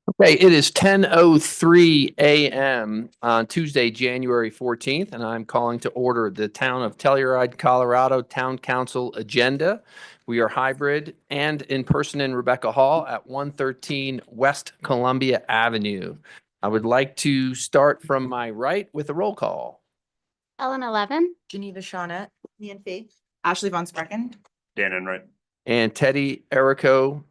Okay, it is 10:03 a.m. on Tuesday, January 14th, and I'm calling to order the Town of Telluride, Colorado Town Council agenda. We are hybrid and in person in Rebecca Hall at 113 West Columbia Avenue. I would like to start from my right with a roll call. Ellen 11. Geneva Shawnette. Ian Fee. Ashley Von Sprecken. Dan Enright. And Teddy Erico,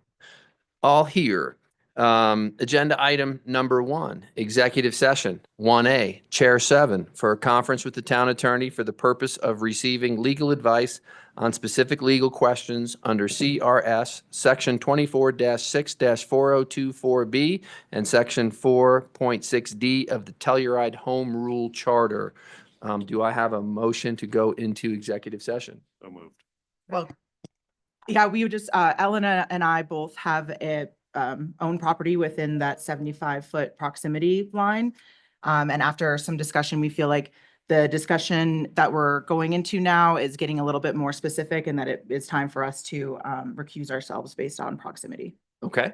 all here. Agenda item number 1, executive session. 1A, Chair 7, for a conference with the town attorney for the purpose of receiving legal advice on specific legal questions under CRS Section 24-6-4024B and Section 4.6D of the Telluride Home Rule Charter. Do I have a motion to go into executive session? So moved. Well, yeah, we would just, Elena and I both have a own property within that 75-foot proximity line. And after some discussion, we feel like the discussion that we're going into now is getting a little bit more specific and that it is time for us to recuse ourselves based on proximity. Okay.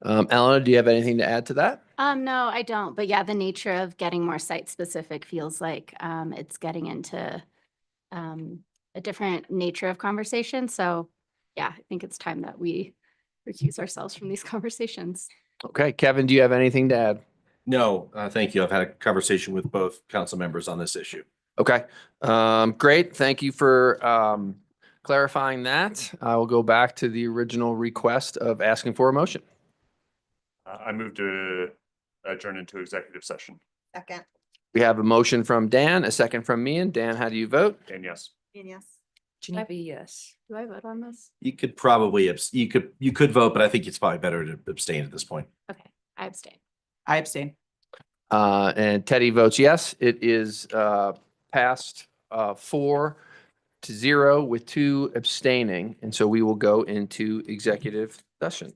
Eleanor, do you have anything to add to that? No, I don't. But yeah, the nature of getting more site specific feels like it's getting into a different nature of conversation. So yeah, I think it's time that we recuse ourselves from these conversations. Okay, Kevin, do you have anything to add? No, thank you. I've had a conversation with both council members on this issue. Okay, great. Thank you for clarifying that. I will go back to the original request of asking for a motion. I move to adjourn into executive session. Second. We have a motion from Dan, a second from me, and Dan, how do you vote? Dan, yes. Ian, yes. Geneva, yes. Do I vote on this? You could probably, you could vote, but I think it's probably better to abstain at this point. Okay, I abstain. I abstain. And Teddy votes yes. It is passed 4-0 with 2 abstaining, and so we will go into executive session.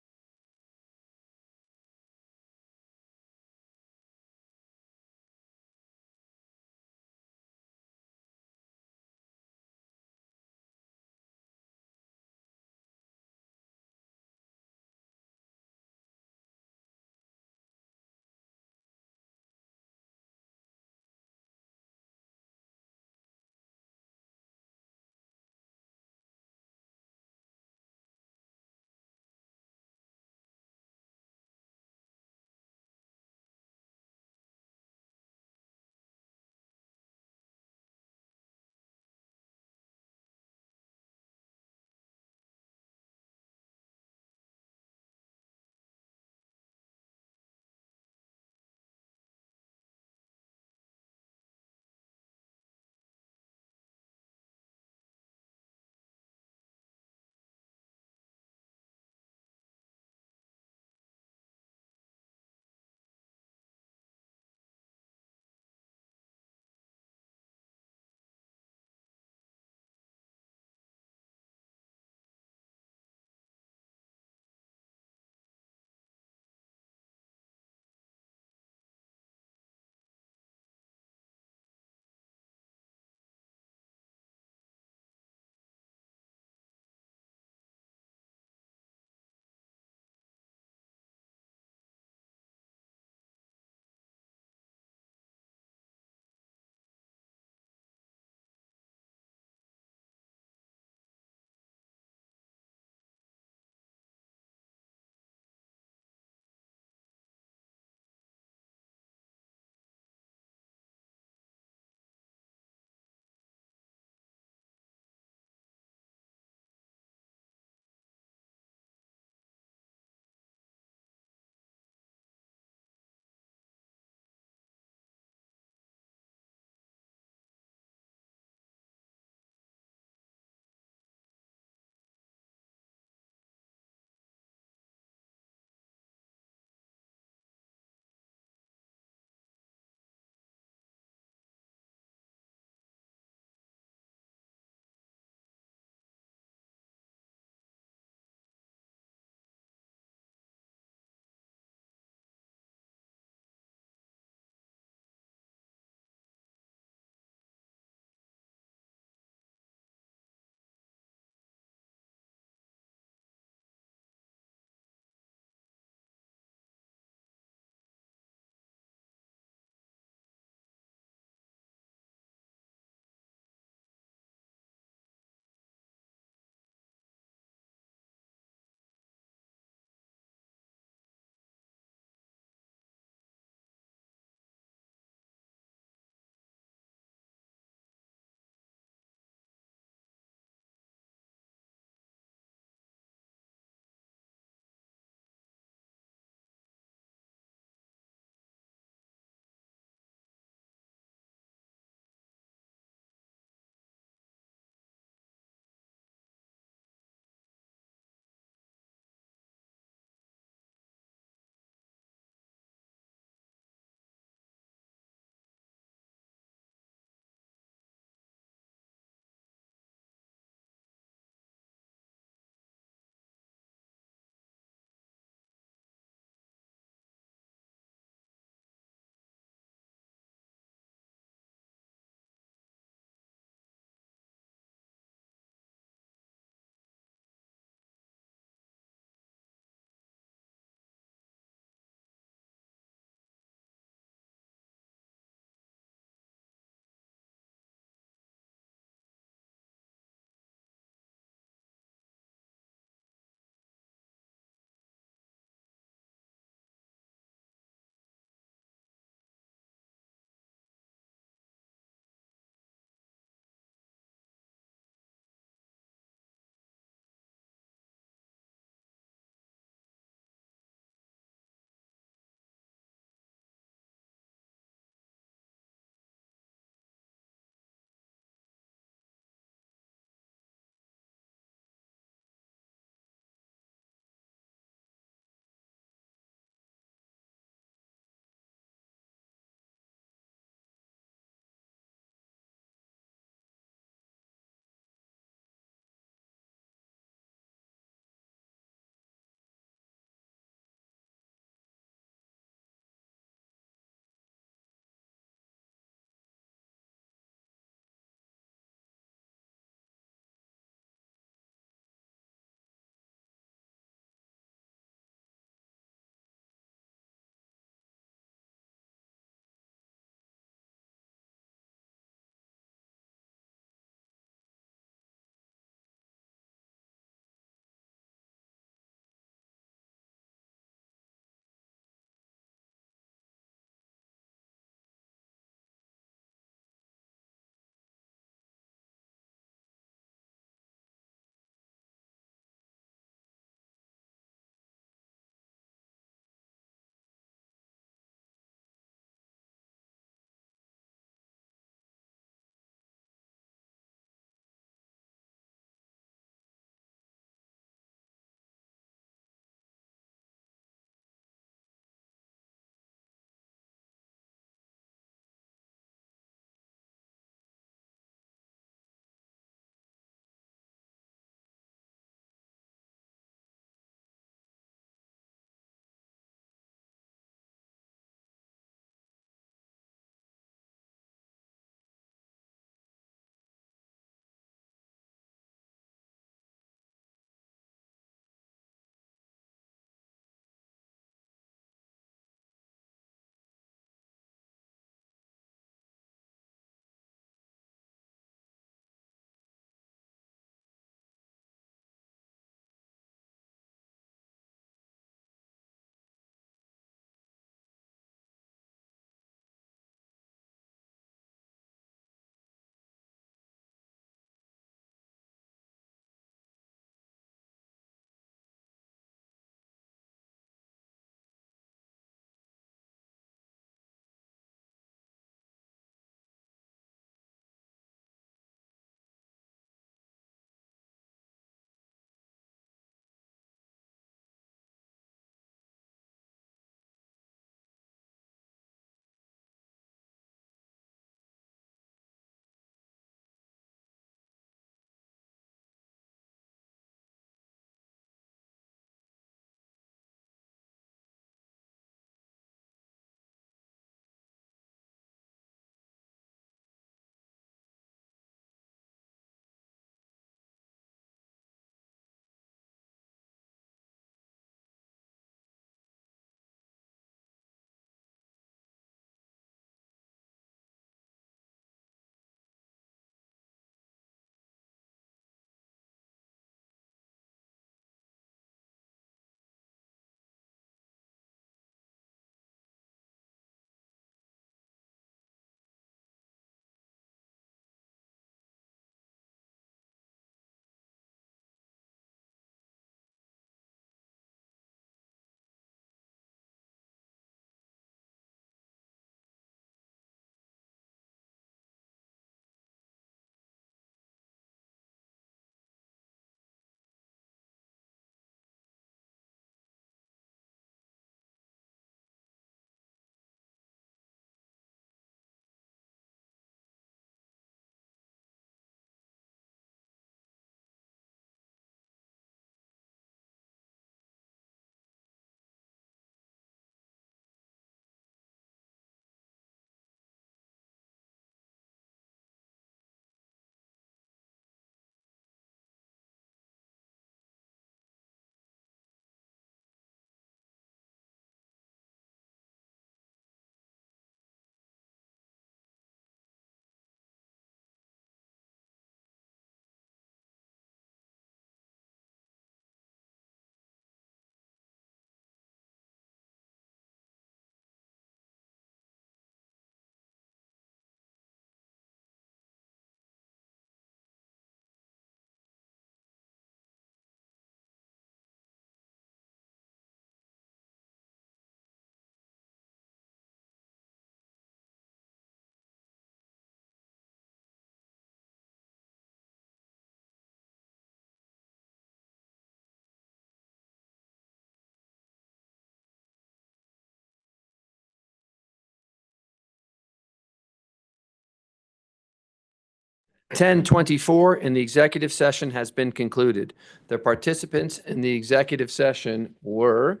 10:24 and the executive session has been concluded. The participants in the executive session were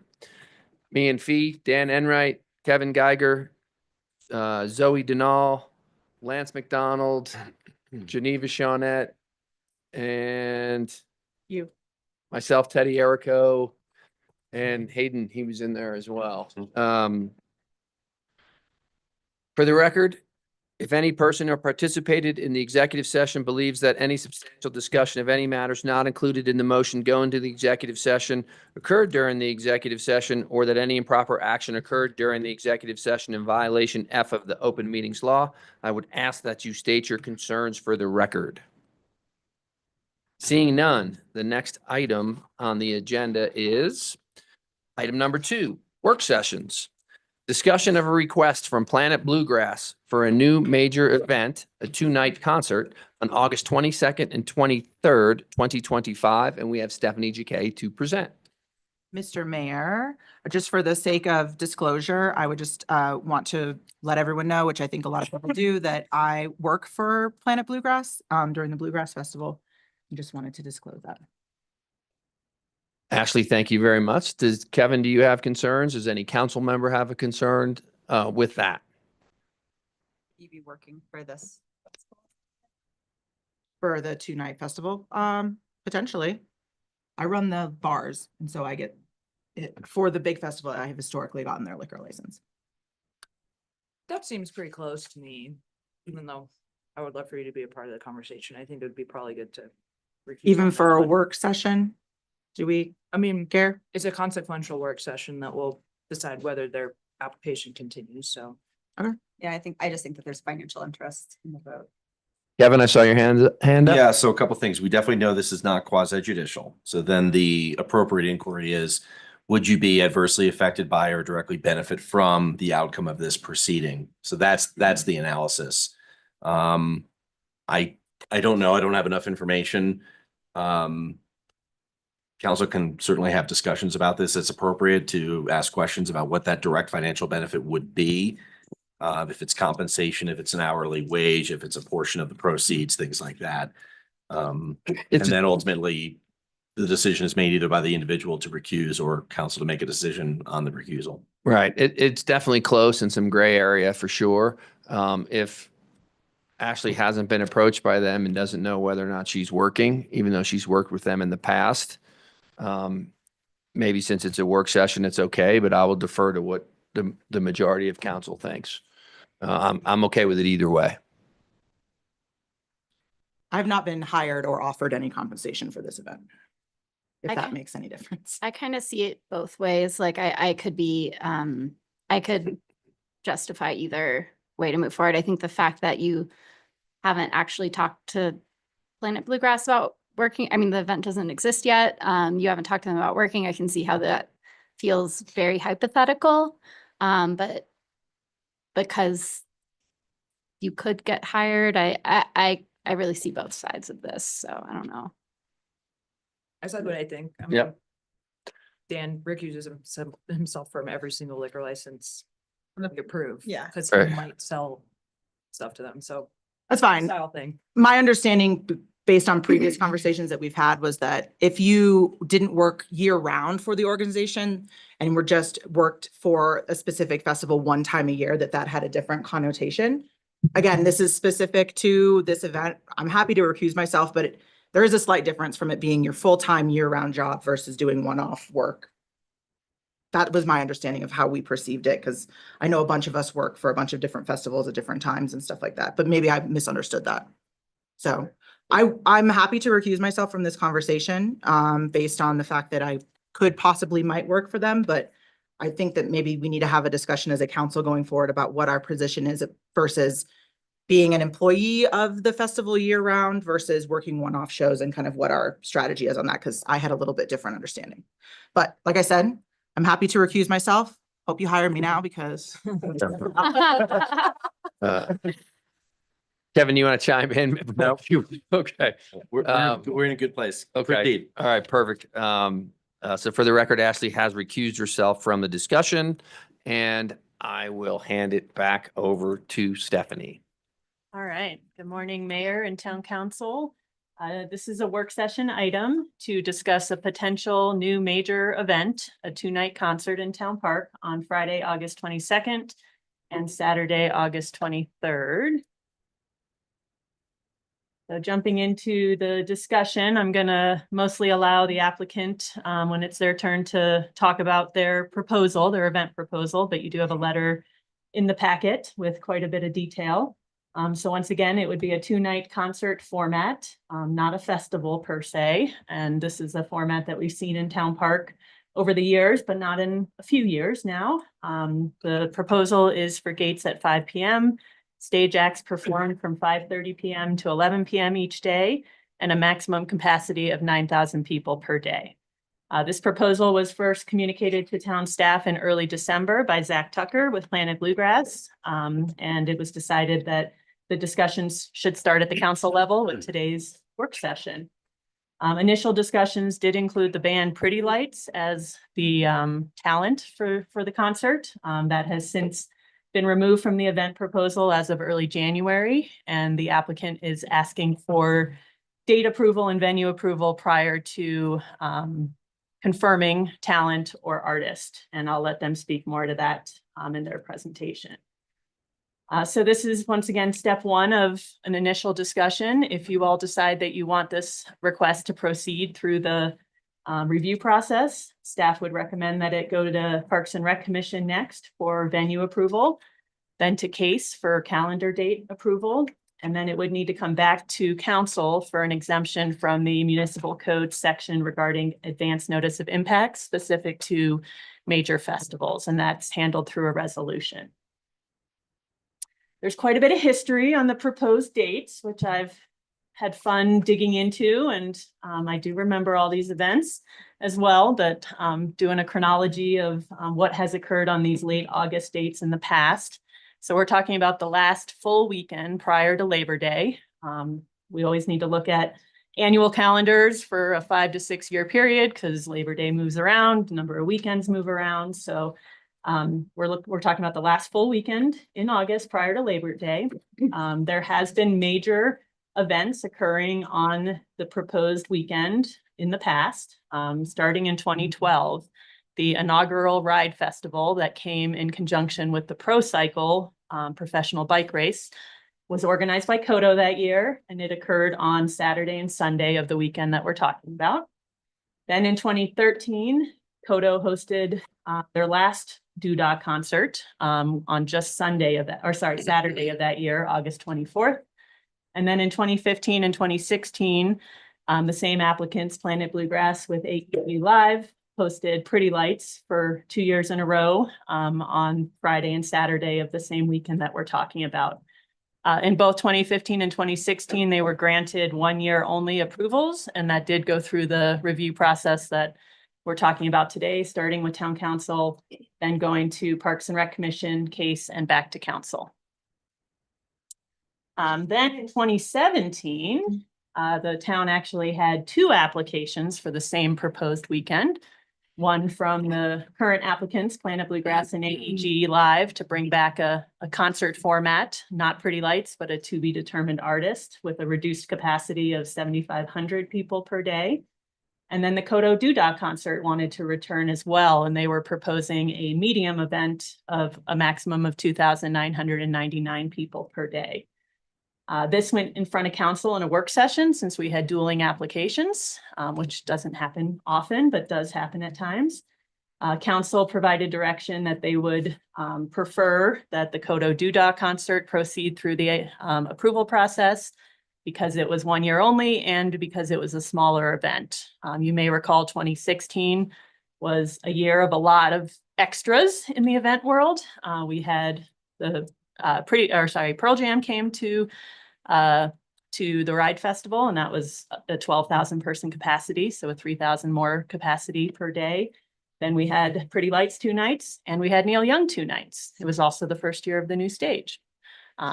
me and Fee, Dan Enright, Kevin Geiger, Zoe Denal, Lance McDonald, Geneva Shawnette, and You. myself, Teddy Erico, and Hayden, he was in there as well. For the record, if any person who participated in the executive session believes that any substantial discussion of any matters not included in the motion going to the executive session occurred during the executive session, or that any improper action occurred during the executive session in violation F of the open meetings law, I would ask that you state your concerns for the record. Seeing none, the next item on the agenda is item number 2, work sessions. Discussion of a request from Planet Bluegrass for a new major event, a 2-night concert on August 22nd and 23rd, 2025. And we have Stephanie Jacquet to present. Mr. Mayor, just for the sake of disclosure, I would just want to let everyone know, which I think a lot of people do, that I work for Planet Bluegrass during the Bluegrass Festival. I just wanted to disclose that. Ashley, thank you very much. Kevin, do you have concerns? Does any council member have a concern with that? You be working for this? For the 2-night festival, potentially. I run the bars, and so I get it for the big festival. I have historically gotten their liquor license. That seems pretty close to me, even though I would love for you to be a part of the conversation. I think it would be probably good to. recuse Even on that for a one. work session, do we I mean, care? it's a consequential work session that will decide whether their application continues, so. Yeah, I just think that there's financial interest in the vote. Kevin, I saw your hand up. Yeah, so a couple things. We definitely know this is not quasi judicial. So then the appropriate inquiry is, would you be adversely affected by or directly benefit from the outcome of this proceeding? So that's the analysis. I don't know. I don't have enough information. Council can certainly have discussions about this. It's appropriate to ask questions about what that direct financial benefit would be. If it's compensation, if it's an hourly wage, if it's a portion of the proceeds, things like that. And then ultimately, the decision is made either by the individual to recuse or council to make a decision on the recusal. Right. It's definitely close and some gray area for sure. If Ashley hasn't been approached by them and doesn't know whether or not she's working, even though she's worked with them in the past, maybe since it's a work session, it's okay, but I will defer to what the majority of council thinks. I'm okay with it either way. I've not been hired or offered any compensation for this event. If I that ca- makes any difference. I kind of see it both ways. Like I could be, I could justify either way to move forward. I think the fact that you haven't actually talked to Planet Bluegrass about working, I mean, the event doesn't exist yet. You haven't talked to them about working. I can see how that feels very hypothetical. But because you could get hired, I really see both sides of this. So I don't know. I said what I think. I Yep. mean, Dan recuses himself from every single liquor license we approve. Yeah. Cause Right. he might sell stuff to them, so. That's fine. Style thing. My understanding, based on previous conversations that we've had, was that if you didn't work year round for the organization and were just worked for a specific festival one time a year, that had a different connotation. Again, this is specific to this event. I'm happy to recuse myself, but there is a slight difference from it being your full-time year-round job versus doing one-off work. That was my understanding of how we perceived it, because I know a bunch of us work for a bunch of different festivals at different times and stuff like that, but maybe I misunderstood that. So I'm happy to recuse myself from this conversation, based on the fact that I could possibly might work for them, but I think that maybe we need to have a discussion as a council going forward about what our position is versus being an employee of the festival year round versus working one-off shows, and kind of what our strategy is on that, because I had a little bit different understanding. But like I said, I'm happy to recuse myself. Hope you hire me now, because Kevin, you want to chime in? No. Okay. We're in a good place. Okay. Proceed. All right, perfect. So for the record, Ashley has recused herself from the discussion, and I will hand it back over to Stephanie. All right. Good morning, Mayor and Town Council. This is a work session item to discuss a potential new major event, a two-night concert in Town Park on Friday, August 22nd and Saturday, August 23rd. So jumping into the discussion, I'm going to mostly allow the applicant when it's their turn to talk about their proposal, their event proposal, but you do have a letter in the packet with quite a bit of detail. So once again, it would be a two-night concert format, not a festival per se. And this is a format that we've seen in Town Park over the years, but not in a few years now. The proposal is for gates at 5 p.m. Stage acts performed from 5:30 p.m. to 11 p.m. each day, and a maximum capacity of 9,000 people per day. This proposal was first communicated to town staff in early December by Zach Tucker with Planet Bluegrass. And it was decided that the discussions should start at the council level with today's work session. Initial discussions did include the band Pretty Lights as the talent for the concert. That has since been removed from the event proposal as of early January, and the applicant is asking for date approval and venue approval prior to confirming talent or artist. And I'll let them speak more to that in their presentation. So this is once again, step one of an initial discussion. If you all decide that you want this request to proceed through the review process, staff would recommend that it go to Parks and Rec Commission next for venue approval, then to CASE for calendar date approval, and then it would need to come back to council for an exemption from the municipal code section regarding advance notice of impact specific to major festivals, and that's handled through a resolution. There's quite a bit of history on the proposed dates, which I've had fun digging into, and I do remember all these events as well, but doing a chronology of what has occurred on these late August dates in the past. So we're talking about the last full weekend prior to Labor Day. We always need to look at annual calendars for a 5 to 6 year period because Labor Day moves around, a number of weekends move around. So we're talking about the last full weekend in August prior to Labor Day. There has been major events occurring on the proposed weekend in the past, starting in 2012. The inaugural Ride Festival that came in conjunction with the Pro Cycle professional bike race was organized by Kodo that year, and it occurred on Saturday and Sunday of the weekend that we're talking about. Then in 2013, Kodo hosted their last Doodah concert on just Saturday of that year, August 24th. And then in 2015 and 2016, the same applicants, Planet Bluegrass with AEG Live, hosted Pretty Lights for 2 years in a row on Friday and Saturday of the same weekend that we're talking about. In both 2015 and 2016, they were granted 1 year only approvals, and that did go through the review process that we're talking about today, starting with Town Council, then going to Parks and Rec Commission, CASE, and back to Council. Then in 2017, the town actually had 2 applications for the same proposed weekend. One from the current applicants, Planet Bluegrass and AEG Live, to bring back a concert format, not Pretty Lights, but a to be determined artist with a reduced capacity of 7,500 people per day. And then the Kodo Doodah concert wanted to return as well, and they were proposing a medium event of a maximum of 2,999 people per day. This went in front of council in a work session since we had dueling applications, which doesn't happen often, but does happen at times. Council provided direction that they would prefer that the Kodo Doodah concert proceed through the approval process because it was 1 year only and because it was a smaller event. You may recall 2016 was a year of a lot of extras in the event world. We had the Pearl Jam came to the Ride Festival, and that was a 12,000 person capacity, so a 3,000 more capacity per day. Then we had Pretty Lights 2 nights, and we had Neil Young 2 nights. It was also the first year of the new stage.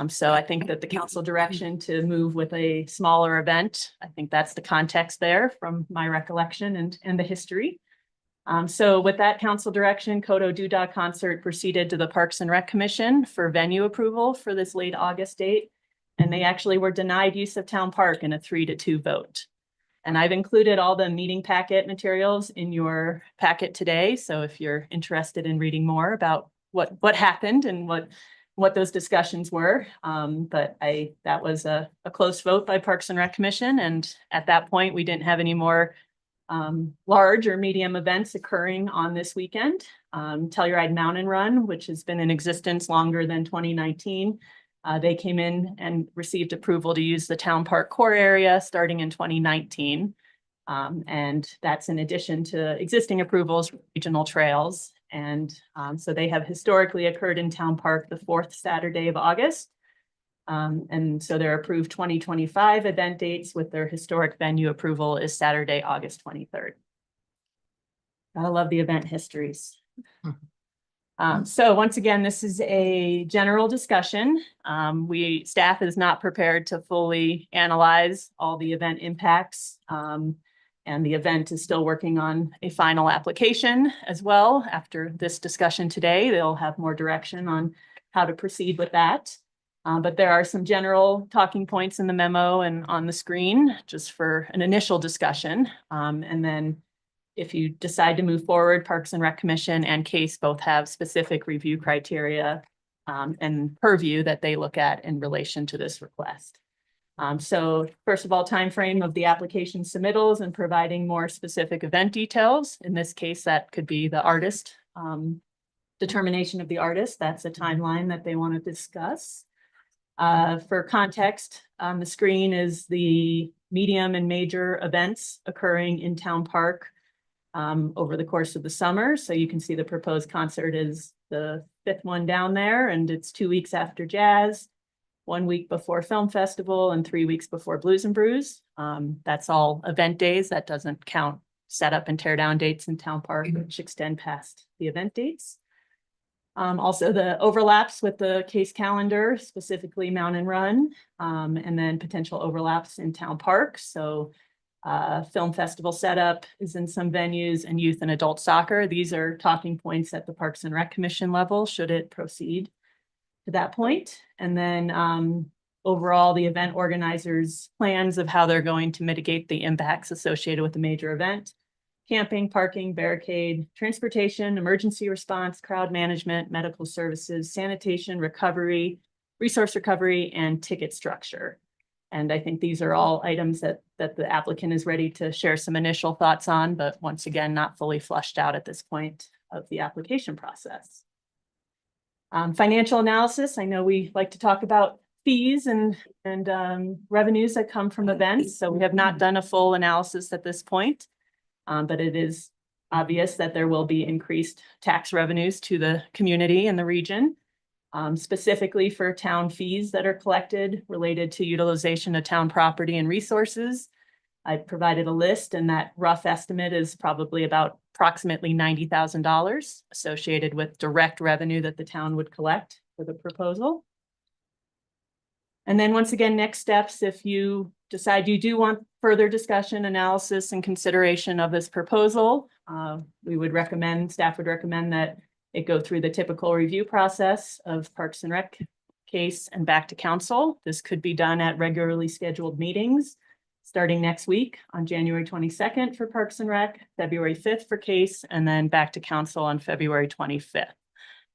So I think that the council direction to move with a smaller event, I think that's the context there from my recollection and the history. So with that council direction, Kodo Doodah concert proceeded to the Parks and Rec Commission for venue approval for this late August date. and they actually were denied use of town park in a 3-2 vote. And I've included all the meeting packet materials in your packet today. So if you're interested in reading more about what happened and what those discussions were. But that was a close vote by Parks and Rec Commission. And at that point, we didn't have any more large or medium events occurring on this weekend. Telluride Mountain Run, which has been in existence longer than 2019. They came in and received approval to use the town park core area starting in 2019. And that's in addition to existing approvals, for regional trails. And so they have historically occurred in town park the 4th Saturday of August. And so their approved 2025 event dates with their historic venue approval is Saturday, August 23rd. Gotta love the event histories. So once again, this is a general discussion. Staff is not prepared to fully analyze all the event impacts. And the event is still working on a final application as well. After this discussion today, they'll have more direction on how to proceed with that. But there are some general talking points in the memo and on the screen just for an initial discussion. And then if you decide to move forward, Parks and Rec Commission and CASE both have specific review criteria and purview that they look at in relation to this request. So first of all, timeframe of the application submittals and providing more specific event details. In this case, that could be the artist, determination of the artist. That's a timeline that they want to discuss. For context, on the screen is the medium and major events occurring in town park over the course of the summer. So you can see the proposed concert is the 5th one down there, and it's 2 weeks after jazz, 1 week before film festival, and 3 weeks before Blues and Brews. That's all event days. That doesn't count setup and tear down dates in town park, which extend past the event dates. Also the overlaps with the CASE calendar, specifically Mountain Run, and then potential overlaps in town park. So film festival setup is in some venues, and youth and adult soccer. These are talking points at the Parks and Rec Commission level, should it proceed to that point. And then overall, the event organizers' plans of how they're going to mitigate the impacts associated with the major event: camping, parking, barricade, transportation, emergency response, crowd management, medical services, sanitation, recovery, resource recovery, and ticket structure. And I think these are all items that the applicant is ready to share some initial thoughts on, but once again, not fully fleshed out at this point of the application process. Financial analysis. I know we like to talk about fees and revenues that come from events. So we have not done a full analysis at this point, but it is obvious that there will be increased tax revenues to the community and the region, specifically for town fees that are collected related to utilization of town property and resources. I provided a list, and that rough estimate is probably approximately $90,000 associated with direct revenue that the town would collect for the proposal. And then once again, next steps, if you decide you do want further discussion, analysis, and consideration of this proposal, staff would recommend that it go through the typical review process of Parks and Rec, CASE, and back to council. This could be done at regularly scheduled meetings, starting next week on January 22nd for Parks and Rec, February 5th for CASE, and then back to council on February 25th.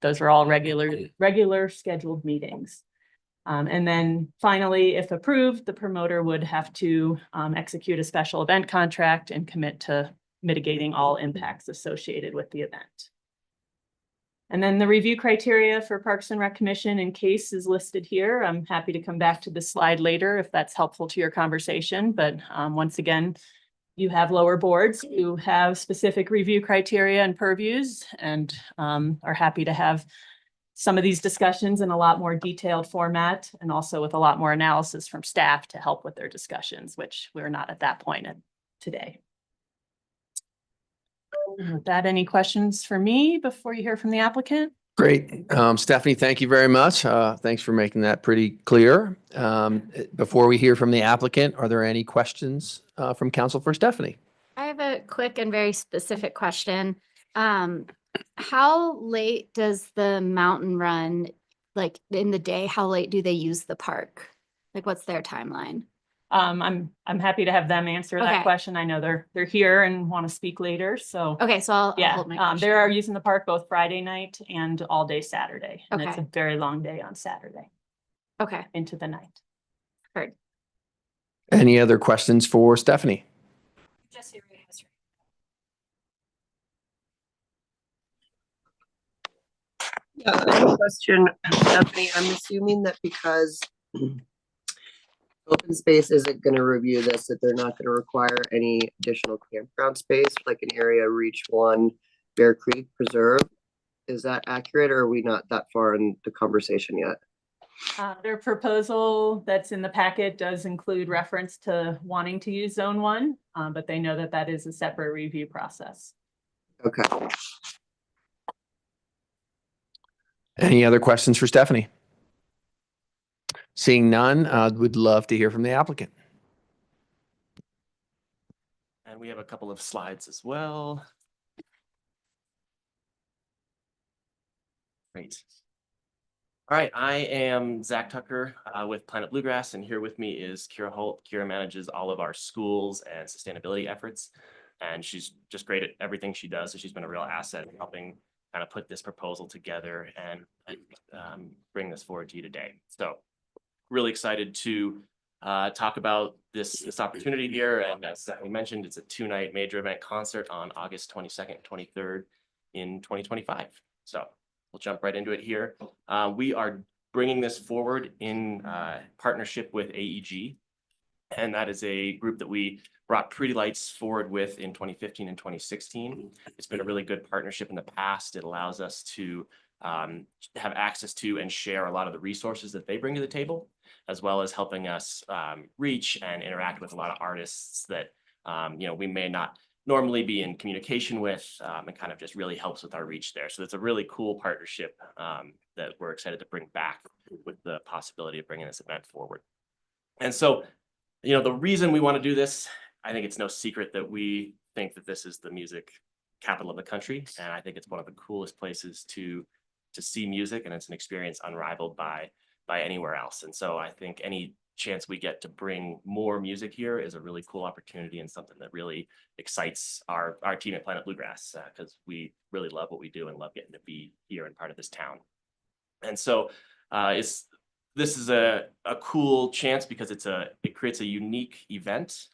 Those are all regular scheduled meetings. And then finally, if approved, the promoter would have to execute a special event contract and commit to mitigating all impacts associated with the event. And then the review criteria for Parks and Rec Commission and CASE is listed here. I'm happy to come back to this slide later if that's helpful to your conversation. But once again, you have lower boards who have specific review criteria and purviews, and are happy to have some of these discussions in a lot more detailed format, and also with a lot more analysis from staff to help with their discussions, which we're not at that point today. With that, any questions for me before you hear from the applicant? Great. Stephanie, thank you very much. Thanks for making that pretty clear. Before we hear from the applicant, are there any questions from council for Stephanie? I have a quick and very specific question. How late does the mountain run, like in the day, how late do they use the park? Like, what's their timeline? I'm happy to have them answer that Okay. question. I know they're here and want to speak later, so. Okay, so I'll Yeah, hold my they question. are using the park both Friday night and all day Saturday. And it's a Okay. very long day on Saturday Okay, into the night. heard. Any other questions for Stephanie? Yeah, I have a question, Stephanie. I'm assuming that because open space isn't gonna review this, that they're not gonna require any additional campground space, like an area Reach One, Bear Creek Preserve. Is that accurate, or are we not that far in the conversation yet? Their proposal that's in the packet does include reference to wanting to use Zone 1, but they know that that is a separate review process. Okay. Any other questions for Stephanie? Seeing none, would love to hear from the applicant. And we have a couple of slides as well. Great. All right, I am Zach Tucker with Planet Bluegrass, and here with me is Kira Holt. Kira manages all of our schools and sustainability efforts, and she's just great at everything she does. So she's been a real asset in helping kind of put this proposal together and bring this forward to you today. So really excited to talk about this opportunity here. And as we mentioned, it's a 2-night major event concert on August 22nd, 23rd in 2025. So we'll jump right into it here. We are bringing this forward in partnership with AEG. And that is a group that we brought Pretty Lights forward with in 2015 and 2016. It's been a really good partnership in the past. It allows us to have access to and share a lot of the resources that they bring to the table, as well as helping us reach and interact with a lot of artists that we may not normally be in communication with, and kind of just really helps with our reach there. So it's a really cool partnership that we're excited to bring back with the possibility of bringing this event forward. And so, the reason we want to do this, I think it's no secret that we think that this is the music capital of the country. And I think it's one of the coolest places to see music, and it's an experience unrivaled by anywhere else. And so I think any chance we get to bring more music here is a really cool opportunity and something that really excites our team at Planet Bluegrass, because we really love what we do and love getting to be here and part of this town. And so this is a cool chance because it creates a unique event,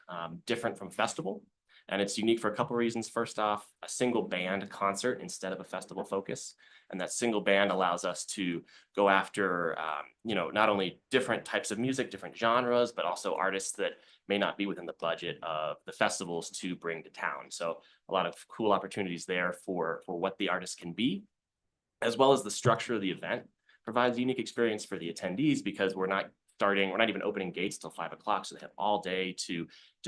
different from festival. And it's unique for a couple of reasons. First off, a single band concert instead of a festival focus. And that single band allows us to go after, not only different types of music, different genres, but also artists that may not be within the budget of the festivals to bring to town. So a lot of cool opportunities there for what the artist can be, as well as the structure of the event provides a unique experience for the attendees, because we're not even opening gates till 5 o'clock. So they have all day to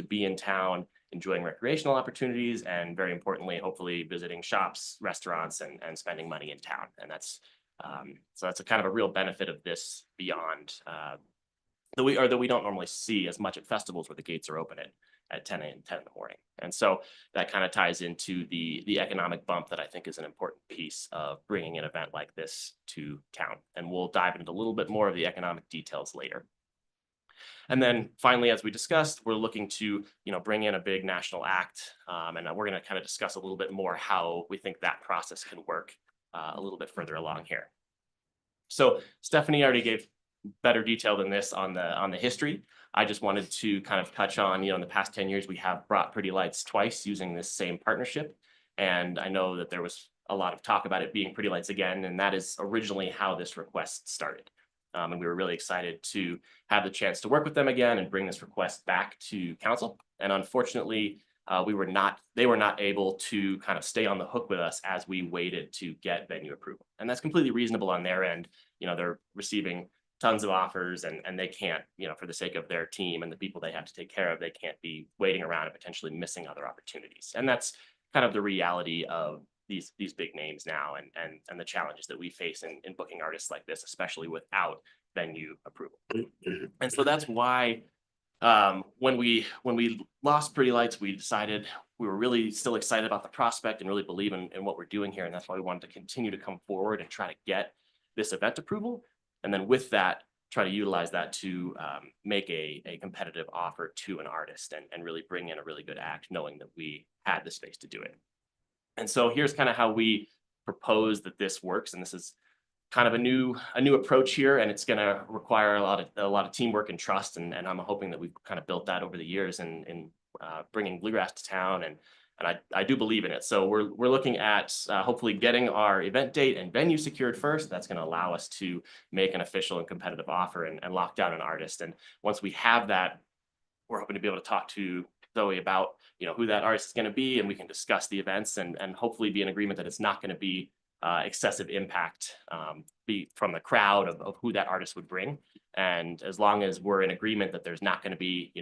be in town, enjoying recreational opportunities, and very importantly, hopefully visiting shops, restaurants, and spending money in town. And that's a kind of a real benefit of this beyond that we don't normally see as much at festivals where the gates are open at 10 in the morning. And so that kind of ties into the economic bump that I think is an important piece of bringing an event like this to town. And we'll dive into a little bit more of the economic details later. And then finally, as we discussed, we're looking to, bring in a big national act. And we're going to kind of discuss a little bit more how we think that process can work a little bit further along here. So Stephanie already gave better detail than this on the history. I just wanted to kind of touch on, in the past 10 years, we have brought Pretty Lights twice using this same partnership. And I know that there was a lot of talk about it being Pretty Lights again, and that is originally how this request started. And we were really excited to have the chance to work with them again and bring this request back to council. And unfortunately, they were not able to kind of stay on the hook with us as we waited to get venue approval. And that's completely reasonable on their end. They're receiving tons of offers, and they can't, for the sake of their team and the people they have to take care of, they can't be waiting around and potentially missing other opportunities. And that's kind of the reality of these big names now, and the challenges that we face in booking artists like this, especially without venue approval. And so that's why when we lost Pretty Lights, we decided we were really still excited about the prospect and really believe in what we're doing here. And that's why we wanted to continue to come forward and try to get this event approval. And then with that, try to utilize that to make a competitive offer to an artist and really bring in a really good act, knowing that we had the space to do it. And so here's kind of how we propose that this works. And this is kind of a new approach here, and it's going to require a lot of teamwork and trust. And I'm hoping that we've kind of built that over the years in bringing Bluegrass to town. And I do believe in it. So we're looking at hopefully getting our event date and venue secured first. That's going to allow us to make an official and competitive offer and lock down an artist. And once we have that, we're hoping to be able to talk to Zoe about, who that artist is going to be, and we can discuss the events and hopefully be in agreement that it's not going to be excessive impact be from the crowd of who that artist would bring. And as long as we're in agreement that there's not going to be,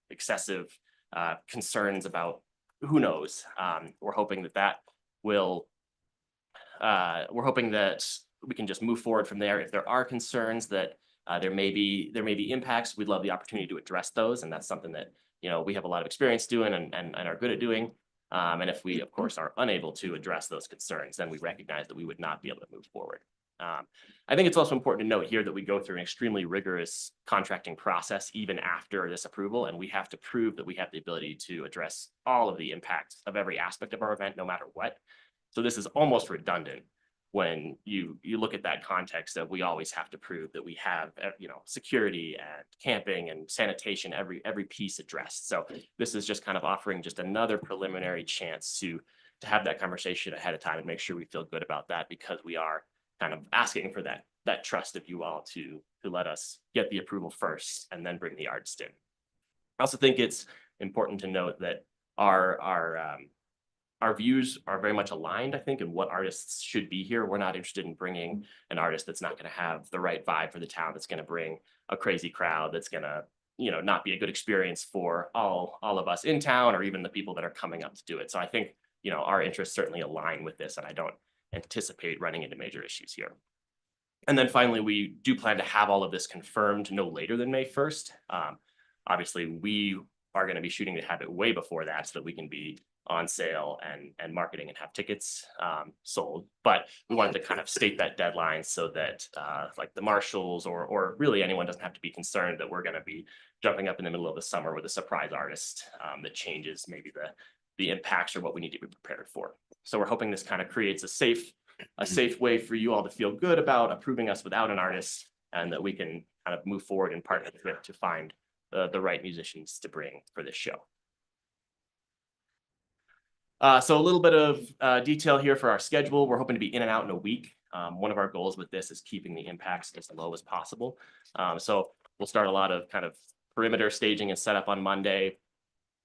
excessive concerns about who knows, we're hoping that will, we're hoping that we can just move forward from there. If there are concerns that there may be impacts, we'd love the opportunity to address those. And that's something that, we have a lot of experience doing and are good at doing. And if we, of course, are unable to address those concerns, then we recognize that we would not be able to move forward. I think it's also important to note here that we go through an extremely rigorous contracting process even after this approval, and we have to prove that we have the ability to address all of the impacts of every aspect of our event, no matter what. So this is almost redundant when you look at that context of we always have to prove that we have, security and camping and sanitation, every piece addressed. So this is just kind of offering just another preliminary chance to have that conversation ahead of time and make sure we feel good about that, because we are kind of asking for that trust of you all to let us get the approval first and then bring the artist in. I also think it's important to note that our views are very much aligned, I think, in what artists should be here. We're not interested in bringing an artist that's not going to have the right vibe for the town, that's going to bring a crazy crowd, that's going to, not be a good experience for all of us in town or even the people that are coming up to do it. So I think, our interests certainly align with this, and I don't anticipate running into major issues here. And then finally, we do plan to have all of this confirmed no later than May 1st. Obviously, we are going to be shooting to have it way before that so that we can be on sale and marketing and have tickets sold. But we wanted to kind of state that deadline so that like the marshals or really anyone doesn't have to be concerned that we're going to be jumping up in the middle of the summer with a surprise artist that changes maybe the impacts or what we need to be prepared for. So we're hoping this kind of creates a safe way for you all to feel good about approving us without an artist, and that we can kind of move forward in partnership to find the right musicians to bring for this show. So a little bit of detail here for our schedule. We're hoping to be in and out in a week. One of our goals with this is keeping the impacts as low as possible. So we'll start a lot of kind of perimeter staging and setup on Monday.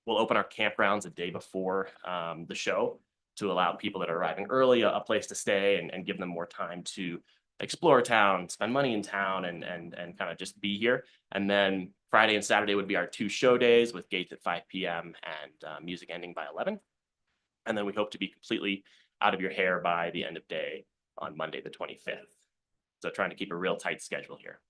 We'll open our campgrounds a day before the show to allow people that are arriving early a place to stay and give them more time to explore town, spend money in town, and kind of just be here. And then Friday and Saturday would be our 2 show days with gates at 5 p.m. and music ending by 11. And then we hope to be completely out of your hair by the end of day on Monday, the 25th. So trying to keep a real tight schedule here.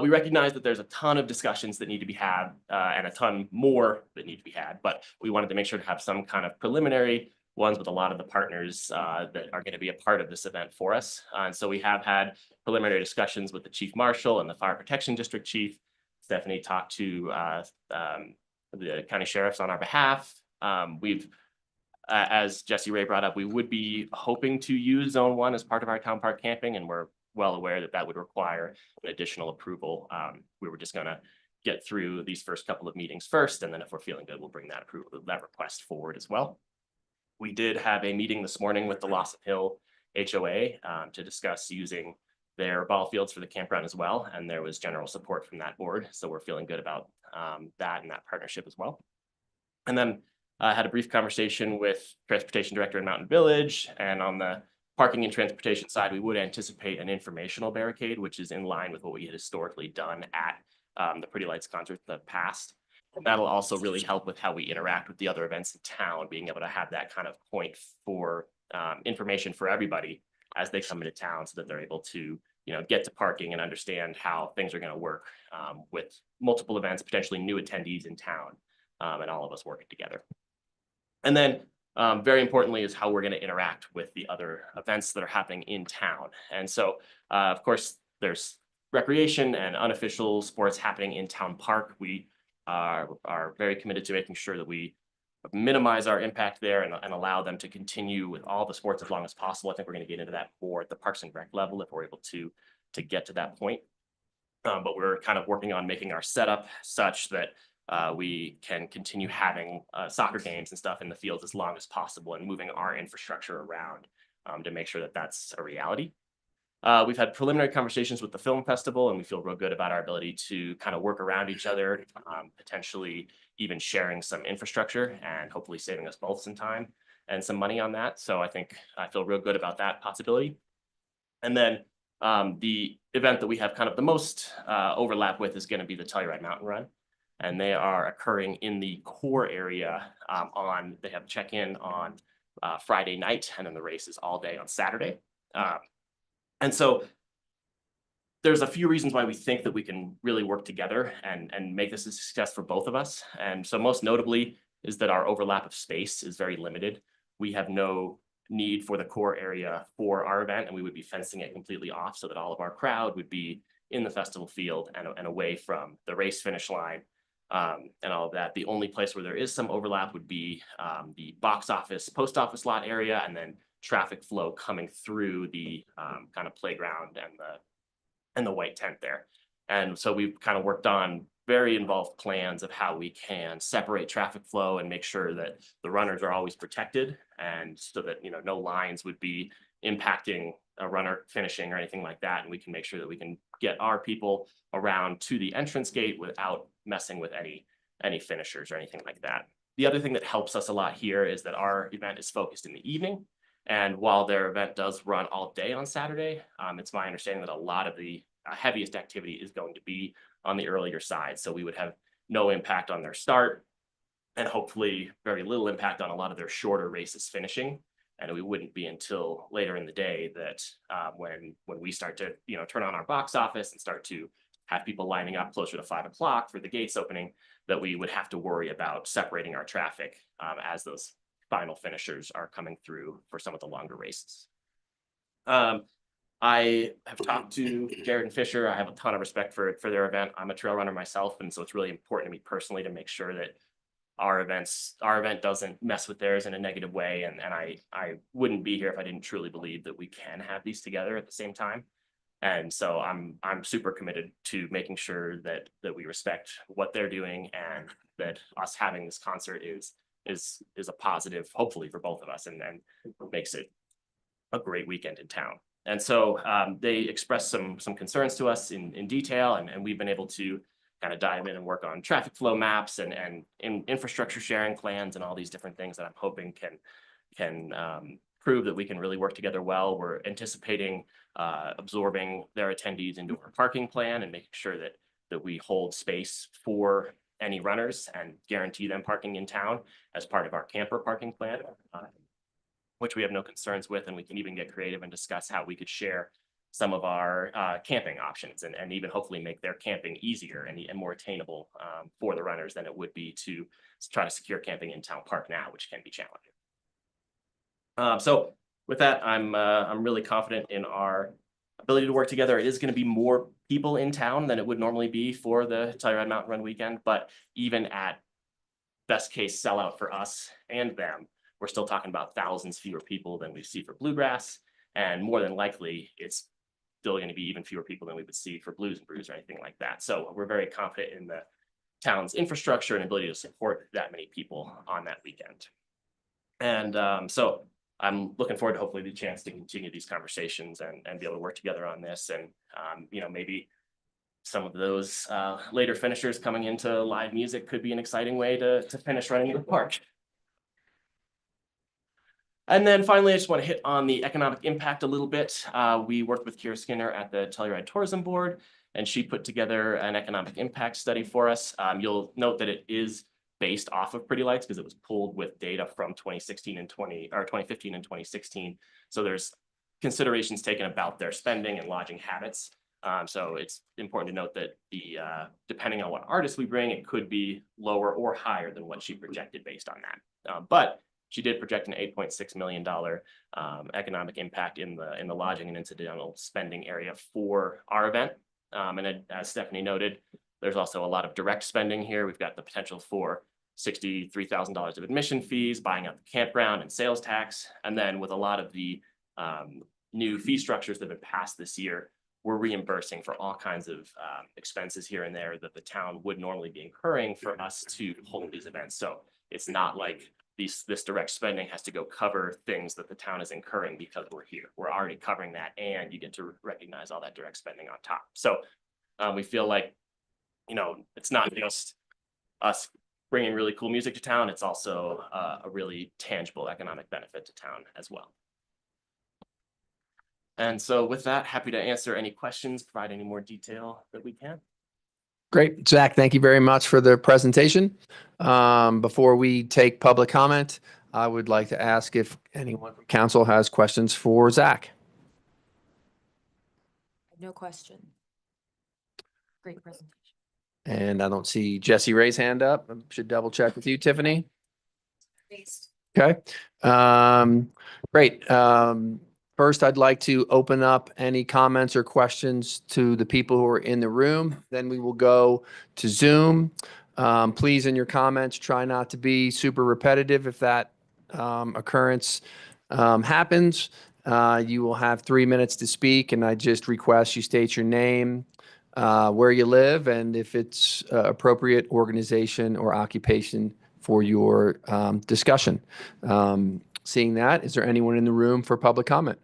We recognize that there's a ton of discussions that need to be had and a ton more that need to be had, but we wanted to make sure to have some kind of preliminary ones with a lot of the partners that are going to be a part of this event for us. And so we have had preliminary discussions with the Chief Marshal and the Fire Protection District Chief. Stephanie talked to the county sheriffs on our behalf. As Jesse Ray brought up, we would be hoping to use Zone 1 as part of our town park camping, and we're well aware that that would require an additional approval. We were just going to get through these first couple of meetings first, and then if we're feeling good, we'll bring that approval, that request forward as well. We did have a meeting this morning with the Lawson Hill HOA to discuss using their ball fields for the campground as well, and there was general support from that board, so we're feeling good about that and that partnership as well. And then I had a brief conversation with Transportation Director in Mountain Village, and on the parking and transportation side, we would anticipate an informational barricade, which is in line with what we had historically done at the Pretty Lights concert in the past. And that'll also really help with how we interact with the other events in town, being able to have that kind of point for information for everybody as they come into town, so that they're able to, get to parking and understand how things are going to work with multiple events, potentially new attendees in town, and all of us working together. And then very importantly is how we're going to interact with the other events that are happening in town. And so, of course, there's recreation and unofficial sports happening in Town Park, we are very committed to making sure that we minimize our impact there and allow them to continue with all the sports as long as possible. I think we're going to get into that more at the Parks and Rec level if we're able to get to that point. But we're kind of working on making our setup such that we can continue having soccer games and stuff in the fields as long as possible and moving our infrastructure around to make sure that that's a reality. We've had preliminary conversations with the film festival, and we feel real good about our ability to kind of work around each other, potentially even sharing some infrastructure and hopefully saving us both some time and some money on that. So I think I feel real good about that possibility. And then the event that we have kind of the most overlap with is going to be the Telluride Mountain Run. And they are occurring in the core area they have check-in on Friday night, and then the race is all day on Saturday. And so there's a few reasons why we think that we can really work together and make this a success for both of us. And so most notably is that our overlap of space is very limited. We have no need for the core area for our event, and we would be fencing it completely off so that all of our crowd would be in the festival field and away from the race finish line and all of that. The only place where there is some overlap would be the box office, post office lot area, and then traffic flow coming through the kind of playground and the white tent there. And so we've kind of worked on very involved plans of how we can separate traffic flow and make sure that the runners are always protected, and so that, you know, no lines would be impacting a runner finishing or anything like that. And we can make sure that we can get our people around to the entrance gate without messing with any finishers or anything like that. The other thing that helps us a lot here is that our event is focused in the evening. And while their event does run all day on Saturday, it's my understanding that a lot of the heaviest activity is going to be on the earlier side. So we would have no impact on their start, and hopefully very little impact on a lot of their shorter races finishing. And we wouldn't be until later in the day that when we start to, you know, turn on our box office and start to have people lining up closer to 5 o'clock for the gates opening, that we would have to worry about separating our traffic as those final finishers are coming through for some of the longer races. I have talked to Jared and Fisher. I have a ton of respect for their event. I'm a trail runner myself, and so it's really important to me personally to make sure that our event doesn't mess with theirs in a negative way. And I wouldn't be here if I didn't truly believe that we can have these together at the same time. And so I'm super committed to making sure that we respect what they're doing, and that us having this concert is a positive, hopefully for both of us, and makes it a great weekend in town. And so they expressed some concerns to us in detail, and we've been able to kind of dive in and work on traffic flow maps and infrastructure sharing plans and all these different things that I'm hoping can prove that we can really work together well. We're anticipating absorbing their attendees into our parking plan and making sure that we hold space for any runners and guarantee them parking in town as part of our camper parking plan, which we have no concerns with. And we can even get creative and discuss how we could share some of our camping options and even hopefully make their camping easier and more attainable for the runners than it would be to try to secure camping in Town Park now, which can be challenging. So with that, I'm really confident in our ability to work together. It is going to be more people in town than it would normally be for the Telluride Mountain Run weekend, but even at best case sellout for us and them, we're still talking about thousands fewer people than we see for Bluegrass, and more than likely it's still going to be even fewer people than we would see for Blues and Brews or anything like that. So we're very confident in the town's infrastructure and ability to support that many people on that weekend. And so I'm looking forward to hopefully the chance to continue these conversations and be able to work together on this. And, you know, maybe some of those later finishers coming into live music could be an exciting way to finish running in the park. And then finally, I just want to hit on the economic impact a little bit. We worked with Kira Skinner at the Telluride Tourism Board, and she put together an economic impact study for us. You'll note that it is based off of Pretty Lights because it was pulled with data from 2015 and 2016. So there's considerations taken about their spending and lodging habits. So it's important to note that depending on what artists we bring, it could be lower or higher than what she projected based on that. But she did project an $8.6 million economic impact in the lodging and incidental spending area for our event. As Stephanie noted, there's also a lot of direct spending here. We've got the potential for $63,000 of admission fees, buying out the campground and sales tax. And then with a lot of the new fee structures that have been passed this year, we're reimbursing for all kinds of expenses here and there that the town would normally be incurring for us to hold these events. So it's not like this direct spending has to go cover things that the town is incurring because we're here. We're already covering that, and you get to recognize all that direct spending on top. So we feel like, you know, it's not just us bringing really cool music to town. It's also a really tangible economic benefit to town as well. And so with that, happy to answer any questions, provide any more detail that we can. Great. Zach, thank you very much for the presentation. Before we take public comment, I would like to ask if anyone from council has questions for Zach. No question. Great presentation. And I don't see Jesse Ray's hand up. I should double check with you, Tiffany. Okay. Great. First, I'd like to open up any comments or questions to the people who are in the room. Then we will go to Zoom. Please, in your comments, try not to be super repetitive. If that occurrence happens, you will have 3 minutes to speak, and I just request you state your name, where you live, and if it's appropriate, organization or occupation for your discussion. Seeing that, is there anyone in the room for public comment?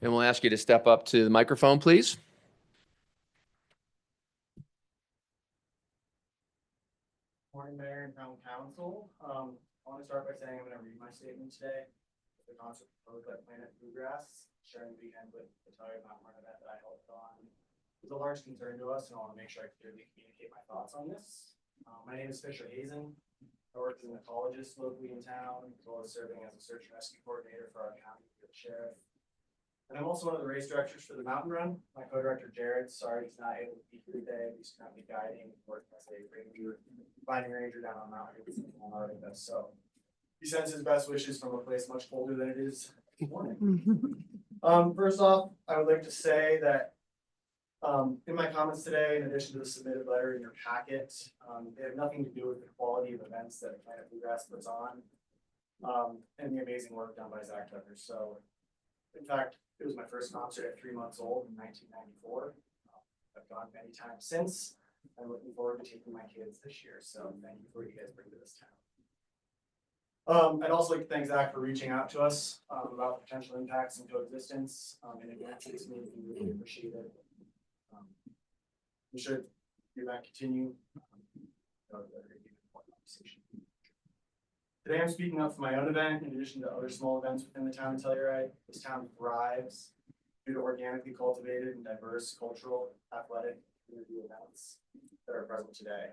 And we'll ask you to step up to the microphone, please. Morning, Mayor and Town Council. I want to start by saying I'm going to read my statement today. The concert proposed by Planet Bluegrass, sharing the weekend with the Telluride Mountain Run event that I helped on. It's a large concern to us, and I want to make sure I clearly communicate my thoughts on this. My name is Fisher Hazen. I work as an ecologist locally in town, as well as serving as a search and rescue coordinator for our county with the sheriff. And I'm also one of the race directors for the mountain run. My co-director Jared, sorry he's not able to be here today. He's currently guiding, working as a ranger, finding ranger down on Mount Hills in Antarctica. So he sends his best wishes from a place much colder than it is this morning. First off, I would like to say that in my comments today, in addition to the submitted letter in your packet, they have nothing to do with the quality of events that Planet Bluegrass puts on, and the amazing work done by Zach Tucker. So, in fact, it was my first concert at 3 months old in 1994. I've gone many times since. I'm looking forward to taking my kids this year. So thank you for what you guys bring to this town. I'd also like to thank Zach for reaching out to us about potential impacts and coexistence. In advance of this meeting, we really appreciate it. We should do that continue. Today I'm speaking up for my own event in addition to other small events within the town of Telluride. This town thrives due to organically cultivated and diverse cultural, athletic, community events that are present today.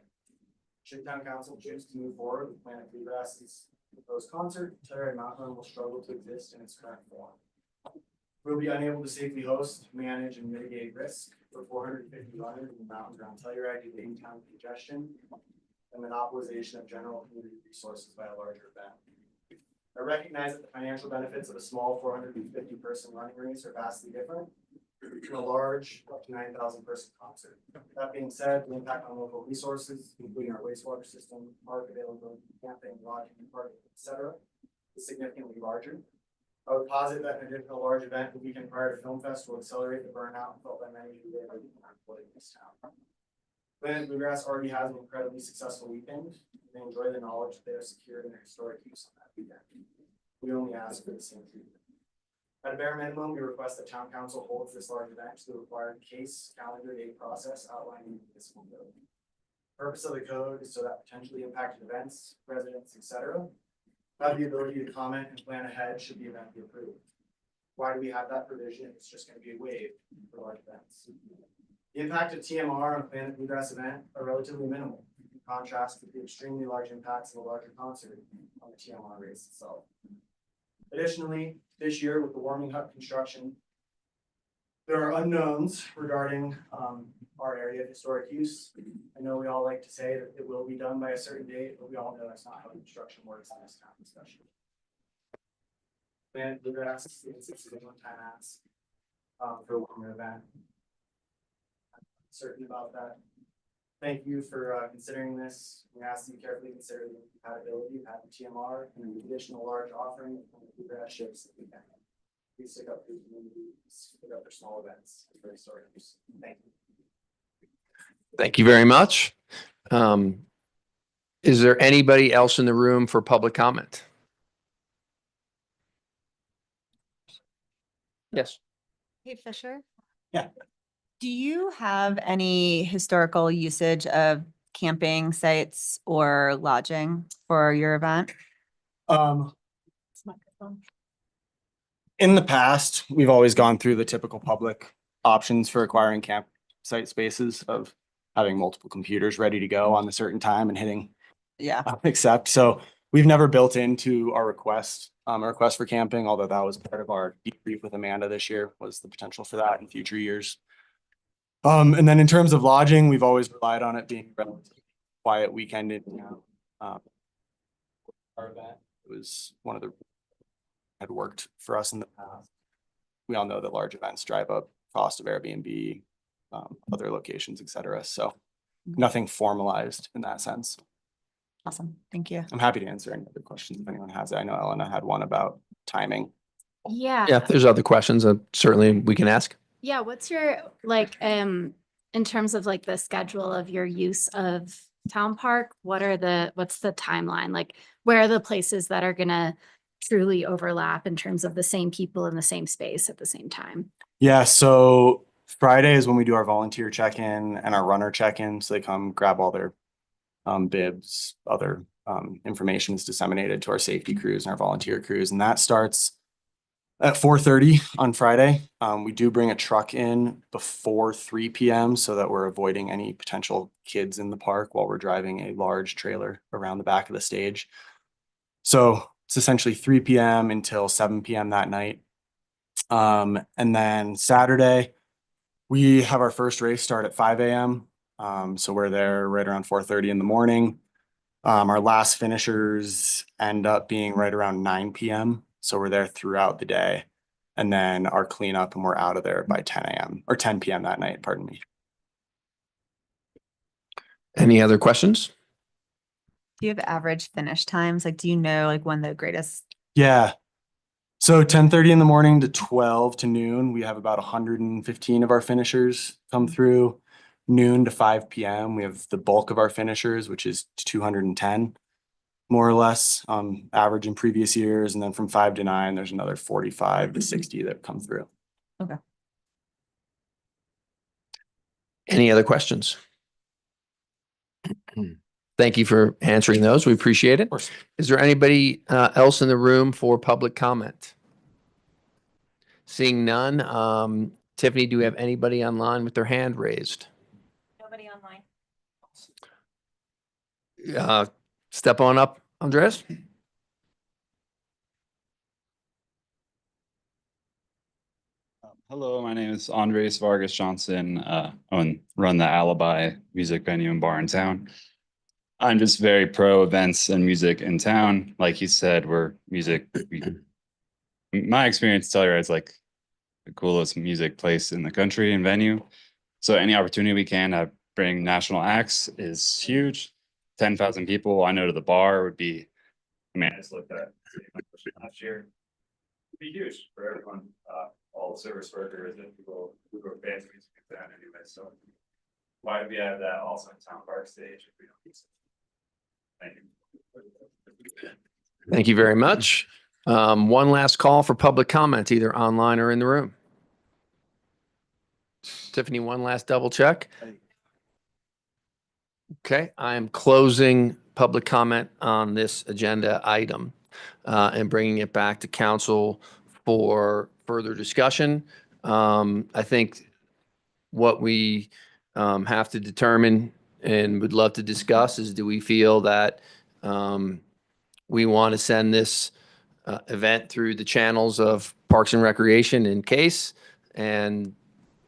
Should town council choose to move forward with Planet Bluegrass's proposed concert, Telluride Mountain Run will struggle to exist in its current form. We'll be unable to safely host, manage, and mitigate risk for 450 runners in the mountains around Telluride due to in-town congestion and monopolization of general community resources by a larger event. I recognize that the financial benefits of a small 450 person running race are vastly different from a large up to 9,000 person concert. That being said, the impact on local resources, including our wastewater system, park availability, camping, lodging, parking, etc., is significantly larger. I would posit that an additional large event the weekend prior to Film Fest will accelerate the burnout felt by many who live in this town. Planet Bluegrass already has an incredibly successful weekend. They enjoy the knowledge that they are secured in their historic use on that weekend. We only ask for the same treatment. At a bare minimum, we request that town council holds this large event to the required case calendar date process outlined in the municipal code. The purpose of the code is so that potentially impacted events, residents, etc., have the ability to comment and plan ahead should the event be approved. Why do we have that provision if it's just going to be a waive for large events? The impact of TMR on a Planet Bluegrass event are relatively minimal, in contrast with the extremely large impacts of a larger concert on the TMR race itself. Additionally, this year with the warming hut construction, there are unknowns regarding our area of historic use. I know we all like to say that it will be done by a certain date, but we all know that's not how construction works in this town, especially. And Bluegrass, it's a one-time ask for a one-year event. I'm certain about that. Thank you for considering this. We ask that you carefully consider the compatibility of having TMR and an additional large offering of Bluegrass ships if we can. Please stick up for the community, stick up for small events for historic use. Thank you. Thank you very much. Is there anybody else in the room for public comment? Yes. Hey, Fisher? Yeah. Do you have any historical usage of camping sites or lodging for your event? In the past, we've always gone through the typical public options for acquiring campsite spaces of having multiple computers ready to go on a certain time and hitting Yeah. accept. So we've never built into our request for camping, although that was part of our debrief with Amanda this year, was the potential for that in future years. And then in terms of lodging, we've always relied on it being a relatively quiet weekend in town. Our event was one of the had worked for us in the past. We all know that large events drive up cost of Airbnb, other locations, et cetera. So nothing formalized in that sense. Awesome. Thank you. I'm happy to answer any other questions if anyone has it. I know Elena had one about timing. Yeah. Yeah, if there's other questions, certainly we can ask. Yeah, what's your, like, in terms of like the schedule of your use of Town Park, what's the timeline? Like, where are the places that are gonna truly overlap in terms of the same people in the same space at the same time? Yeah, so Friday is when we do our volunteer check-in and our runner check-in. So they come grab all their bibs, other information is disseminated to our safety crews and our volunteer crews. And that starts at 4:30 on Friday. We do bring a truck in before 3 p.m. so that we're avoiding any potential kids in the park while we're driving a large trailer around the back of the stage. So it's essentially 3 p.m. until 7 p.m. that night. And then Saturday, we have our first race start at 5 a.m. So we're there right around 4:30 in the morning. Our last finishers end up being right around 9 p.m. So we're there throughout the day. And then our cleanup and we're out of there by 10 a.m. or 10 p.m. that night, pardon me. Any other questions? Do you have average finish times? Like, do you know like when the greatest? Yeah. So 10:30 in the morning to 12 to noon, we have about 115 of our finishers come through. Noon to 5 p.m. we have the bulk of our finishers, which is 210, more or less, average in previous years. And then from 5 to 9, there's another 45 to 60 that come through. Okay. Any other questions? Thank you for answering those. We appreciate it. Is there anybody else in the room for public comment? Seeing none. Tiffany, do we have anybody online with their hand raised? Nobody online. Step on up, Andres. Hello, my name is Andres Vargas Johnson. I run the Alibi Music Venue and Bar in town. I'm just very pro events and music in town. Like he said, we're music. My experience, Telluride is like the coolest music place in the country and venue. So any opportunity we can to bring national acts is huge. 10,000 people, I know to the bar would be, I mean, I just looked at last year. It'd be huge for everyone. All the service workers and people who are fans of music in town anyway. So why do we have that also in Town Park stage if we don't use it? Thank you. Thank you very much. One last call for public comment, either online or in the room. Tiffany, one last double check. Okay, I am closing public comment on this agenda item and bringing it back to council for further discussion. I think what we have to determine and would love to discuss is, do we feel that we want to send this event through the channels of Parks and Recreation in case and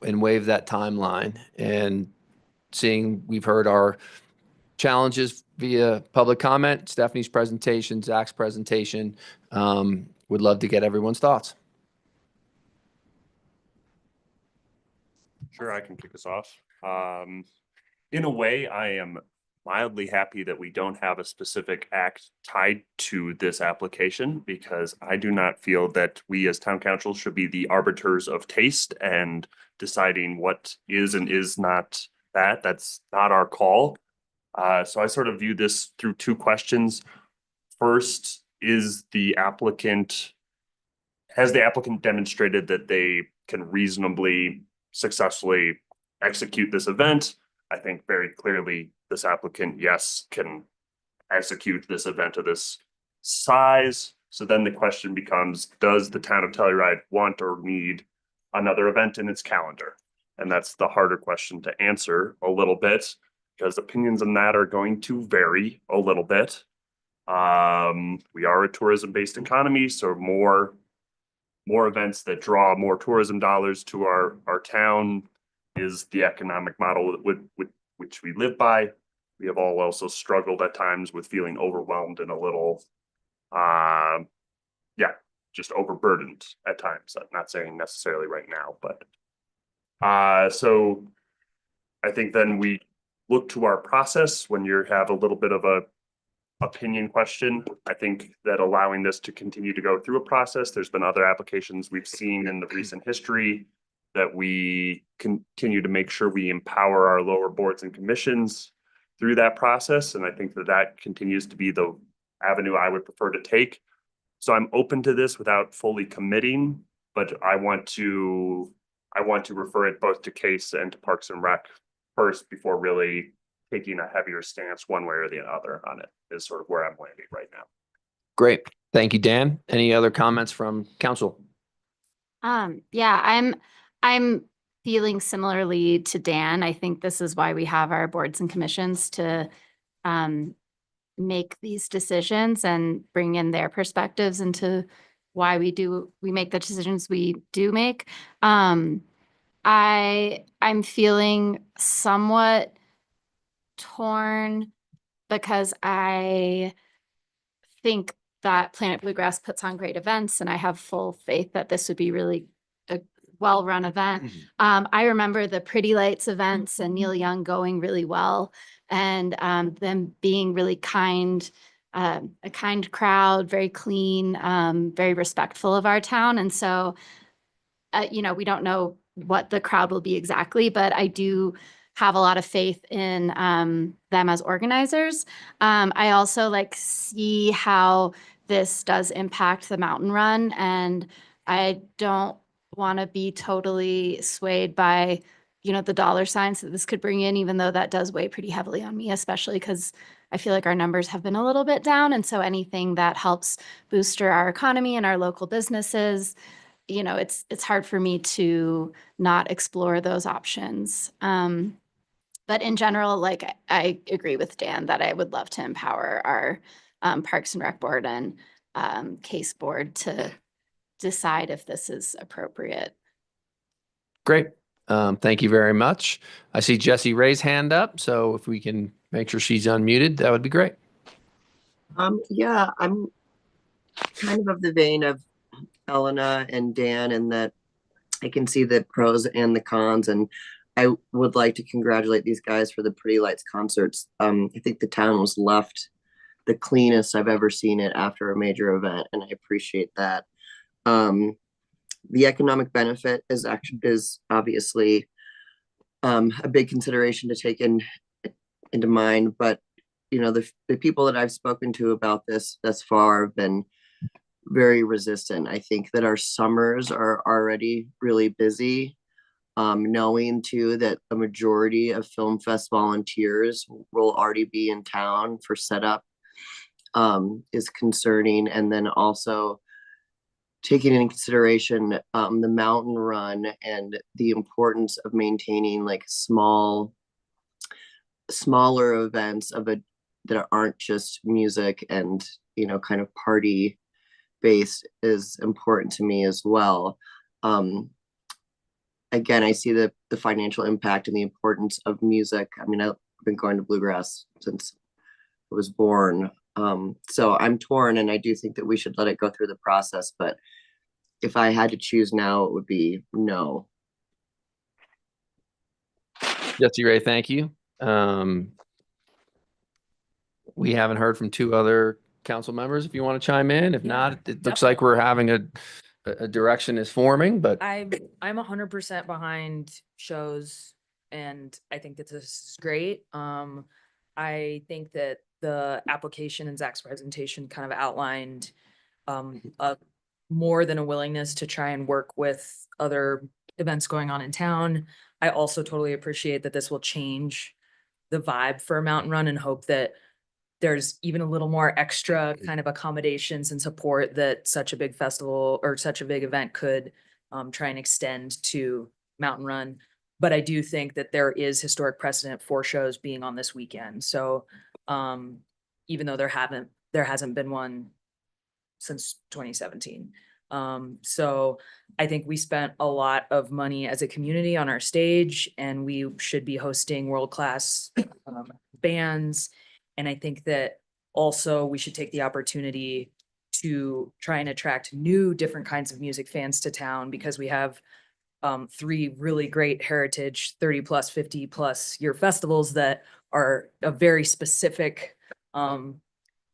waive that timeline? And we've heard our challenges via public comment, Stephanie's presentation, Zach's presentation. Would love to get everyone's thoughts. Sure, I can kick us off. In a way, I am mildly happy that we don't have a specific act tied to this application, because I do not feel that we as town council should be the arbiters of taste and deciding what is and is not that. That's not our call. So I sort of view this through two questions. First, has the applicant demonstrated that they can reasonably successfully execute this event? I think very clearly this applicant, yes, can execute this event of this size. So then the question becomes, does the town of Telluride want or need another event in its calendar? And that's the harder question to answer a little bit, because opinions on that are going to vary a little bit. We are a tourism-based economy, so more events that draw more tourism dollars to our town is the economic model with which we live by. We have all also struggled at times with feeling overwhelmed and a little, just overburdened at times. I'm not saying necessarily right now, but so I think then we look to our process when you have a little bit of a opinion question. I think that allowing this to continue to go through a process, there's been other applications we've seen in the recent history that we continue to make sure we empower our lower boards and commissions through that process. And I think that that continues to be the avenue I would prefer to take. So I'm open to this without fully committing, but I want to refer it both to Case and to Parks and Rec first before really taking a heavier stance one way or the other on it, is sort of where I'm landing right now. Great. Thank you, Dan. Any other comments from council? Yeah, I'm feeling similarly to Dan. I think this is why we have our boards and commissions to make these decisions and bring in their perspectives into why we make the decisions we do make. I'm feeling somewhat torn because I think that Planet Bluegrass puts on great events, and I have full faith that this would be really a well-run event. I remember the Pretty Lights events and Neil Young going really well, and them being really kind, a kind crowd, very clean, very respectful of our town. And so, we don't know what the crowd will be exactly, but I do have a lot of faith in them as organizers. I also see how this does impact the mountain run, and I don't want to be totally swayed by, the dollar signs that this could bring in, even though that does weigh pretty heavily on me, especially because I feel like our numbers have been a little bit down. And so anything that helps booster our economy and our local businesses, it's hard for me to not explore those options. But in general, I agree with Dan that I would love to empower our Parks and Rec board and Case board to decide if this is appropriate. Great. Thank you very much. I see Jessie Ray's hand up, so if we can make sure she's unmuted, that would be great. Yeah, I'm kind of the vein of Elena and Dan in that I can see the pros and the cons, and I would like to congratulate these guys for the Pretty Lights concerts. I think the town was left the cleanest I've ever seen it after a major event, and I appreciate that. The economic benefit is obviously a big consideration to take into mind, but the people that I've spoken to about this thus far have been very resistant. I think that our summers are already really busy. Knowing too that a majority of Film Fest volunteers will already be in town for setup is concerning. And then also taking into consideration the mountain run and the importance of maintaining smaller events that aren't just music and kind of party based is important to me as well. again, I see the financial impact and the importance of music. I mean, I've been going to Bluegrass since I was born. So I'm torn, and I do think that we should let it go through the process, but if I had to choose now, it would be no. Jesse Ray, thank you. We haven't heard from two other council members. If you want to chime in, if not, it looks like we're having a direction is forming, but I'm 100% behind shows, and I think that this is great. I think that the application and Zach's presentation kind of outlined a more than a willingness to try and work with other events going on in town. I also totally appreciate that this will change the vibe for Mountain Run, and hope that there's even a little more extra kind of accommodations and support that such a big festival or such a big event could try and extend to Mountain Run. But I do think that there is historic precedent for shows being on this weekend. So even though there hasn't been one since 2017. So I think we spent a lot of money as a community on our stage, and we should be hosting world-class bands. And I think that also we should take the opportunity to try and attract new different kinds of music fans to town, because we have 3 really great heritage 30+ 50+ year festivals that are a very specific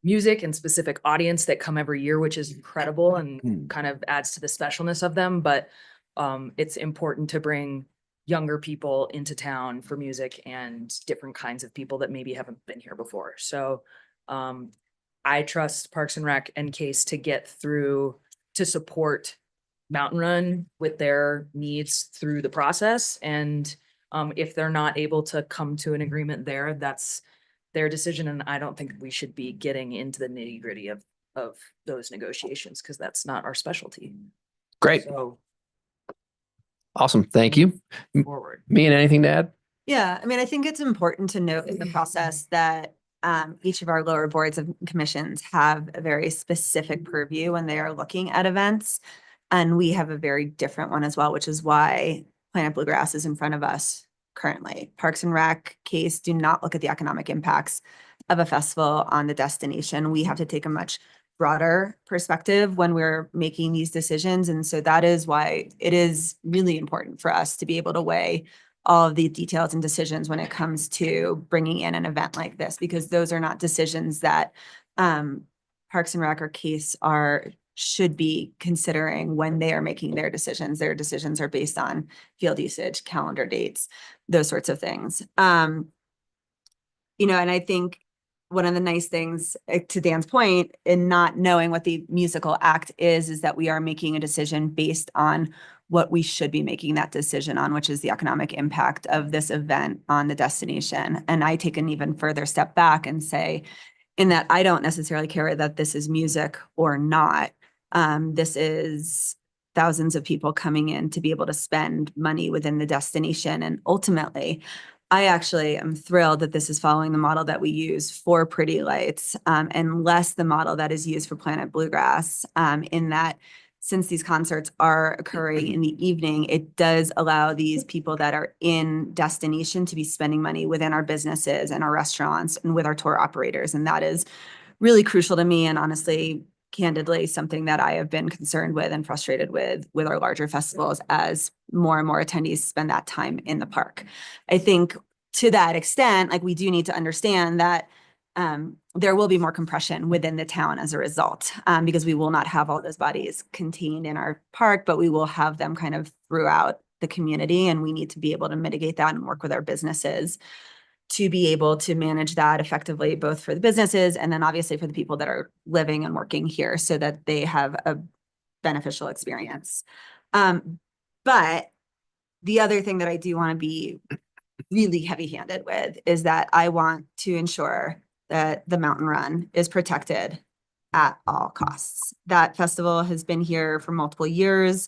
music and specific audience that come every year, which is incredible and kind of adds to the specialness of them. But it's important to bring younger people into town for music and different kinds of people that maybe haven't been here before. So I trust Parks and Rec and Case to get through to support Mountain Run with their needs through the process. And if they're not able to come to an agreement there, that's their decision. And I don't think we should be getting into the nitty gritty of those negotiations, because that's not our specialty. great. So Awesome. Thank you. forward. Me and anything to add? Yeah, I mean, I think it's important to note in the process that each of our lower boards and commissions have a very specific purview when they are looking at events. And we have a very different one as well, which is why Planet Bluegrass is in front of us currently. Parks and Rec, Case do not look at the economic impacts of a festival on the destination. We have to take a much broader perspective when we're making these decisions. And so that is why it is really important for us to be able to weigh all of the details and decisions when it comes to bringing in an event like this, because those are not decisions that Parks and Rec or Case should be considering when they are making their decisions. Their decisions are based on field usage, calendar dates, those sorts of things. And I think one of the nice things, to Dan's point, in not knowing what the musical act is that we are making a decision based on what we should be making that decision on, which is the economic impact of this event on the destination. And I take an even further step back and say, in that I don't necessarily care that this is music or not. This is thousands of people coming in to be able to spend money within the destination. And ultimately, I actually am thrilled that this is following the model that we use for Pretty Lights, and less the model that is used for Planet Bluegrass, in that since these concerts are occurring in the evening, it does allow these people that are in destination to be spending money within our businesses and our restaurants and with our tour operators. And that is really crucial to me, and honestly, candidly, something that I have been concerned with and frustrated with our larger festivals as more and more attendees spend that time in the park. I think to that extent, like, we do need to understand that there will be more compression within the town as a result, because we will not have all those bodies contained in our park, but we will have them kind of throughout the community. And we need to be able to mitigate that and work with our businesses to be able to manage that effectively, both for the businesses and then obviously for the people that are living and working here, so that they have a beneficial experience. But the other thing that I do want to be really heavy-handed with is that I want to ensure that the Mountain Run is protected at all costs. That festival has been here for multiple years.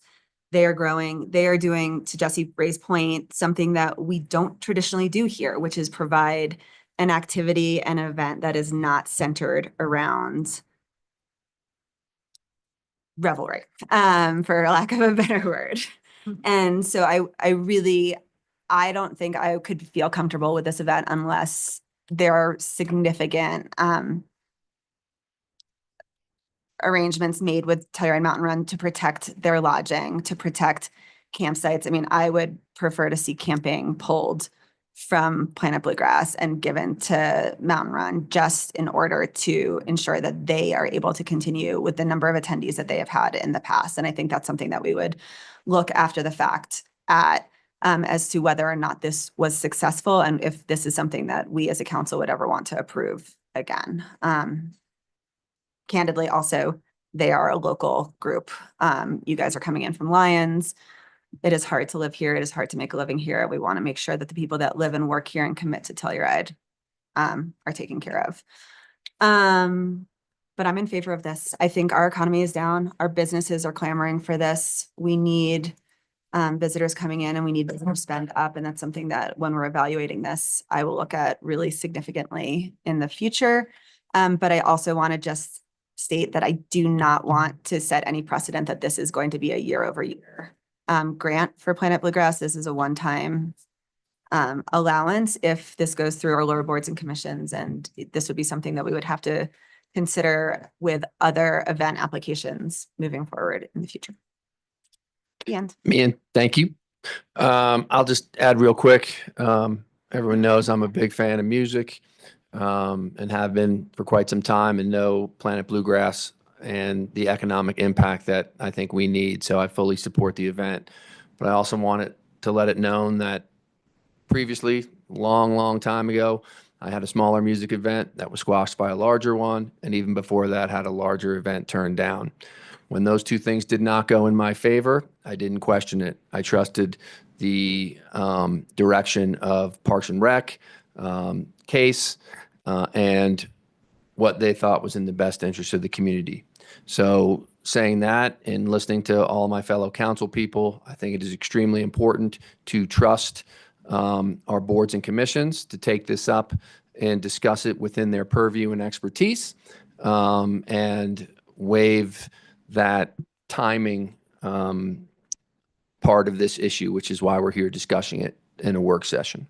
They are growing. They are doing, to Jesse Ray's point, something that we don't traditionally do here, which is provide an activity and event that is not centered around revelry, for lack of a better word. And so I don't think I could feel comfortable with this event unless there are significant arrangements made with Telluride Mountain Run to protect their lodging, to protect campsites. I mean, I would prefer to see camping pulled from Planet Bluegrass and given to Mountain Run just in order to ensure that they are able to continue with the number of attendees that they have had in the past. And I think that's something that we would look after the fact at as to whether or not this was successful and if this is something that we as a council would ever want to approve again. Candidly, also, they are a local group. You guys are coming in from Lyons. It is hard to live here. It is hard to make a living here. We want to make sure that the people that live and work here and commit to Telluride are taken care of. But I'm in favor of this. I think our economy is down. Our businesses are clamoring for this. We need visitors coming in and we need visitor spend up. And that's something that when we're evaluating this, I will look at really significantly in the future. But I also want to just state that I do not want to set any precedent that this is going to be a year over year grant for Planet Bluegrass. This is a one-time allowance if this goes through our lower boards and commissions. And this would be something that we would have to consider with other event applications moving forward in the future. The end. Mian, thank you. I'll just add real quick. Everyone knows I'm a big fan of music and have been for quite some time and know Planet Bluegrass and the economic impact that I think we need. So I fully support the event. But I also wanted to let it known that previously, long time ago, I had a smaller music event that was squashed by a larger one. And even before that, had a larger event turned down. When those two things did not go in my favor, I didn't question it. I trusted the direction of Parks and Rec, Case, and what they thought was in the best interest of the community. So saying that and listening to all my fellow council people, I think it is extremely important to trust our boards and commissions to take this up and discuss it within their purview and expertise and waive that timing part of this issue, which is why we're here discussing it in a work session.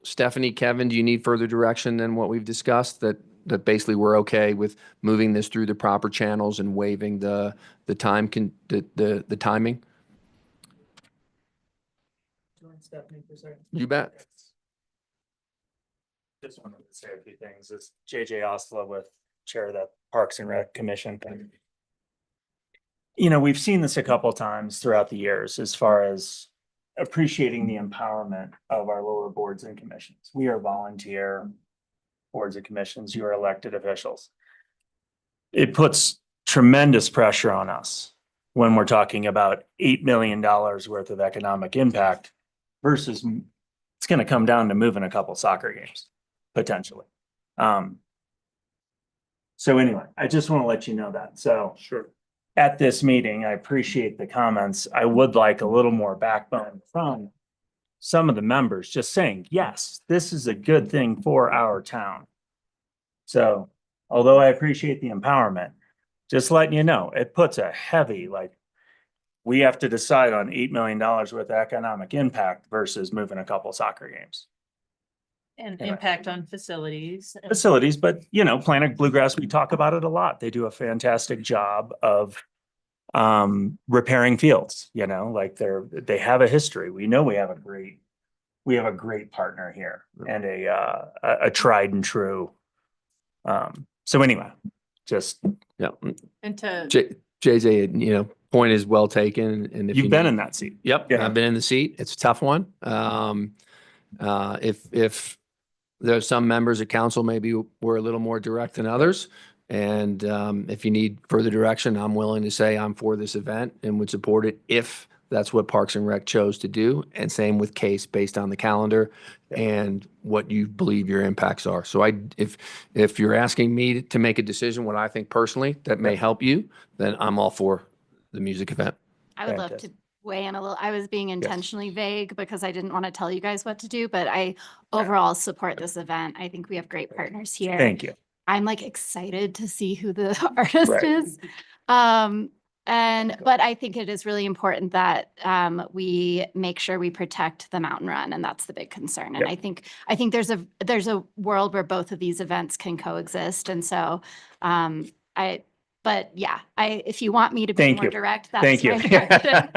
Stephanie, Kevin, do you need further direction than what we've discussed, that basically we're okay with moving this through the proper channels and waiving the timing? You bet. Just wanted to say a few things. It's JJ Osla with Chair of the Parks and Rec Commission. You know, we've seen this a couple times throughout the years as far as appreciating the empowerment of our lower boards and commissions. We are volunteer boards and commissions. You are elected officials. It puts tremendous pressure on us when we're talking about $8 million worth of economic impact versus it's going to come down to moving a couple soccer games, potentially. So anyway, I just want to let you know that. So sure. At this meeting, I appreciate the comments. I would like a little more backbone from some of the members just saying, yes, this is a good thing for our town. So although I appreciate the empowerment, just letting you know, it puts a heavy, like, we have to decide on $8 million worth of economic impact versus moving a couple soccer games. And Anyway. impact on facilities. Facilities, but you know, Planet Bluegrass, we talk about it a lot. They do a fantastic job of repairing fields, you know, like they have a history. We know we have a great partner here and a tried and true. So anyway, just Yeah. And to, JJ, you know, point is well taken. And if you've you been need- in that seat. Yep, Yeah. I've been in the seat. It's a tough one. If there's some members of council maybe were a little more direct than others, and if you need further direction, I'm willing to say I'm for this event and would support it if that's what Parks and Rec chose to do. And same with Case based on the calendar and what you believe your impacts are. So if you're asking me to make a decision, what I think personally that may help you, then I'm all for the music event. I would love to weigh in a little. I was being intentionally vague because I didn't want to tell you guys what to do, but I overall support this event. I think we have great partners here. Thank you. I'm like excited to see who the artist Right. is. But I think it is really important that we make sure we protect the Mountain Run, and that's the big concern. And Yep. I think there's a world where both of these events can coexist. And so if you want me to be Thank more you. direct, that's Thank you. my direction.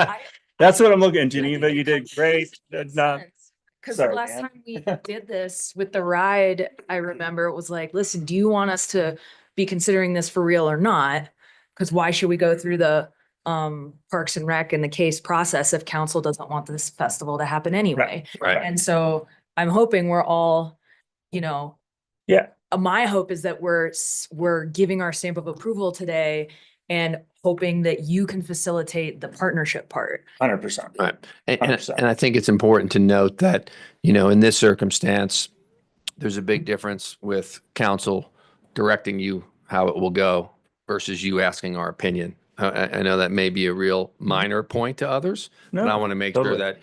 That's what I'm looking, Geneva, you did great. Because the Sorry, last Dan. time we did this with the ride, I remember it was like, listen, do you want us to be considering this for real or not? Because why should we go through the Parks and Rec and the case process if council doesn't want this festival to happen anyway? Right. And so I'm hoping we're all, Yeah. my hope is that we're giving our stamp of approval today and hoping that you can facilitate the partnership part. 100%. Right. And 100%. I think it's important to note that, in this circumstance, there's a big difference with council directing you how it will go versus you asking our opinion. I know that may be a real minor point to others, but I No, want to make totally. sure that,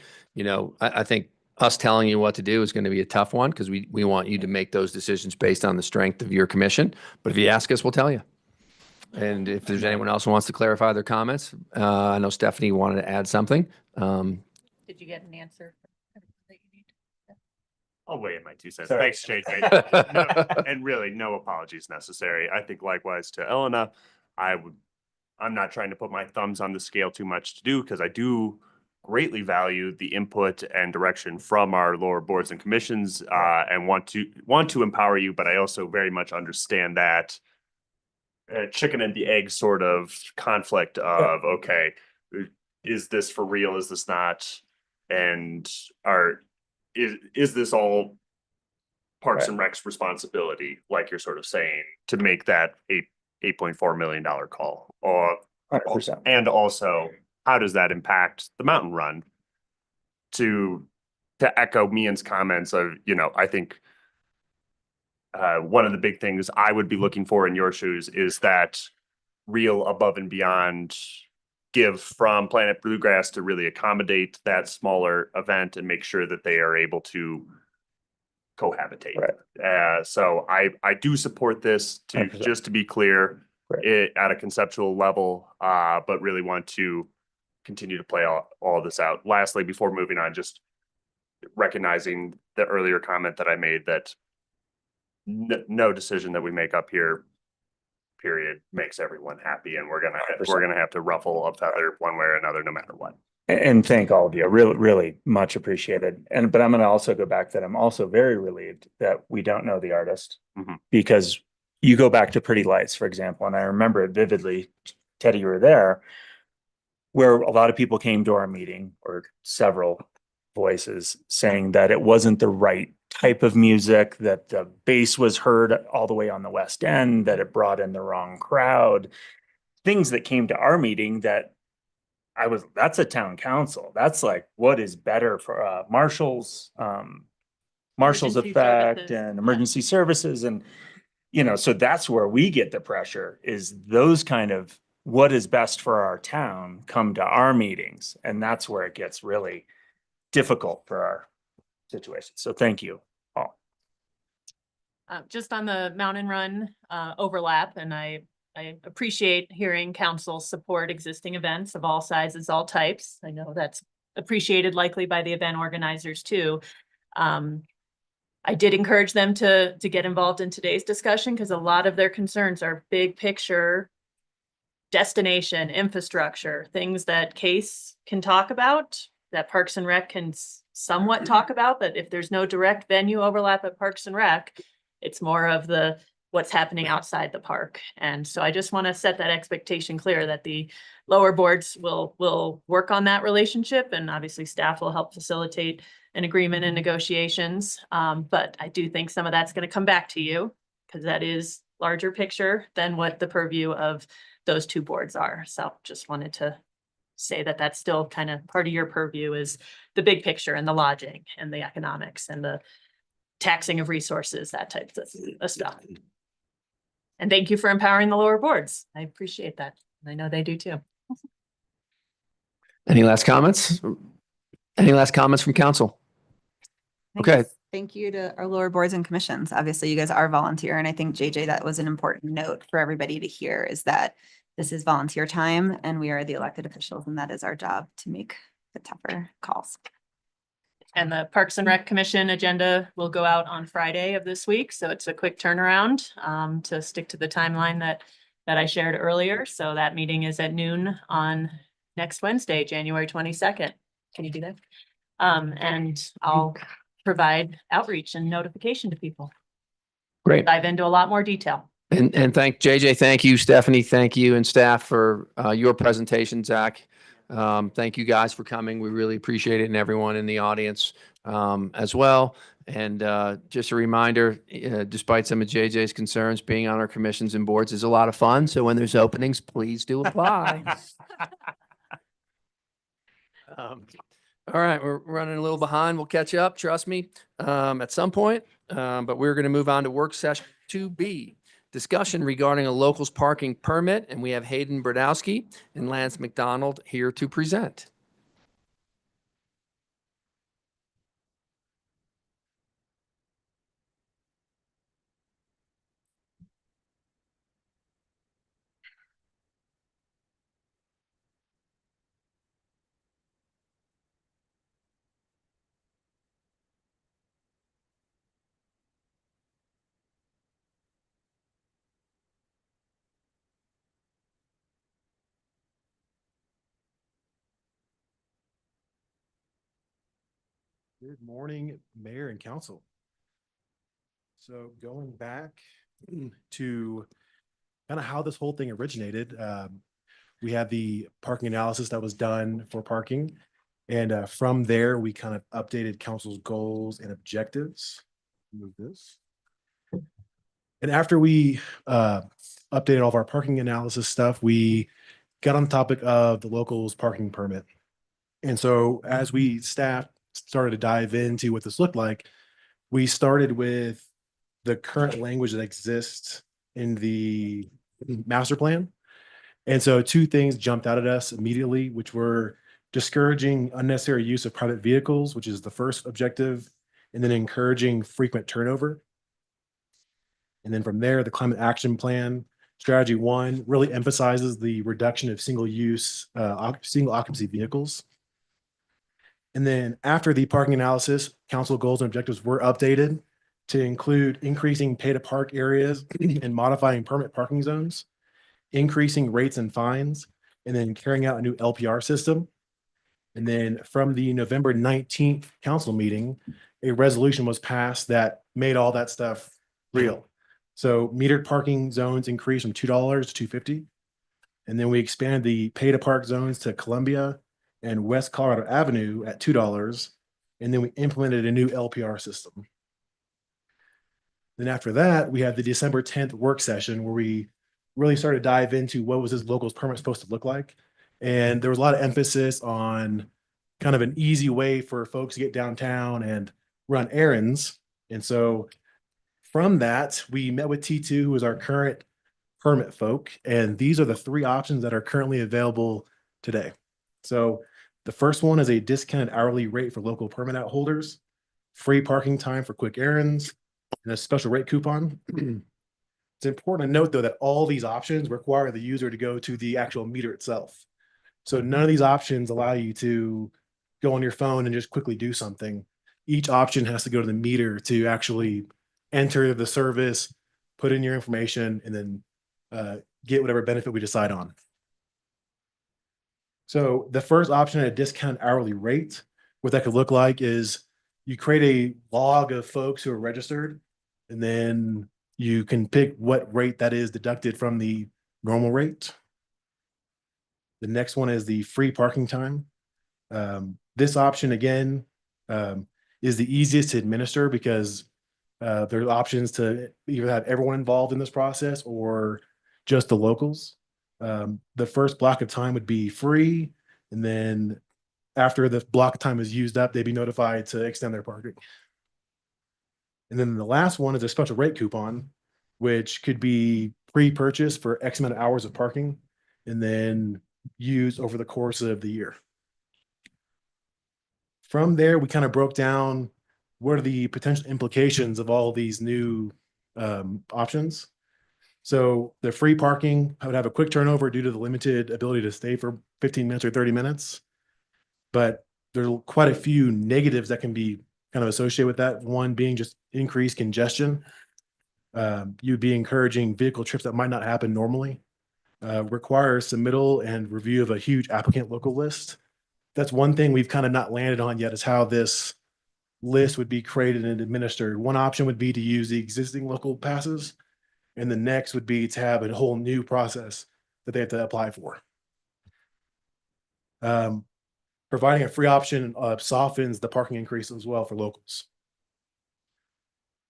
I think us telling you what to do is going to be a tough one because we want you to make those decisions based on the strength of your commission. But if you ask us, we'll tell you. And if there's anyone else who wants to clarify their comments, I know Stephanie wanted to add something. Did you get an answer? I'll weigh in my 2 cents. Sorry. Thanks, JJ. No, and really, no apologies necessary. I think likewise to Elena, I'm not trying to put my thumbs on the scale too much to do because I do greatly value the input and direction from our lower boards and commissions and want to empower you, but I also very much understand that chicken and the egg sort of conflict of, okay, is this for real? Is this not? And is this all Parks and Rec's responsibility, like you're sort of saying, to make that $8.4 million call? Or 100%. and also, how does that impact the Mountain Run? To echo Mian's comments of, I think one of the big things I would be looking for in your shoes is that real above and beyond give from Planet Bluegrass to really accommodate that smaller event and make sure that they are able to cohabitate. Right. So I do support this 100%. just to be clear, Right. at a conceptual level, but really want to continue to play all this out. Lastly, before moving on, just recognizing the earlier comment that I made that no decision that we make up here, period, makes everyone happy, and we're gonna have to ruffle a feather one way or another, no matter what. And thank all of you. Really, really much appreciated. But I'm going to also go back that I'm also very relieved that we don't know the artist because you go back to Pretty Lights, for example, and I remember it vividly. Teddy, you were there, where a lot of people came to our meeting, or several voices saying that it wasn't the right type of music, that the bass was heard all the way on the West End, that it brought in the wrong crowd, things that came to our meeting that that's a town council. That's like, what is better for Marshall's Emergency effect services. and emergency services. And, so that's where we get the pressure, is those kind of what is best for our town come to our meetings. And that's where it gets really difficult for our situation. So thank you all. Just on the Mountain Run overlap, and I appreciate hearing council support existing events of all sizes, all types. I know that's appreciated likely by the event organizers too. I did encourage them to get involved in today's discussion because a lot of their concerns are big picture, destination, infrastructure, things that Case can talk about, that Parks and Rec can somewhat talk about, but if there's no direct venue overlap at Parks and Rec, it's more of what's happening outside the park. And so I just want to set that expectation clear that the lower boards will work on that relationship, and obviously staff will help facilitate an agreement and negotiations. But I do think some of that's going to come back to you because that is larger picture than what the purview of those two boards are. So just wanted to say that that's still kind of part of your purview, is the big picture and the lodging and the economics and the taxing of resources, that type of stuff. And thank you for empowering the lower boards. I appreciate that. I know they do too. Any last comments? Any last comments from council? Okay. Thank you to our lower boards and commissions. Obviously, you guys are volunteer, and I think JJ, that was an important note for everybody to hear, is that this is volunteer time and we are the elected officials and that is our job to make the tougher calls. And the Parks and Rec Commission agenda will go out on Friday of this week, so it's a quick turnaround to stick to the timeline that I shared earlier. So that meeting is at noon on next Wednesday, January 22nd. Can you do that? And I'll provide outreach and notification to people. Great. Dive into a lot more detail. And thank JJ, thank you, Stephanie, thank you, and staff for your presentation, Zach. Thank you guys for coming. We really appreciate it, and everyone in the audience as well. And just a reminder, despite some of JJ's concerns, being on our commissions and boards is a lot of fun. So when there's openings, please do apply. All right, we're running a little behind. We'll catch up, trust me, at some point. But we're going to move on to work session 2B. Discussion regarding a locals parking permit, and we have Hayden Brodowski and Lance McDonald here to present. Good morning, Mayor and Council. So going back to kind of how this whole thing originated, we had the parking analysis that was done for parking. And from there, we kind of updated council's goals and objectives. Move this. And after we updated all of our parking analysis stuff, we got on the topic of the locals parking permit. And so as we started to dive into what this looked like, we started with the current language that exists in the master plan. And so two things jumped out at us immediately, which were discouraging unnecessary use of private vehicles, which is the first objective, and then encouraging frequent turnover. And then from there, the climate action plan, strategy 1, really emphasizes the reduction of single occupancy vehicles. And then after the parking analysis, council goals and objectives were updated to include increasing pay to park areas and modifying permit parking zones, increasing rates and fines, and then carrying out a new LPR system. And then from the November 19th council meeting, a resolution was passed that made all that stuff real. So metered parking zones increased from $2 to $2.50. And then we expanded the pay to park zones to Columbia and West Colorado Avenue at $2. And then we implemented a new LPR system. Then after that, we had the December 10th work session where we really started to dive into what was this locals permit supposed to look like. And there was a lot of emphasis on kind of an easy way for folks to get downtown and run errands. And so from that, we met with T2, who is our current permit folk. And these are the 3 options that are currently available today. So the first one is a discounted hourly rate for local permit out holders, free parking time for quick errands, and a special rate coupon. It's important to note, though, that all these options require the user to go to the actual meter itself. So none of these options allow you to go on your phone and just quickly do something. Each option has to go to the meter to actually enter the service, put in your information, and then get whatever benefit we decide on. So the first option at a discounted hourly rate, what that could look like is you create a log of folks who are registered, and then you can pick what rate that is deducted from the normal rate. The next one is the free parking time. This option, again, is the easiest to administer because there are options to either have everyone involved in this process or just the locals. The first block of time would be free, and then after the block of time is used up, they'd be notified to extend their parking. And then the last one is a special rate coupon, which could be pre-purchased for X amount of hours of parking and then used over the course of the year. From there, we kind of broke down what are the potential implications of all these new options. So the free parking, I would have a quick turnover due to the limited ability to stay for 15 minutes or 30 minutes. But there's quite a few negatives that can be kind of associated with that. One being just increased congestion. You'd be encouraging vehicle trips that might not happen normally. Requires submittal and review of a huge applicant local list. That's one thing we've kind of not landed on yet, is how this list would be created and administered. One option would be to use the existing local passes, and the next would be to have a whole new process that they have to apply for. Providing a free option softens the parking increase as well for locals.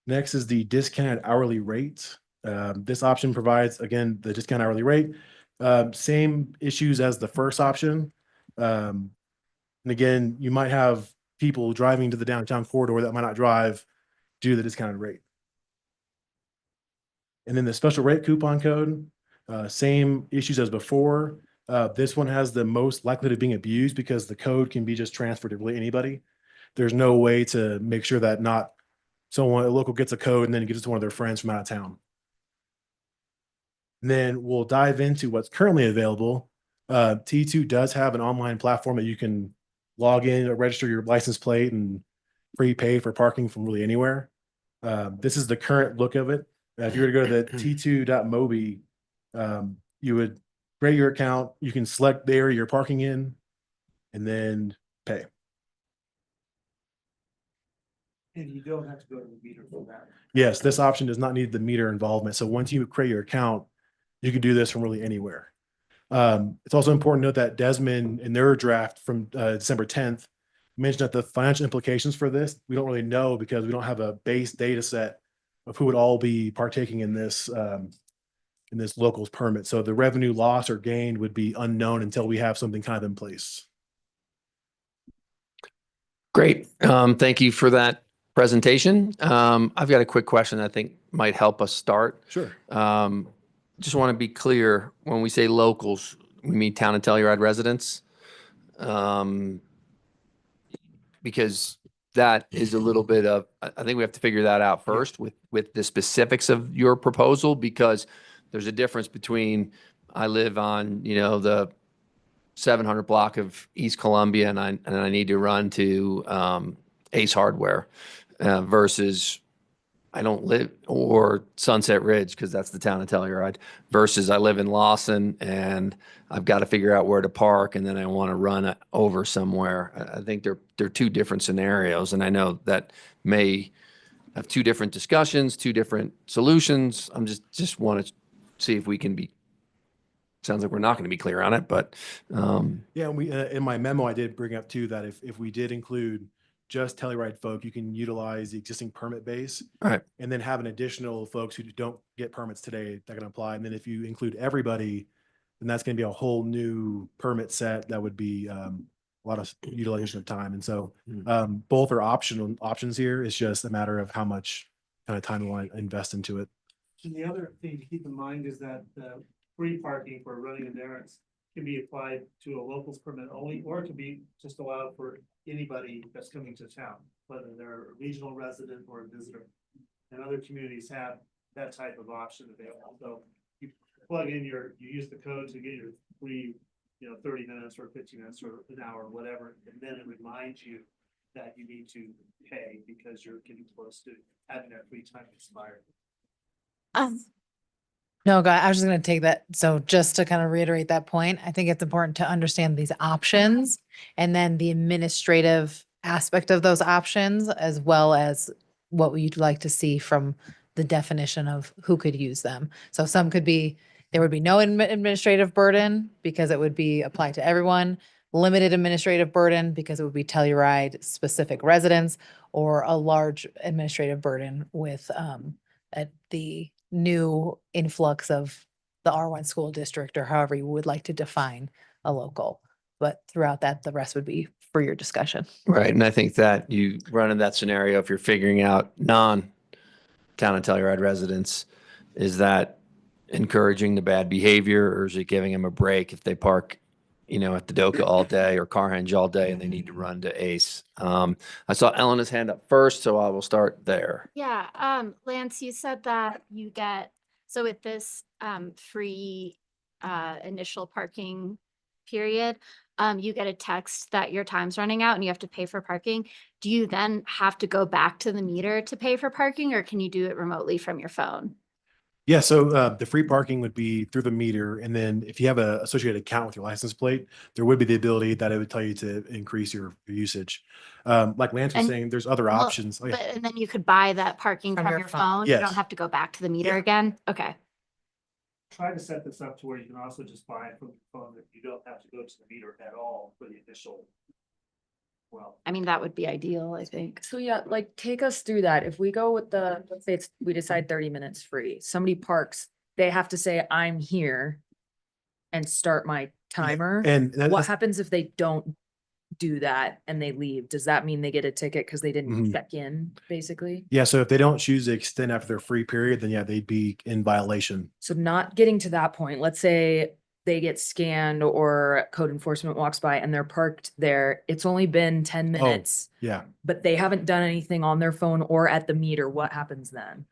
Next is the discounted hourly rate. This option provides, again, the discounted hourly rate. Same issues as the first option. And again, you might have people driving to the downtown corridor that might not drive due to the discounted rate. And then the special rate coupon code, same issues as before. This one has the most likelihood of being abused because the code can be just transferred to really anybody. There's no way to make sure that not someone, a local gets a code and then gives it to one of their friends from out of town. And then we'll dive into what's currently available. T2 does have an online platform that you can log in or register your license plate and prepay for parking from really anywhere. This is the current look of it. If you were to go to the t2.mobi, you would create your account. You can select the area you're parking in and then pay. And you don't have to go to the meter for that. Yes, this option does not need the meter involvement. So once you create your account, you can do this from really anywhere. It's also important to note that Desmond, in their draft from December 10th, mentioned that the financial implications for this, we don't really know because we don't have a base data set of who would all be partaking in this locals permit. So the revenue loss or gain would be unknown until we have something kind of in place. Great. Thank you for that presentation. I've got a quick question I think might help us start. Sure. Just want to be clear, when we say locals, we mean town and Telluride residents. Because that is a little bit of, I think we have to figure that out first with the specifics of your proposal, because there's a difference between, I live on, the 700 block of East Columbia and I need to run to Ace Hardware versus I don't live, or Sunset Ridge, because that's the town of Telluride, versus I live in Lawson and I've got to figure out where to park and then I want to run over somewhere. I think they're two different scenarios, and I know that may have two different discussions, two different solutions. I'm just want to see if we can be. Sounds like we're not going to be clear on it, but yeah, we in my memo I did bring up too that if we did include just Telluride folk, you can utilize the existing permit base, right, and then have an additional folks who don't get permits today that can apply. And then if you include everybody, then that's going to be a whole new permit set that would be a lot of utilization of time. And so both are options here. It's just a matter of how much kind of time we want to invest into it. And the other thing to keep in mind is that the free parking for running an errands can be applied to a locals permit only, or it can be just allowed for anybody that's coming to town, whether they're a regional resident or a visitor. And other communities have that type of option available. So you plug in you use the code to get your free, 30 minutes or 15 minutes or an hour, whatever, and then it reminds you that you need to pay because you're getting close to having that free time expired. No, God, I was just going to take that. So just to kind of reiterate that point, I think it's important to understand these options and then the administrative aspect of those options, as well as what you'd like to see from the definition of who could use them. So some could be, there would be no administrative burden because it would be applied to everyone, limited administrative burden because it would be Telluride specific residents, or a large administrative burden with at the new influx of the R1 school district, or however you would like to define a local. But throughout that, the rest would be for your discussion. right. And I think that you run in that scenario, if you're figuring out non-town and Telluride residents, is that encouraging the bad behavior, or is it giving them a break if they park, at the Doka all day or Carhenge all day and they need to run to Ace? I saw Elena's hand up first, so I will start there. Yeah, Lance, you said that you get So with this free initial parking period, you get a text that your time's running out and you have to pay for parking. Do you then have to go back to the meter to pay for parking, or can you do it remotely from your phone? Yeah, so the free parking would be through the meter, and then if you have a associated account with your license plate, there would be the ability that it would tell you to increase your usage. Like Lance was And- saying, there's other Well, options. Oh, yeah. But, and then you could buy that parking from your phone? You don't Yes. have to go back to the meter Yeah. again? Okay. Try to set this up to where you can also just buy it from your phone, that you don't have to go to the meter at all for the initial. Well, I mean, that would be ideal, I think. So yeah, like take us through that. If we go with the, let's say we decide 30 minutes free, somebody parks, they have to say, I'm here and start my timer. And What that's, happens if they don't do that and they leave? Does that mean they get a ticket because they didn't Mhm. check in, basically? yeah, so if they don't choose to extend after their free period, then yeah, they'd be in violation. So not getting to that point, let's say they get scanned or code enforcement walks by and they're parked there. It's only been 10 minutes, Yeah. but they haven't done anything on their phone or at the meter. What happens then?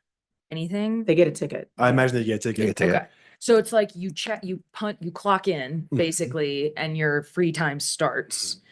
Anything? They get a ticket. I imagine they get a ticket. Okay, so it's like you check, you clock in Mhm. basically, and your free time starts.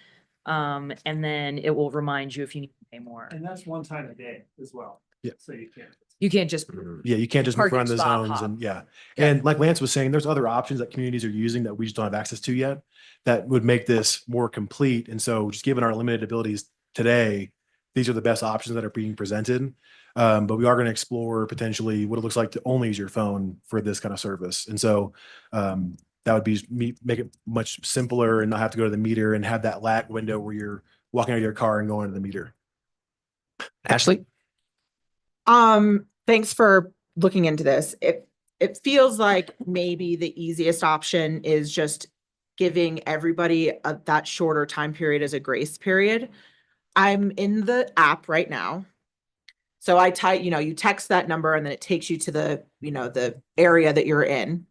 And then it will remind you if you need to pay more. and that's one time a day as well. Yeah. So you can't. You can't just, Yeah, you can't just move Parking around the spot zones hop. and yeah. Yeah. And like Lance was saying, there's other options that communities are using that we just don't have access to yet that would make this more complete. And so just given our limited abilities today, these are the best options that are being presented. But we are going to explore potentially what it looks like to only use your phone for this kind of service. And so that would be make it much simpler and not have to go to the meter and have that lag window where you're walking out of your car and going to the meter. Ashley? Thanks for looking into this. It feels like maybe the easiest option is just giving everybody that shorter time period as a grace period. I'm in the app right now. So I type, you text that number and then it takes you to the, the area that you're in.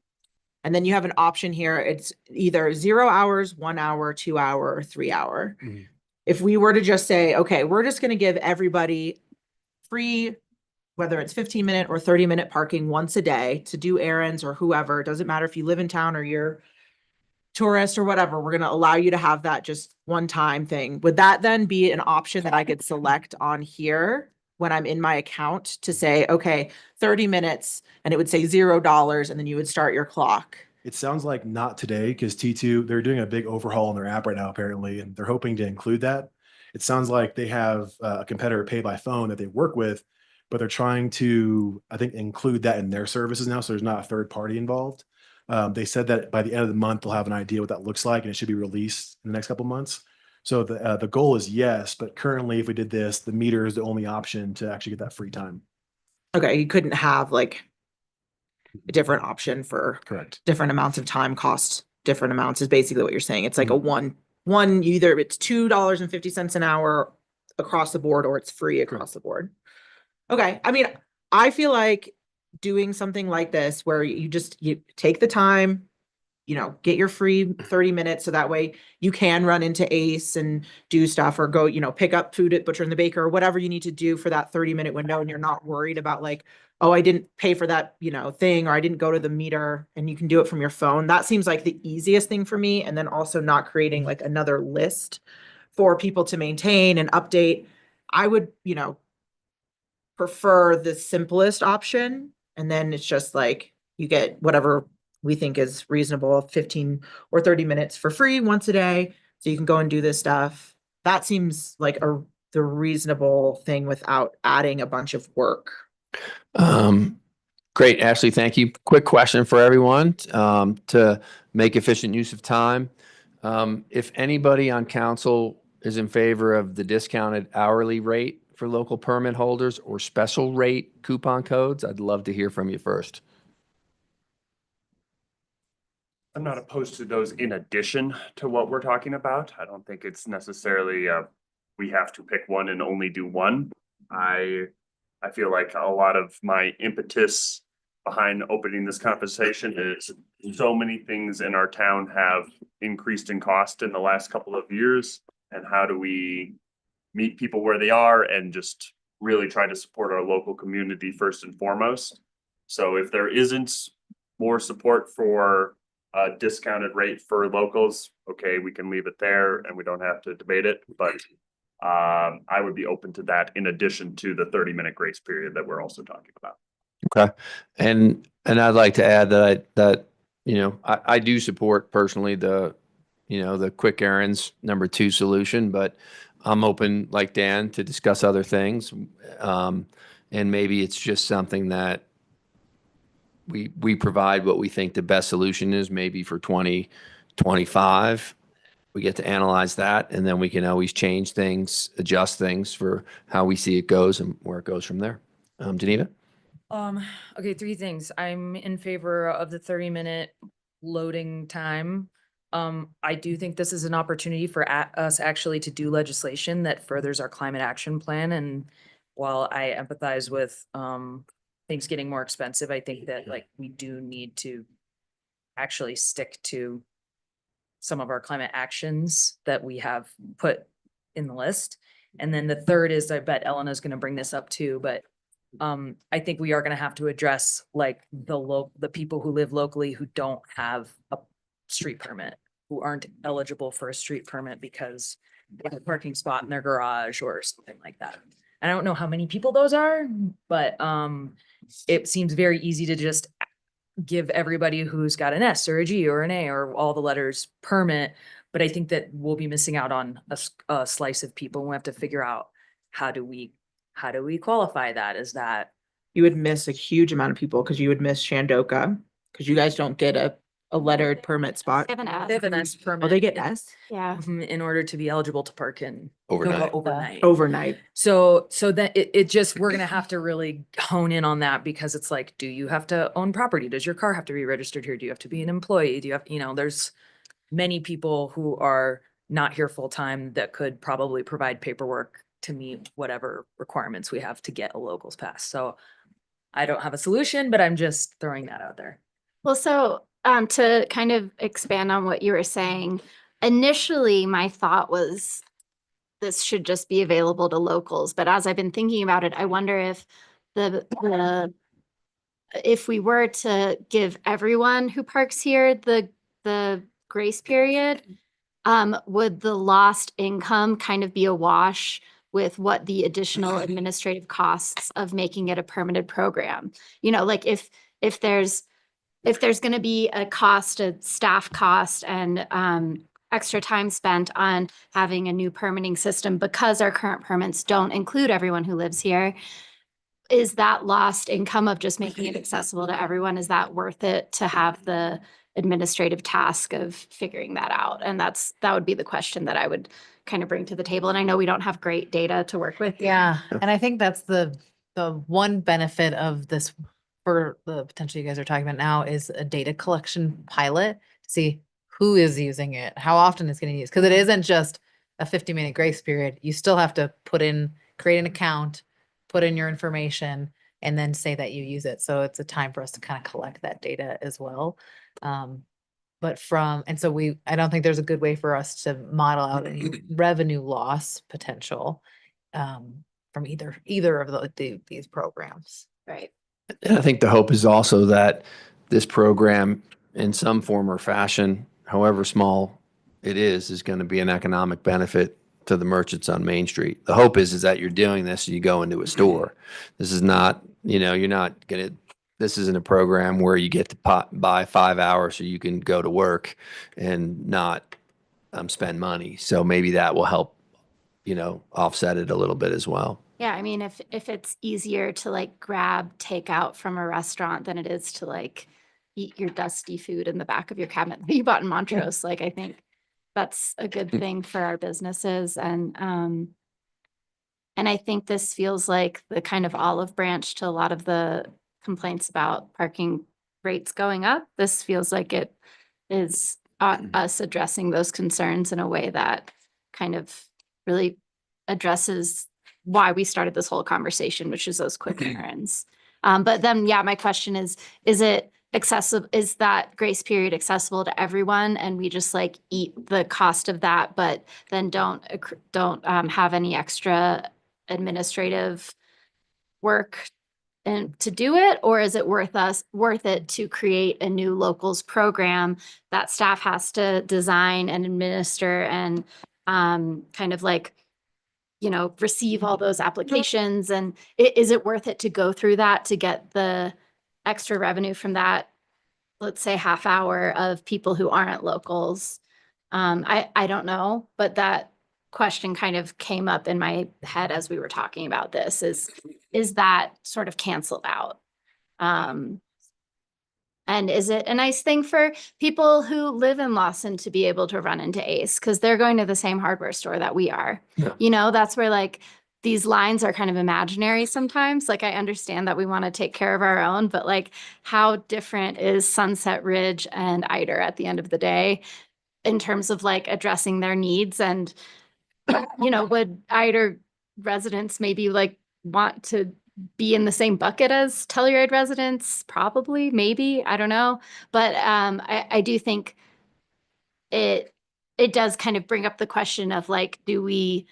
And then you have an option here. It's either 0 hours, 1 hour, 2 hour, or 3 hour. Mhm. If we were to just say, okay, we're just going to give everybody free, whether it's 15-minute or 30-minute parking once a day to do errands or whoever, it doesn't matter if you live in town or you're tourist or whatever, we're going to allow you to have that just one time thing. Would that then be an option that I could select on here when I'm in my account to say, okay, 30 minutes, and it would say $0, and then you would start your clock? It sounds like not today because T2, they're doing a big overhaul on their app right now, apparently, and they're hoping to include that. It sounds like they have a competitor pay by phone that they work with, but they're trying to, I think, include that in their services now. So there's not a third party involved. They said that by the end of the month, they'll have an idea what that looks like and it should be released in the next couple months. So the goal is yes, but currently if we did this, the meter is the only option to actually get that free time. Okay, you couldn't have like a different option for Correct. different amounts of time cost different amounts is basically what you're saying. It's like a one, either it's $2.50 an hour across the board or it's free across the board. Okay, I mean, I feel like doing something like this where you take the time, get your free 30 minutes so that way you can run into Ace and do stuff or go, pick up food at Butcher and the Baker or whatever you need to do for that 30-minute window and you're not worried about like, oh, I didn't pay for that, thing, or I didn't go to the meter, and you can do it from your phone. That seems like the easiest thing for me. And then also not creating like another list for people to maintain and update. I would, prefer the simplest option. And then it's just like you get whatever we think is reasonable, 15 or 30 minutes for free once a day. So you can go and do this stuff. That seems like the reasonable thing without adding a bunch of work. Great, Ashley, thank you. Quick question for everyone, to make efficient use of time. If anybody on council is in favor of the discounted hourly rate for local permit holders or special rate coupon codes, I'd love to hear from you first. I'm not opposed to those in addition to what we're talking about. I don't think it's necessarily, we have to pick one and only do one. I feel like a lot of my impetus behind opening this conversation is so many things in our town have increased in cost in the last couple of years. And how do we meet people where they are and just really try to support our local community first and foremost? So if there isn't more support for a discounted rate for locals, okay, we can leave it there and we don't have to debate it, but I would be open to that in addition to the 30-minute grace period that we're also talking about. Okay. And I'd like to add that, I do support personally the quick errands number 2 solution, but I'm open like Dan to discuss other things. And maybe it's just something that we provide what we think the best solution is, maybe for 2025. We get to analyze that, and then we can always change things, adjust things for how we see it goes and where it goes from there. Geneva? Okay, 3 things. I'm in favor of the 30-minute loading time. I do think this is an opportunity for us actually to do legislation that furthers our climate action plan. And while I empathize with things getting more expensive, I think that like we do need to actually stick to some of our climate actions that we have put in the list. And then the third is, I bet Elena's going to bring this up too, but I think we are going to have to address like the people who live locally who don't have a street permit, who aren't eligible for a street permit because they have a parking spot in their garage or something like that. I don't know how many people those are, but it seems very easy to just give everybody who's got an S or a G or an A or all the letters permit. But I think that we'll be missing out on a slice of people. We have to figure out how do we qualify that? Is that You would miss a huge amount of people because you would miss Shandoka because you guys don't get a lettered permit spot. They have an they have S. an S permit? Oh, they get S Yeah. in order to be eligible to park in Overnight. overnight. overnight. So that it just, we're gonna have to really hone in on that because it's like, do you have to own property? Does your car have to be registered here? Do you have to be an employee? Do you have, there's many people who are not here full time that could probably provide paperwork to meet whatever requirements we have to get a locals pass. So I don't have a solution, but I'm just throwing that out there. Well, so to kind of expand on what you were saying, initially my thought was this should just be available to locals. But as I've been thinking about it, I wonder if if we were to give everyone who parks here the grace period, would the lost income kind of be a wash with what the additional administrative costs of making it a permitted program? Like if there's going to be a cost, a staff cost and extra time spent on having a new permitting system because our current permits don't include everyone who lives here, is that lost income of just making it accessible to everyone, is that worth it to have the administrative task of figuring that out? And that would be the question that I would kind of bring to the table. And I know we don't have great data to work with. Yeah, and I think that's the one benefit of this for the potential you guys are talking about now is a data collection pilot to see who is using it, how often it's getting used. Because it isn't just a 50-minute grace period. You still have to create an account, put in your information, and then say that you use it. So it's a time for us to kind of collect that data as well. So I don't think there's a good way for us to model out any revenue loss potential from either of these programs. Right. And I think the hope is also that this program in some form or fashion, however small it is going to be an economic benefit to the merchants on Main Street. The hope is that you're doing this and you go into a store. This is not, this isn't a program where you get to buy 5 hours so you can go to work and not spend money. So maybe that will help, offset it a little bit as well. Yeah, I mean, if it's easier to like grab takeout from a restaurant than it is to like eat your dusty food in the back of your cabinet that you bought in Montrose, like I think that's a good thing for our businesses. And I think this feels like the kind of olive branch to a lot of the complaints about parking rates going up. This feels like it is us addressing those concerns in a way that kind of really addresses why we started this whole conversation, which is those quick errands. But then, yeah, my question is it accessible? Is that grace period accessible to everyone? And we just like eat the cost of that, but then don't have any extra administrative work and to do it, or is it worth it to create a new locals program that staff has to design and administer and kind of like, receive all those applications? And is it worth it to go through that to get the extra revenue from that, let's say half hour of people who aren't locals? I don't know, but that question kind of came up in my head as we were talking about this, is that sort of canceled out? And is it a nice thing for people who live in Lawson to be able to run into Ace? Because they're going to the same hardware store that we are. Yeah. That's where like these lines are kind of imaginary sometimes. Like I understand that we want to take care of our own, but like how different is Sunset Ridge and Eider at the end of the day in terms of like addressing their needs? And, would Eider residents maybe like want to be in the same bucket as Telluride residents? Probably, maybe, I don't know. But I do think it does kind of bring up the question of like, do we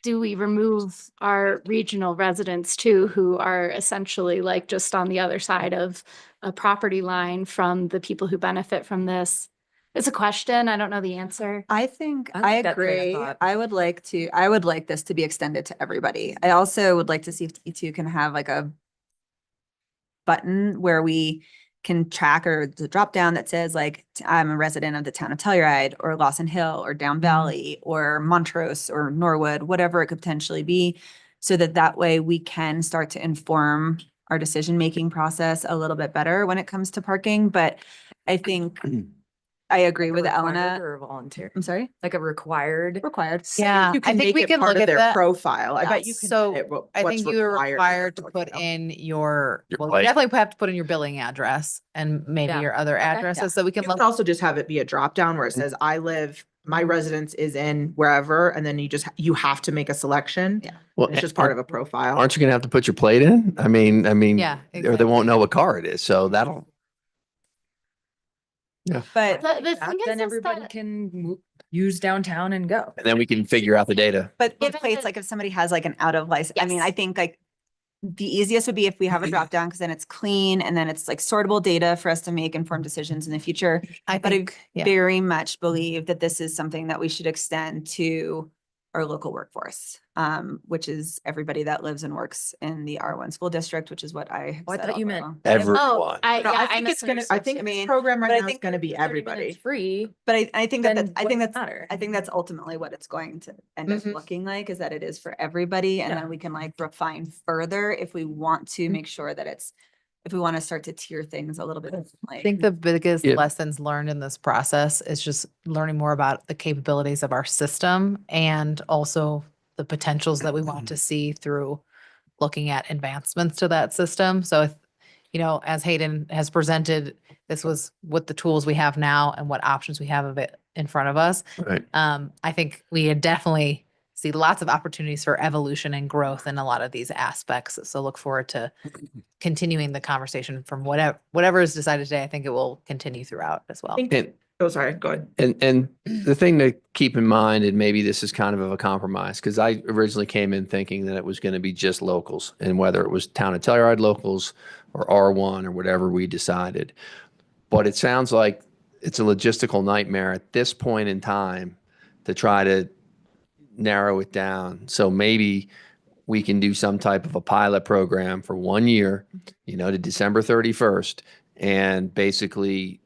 remove our regional residents too, who are essentially like just on the other side of a property line from the people who benefit from this? It's a question. I don't know the answer. I think I I like that train of agree. thought. I would like this to be extended to everybody. I also would like to see if T2 can have like a button where we can track, or the drop down that says like, I'm a resident of the town of Telluride or Lawson Hill or Down Valley or Montrose or Norwood, whatever it could potentially be, so that way we can start to inform our decision-making process a little bit better when it comes to parking. But I think I agree with Required Elena. or volunteer? I'm sorry? Like a required? Required. Yeah, You I can think make we it can part look of at their that. profile. I bet you can. So edit what- I what's think you are required required to for put looking in your, Your well, you place. definitely have to put in your billing address and maybe Yeah. your other Okay. addresses, so we can You look. could also just have it be a drop down where it says, my residence is in wherever, and then you have to make a selection. Yeah. Well, It's just part of a profile. aren't you gonna have to put your plate in? I mean, Yeah, or they won't know what car it is. So that'll, But The thing Then is everybody that can use downtown and go. and then we can figure out the data. But with Given plates, that- like if somebody has like an out of license, I mean, I Yes. think like the easiest would be if we have a drop down, because then it's clean and then it's like sortable data for us to make informed decisions in the future. I But I think, yeah. very much believe that this is something that we should extend to our local workforce, which is everybody that lives and works in the R1 school district, which is what I have Oh, I said thought all you meant along. Everyone. Oh, No, yeah, I I think it's gonna, I misunderstood. think I this mean, program but right I now is think gonna be 30 minutes everybody. Free. But I think Then that, what does it matter? I think that's ultimately what it's going to end up Mhm. looking like, is that it is for everybody. And Yeah. then we can like refine further if we want to make sure that if we want to start to tier things a little bit. I think the biggest Yeah. lessons learned in this process is just learning more about the capabilities of our system and also the potentials that we want to see through looking at advancements to that system. So if, as Hayden has presented, this was with the tools we have now and what options we have of it in front of us. Right. I think we definitely see lots of opportunities for evolution and growth in a lot of these aspects. So look forward to continuing the conversation from whatever is decided today. I think it will continue throughout as well. And, Oh, sorry, go ahead. and the thing to keep in mind, and maybe this is kind of a compromise, because I originally came in thinking that it was going to be just locals, and whether it was town of Telluride locals or R1 or whatever we decided. But it sounds like it's a logistical nightmare at this point in time to try to narrow it down. So maybe we can do some type of a pilot program for 1 year, to December 31st, and basically,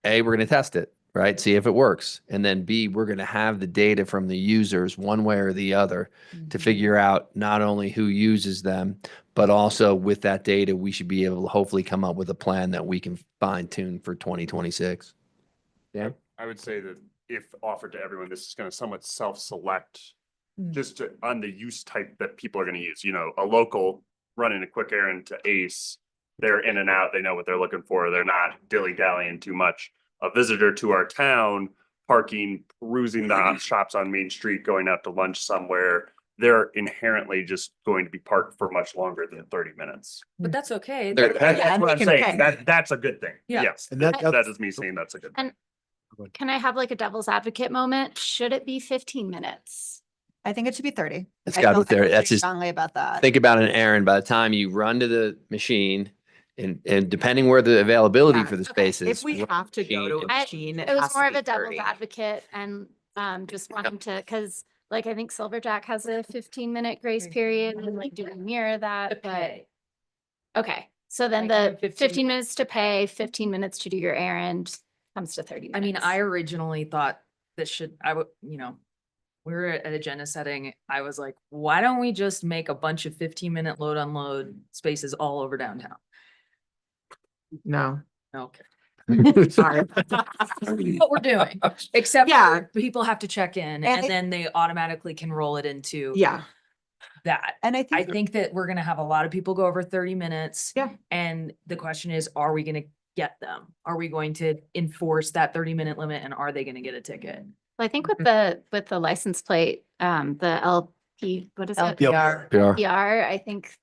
A, we're going to test it, right? See if it works. And then B, we're going to have the data from the users one way or the other to figure out not only who uses them, but also with that data, we should be able to hopefully come up with a plan that we can fine tune for 2026. Yeah. I would say that if offered to everyone, this is gonna somewhat self-select just on the use type that people are gonna use, a local running a quick errand to Ace, they're in and out, they know what they're looking for, they're not dilly-dallying too much. A visitor to our town, parking, perusing the shops on Main Street, going out to lunch somewhere, they're inherently just going to be parked for much longer than 30 minutes. But that's okay. That's what I'm can saying, pay. that's a good thing, Yeah. yes, And that that's- is me saying that's a good thing. And can I have like a devil's advocate moment? Should it be 15 minutes? I think it should be 30. It's I gotta feel be 30. pretty That's just- strongly about that. Think about an errand. By the time you run to the machine and depending where the availability Yeah. for the Okay. spaces. If we run have to go machine to a and- machine, It was has to more of be a devil's 30. advocate and just wanting to, because like I think Silverjack has a 15-minute grace period and like do we mirror that? But okay, so then Like, the 15 15 minutes to pay, 15 minutes to do your errand comes to 30 I mean, minutes. I originally thought this should, I would, we were at agenda setting. I was like, why don't we just make a bunch of 15-minute load unload spaces all over downtown? No. Okay. Sorry. What we're doing, except Yeah. people have to check in And and it- then they automatically can roll it into Yeah. that. And I I think, think that we're gonna have a lot of people go over 30 minutes. Yeah. And the question is, are we gonna get them? Are we going to enforce that 30-minute limit and are they gonna get a ticket? Well, I think with the license plate, the LP, what is it? LPR. PR. PR, I think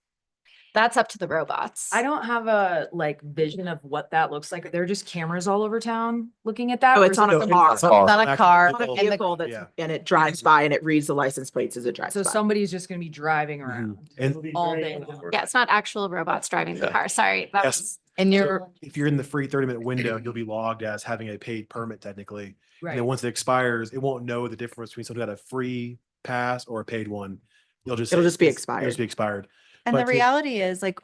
that's up to the robots. I don't have a vision of what that looks like. There are just cameras all over town looking at that. Oh, or it's is on it a somebody- car. It's on a car. On a and the- vehicle and it drives by and it reads the license plates as it drives So by. somebody's just gonna be driving around And all day long. Yeah, it's not actual robots driving the Yeah. car. Sorry. That Yes. was, And you're, if you're in the free 30-minute window, you'll be logged as having a paid permit technically. And Right. then once it expires, it won't know the difference between someone who had a free pass or a paid one. It'll just be It'll just expired. be expired. and the But to- reality is like,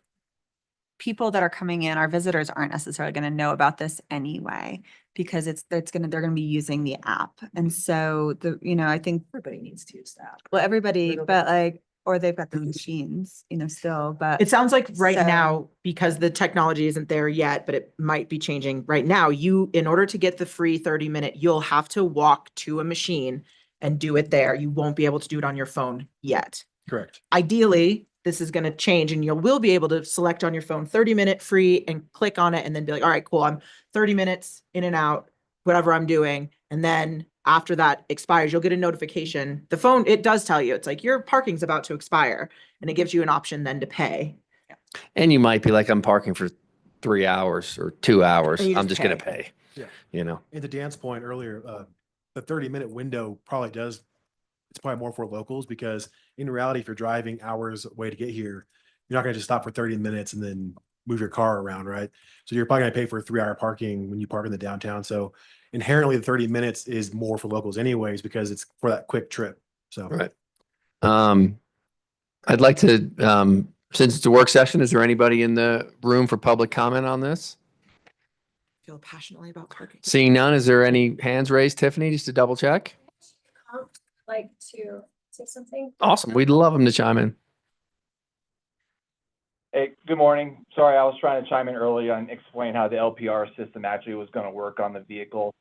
people that are coming in, our visitors aren't necessarily going to know about this anyway, because they're going to be using the app. And so I think, Everybody needs to use that. well, everybody, Little but bit. like, or they've got the machines, still, but. It sounds like right So- now, because the technology isn't there yet, but it might be changing right now, in order to get the free 30-minute, you'll have to walk to a machine and do it there. You won't be able to do it on your phone yet. Correct. Ideally, this is going to change and you will be able to select on your phone 30-minute free and click on it and then be like, all right, cool. I'm 30 minutes in and out, whatever I'm doing. And then after that expires, you'll get a notification. The phone, it does tell you, it's like your parking's about to expire and it gives you an option then to pay. And you might be like, I'm parking for 3 hours or 2 hours. And you I'm just just gonna pay. pay. Yeah. And to Dan's point earlier, the 30-minute window probably it's probably more for locals because in reality, if you're driving hours away to get here, you're not gonna just stop for 30 minutes and then move your car around, right? So you're probably gonna pay for a 3-hour parking when you park in the downtown. So inherently the 30 minutes is more for locals anyways, because it's for that quick trip. So. Right. I'd like to, since it's a work session, is there anybody in the room for public comment on this? Feel passionately about parking. Seeing none, is there any hands raised, Tiffany, just to double check? Like to say something? Awesome. We'd love them to chime in. Hey, good morning. Sorry, I was trying to chime in early and explain how the LPR system actually was going to work on the vehicle.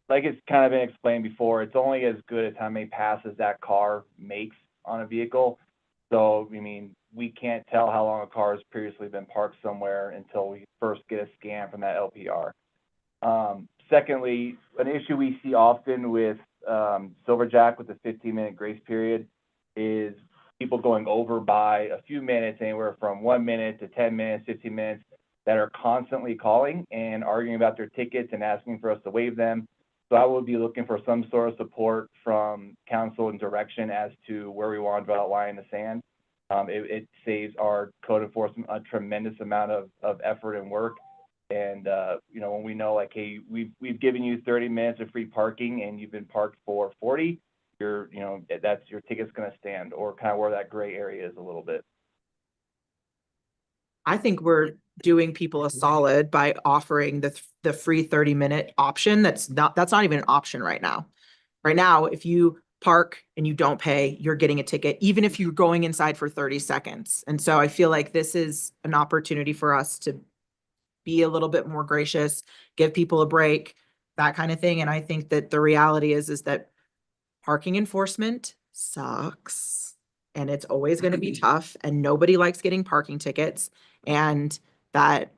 Like it's kind of been explained before, it's only as good as how many passes that car makes on a vehicle. So, I mean, we can't tell how long a car has previously been parked somewhere until we first get a scan from that LPR. Secondly, an issue we see often with Silverjack with the 15-minute grace period is people going over by a few minutes, anywhere from 1 minute to 10 minutes, 15 minutes, that are constantly calling and arguing about their tickets and asking for us to waive them. So I would be looking for some sort of support from council and direction as to where we want to draw that line in the sand. It saves our code enforcement a tremendous amount of effort and work. And, when we know like, hey, we've given you 30 minutes of free parking and you've been parked for 40, your ticket's going to stand, or kind of where that gray area is a little bit. I think we're doing people a solid by offering the free 30-minute option. That's not even an option right now. Right now, if you park and you don't pay, you're getting a ticket, even if you're going inside for 30 seconds. And so I feel like this is an opportunity for us to be a little bit more gracious, give people a break, that kind of thing. And I think that the reality is that parking enforcement sucks and it's always going to be tough and nobody likes getting parking tickets. And that,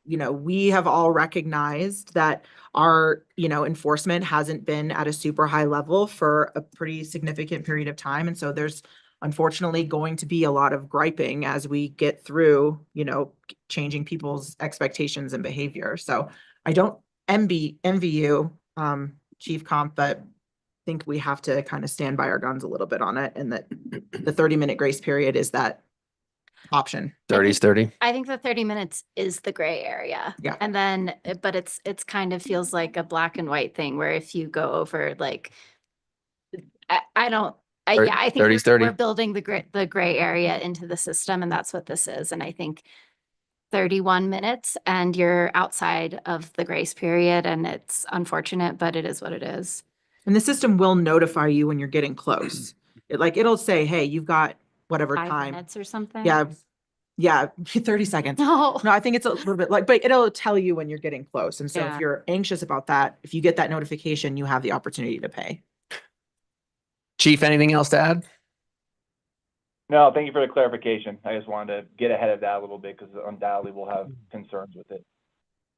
we have all recognized that our, enforcement hasn't been at a super high level for a pretty significant period of time. And so there's unfortunately going to be a lot of griping as we get through, changing people's expectations and behavior. So I don't envy you, Chief Comp, but think we have to kind of stand by our guns a little bit on it, and that the 30-minute grace period is that option. 30 is 30. I think the 30 minutes is the gray area. Yeah. And then, but it's kind of feels like a black and white thing where if you go over like, I don't, yeah, I think 30's we're 30. building the gray area into the system, and that's what this is. And I think 31 minutes and you're outside of the grace period, and it's unfortunate, but it is what it is. And the system will notify you when you're getting close. It'll say, hey, you've got whatever 5 time. minutes or something. Yeah, 30 seconds. No. No, I think it's a little bit like, but it'll tell you when you're getting close. And so Yeah. if you're anxious about that, if you get that notification, you have the opportunity to pay. Chief, anything else to add? No, thank you for the clarification. I just wanted to get ahead of that a little bit because undoubtedly we'll have concerns with it.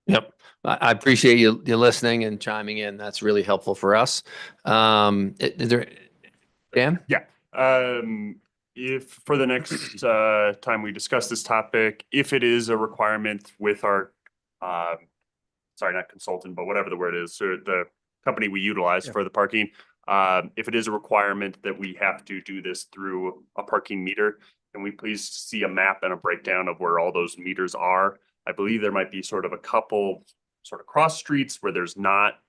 Yep. I appreciate you listening and chiming in. That's really helpful for us. Is there, Dan? Yeah. If for the next time we discuss this topic, if it is a requirement with our, sorry, not consultant, but whatever the word is, so the company we utilize for the parking, if it is a requirement that we have to do this through a parking meter, can we please see a map and a breakdown of where all those meters are? I believe there might be sort of a couple sort of cross streets where there's not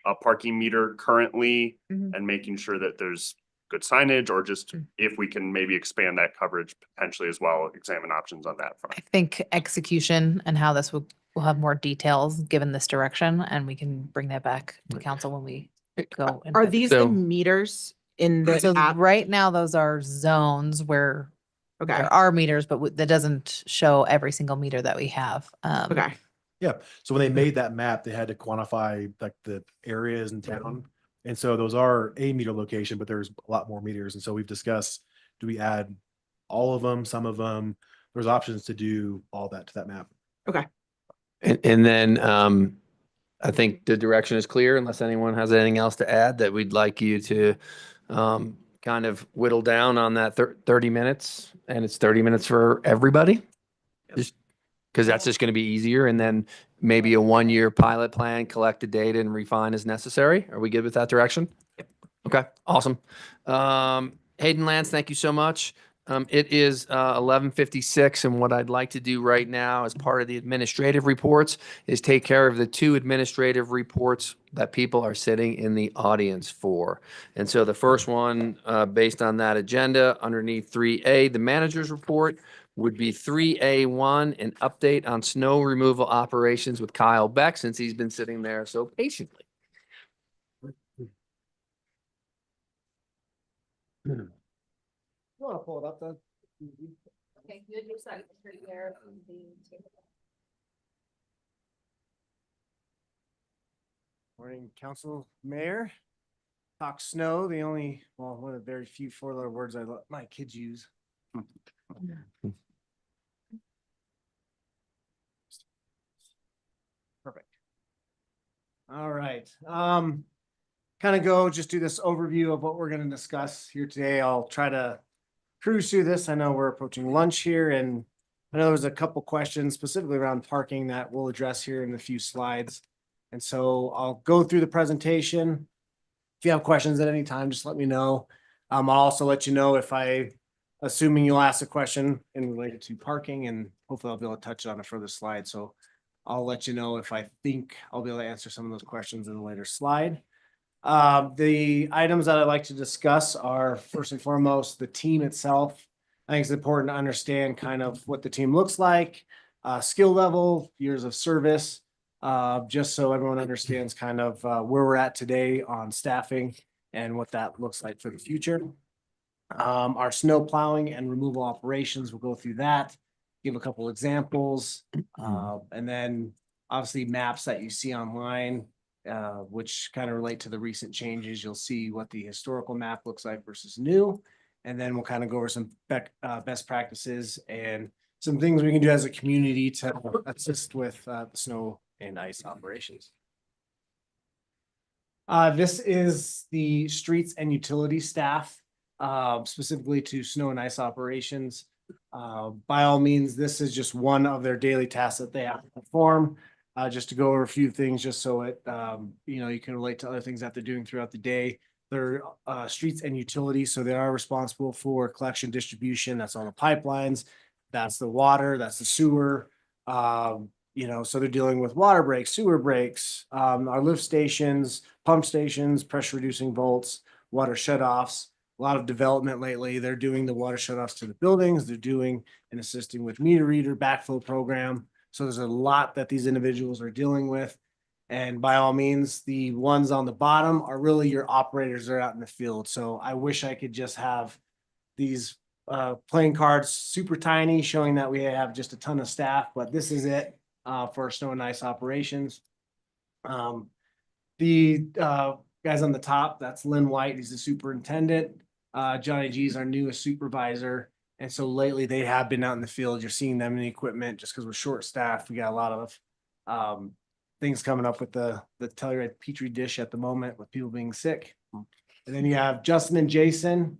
a parking meter currently, and making sure that there's good signage, or just if we can maybe expand that coverage potentially as well, examine options on that front. I think execution and how this will have more details given this direction, and we can bring that back to council when we go. and- Are these So- the meters in the So app? right now, those are zones where Okay, there are meters, but that doesn't show every single meter that we have. okay. Yeah, so when they made that map, they had to quantify like the areas in town. And so those are a meter location, but there's a lot more meters. And so we've discussed, do we add all of them, some of them? There's options to do all that to that map. And then I think the direction is clear, unless anyone has anything else to add, that we'd like you to kind of whittle down on that 30 minutes, and it's 30 minutes for everybody. Just because that's just going to be easier, and then maybe a 1-year pilot plan, collect the data and refine as necessary. Are we good with that direction? Okay, awesome. Hayden, Lance, thank you so much. It is 11:56, and what I'd like to do right now as part of the administrative reports is take care of the 2 administrative reports that people are sitting in the audience for. And so the first one, based on that agenda, underneath 3A, the manager's report, would be 3A1, an update on snow removal operations with Kyle Beck, since he's been sitting there so patiently. You want to pull it up then? Okay, you do that right there on the table. Morning, council, mayor. Talk snow, the only, well, one of the very few 4-letter words I let my kids use. Perfect. All right, kind of just do this overview of what we're going to discuss here today. I'll try to cruise through this. I know we're approaching lunch here, and I know there's a couple questions specifically around parking that we'll address here in a few slides. And so I'll go through the presentation. If you have questions at any time, just let me know. I'll also let you know if assuming you'll ask a question in related to parking, and hopefully I'll be able to touch on a further slide. So I'll let you know if I think I'll be able to answer some of those questions in a later slide. The items that I'd like to discuss are first and foremost, the team itself. I think it's important to understand kind of what the team looks like, skill level, years of service, just so everyone understands kind of where we're at today on staffing and what that looks like for the future. Our snow plowing and removal operations, we'll go through that, give a couple examples, and then obviously maps that you see online, which kind of relate to the recent changes. You'll see what the historical map looks like versus new. And then we'll kind of go over some best practices and some things we can do as a community to assist with the snow and ice operations. This is the streets and utility staff, specifically to snow and ice operations. By all means, this is just one of their daily tasks that they have to perform. Just to go over a few things, just so it, you can relate to other things that they're doing throughout the day. their streets and utilities, so they are responsible for collection, distribution. That's all the pipelines, that's the water, that's the sewer. You know, so they're dealing with water breaks, sewer breaks, our lift stations, pump stations, pressure reducing bolts, water shutoffs. A lot of development lately. They're doing the water shutoffs to the buildings. They're doing and assisting with meter reader backflow program. So there's a lot that these individuals are dealing with. And by all means, the ones on the bottom are really your operators that are out in the field. So I wish I could just have these playing cards super tiny, showing that we have just a ton of staff, but this is it for our snow and ice operations. The guys on the top, that's Lynn White, he's the superintendent. Johnny G is our newest supervisor. And so lately they have been out in the field. You're seeing them in the equipment just because we're short staffed. We got a lot of things coming up with the Telluride Petri dish at the moment with people being sick. And then you have Justin and Jason,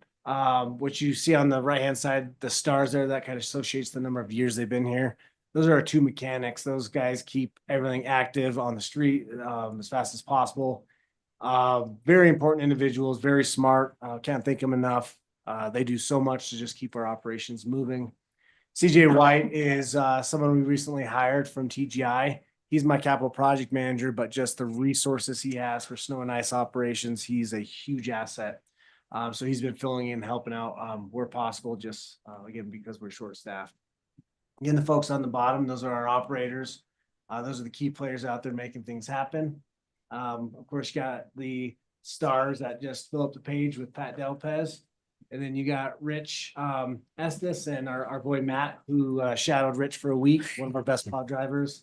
which you see on the right-hand side, the stars there, that kind of associates the number of years they've been here. Those are our two mechanics. Those guys keep everything active on the street as fast as possible. Very important individuals, very smart. Can't thank them enough. They do so much to just keep our operations moving. CJ White is someone we recently hired from TGI. He's my capital project manager, but just the resources he has for snow and ice operations, he's a huge asset. So he's been filling in, helping out where possible, just again, because we're short staffed. Again, the folks on the bottom, those are our operators. Those are the key players out there making things happen. Of course, you got the stars that just fill up the page with Pat Delpez. And then you got Rich Estes and our boy Matt, who shadowed Rich for a week, one of our best pod drivers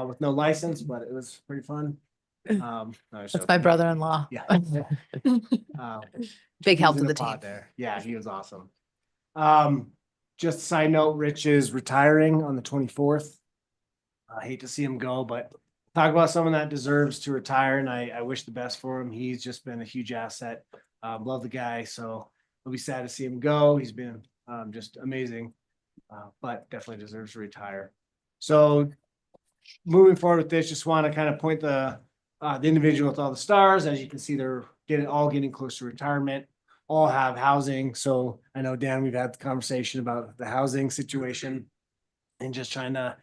with no license, but it was pretty fun. That's my brother-in-law. Yeah. Big help He's to in the team. pod there. Yeah, he was awesome. Just a side note, Rich is retiring on the 24th. I hate to see him go, but talk about someone that deserves to retire, and I wish the best for him. He's just been a huge asset. Love the guy, so it'll be sad to see him go. He's been just amazing, but definitely deserves to retire. So moving forward with this, just want to kind of point the individual with all the stars. As you can see, they're getting close to retirement. All have housing. So I know, Dan, we've had the conversation about the housing situation and just trying to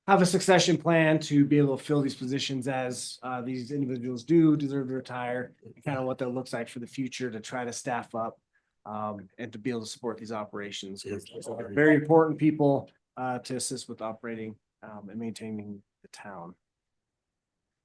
have a succession plan to be able to fill these positions as these individuals do deserve to retire, and kind of what that looks like for the future to try to staff up and to be able to support these operations. They're very important people to assist with operating and maintaining the town.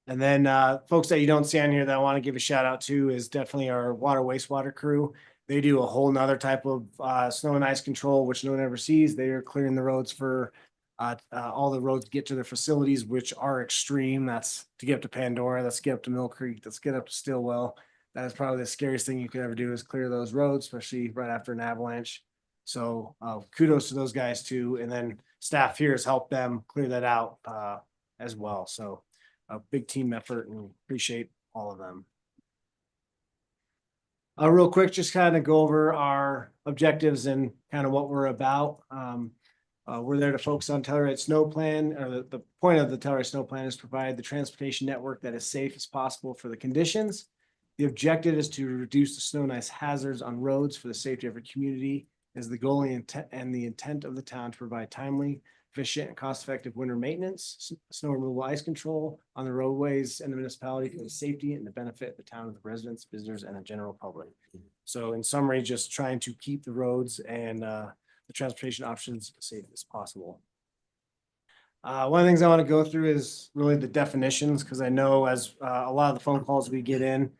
And then folks that you don't see on here that I want to give a shout out to is definitely our water wastewater crew. They do a whole nother type of snow and ice control, which no one ever sees. They are clearing the roads for all the roads to get to their facilities, which are extreme. That's to get up to Pandora, that's to get up to Mill Creek, that's to get up to Stillwell. That is probably the scariest thing you could ever do, is clear those roads, especially right after an avalanche. So kudos to those guys too. And then staff here has helped them clear that out as well. So a big team effort, and appreciate all of them. Real quick, just kind of go over our objectives and kind of what we're about. We're there to focus on Telluride Snow Plan, or the point of the Telluride Snow Plan is to provide the transportation network that is safe as possible for the conditions. The objective is to reduce the snow and ice hazards on roads for the safety of our community. Is the goal and the intent of the town to provide timely, efficient, and cost-effective winter maintenance, snow removal, ice control on the roadways and the municipality for the safety and the benefit of the town, of the residents, visitors, and the general public. So in summary, just trying to keep the roads and the transportation options as safe as possible. One of the things I want to go through is really the definitions, because I know as a lot of the phone calls we get in,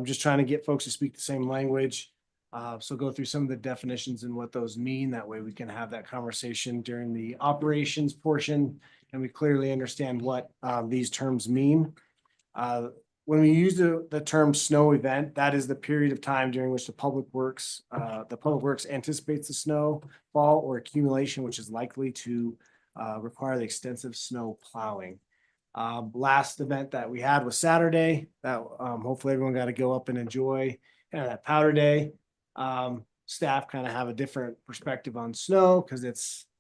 just trying to get folks to speak the same language. So go through some of the definitions and what those mean. That way we can have that conversation during the operations portion, and we clearly understand what these terms mean. When we use the term snow event, that is the period of time during which the public works anticipates the snow fall or accumulation, which is likely to require the extensive snow plowing. Last event that we had was Saturday. That hopefully everyone got to go up and enjoy kind of that powder day. Staff kind of have a different perspective on snow because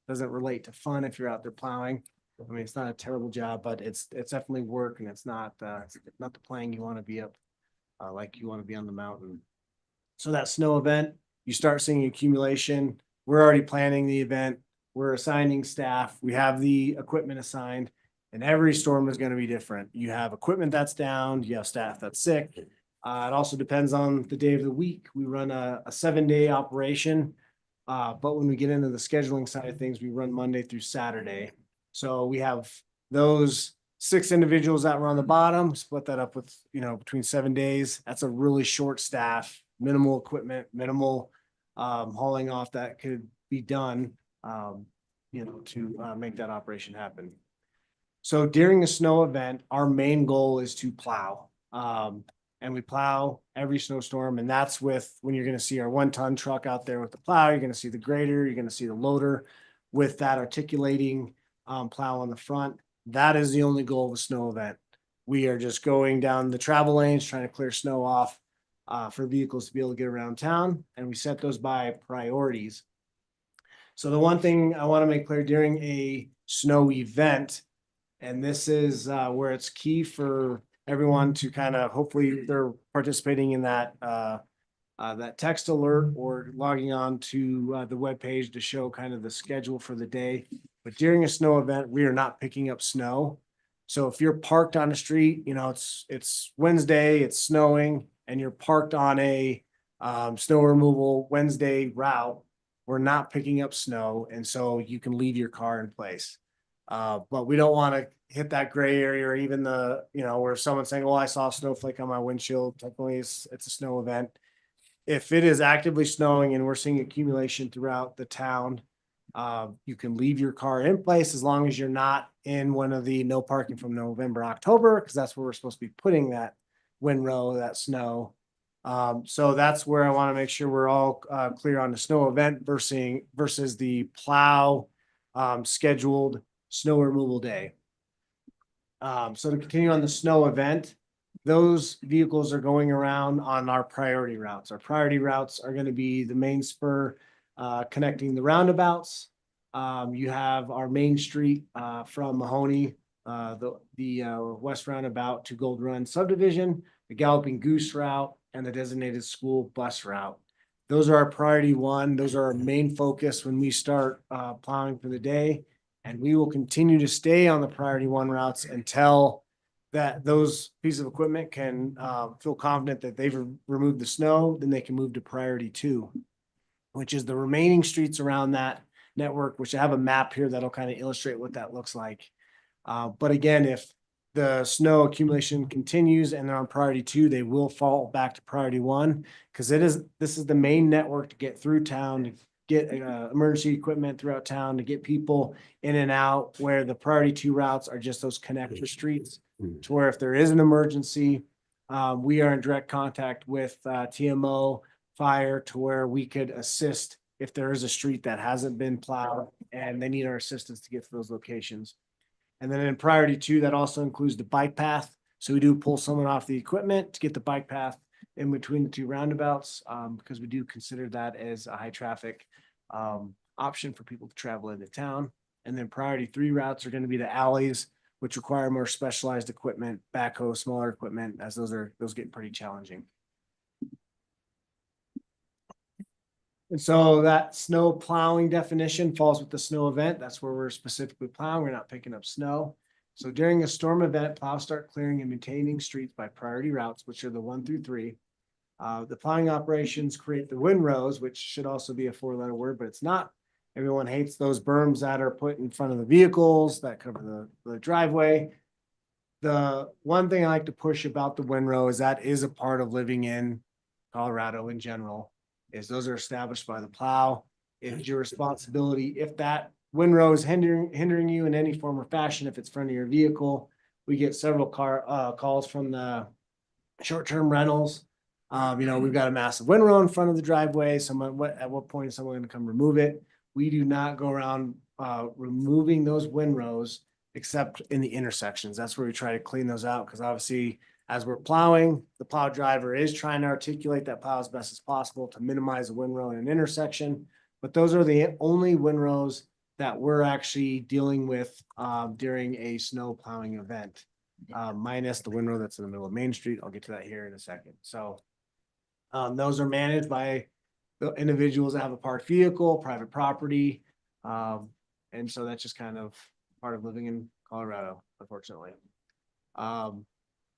doesn't relate to fun if you're out there plowing. I mean, it's not a terrible job, but it's definitely work, and it's not the playing you want to be up like you want to be on the mountain. So that snow event, you start seeing accumulation. We're already planning the event. We're assigning staff. We have the equipment assigned. And every storm is going to be different. You have equipment that's down, you have staff that's sick. It also depends on the day of the week. We run a 7-day operation. But when we get into the scheduling side of things, we run Monday through Saturday. So we have those 6 individuals that were on the bottom, split that up with, between 7 days. That's a really short staff, minimal equipment, minimal hauling off that could be done, to make that operation happen. So during a snow event, our main goal is to plow. And we plow every snowstorm, and that's when you're gonna see our 1-ton truck out there with the plow, you're gonna see the grader, you're gonna see the loader with that articulating plow on the front. That is the only goal of a snow event. We are just going down the travel lanes, trying to clear snow off for vehicles to be able to get around town, and we set those by priorities. So the one thing I want to make clear during a snow event, and this is where it's key for everyone to kind of, hopefully they're participating in that text alert or logging on to the webpage to show kind of the schedule for the day. But during a snow event, we are not picking up snow. So if you're parked on the street, it's Wednesday, it's snowing, and you're parked on a snow removal Wednesday route, we're not picking up snow. And so you can leave your car in place. But we don't want to hit that gray area or even where someone's saying, well, I saw a snowflake on my windshield. Technically it's a snow event. If it is actively snowing and we're seeing accumulation throughout the town, you can leave your car in place as long as you're not in one of the no parking from November, October, because that's where we're supposed to be putting that windrow, that snow. So that's where I want to make sure we're all clear on the snow event versus the plow scheduled snow removal day. So to continue on the snow event, those vehicles are going around on our priority routes. Our priority routes are going to be the main spur connecting the roundabouts. You have our main street from Mahoney, the west roundabout to Gold Run subdivision, the Galloping Goose route, and the designated school bus route. Those are our priority one. Those are our main focus when we start plowing for the day. And we will continue to stay on the priority one routes until that those pieces of equipment can feel confident that they've removed the snow. Then they can move to priority 2, which is the remaining streets around that network, which I have a map here that'll kind of illustrate what that looks like. But again, if the snow accumulation continues and they're on priority 2, they will fall back to priority 1 because this is the main network to get through town, to get emergency equipment throughout town, to get people in and out, where the priority 2 routes are just those connector streets to where if there is an emergency, we are in direct contact with TMO fire to where we could assist if there is a street that hasn't been plowed and they need our assistance to get to those locations. And then in priority 2, that also includes the bike path. So we do pull someone off the equipment to get the bike path in between the 2 roundabouts because we do consider that as a high traffic option for people to travel into town. And then priority 3 routes are going to be the alleys, which require more specialized equipment, backhoe, smaller equipment, as those get pretty challenging. And so that snow plowing definition falls with the snow event. That's where we're specifically plowing. We're not picking up snow. So during a storm event, plows start clearing and maintaining streets by priority routes, which are the 1 through 3. The plowing operations create the windrows, which should also be a 4-letter word, but it's not. Everyone hates those berms that are put in front of the vehicles that cover the driveway. The one thing I like to push about the windrow is that is a part of living in Colorado in general. Is those are established by the plow. It's your responsibility. If that windrow is hindering you in any form or fashion, if it's in front of your vehicle, we get several calls from the short-term rentals. We've got a massive windrow in front of the driveway. At what point is someone going to come remove it? We do not go around removing those windrows except in the intersections. That's where we try to clean those out because obviously as we're plowing, the plow driver is trying to articulate that plow as best as possible to minimize the windrow in an intersection. But those are the only windrows that we're actually dealing with during a snow plowing event. minus the windrow that's in the middle of Main Street. I'll get to that here in a second. So those are managed by the individuals that have a parked vehicle, private property. And so that's just kind of part of living in Colorado, unfortunately.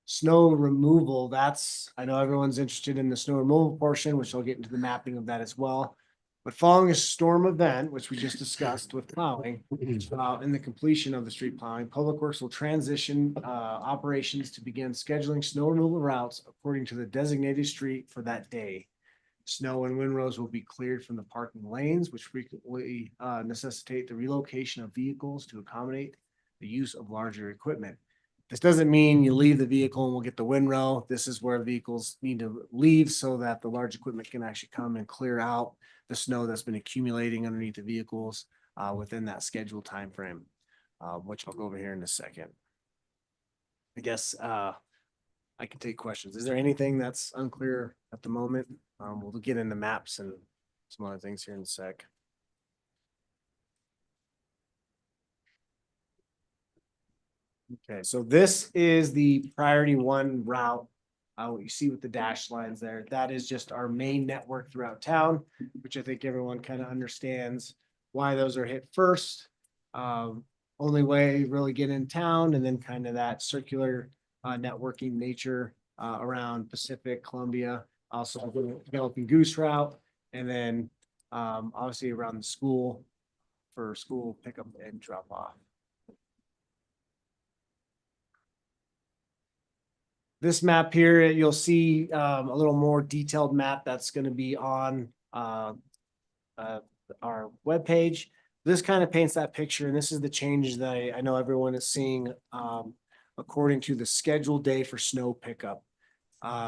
Snow removal, I know everyone's interested in the snow removal portion, which I'll get into the mapping of that as well. But following a storm event, which we just discussed with plowing, and the completion of the street plowing, Public Works will transition operations to begin scheduling snow removal routes according to the designated street for that day. Snow and windrows will be cleared from the parking lanes, which frequently necessitate the relocation of vehicles to accommodate the use of larger equipment. This doesn't mean you leave the vehicle and we'll get the windrow. This is where vehicles need to leave so that the large equipment can actually come and clear out the snow that's been accumulating underneath the vehicles within that scheduled time frame, which I'll go over here in a second. I guess I can take questions. Is there anything that's unclear at the moment? We'll get into maps and some other things here in a sec. Okay, so this is the priority one route. What you see with the dashed lines there, that is just our main network throughout town, which I think everyone kind of understands why those are hit first. Only way you really get in town, and then kind of that circular networking nature around Pacific, Columbia, also developing Goose Route, and then obviously around the school for school pickup and drop off. This map here, you'll see a little more detailed map that's going to be on our webpage. This kind of paints that picture, and this is the changes that I know everyone is seeing according to the scheduled day for snow pickup.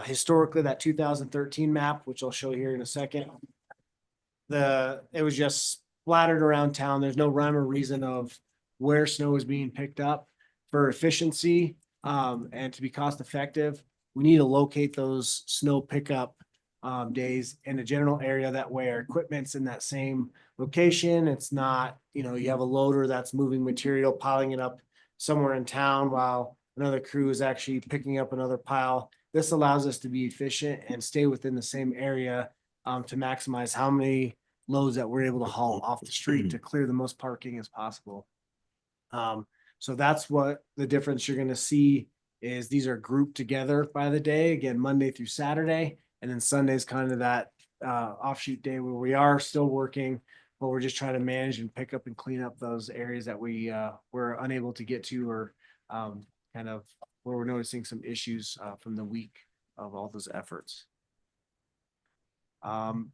Historically, that 2013 map, which I'll show here in a second, it was just splattered around town. There's no rhyme or reason of where snow is being picked up. For efficiency, and to be cost effective, we need to locate those snow pickup days in a general area. That way our equipment's in that same location. It's not, you have a loader that's moving material, piling it up somewhere in town while another crew is actually picking up another pile. This allows us to be efficient and stay within the same area to maximize how many loads that we're able to haul off the street to clear the most parking as possible. So that's what the difference you're going to see is these are grouped together by the day, again, Monday through Saturday. And then Sunday is kind of that offshoot day where we are still working, but we're just trying to manage and pick up and clean up those areas that we were unable to get to, or kind of where we're noticing some issues from the week of all those efforts.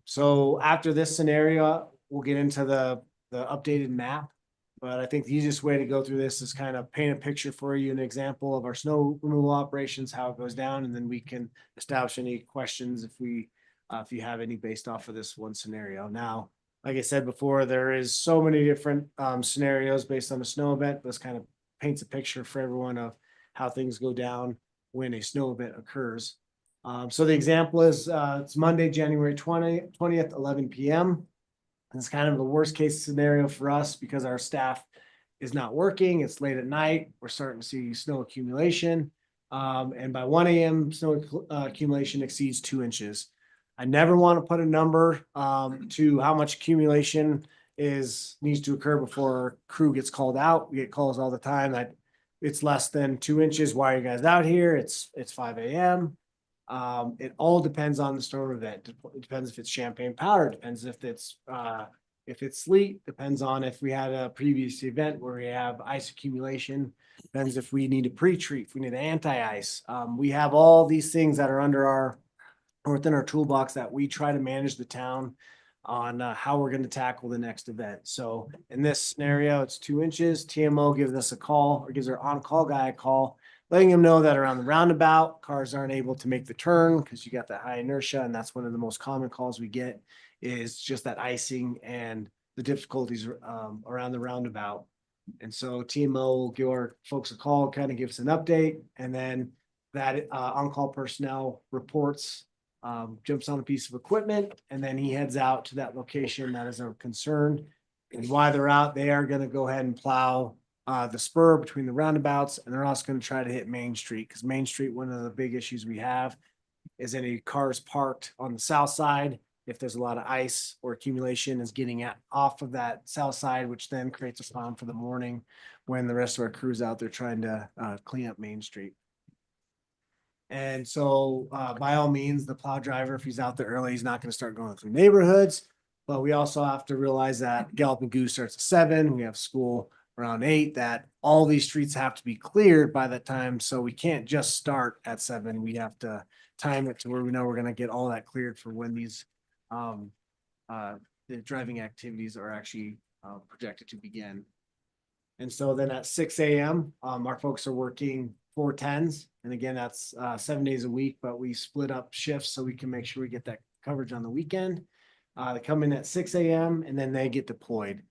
So after this scenario, we'll get into the updated map. But I think the easiest way to go through this is kind of paint a picture for you, an example of our snow removal operations, how it goes down, and then we can establish any questions if you have any based off of this one scenario. Now, like I said before, there is so many different scenarios based on a snow event. This kind of paints a picture for everyone of how things go down when a snow event occurs. So the example is it's Monday, January 20th, 11 p.m. It's kind of the worst case scenario for us because our staff is not working. It's late at night. We're starting to see snow accumulation. And by 1 a.m., snow accumulation exceeds 2 inches. I never want to put a number to how much accumulation needs to occur before our crew gets called out. We get calls all the time that it's less than 2 inches. Why are you guys out here? It's 5 a.m. It all depends on the storm event. It depends if it's champagne powder, depends if it's sleet, depends on if we had a previous event where we have ice accumulation, depends if we need a pre-treat, if we need anti-ice. We have all these things that are within our toolbox that we try to manage the town on how we're going to tackle the next event. So in this scenario, it's 2 inches. TMO gives us a call, or gives our on-call guy a call, letting him know that around the roundabout, cars aren't able to make the turn because you got that high inertia. And that's one of the most common calls we get, is just that icing and the difficulties around the roundabout. And so TMO will give our folks a call, kind of give us an update. And then that on-call personnel reports, jumps on a piece of equipment, and then he heads out to that location that is of concern. And while they're out, they are going to go ahead and plow the spur between the roundabouts, and they're also gonna try to hit Main Street, because Main Street, one of the big issues we have is any cars parked on the south side, if there's a lot of ice or accumulation, is getting off of that south side, which then creates a problem for the morning when the rest of our crew's out there trying to clean up Main Street. And so by all means, the plow driver, if he's out there early, he's not gonna start going through neighborhoods. But we also have to realize that Galloping Goose starts at 7, we have school around 8, that all these streets have to be cleared by that time. So we can't just start at 7. We have to time it to where we know we're gonna get all that cleared for when these the driving activities are actually projected to begin. And so then at 6 a.m., our folks are working 410s. And again, that's 7 days a week, but we split up shifts so we can make sure we get that coverage on the weekend. They come in at 6 a.m. and then they get deployed.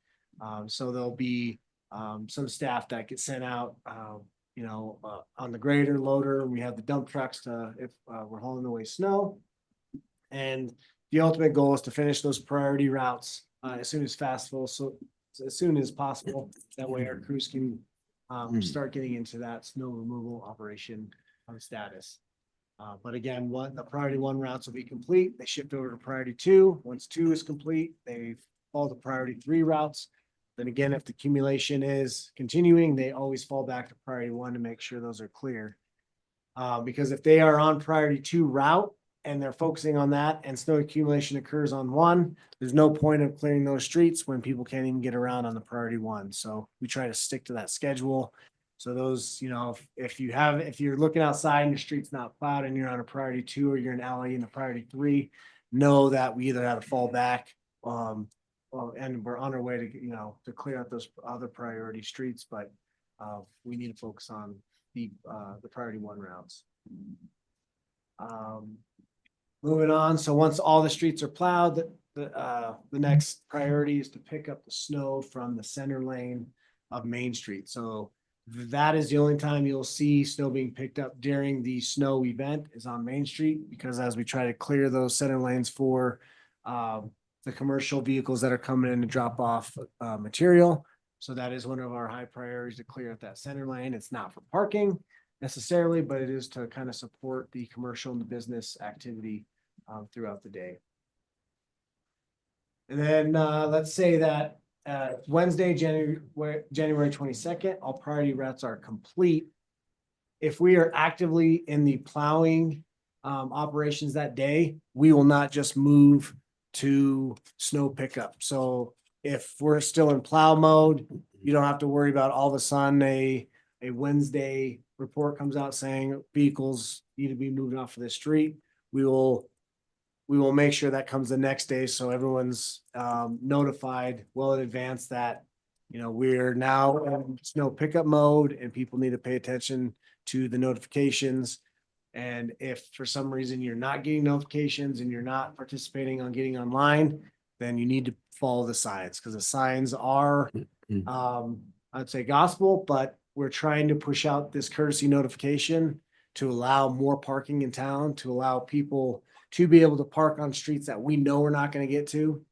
So there'll be some staff that get sent out, on the grader loader. We have the dump trucks if we're hauling away snow. And the ultimate goal is to finish those priority routes as soon as possible. So as soon as possible, that way our crews can start getting into that snow removal operation status. But again, the priority 1 routes will be complete. They shift over to priority 2. Once 2 is complete, they follow the priority 3 routes. Then again, if the accumulation is continuing, they always fall back to priority 1 to make sure those are clear. Because if they are on priority 2 route and they're focusing on that and snow accumulation occurs on 1, there's no point of clearing those streets when people can't even get around on the priority 1. So we try to stick to that schedule. So those, if you're looking outside and your street's not plowed and you're on a priority 2 or you're in alley in a priority 3, know that we either have to fall back, and we're on our way to clear out those other priority streets, but we need to focus on the priority 1 routes. Moving on. So once all the streets are plowed, the next priority is to pick up the snow from the center lane of Main Street. So that is the only time you'll see snow being picked up during the snow event is on Main Street, because as we try to clear those center lanes for the commercial vehicles that are coming in to drop off material. So that is one of our high priorities, to clear out that center lane. It's not for parking necessarily, but it is to kind of support the commercial and the business activity throughout the day. And then let's say that Wednesday, January 22nd, all priority routes are complete. If we are actively in the plowing operations that day, we will not just move to snow pickup. So if we're still in plow mode, you don't have to worry about all of a sudden a Wednesday report comes out saying vehicles need to be moved off of the street. We will make sure that comes the next day, so everyone's notified well in advance that we're now in snow pickup mode and people need to pay attention to the notifications. And if for some reason you're not getting notifications and you're not participating on getting online, then you need to follow the signs, because the signs are, I'd say gospel, but we're trying to push out this courtesy notification to allow more parking in town, to allow people to be able to park on streets that we know we're not going to get to.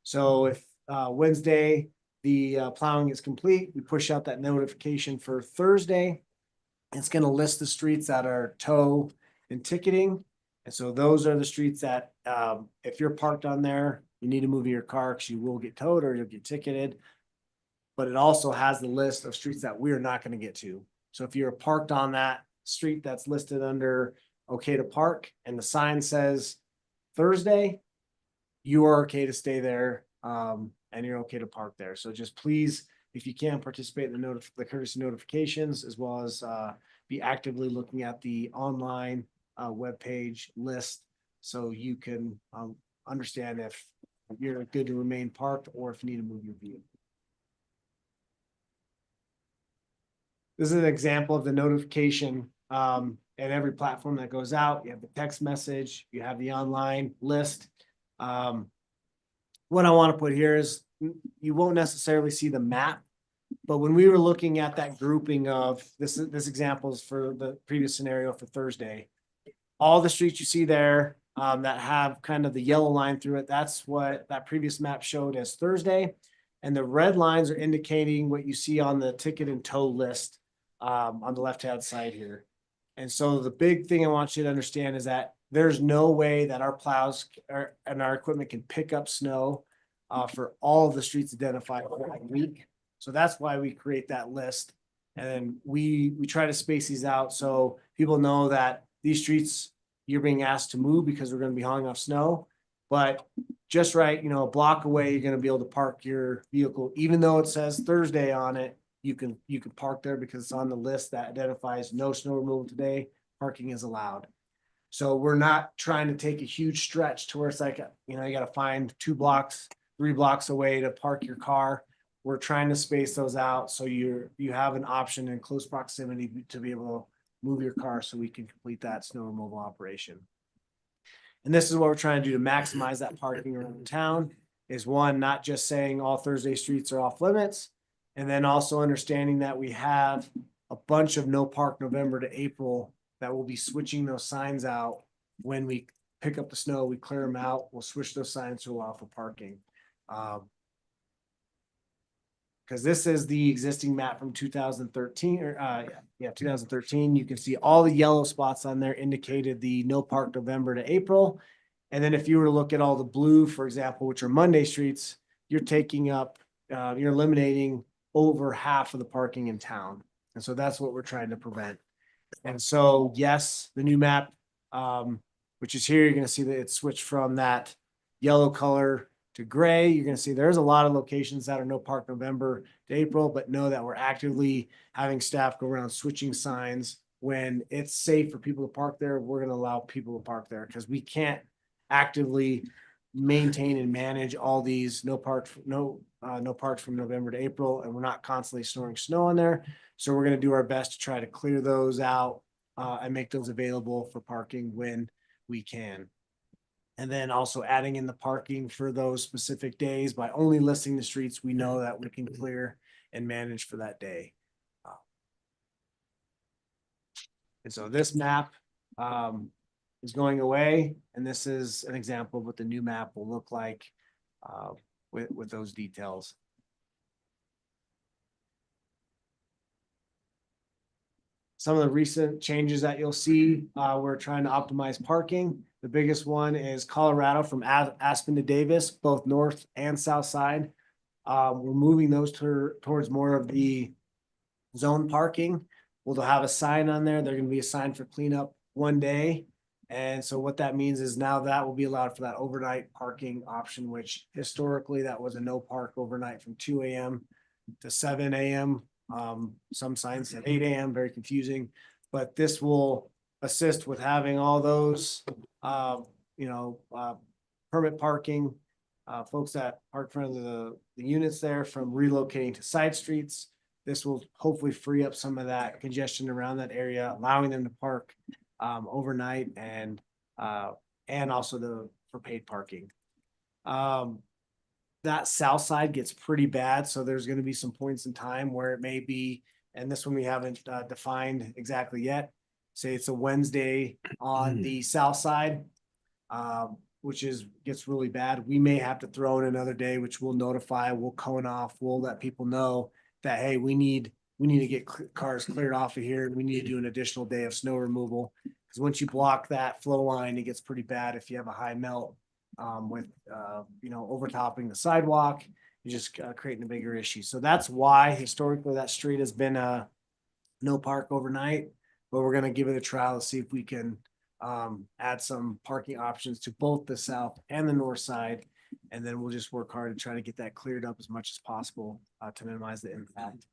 So if Wednesday, the plowing is complete, we push out that notification for Thursday. It's going to list the streets that are tow and ticketing. And so those are the streets that if you're parked on there, you need to move your car because you will get towed or you'll get ticketed. But it also has the list of streets that we're not going to get to. So if you're parked on that street that's listed under okay to park and the sign says Thursday, you are okay to stay there and you're okay to park there. So just please, if you can, participate in the courtesy notifications, as well as be actively looking at the online webpage list, so you can understand if you're good to remain parked or if you need to move your vehicle. This is an example of the notification and every platform that goes out. You have the text message, you have the online list. What I want to put here is you won't necessarily see the map, but when we were looking at that grouping of this example is for the previous scenario for Thursday, all the streets you see there that have kind of the yellow line through it, that's what that previous map showed as Thursday. And the red lines are indicating what you see on the ticket and tow list on the left-hand side here. And so the big thing I want you to understand is that there's no way that our plows and our equipment can pick up snow for all of the streets identified for that week. So that's why we create that list. And then we try to space these out so people know that these streets you're being asked to move because we're going to be hauling off snow. But just right, a block away, you're going to be able to park your vehicle, even though it says Thursday on it. You can park there because it's on the list that identifies no snow removal today. Parking is allowed. So we're not trying to take a huge stretch to where it's like, you got to find 2 blocks, 3 blocks away to park your car. We're trying to space those out so you have an option in close proximity to be able to move your car so we can complete that snow removal operation. And this is what we're trying to do to maximize that parking around town is one, not just saying all Thursday streets are off limits. And then also understanding that we have a bunch of no park November to April that will be switching those signs out. When we pick up the snow, we clear them out. We'll switch those signs to allow for parking. Because this is the existing map from 2013 or 2013. You can see all the yellow spots on there indicated the no park November to April. And then if you were to look at all the blue, for example, which are Monday streets, you're taking up, you're eliminating over half of the parking in town. And so that's what we're trying to prevent. And so, yes, the new map, which is here, you're going to see that it's switched from that yellow color to gray. You're going to see there's a lot of locations that are no park November to April, but know that we're actively having staff go around switching signs. When it's safe for people to park there, we're going to allow people to park there because we can't actively maintain and manage all these no parks from November to April, and we're not constantly storing snow on there. So we're going to do our best to try to clear those out and make those available for parking when we can. And then also adding in the parking for those specific days by only listing the streets we know that we can clear and manage for that day. And so this map is going away, and this is an example of what the new map will look like with those details. Some of the recent changes that you'll see, we're trying to optimize parking. The biggest one is Colorado from Aspen to Davis, both north and south side. We're moving those towards more of the zone parking. We'll have a sign on there. They're going to be a sign for cleanup one day. And so what that means is now that will be allowed for that overnight parking option, which historically that was a no park overnight from 2 a.m. to 7 a.m. Some signs said 8 a.m., very confusing, but this will assist with having all those, permit parking, folks that park in front of the units there from relocating to side streets. This will hopefully free up some of that congestion around that area, allowing them to park overnight and also for paid parking. That south side gets pretty bad, so there's going to be some points in time where it may be, and this one we haven't defined exactly yet. Say it's a Wednesday on the south side, which gets really bad. We may have to throw in another day, which we'll notify, we'll cone off, we'll let people know that, hey, we need to get cars cleared off of here. We need to do an additional day of snow removal. Because once you block that flow line, it gets pretty bad if you have a high melt with overtopping the sidewalk. You're just creating a bigger issue. So that's why historically that street has been a no park overnight, but we're going to give it a trial to see if we can add some parking options to both the south and the north side. And then we'll just work hard to try to get that cleared up as much as possible to minimize the impact.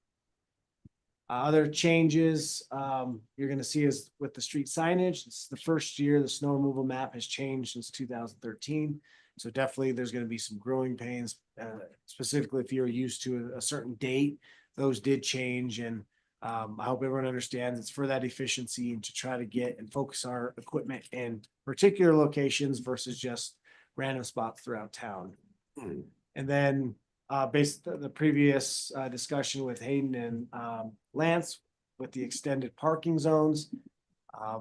Other changes you're going to see is with the street signage. This is the first year the snow removal map has changed since 2013. So definitely there's going to be some growing pains, specifically if you're used to a certain date. Those did change, and I hope everyone understands it's for that efficiency and to try to get and focus our equipment in particular locations versus just random spots throughout town. And then based on the previous discussion with Hayden and Lance with the extended parking zones,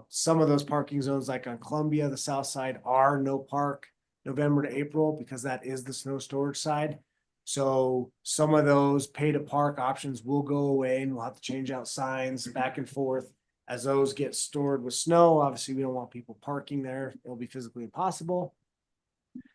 some of those parking zones, like on Columbia, the south side, are no park November to April because that is the snow storage side. So some of those pay to park options will go away and we'll have to change out signs back and forth. As those get stored with snow, obviously we don't want people parking there. It'll be physically impossible.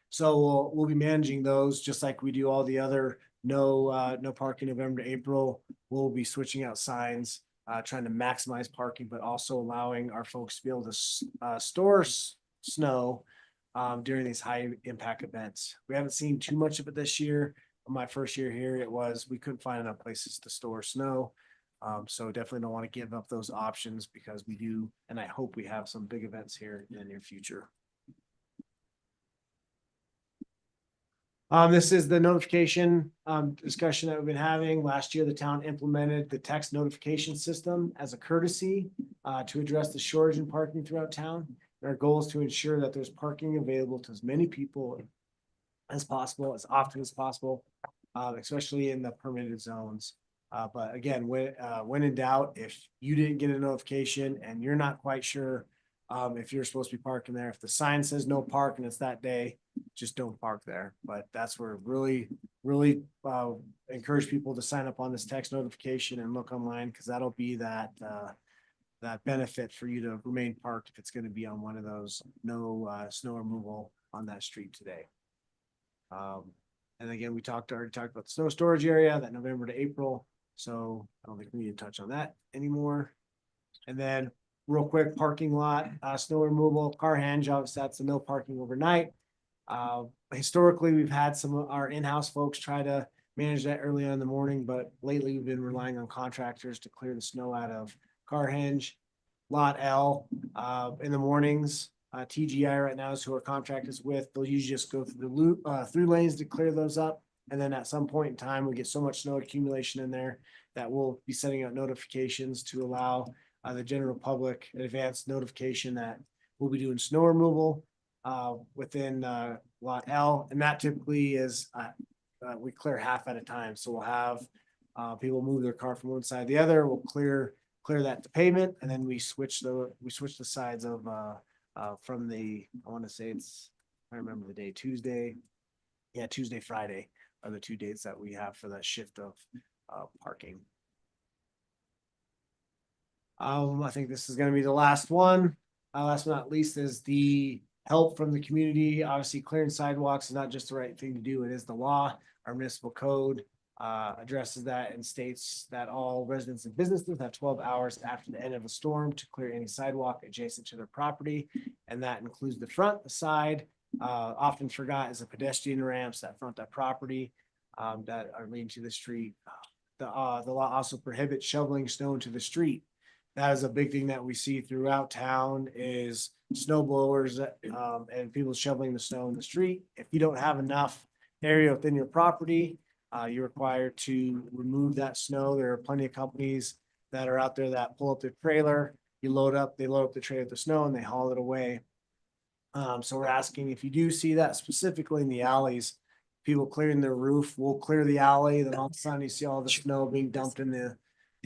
So we'll be managing those just like we do all the other no parking November to April. We'll be switching out signs, trying to maximize parking, but also allowing our folks to be able to store snow during these high impact events. We haven't seen too much of it this year. My first year here, we couldn't find enough places to store snow. So definitely don't want to give up those options because we do, and I hope we have some big events here in the near future. This is the notification discussion that we've been having. Last year, the town implemented the text notification system as a courtesy to address the shortage in parking throughout town. And our goal is to ensure that there's parking available to as many people as possible, as often as possible, especially in the permitted zones. But again, when in doubt, if you didn't get a notification and you're not quite sure if you're supposed to be parking there, if the sign says no park and it's that day, just don't park there. But that's where really encourage people to sign up on this text notification and look online, because that'll be that benefit for you to remain parked if it's going to be on one of those no snow removal on that street today. And again, we already talked about the snow storage area, that November to April. So I don't think we need to touch on that anymore. And then real quick, parking lot, snow removal, car hand jobs, that's the no parking overnight. Historically, we've had some of our in-house folks try to manage that early on in the morning, but lately we've been relying on contractors to clear the snow out of Carhenge, Lot L, in the mornings. TGI right now is who our contract is with. They'll usually just go through the loop, through lanes to clear those up. And then at some point in time, we get so much snow accumulation in there that we'll be sending out notifications to allow the general public an advanced notification that we'll be doing snow removal within Lot L. And that typically is, we clear half at a time. So we'll have people move their car from one side to the other. We'll clear that to pavement, and then we switch the sides of from the, I want to say I remember the day, Tuesday. Yeah, Tuesday, Friday are the two dates that we have for that shift of parking. I think this is going to be the last one. Last but not least is the help from the community. Obviously, clearing sidewalks is not just the right thing to do. It is the law. Our municipal code addresses that and states that all residents and businesses have 12 hours after the end of a storm to clear any sidewalk adjacent to their property. And that includes the front, the side. Often forgot is the pedestrian ramps that front that property that are leading to the street. The law also prohibits shoveling snow into the street. That is a big thing that we see throughout town is snow blowers and people shoveling the snow in the street. If you don't have enough area within your property, you're required to remove that snow. There are plenty of companies that are out there that pull up their trailer, they load up the trailer with the snow and they haul it away. So we're asking if you do see that specifically in the alleys, people clearing their roof, we'll clear the alley, then all of a sudden you see all the snow being dumped in the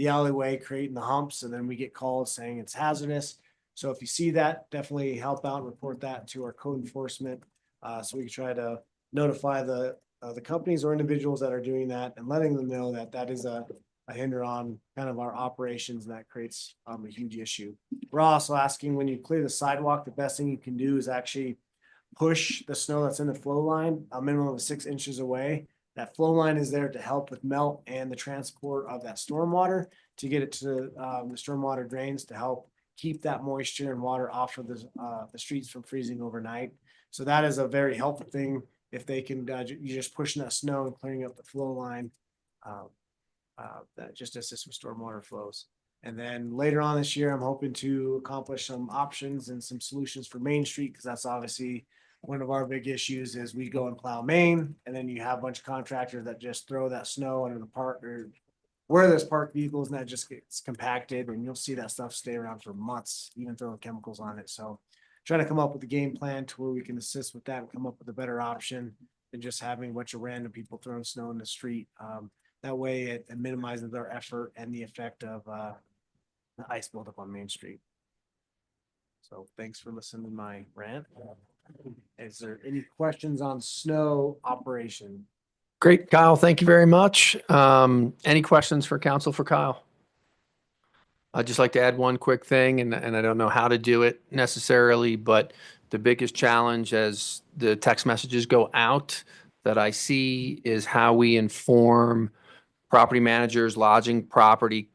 alleyway, creating the humps, and then we get calls saying it's hazardous. So if you see that, definitely help out and report that to our code enforcement. So we can try to notify the companies or individuals that are doing that and letting them know that that is a hinder on kind of our operations, and that creates a huge issue. We're also asking when you clear the sidewalk, the best thing you can do is actually push the snow that's in the flow line a minimum of 6 inches away. That flow line is there to help with melt and the transport of that stormwater to get it to the stormwater drains to help keep that moisture and water off of the streets from freezing overnight. So that is a very helpful thing. If they can, you're just pushing that snow and clearing up the flow line, that just assists with stormwater flows. And then later on this year, I'm hoping to accomplish some options and some solutions for Main Street, because that's obviously one of our big issues is we go and plow Main, and then you have a bunch of contractors that just throw that snow under the park or where there's parked vehicles, and that just gets compacted, and you'll see that stuff stay around for months, even throwing chemicals on it. So trying to come up with a game plan to where we can assist with that and come up with a better option than just having a bunch of random people throwing snow in the street. That way it minimizes our effort and the effect of the ice buildup on Main Street. So thanks for listening to my rant. Is there any questions on snow operation? Great, Kyle. Thank you very much. Any questions for council for Kyle? I'd just like to add one quick thing, and I don't know how to do it necessarily, but the biggest challenge as the text messages go out that I see is how we inform property managers, lodging property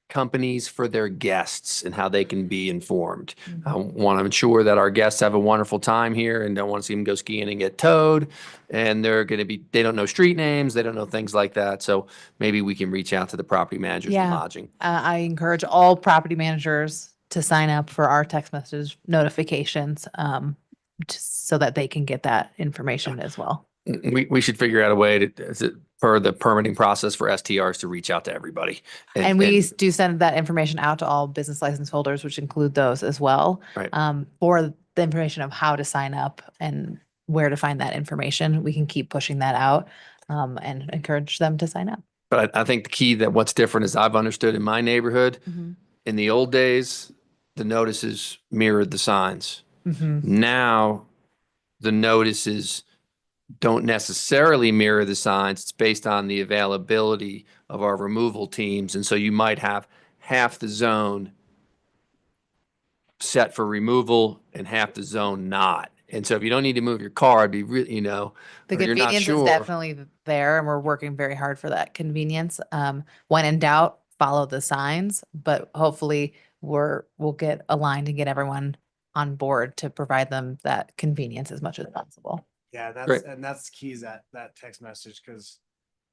companies for their guests and how they can be informed. I want to ensure that our guests have a wonderful time here and don't want to see them go skiing and get towed. And they're going to be, they don't know street names, they don't know things like that. So maybe we can reach out to the property managers and Yeah. lodging. I encourage all property managers to sign up for our text message notifications, just so that they can get that information as well. We should figure out a way to, is it per the permitting process for STRs to reach out to everybody. And we do send that information out to all business license holders, which include those as well. Right. For the information of how to sign up and where to find that information. We can keep pushing that out, and encourage them to sign up. But I think the key that what's different is I've understood in my neighborhood, in the old days, the notices mirrored the signs. Now, the notices don't necessarily mirror the signs. It's based on the availability of our removal teams. And so you might have half the zone set for removal and half the zone not. And so if you don't need to move your car, it'd be really, you know, The or you're not convenience is sure. definitely there, and we're working very hard for that convenience. When in doubt, follow the signs, but hopefully we'll get aligned and get everyone on board to provide them that convenience as much as possible. Yeah, Great. that's key is that text message,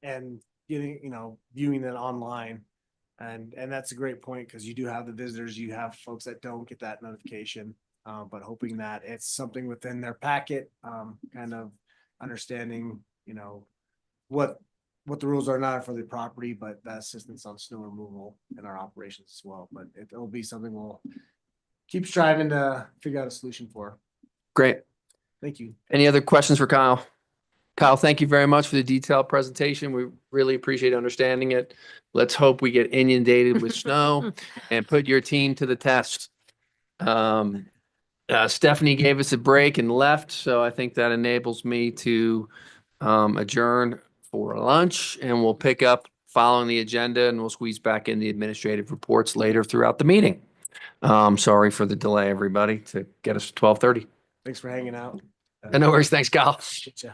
and getting, viewing it online. And that's a great point, because you do have the visitors, you have folks that don't get that notification. But hoping that it's something within their packet, kind of understanding, what the rules are, not for the property, but that assistance on snow removal in our operations as well. But it'll be something we'll keep striving to figure out a solution for. Great. Thank you. Any other questions for Kyle? Kyle, thank you very much for the detailed presentation. We really appreciate understanding it. Let's hope we get inundated with snow and put your team to the test. Stephanie gave us a break and left, so I think that enables me to adjourn for lunch, and we'll pick up following the agenda, and we'll squeeze back in the administrative reports later throughout the meeting. Sorry for the delay, everybody, to get us to 12:30. Thanks for hanging out. No worries. Thanks, Kyle. Get ya.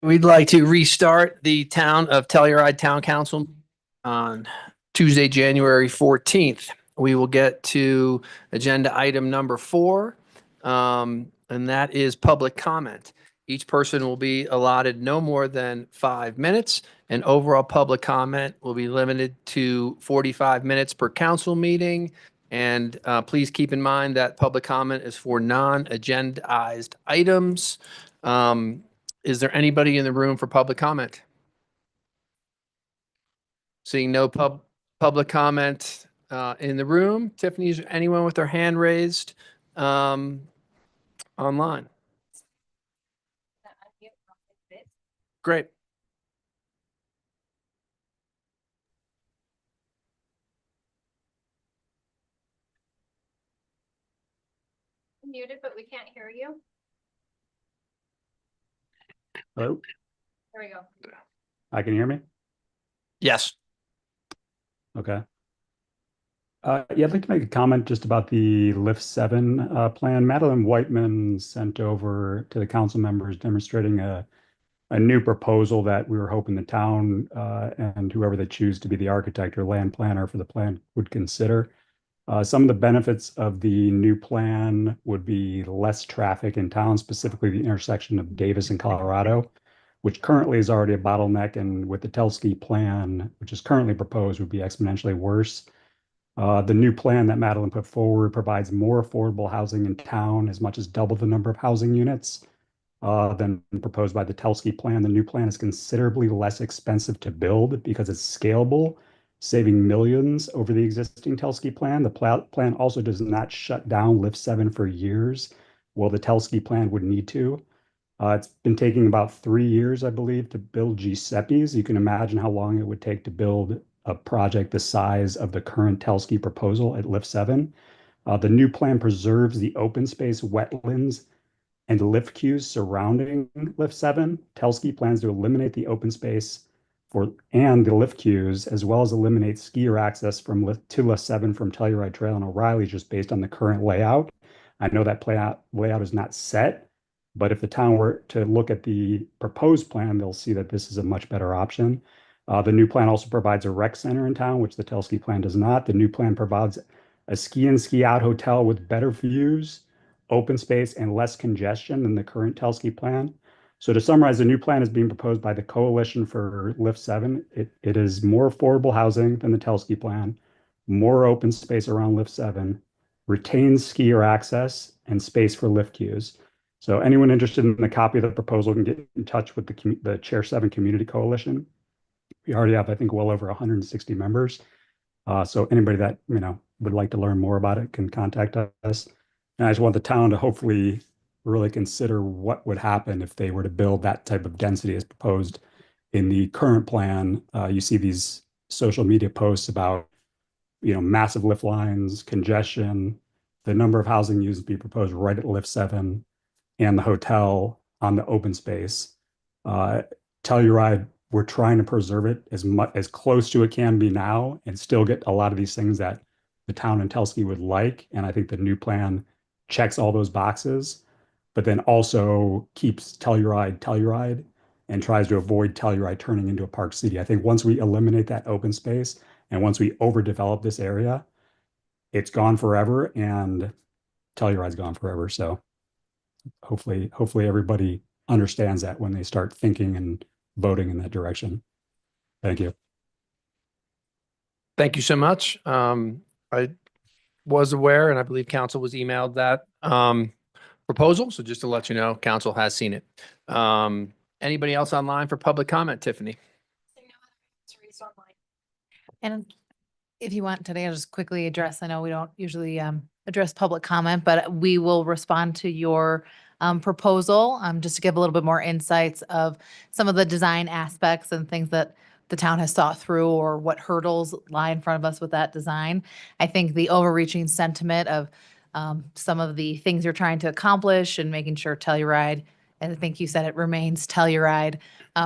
We'd like to restart the Town of Telluride Town Council on Tuesday, January 14th. We will get to agenda item number 4, and that is public comment. Each person will be allotted no more than 5 minutes, and overall public comment will be limited to 45 minutes per council meeting. And please keep in mind that public comment is for non-agendized items. Is there anybody in the room for public comment? Seeing no public comment in the room. Tiffany, is there anyone with their hand raised online? Great. Muted, but we can't hear you. Hello, There we go. I can hear me? Yes. Okay. Yeah, I'd like to make a comment just about the Lift 7 plan. Madeline Whiteman sent over to the council members demonstrating a new proposal that we were hoping the town and whoever they choose to be the architect or land planner for the plan would consider. Some of the benefits of the new plan would be less traffic in town, specifically the intersection of Davis and Colorado, which currently is already a bottleneck, and with the Telsky plan, which is currently proposed, would be exponentially worse. The new plan that Madeline put forward provides more affordable housing in town, as much as double the number of housing units than proposed by the Telsky plan. The new plan is considerably less expensive to build because it's scalable, saving millions over the existing Telsky plan. The plan also does not shut down Lift 7 for years, while the Telsky plan would need to. It's been taking about 3 years, I believe, to build Giuseppe's. You can imagine how long it would take to build a project the size of the current Telsky proposal at Lift 7. The new plan preserves the open space, wetlands, and lift queues surrounding Lift 7. Telsky plans to eliminate the open space and the lift queues, as well as eliminate skier access to Lift 7 from Telluride Trail and O'Reilly, just based on the current layout. I know that layout is not set, but if the town were to look at the proposed plan, they'll see that this is a much better option. The new plan also provides a rec center in town, which the Telsky plan does not. The new plan provides a ski in, ski out hotel with better views, open space, and less congestion than the current Telsky plan. So to summarize, the new plan is being proposed by the Coalition for Lift 7. It is more affordable housing than the Telsky plan, more open space around Lift 7, retains skier access, and space for lift queues. So anyone interested in a copy of the proposal can get in touch with the Chair 7 Community Coalition. We already have, I think, well over 160 members. So anybody that, would like to learn more about it can contact us. And I just want the town to hopefully really consider what would happen if they were to build that type of density as proposed in the current plan. You see these social media posts about, massive lift lines, congestion, the number of housing units to be proposed right at Lift 7, and the hotel on the open space. Telluride, we're trying to preserve it as close to it can be now and still get a lot of these things that the town and Telsky would like. And I think the new plan checks all those boxes, but then also keeps Telluride and tries to avoid Telluride turning into a park city. I think once we eliminate that open space and once we overdevelop this area, it's gone forever and Telluride's gone forever. So hopefully everybody understands that when they start thinking and voting in that direction. Thank you. Thank you so much. I was aware, and I believe council was emailed that proposal. So just to let you know, council has seen it. Anybody else online for public comment, Tiffany? And if you want today, I'll just quickly address, I know we don't usually address public comment, but we will respond to your proposal just to give a little bit more insights of some of the design aspects and things that the town has thought through or what hurdles lie in front of us with that design. I think the overreaching sentiment of some of the things you're trying to accomplish and making sure Telluride and I think you said it remains Telluride,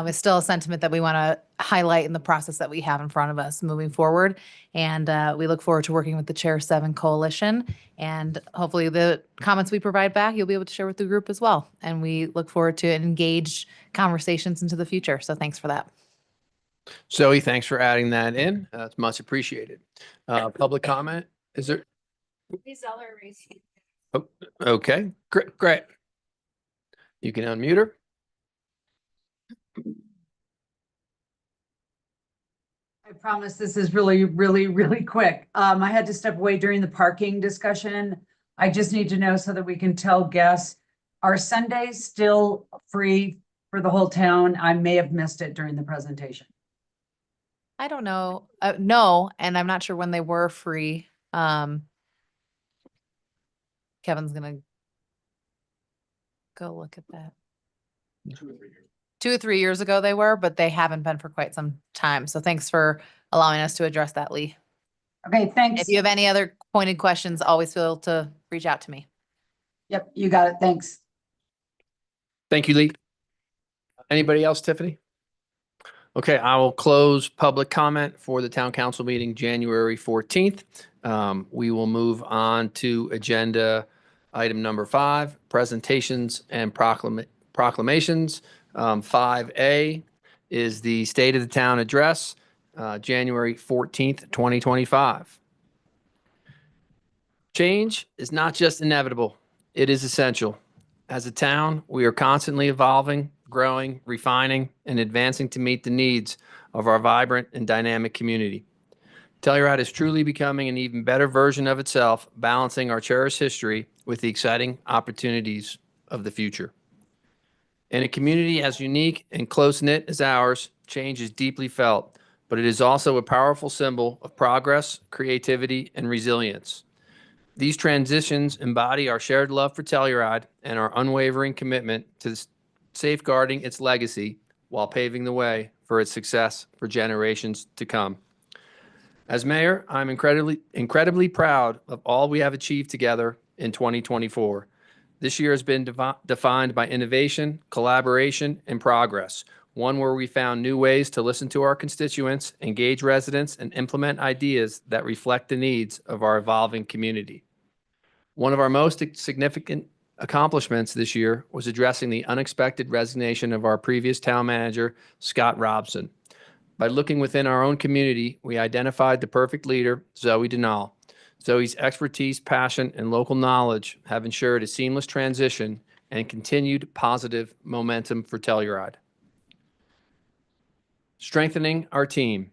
is still a sentiment that we want to highlight in the process that we have in front of us moving forward. And we look forward to working with the Chair 7 Coalition. And hopefully the comments we provide back, you'll be able to share with the group as well. And we look forward to engaged conversations into the future. So thanks for that. Zoe, thanks for adding that in. That's much appreciated. Public comment? Is there? Oh, okay, great. You can unmute her. I promise this is really quick. I had to step away during the parking discussion. I just need to know so that we can tell guests, are Sundays still free for the whole town? I may have missed it during the presentation. I don't know. No, and I'm not sure when they were free. Kevin's gonna go look at that. 2 or 3 years ago they were, but they haven't been for quite some time. So thanks for allowing us to address that, Lee. Okay, thanks. If you have any other pointed questions, always feel to reach out to me. Yep, you got it. Thanks. Thank you, Lee. Anybody else, Tiffany? Okay, I will close public comment for the town council meeting January 14th. We will move on to agenda item number 5, presentations and proclamations. 5A is the State of the Town Address, January 14th, 2025. Change is not just inevitable, it is essential. As a town, we are constantly evolving, growing, refining, and advancing to meet the needs of our vibrant and dynamic community. Telluride is truly becoming an even better version of itself, balancing our cherished history with the exciting opportunities of the future. In a community as unique and close-knit as ours, change is deeply felt, but it is also a powerful symbol of progress, creativity, and resilience. These transitions embody our shared love for Telluride and our unwavering commitment to safeguarding its legacy while paving the way for its success for generations to come. As mayor, I'm incredibly proud of all we have achieved together in 2024. This year has been defined by innovation, collaboration, and progress, one where we found new ways to listen to our constituents, engage residents, and implement ideas that reflect the needs of our evolving community. One of our most significant accomplishments this year was addressing the unexpected resignation of our previous town manager, Scott Robson. By looking within our own community, we identified the perfect leader, Zoe Denal. Zoe's expertise, passion, and local knowledge have ensured a seamless transition and continued positive momentum for Telluride. Strengthening our team.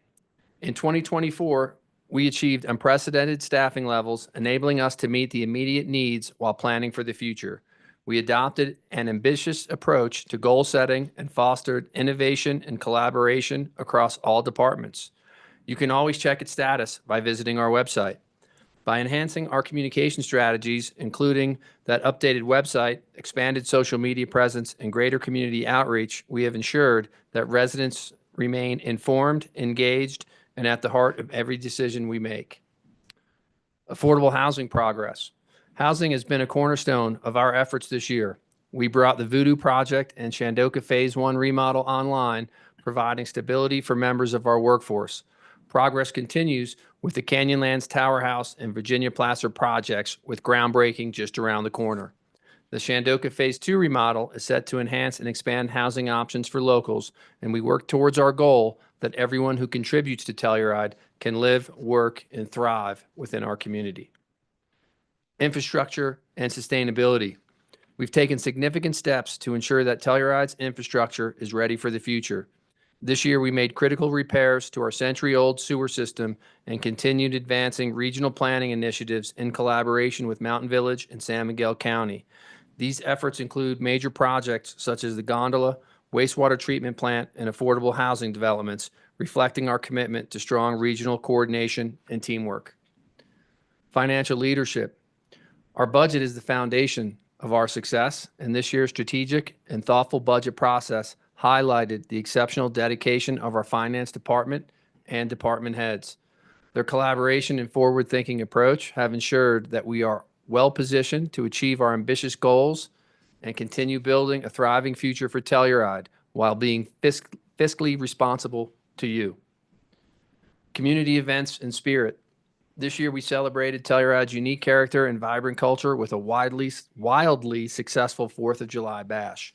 In 2024, we achieved unprecedented staffing levels, enabling us to meet the immediate needs while planning for the future. We adopted an ambitious approach to goal setting and fostered innovation and collaboration across all departments. You can always check its status by visiting our website. By enhancing our communication strategies, including that updated website, expanded social media presence, and greater community outreach, we have ensured that residents remain informed, engaged, and at the heart of every decision we make. Affordable housing progress. Housing has been a cornerstone of our efforts this year. We brought the Voodoo Project and Shandoka Phase 1 remodel online, providing stability for members of our workforce. Progress continues with the Canyonlands Tower House and Virginia Placer projects, with groundbreaking just around the corner. The Shandoka Phase 2 remodel is set to enhance and expand housing options for locals, and we work towards our goal that everyone who contributes to Telluride can live, work, and thrive within our community. Infrastructure and sustainability. We've taken significant steps to ensure that Telluride's infrastructure is ready for the future. This year, we made critical repairs to our century-old sewer system and continued advancing regional planning initiatives in collaboration with Mountain Village and San Miguel County. These efforts include major projects such as the gondola, wastewater treatment plant, and affordable housing developments, reflecting our commitment to strong regional coordination and teamwork. Financial leadership. Our budget is the foundation of our success, and this year's strategic and thoughtful budget process highlighted the exceptional dedication of our finance department and department heads. Their collaboration and forward-thinking approach have ensured that we are well positioned to achieve our ambitious goals and continue building a thriving future for Telluride while being fiscally responsible to you. Community events and spirit. This year, we celebrated Telluride's unique character and vibrant culture with a wildly successful 4th of July bash.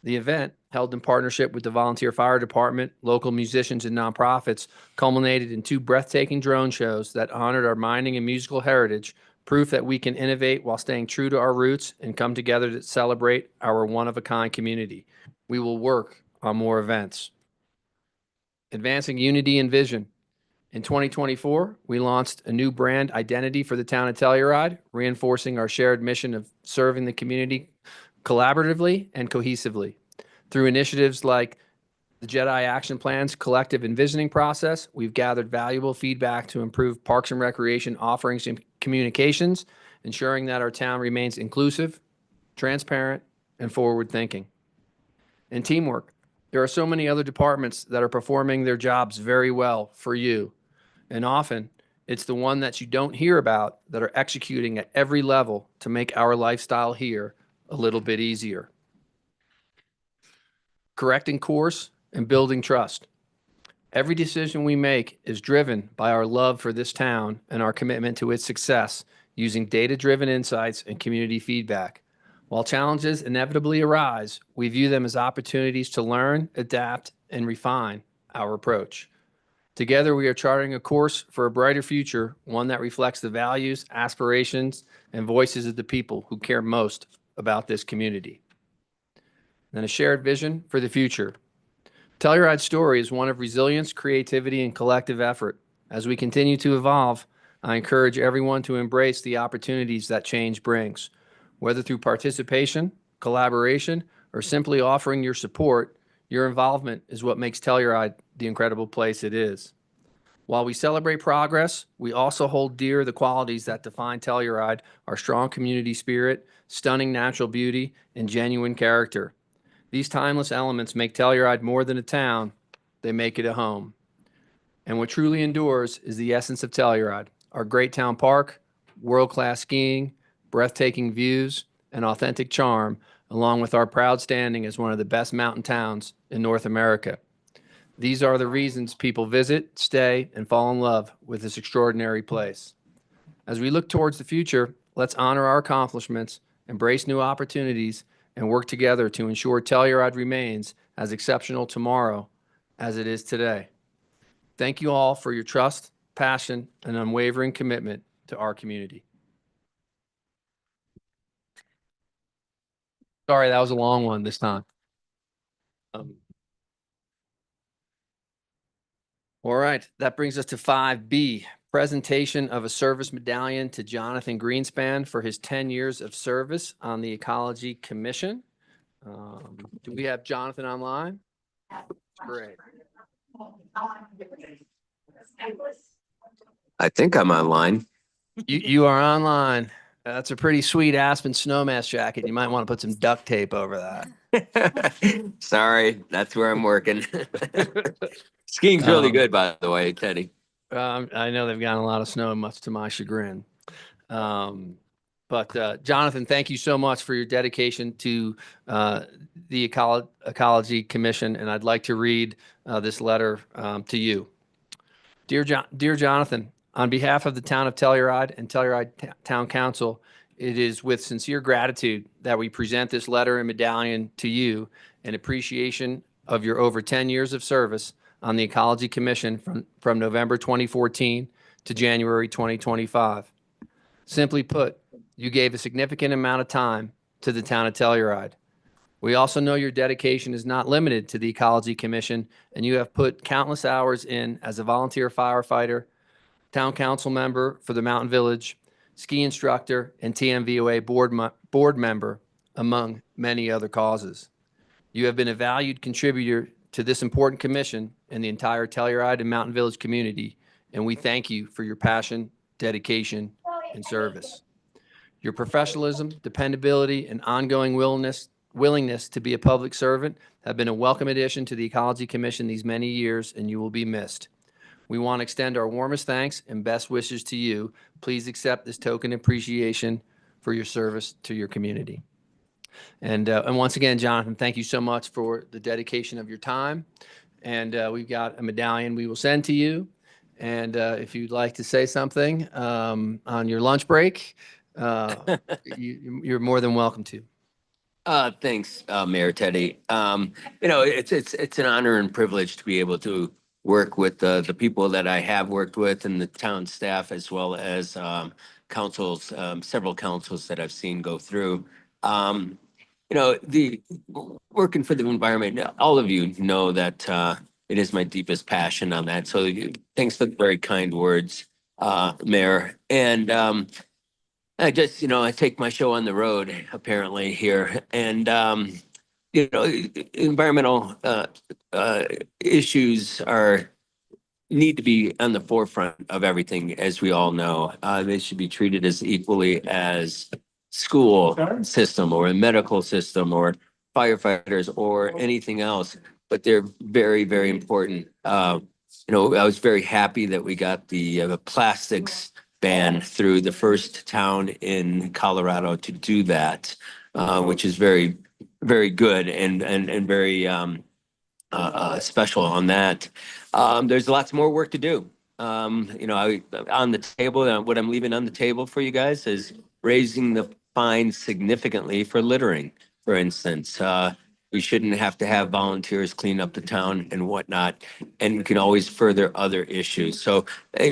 The event, held in partnership with the Volunteer Fire Department, local musicians, and nonprofits, culminated in 2 breathtaking drone shows that honored our mining and musical heritage, proof that we can innovate while staying true to our roots and come together to celebrate our one-of-a-kind community. We will work on more events. Advancing unity and vision. In 2024, we launched a new brand identity for the town of Telluride, reinforcing our shared mission of serving the community collaboratively and cohesively. Through initiatives like the Jedi Action Plan's collective envisioning process, we've gathered valuable feedback to improve parks and recreation offerings and communications, ensuring that our town remains inclusive, transparent, and forward-thinking. And teamwork. There are so many other departments that are performing their jobs very well for you. And often, it's the one that you don't hear about that are executing at every level to make our lifestyle here a little bit easier. Correcting course and building trust. Every decision we make is driven by our love for this town and our commitment to its success using data-driven insights and community feedback. While challenges inevitably arise, we view them as opportunities to learn, adapt, and refine our approach. Together, we are charting a course for a brighter future, one that reflects the values, aspirations, and voices of the people who care most about this community. And a shared vision for the future. Telluride's story is one of resilience, creativity, and collective effort. As we continue to evolve, I encourage everyone to embrace the opportunities that change brings. Whether through participation, collaboration, or simply offering your support, your involvement is what makes Telluride the incredible place it is. While we celebrate progress, we also hold dear the qualities that define Telluride: our strong community spirit, stunning natural beauty, and genuine character. These timeless elements make Telluride more than a town, they make it a home. And what truly endures is the essence of Telluride: our great town park, world-class skiing, breathtaking views, and authentic charm, along with our proud standing as one of the best mountain towns in North America. These are the reasons people visit, stay, and fall in love with this extraordinary place. As we look towards the future, let's honor our accomplishments, embrace new opportunities, and work together to ensure Telluride remains as exceptional tomorrow as it is today. Thank you all for your trust, passion, and unwavering commitment to our community. Sorry, that was a long one this time. All right, that brings us to 5B, presentation of a service medallion to Jonathan Greenspan for his 10 years of service on the Ecology Commission. Do we have Jonathan online? Great. I think I'm online. You are online. That's a pretty sweet Aspen snowmass jacket. You might want to put some duct tape over that. Sorry, that's where I'm working. Skiing's really good, by the way, Teddy. I know they've gotten a lot of snow, much to my chagrin. But Jonathan, thank you so much for your dedication to the Ecology Commission, and I'd like to read this letter to you. Dear Jonathan, on behalf of the town of Telluride and Telluride Town Council, it is with sincere gratitude that we present this letter and medallion to you in appreciation of your over 10 years of service on the Ecology Commission from November 2014 to January 2025. Simply put, you gave a significant amount of time to the town of Telluride. We also know your dedication is not limited to the Ecology Commission, and you have put countless hours in as a volunteer firefighter, town council member for the Mountain Village, ski instructor, and TMVOA board member, among many other causes. You have been a valued contributor to this important commission and the entire Telluride and Mountain Village community, and we thank you for your passion, dedication, and service. Your professionalism, dependability, and ongoing willingness to be a public servant have been a welcome addition to the Ecology Commission these many years, and you will be missed. We want to extend our warmest thanks and best wishes to you. Please accept this token of appreciation for your service to your community. And once again, Jonathan, thank you so much for the dedication of your time. And we've got a medallion we will send to you. And if you'd like to say something on your lunch break, you're more than welcome to. Thanks, Mayor Teddy. It's an honor and privilege to be able to work with the people that I have worked with and the town staff, as well as councils, several councils that I've seen go through. The working for the environment, all of you know that it is my deepest passion on that. So thanks for the very kind words, Mayor. And I just, I take my show on the road apparently here, and environmental issues need to be on the forefront of everything, as we all know. They should be treated as equally as school system or a medical system or firefighters or anything else, but they're very, very important. I was very happy that we got the plastics ban through, the first town in Colorado to do that, which is very, very good and very special on that. There's lots more work to do. On the table, what I'm leaving on the table for you guys is raising the fine significantly for littering, for instance. We shouldn't have to have volunteers clean up the town and whatnot, and we can always further other issues. So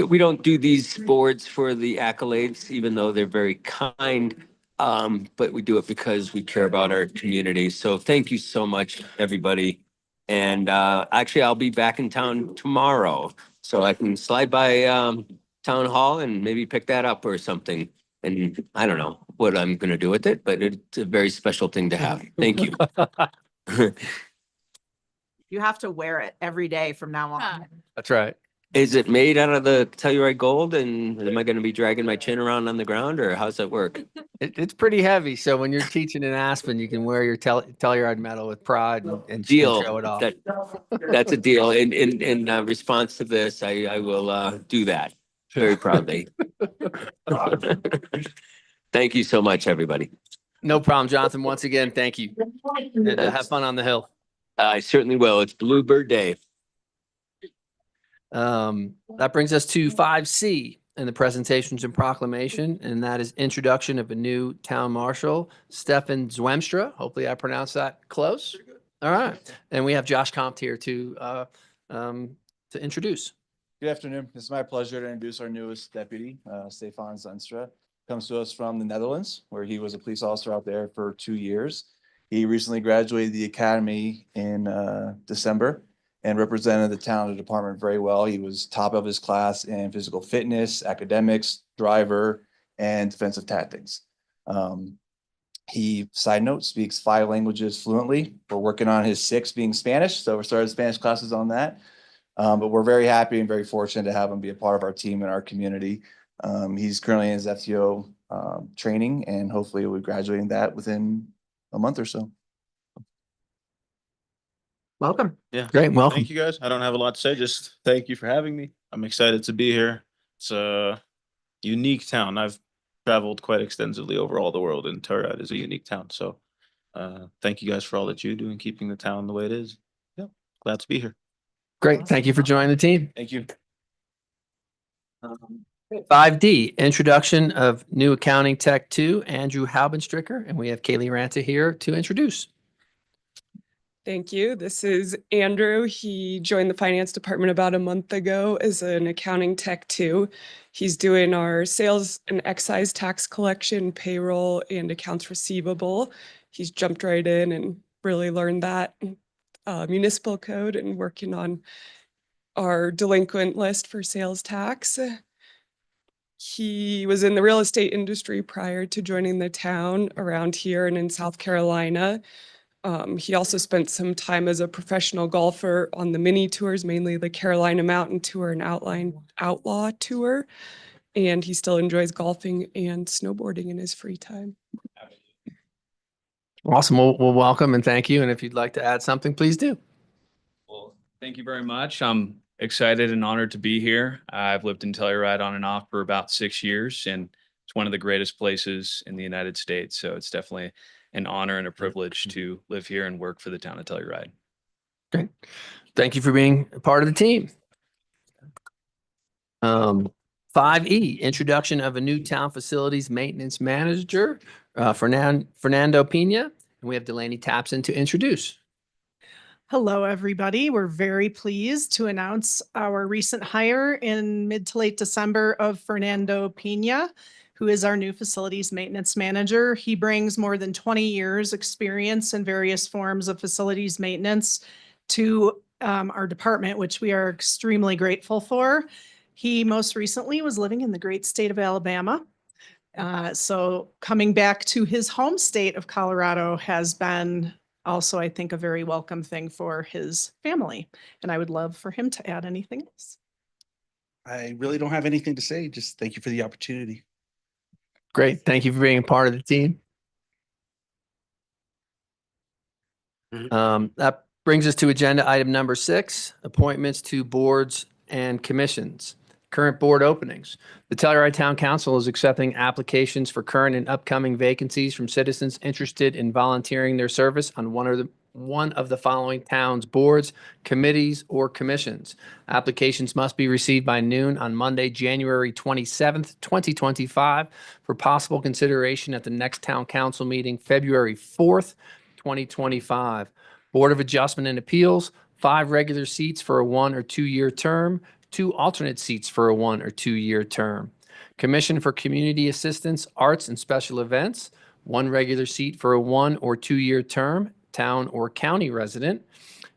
we don't do these boards for the accolades, even though they're very kind, but we do it because we care about our community. So thank you so much, everybody. And actually, I'll be back in town tomorrow, so I can slide by town hall and maybe pick that up or something. And I don't know what I'm going to do with it, but it's a very special thing to have. Thank you. You have to wear it every day from now on. That's right. Is it made out of the Telluride gold, and am I going to be dragging my chin around on the ground, or how's that work? It's pretty heavy. So when you're teaching in Aspen, you can wear your Telluride medal with pride and Deal. show it off. That's a deal. In response to this, I will do that very proudly. Thank you so much, everybody. No problem, Jonathan. Once again, thank you. And have fun on the Hill. I certainly will. It's Bluebird Day. That brings us to 5C in the presentations and proclamation, and that is introduction of a new town marshal, Stefan Zwemstra. Hopefully I pronounced that close. All right. And we have Josh Compt here to introduce. Good afternoon. It's my pleasure to introduce our newest deputy, Stefan Zwemstra. Comes to us from the Netherlands, where he was a police officer out there for 2 years. He recently graduated the academy in December and represented the town and department very well. He was top of his class in physical fitness, academics, driver, and defensive tactics. He, side note, speaks 5 languages fluently. We're working on his 6th being Spanish, so we started Spanish classes on that. But we're very happy and very fortunate to have him be a part of our team and our community. He's currently in his FTO training, and hopefully we'll be graduating that within a month or so. Welcome. Yeah. Great. Welcome. Thank you, guys. I don't have a lot to say. Just thank you for having me. I'm excited to be here. It's a unique town. I've traveled quite extensively over all the world, and Telluride is a unique town. So thank you guys for all that you do in keeping the town the way it is. Yeah. Glad to be here. Great. Thank you for joining the team. Thank you. 5D, introduction of new accounting tech 2, Andrew Haubenstricker, and we have Kaylee Ranta here to introduce. Thank you. This is Andrew. He joined the finance department about a month ago as an accounting tech 2. He's doing our sales and excise tax collection, payroll, and accounts receivable. He's jumped right in and really learned that municipal code and working on our delinquent list for sales tax. He was in the real estate industry prior to joining the town around here and in South Carolina. He also spent some time as a professional golfer on the mini tours, mainly the Carolina Mountain Tour and Outlaw Tour. And he still enjoys golfing and snowboarding in his free time. Awesome. Well, welcome and thank you. And if you'd like to add something, please do. Well, thank you very much. I'm excited and honored to be here. I've lived in Telluride on and off for about 6 years, and it's one of the greatest places in the United States. So it's definitely an honor and a privilege to live here and work for the town of Telluride. Great. Thank you for being a part of the team. 5E, introduction of a new town facilities maintenance manager, Fernando Pena. And we have Delaney Tapson to introduce. Hello, everybody. We're very pleased to announce our recent hire in mid to late December of Fernando Pena, who is our new facilities maintenance manager. He brings more than 20 years experience in various forms of facilities maintenance to our department, which we are extremely grateful for. He most recently was living in the great state of Alabama. So coming back to his home state of Colorado has been also, I think, a very welcome thing for his family. And I would love for him to add anything else. I really don't have anything to say. Just thank you for the opportunity. Great. Thank you for being a part of the team. That brings us to agenda item number 6, appointments to boards and commissions. Current board openings. The Telluride Town Council is accepting applications for current and upcoming vacancies from citizens interested in volunteering their service on one of the following towns' boards, committees, or commissions. Applications must be received by noon on Monday, January 27th, 2025, for possible consideration at the next town council meeting, February 4th, 2025. Board of Adjustment and Appeals, 5 regular seats for a 1 or 2 year term, 2 alternate seats for a 1 or 2 year term. Commission for Community Assistance, Arts, and Special Events, 1 regular seat for a 1 or 2 year term, town or county resident.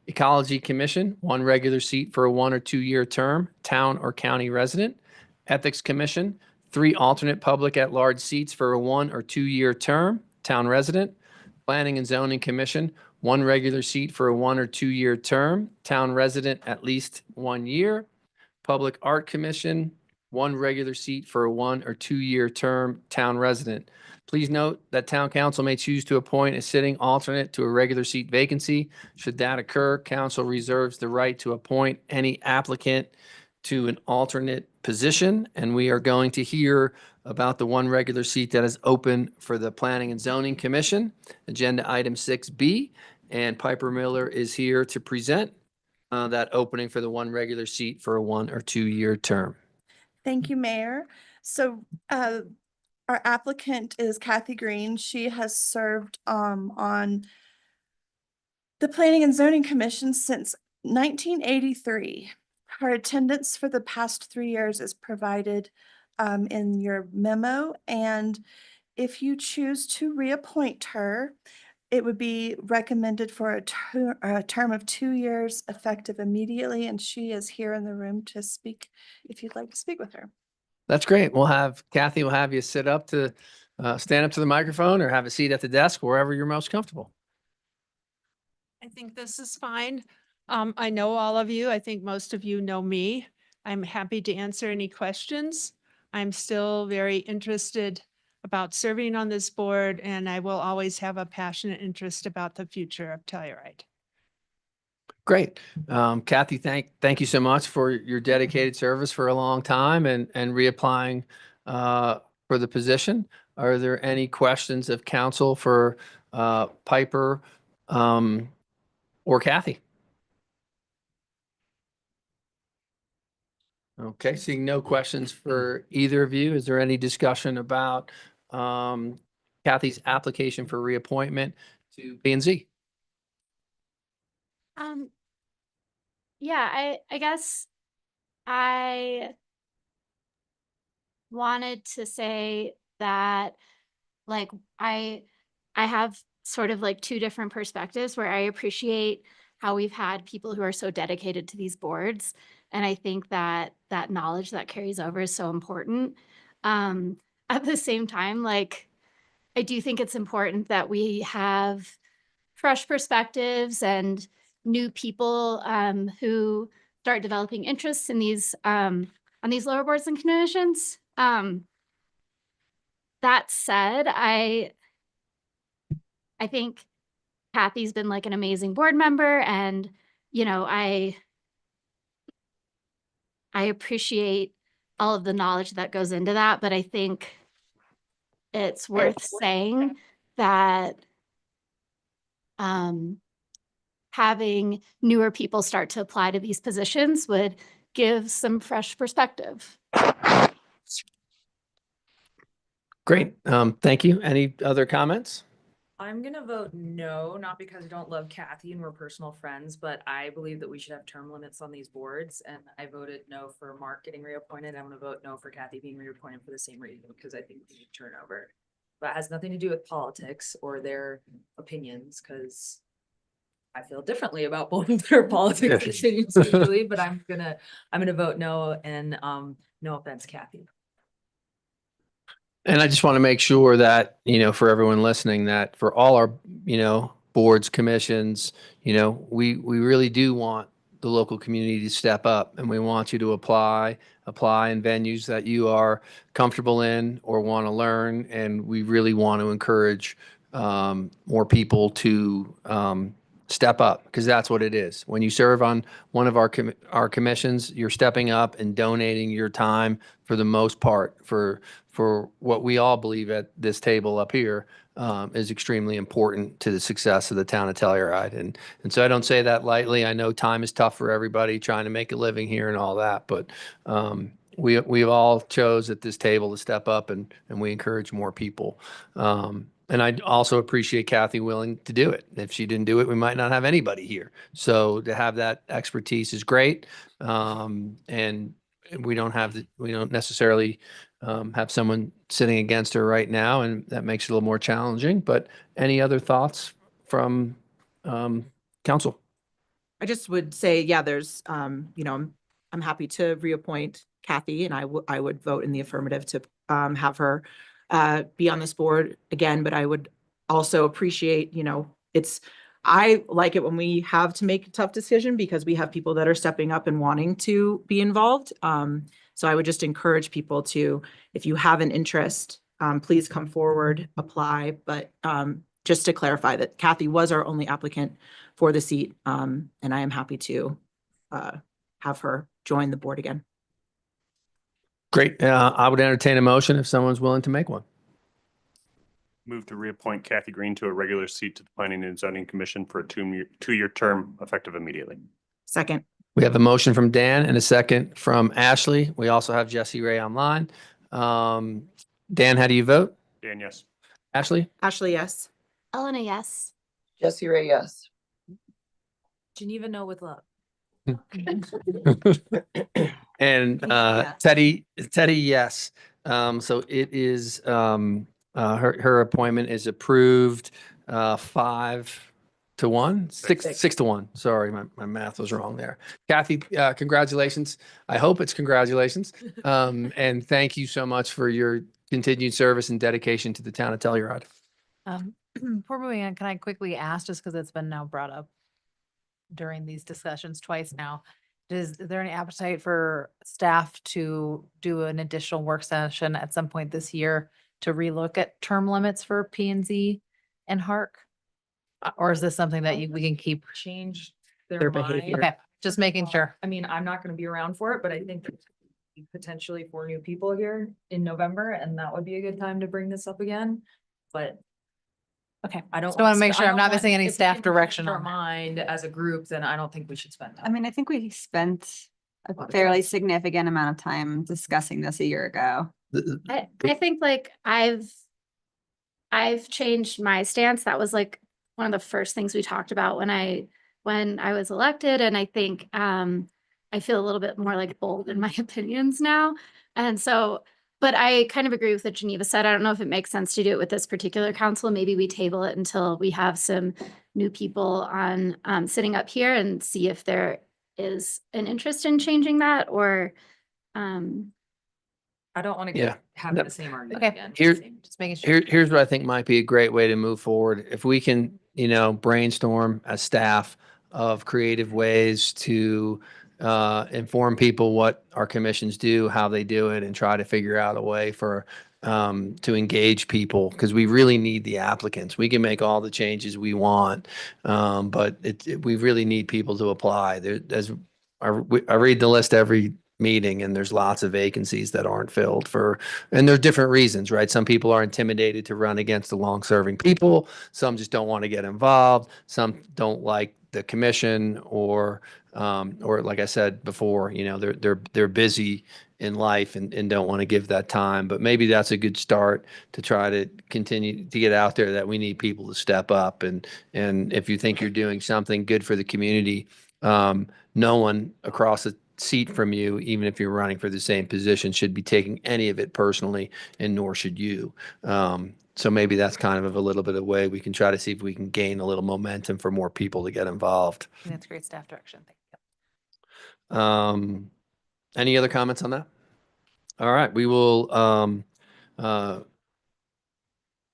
Ecology Commission, 1 regular seat for a 1 or 2 year term, town or county resident. Ethics Commission, 3 alternate public at-large seats for a 1 or 2 year term, town resident. Planning and Zoning Commission, 1 regular seat for a 1 or 2 year term, town resident at least 1 year. Public Art Commission, 1 regular seat for a 1 or 2 year term, town resident. Please note that town council may choose to appoint a sitting alternate to a regular seat vacancy. Should that occur, council reserves the right to appoint any applicant to an alternate position. And we are going to hear about the 1 regular seat that is open for the Planning and Zoning Commission, agenda item 6B. And Piper Miller is here to present that opening for the 1 regular seat for a 1 or 2 year term. Thank you, Mayor. So our applicant is Kathy Green. She has served on the Planning and Zoning Commission since 1983. Her attendance for the past 3 years is provided in your memo. And if you choose to reappoint her, it would be recommended for a term of 2 years effective immediately. And she is here in the room to speak if you'd like to speak with her. That's great. Kathy will have you sit up to stand up to the microphone or have a seat at the desk, wherever you're most comfortable. I think this is fine. I know all of you. I think most of you know me. I'm happy to answer any questions. I'm still very interested about serving on this board, and I will always have a passionate interest about the future of Telluride. Great. Kathy, thank you so much for your dedicated service for a long time and reapplying for the position. Are there any questions of council for Piper or Kathy? Okay, seeing no questions for either of you, is there any discussion about Kathy's application for reappointment to P&Z? Yeah, I guess I wanted to say that, like, I have sort of like 2 different perspectives where I appreciate how we've had people who are so dedicated to these boards. And I think that that knowledge that carries over is so important. At the same time, like, I do think it's important that we have fresh perspectives and new people who start developing interests in these on these lower boards and commissions. That said, I think Kathy's been like an amazing board member, and you know, I appreciate all of the knowledge that goes into that, but I think it's worth saying that having newer people start to apply to these positions would give some fresh perspective. Great. Thank you. Any other comments? I'm gonna vote no, not because I don't love Kathy and we're personal friends, but I believe that we should have term limits on these boards. And I voted no for Mark getting reappointed. I'm gonna vote no for Kathy being reappointed for the same reason, because I think we need turnover. But it has nothing to do with politics or their opinions, because I feel differently about both of their politics opinions usually, but I'm gonna vote no, and no offense, Kathy. And I just want to make sure that, for everyone listening, that for all our, boards, commissions, we really do want the local community to step up, and we want you to apply in venues that you are comfortable in or want to learn. And we really want to encourage more people to step up, because that's what it is. When you serve on one of our commissions, you're stepping up and donating your time, for the most part, for what we all believe at this table up here is extremely important to the success of the town of Telluride. And so I don't say that lightly. I know time is tough for everybody trying to make a living here and all that, but we've all chose at this table to step up, and we encourage more people. And I also appreciate Kathy willing to do it. If she didn't do it, we might not have anybody here. So to have that expertise is great. And we don't necessarily have someone sitting against her right now, and that makes it a little more challenging. But any other thoughts from council? I just would say, yeah, there's, I'm happy to reappoint Kathy, and I would vote in the affirmative to have her be on this board again. But I would also appreciate, I like it when we have to make a tough decision, because we have people that are stepping up and wanting to be involved. So I would just encourage people to, if you have an interest, please come forward, apply. But just to clarify that Kathy was our only applicant for the seat, and I am happy to have her join the board again. Great. I would entertain a motion if someone's willing to make one. Move to reappoint Kathy Green to a regular seat to the Planning and Zoning Commission for a two-year term effective immediately. Second. We have a motion from Dan and a second from Ashley. We also have Jesse Ray online. Dan, how do you vote? Dan, yes. Ashley? Ashley, yes. Elena, yes. Jesse Ray, yes. Geneva, no with love. And Teddy, yes. So it is her appointment is approved 5-1, 6-1. Sorry, my math was wrong there. Kathy, congratulations. I hope it's congratulations. And thank you so much for your continued service and dedication to the town of Telluride. Before moving on, can I quickly ask, just because it's been now brought up during these discussions twice now, is there any appetite for staff to do an additional work session at some point this year to relook at term limits for P and Z and Hark? Or is this something that we can keep? Change Their their behavior. mind. Okay, just making sure. I mean, I'm not gonna be around for it, but I think there's potentially 4 new people here in November, and that would be a good time to bring this up again. But Okay, I don't. just want to make I sure I'm don't not want- missing any if we staff can direction change our on that. mind as a group, then I don't think we should spend time. I mean, I think we spent a fairly significant amount of time discussing this a year ago. I think like I've changed my stance. That was like one of the first things we talked about when I was elected. And I think I feel a little bit more like bold in my opinions now. And so, but I kind of agree with what Geneva said. I don't know if it makes sense to do it with this particular council. Maybe we table it until we have some new people on sitting up here and see if there is an interest in changing that, or I don't want to Yeah. have the same argument Okay. again. Just making sure. Here's what I think might be a great way to move forward. If we can, brainstorm as staff of creative ways to inform people what our commissions do, how they do it, and try to figure out a way for to engage people, because we really need the applicants. We can make all the changes we want, but we really need people to apply. I read the list every meeting, and there's lots of vacancies that aren't filled and there's different reasons, right? Some people are intimidated to run against the long-serving people. Some just don't want to get involved. Some don't like the commission or like I said before, they're busy in life and don't want to give that time. But maybe that's a good start to try to continue to get out there that we need people to step up. And if you think you're doing something good for the community, no one across the seat from you, even if you're running for the same position, should be taking any of it personally, and nor should you. So maybe that's kind of a little bit of way we can try to see if we can gain a little momentum for more people to get involved. That's great staff direction. Thank Any other comments on that? All right, we will,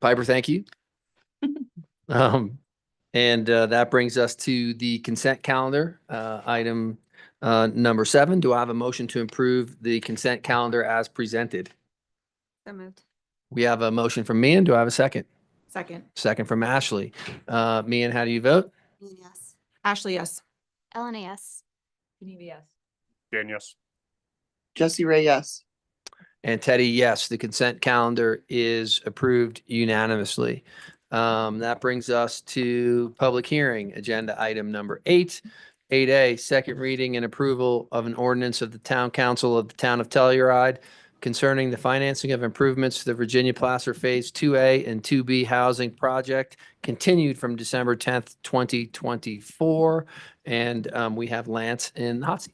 Piper, thank you. And that brings us to the consent calendar, item number 7. Do I have a motion to approve the consent calendar as presented? So moved. We have a motion from Mian. Do I have a second? Second. Second from Ashley. Mian, how do you vote? Yes. Ashley, yes. Elena, yes. Geneva, yes. Dan, yes. Jesse Ray, yes. And Teddy, yes, the consent calendar is approved unanimously. That brings us to public hearing, agenda item number 8. 8A, second reading and approval of an ordinance of the Town Council of the Town of Telluride concerning the financing of improvements to the Virginia Placer Phase 2A and 2B housing project, continued from December 10th, 2024. And we have Lance in the hot seat.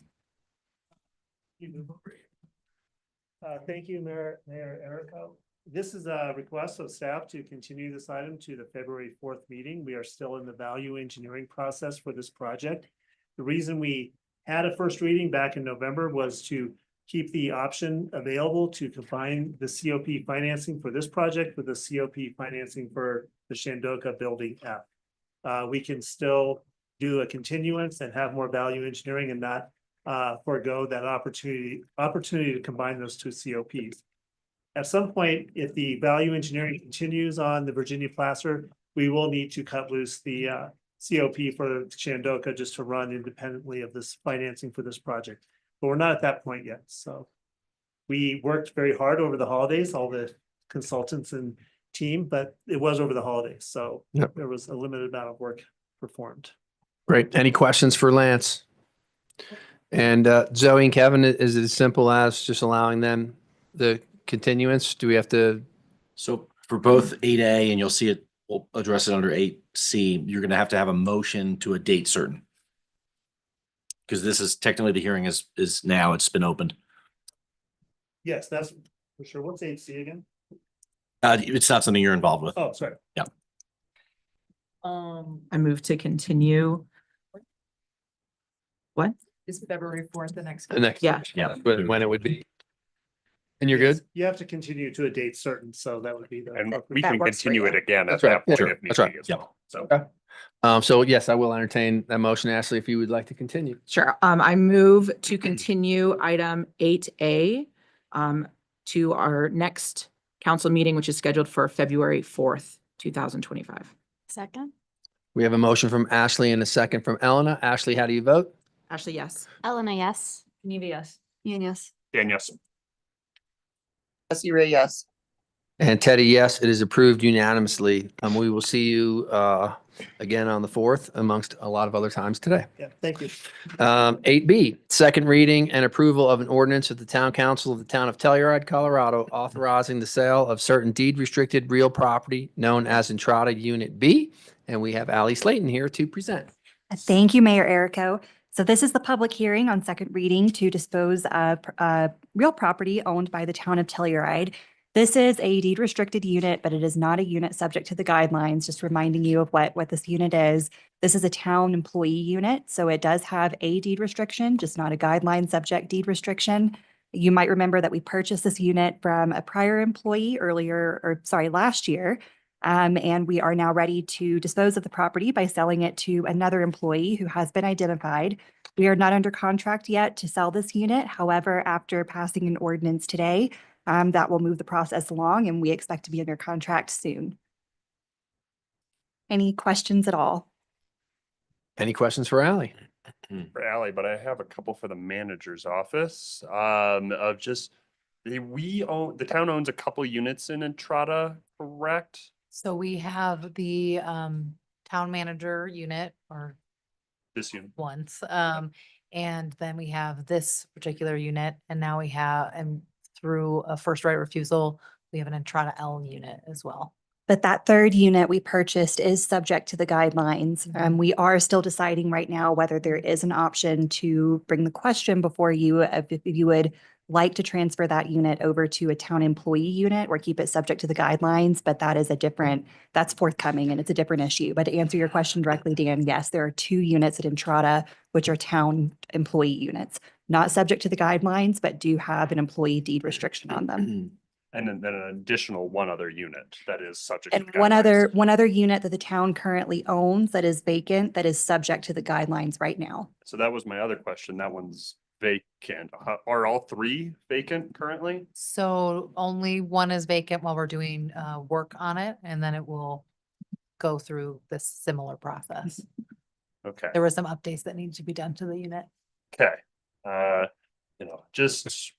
Thank you, Mayor Erico. This is a request of staff to continue this item to the February 4th meeting. We are still in the value engineering process for this project. The reason we had a first reading back in November was to keep the option available to combine the COP financing for this project with the COP financing for the Shandoka Building F. We can still do a continuance and have more value engineering and not forego that opportunity to combine those two COPs. At some point, if the value engineering continues on the Virginia Placer, we will need to cut loose the COP for Shandoka just to run independently of this financing for this project. But we're not at that point yet. So we worked very hard over the holidays, all the consultants and team, but it was over the holidays. So Yep. There was a limited amount of work performed. Great. Any questions for Lance? And Zoe and Kevin, is it as simple as just allowing them the continuance? Do we have to? So for both 8A, and you'll see it, we'll address it under 8C, you're going to have a motion to a date certain. Because this is technically, the hearing is now, it's been opened. Yes, that's for sure. What's 8C again? It's not something you're involved with. Oh, sorry. Yeah. I move to continue. What? Is February 4th the next? The next. Yeah. Yeah. When it would be. And you're good? You have to continue to a date certain, so that would be the. And appropriate- we That can works for continue you. it again at That's right. that point Sure. if need That's right. be as Yep. well. So. So yes, I will entertain that motion, Ashley, if you would like to continue. Sure. I move to continue item 8A to our next council meeting, which is scheduled for February 4th, 2025. Second. We have a motion from Ashley and a second from Elena. Ashley, how do you vote? Ashley, yes. Elena, yes. Geneva, yes. Yes. Dan, yes. Jesse Ray, yes. And Teddy, yes, it is approved unanimously. We will see you again on the 4th amongst a lot of other times today. Yeah, thank you. 8B, second reading and approval of an ordinance of the Town Council of the Town of Telluride, Colorado, authorizing the sale of certain deed restricted real property known as Entrada Unit B. And we have Ally Slayton here to present. Thank you, Mayor Erico. So this is the public hearing on second reading to dispose of real property owned by the Town of Telluride. This is a deed restricted unit, but it is not a unit subject to the guidelines, just reminding you of what this unit is. This is a town employee unit, so it does have a deed restriction, just not a guideline subject deed restriction. You might remember that we purchased this unit from a prior employee last year. And we are now ready to dispose of the property by selling it to another employee who has been identified. We are not under contract yet to sell this unit. However, after passing an ordinance today, that will move the process along, and we expect to be under contract soon. Any questions at all? Any questions for Ally? for Ally, but I have a couple for the manager's office, of just, the town owns a couple units in Entrada, correct? So we have the town manager unit or This unit. once. And then we have this particular unit and now we have, and through a first right refusal, we have an Entrada L unit as well. But that third unit we purchased is subject to the guidelines. We are still deciding right now whether there is an option to bring the question before you, if you would like to transfer that unit over to a town employee unit or keep it subject to the guidelines, but that is that's forthcoming and it's a different issue. But to answer your question directly, Dan, yes, there are 2 units at Entrada, which are town employee units, not subject to the guidelines, but do have an employee deed restriction on them. And then an additional one other unit that is subject. to And the one guidelines. other unit that the town currently owns that is vacant, that is subject to the guidelines right now. So that was my other question. That one's vacant. Are all 3 vacant currently? So only one is vacant while we're doing work on it and then it will go through this similar process. Okay. There were some updates that need to be done to the unit. Okay, just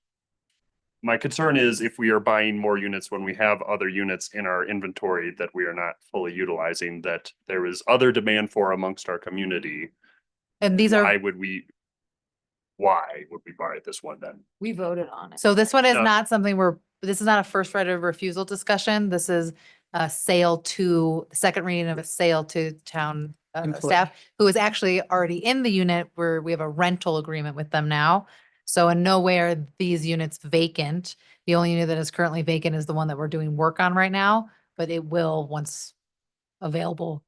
my concern is if we are buying more units when we have other units in our inventory that we are not fully utilizing, that there is other demand for amongst our community. And these are. Why would we buy this one then? We voted on it. So this one is No. not something this is not a first right of refusal discussion. This is a the second reading of a sale to town staff who is actually already in the unit where we have a rental agreement with them now. So in nowhere are these units vacant. The only unit that is currently vacant is the one that we're doing work on right now, but it will, once available,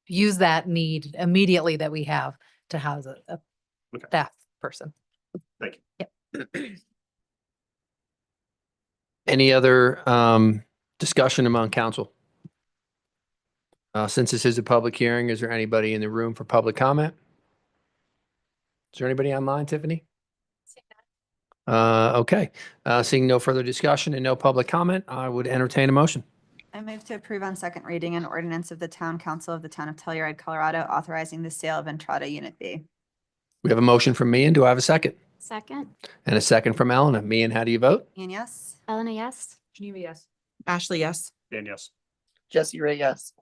use that need immediately that we have to house a Okay. staff person. Thank you. Any other discussion among council? Since this is a public hearing, is there anybody in the room for public comment? Is there anybody online, Tiffany? Okay, seeing no further discussion and no public comment, I would entertain a motion. I move to approve on second reading an ordinance of the Town Council of the Town of Telluride, Colorado, authorizing the sale of Entrada Unit B. We have a motion from me, and do I have a second? Second. And a second from Elena. Me, and how do you vote? Ian, yes. Elena, yes. Geneva, yes. Ashley, yes. Dan, yes. Jesse Ray, yes.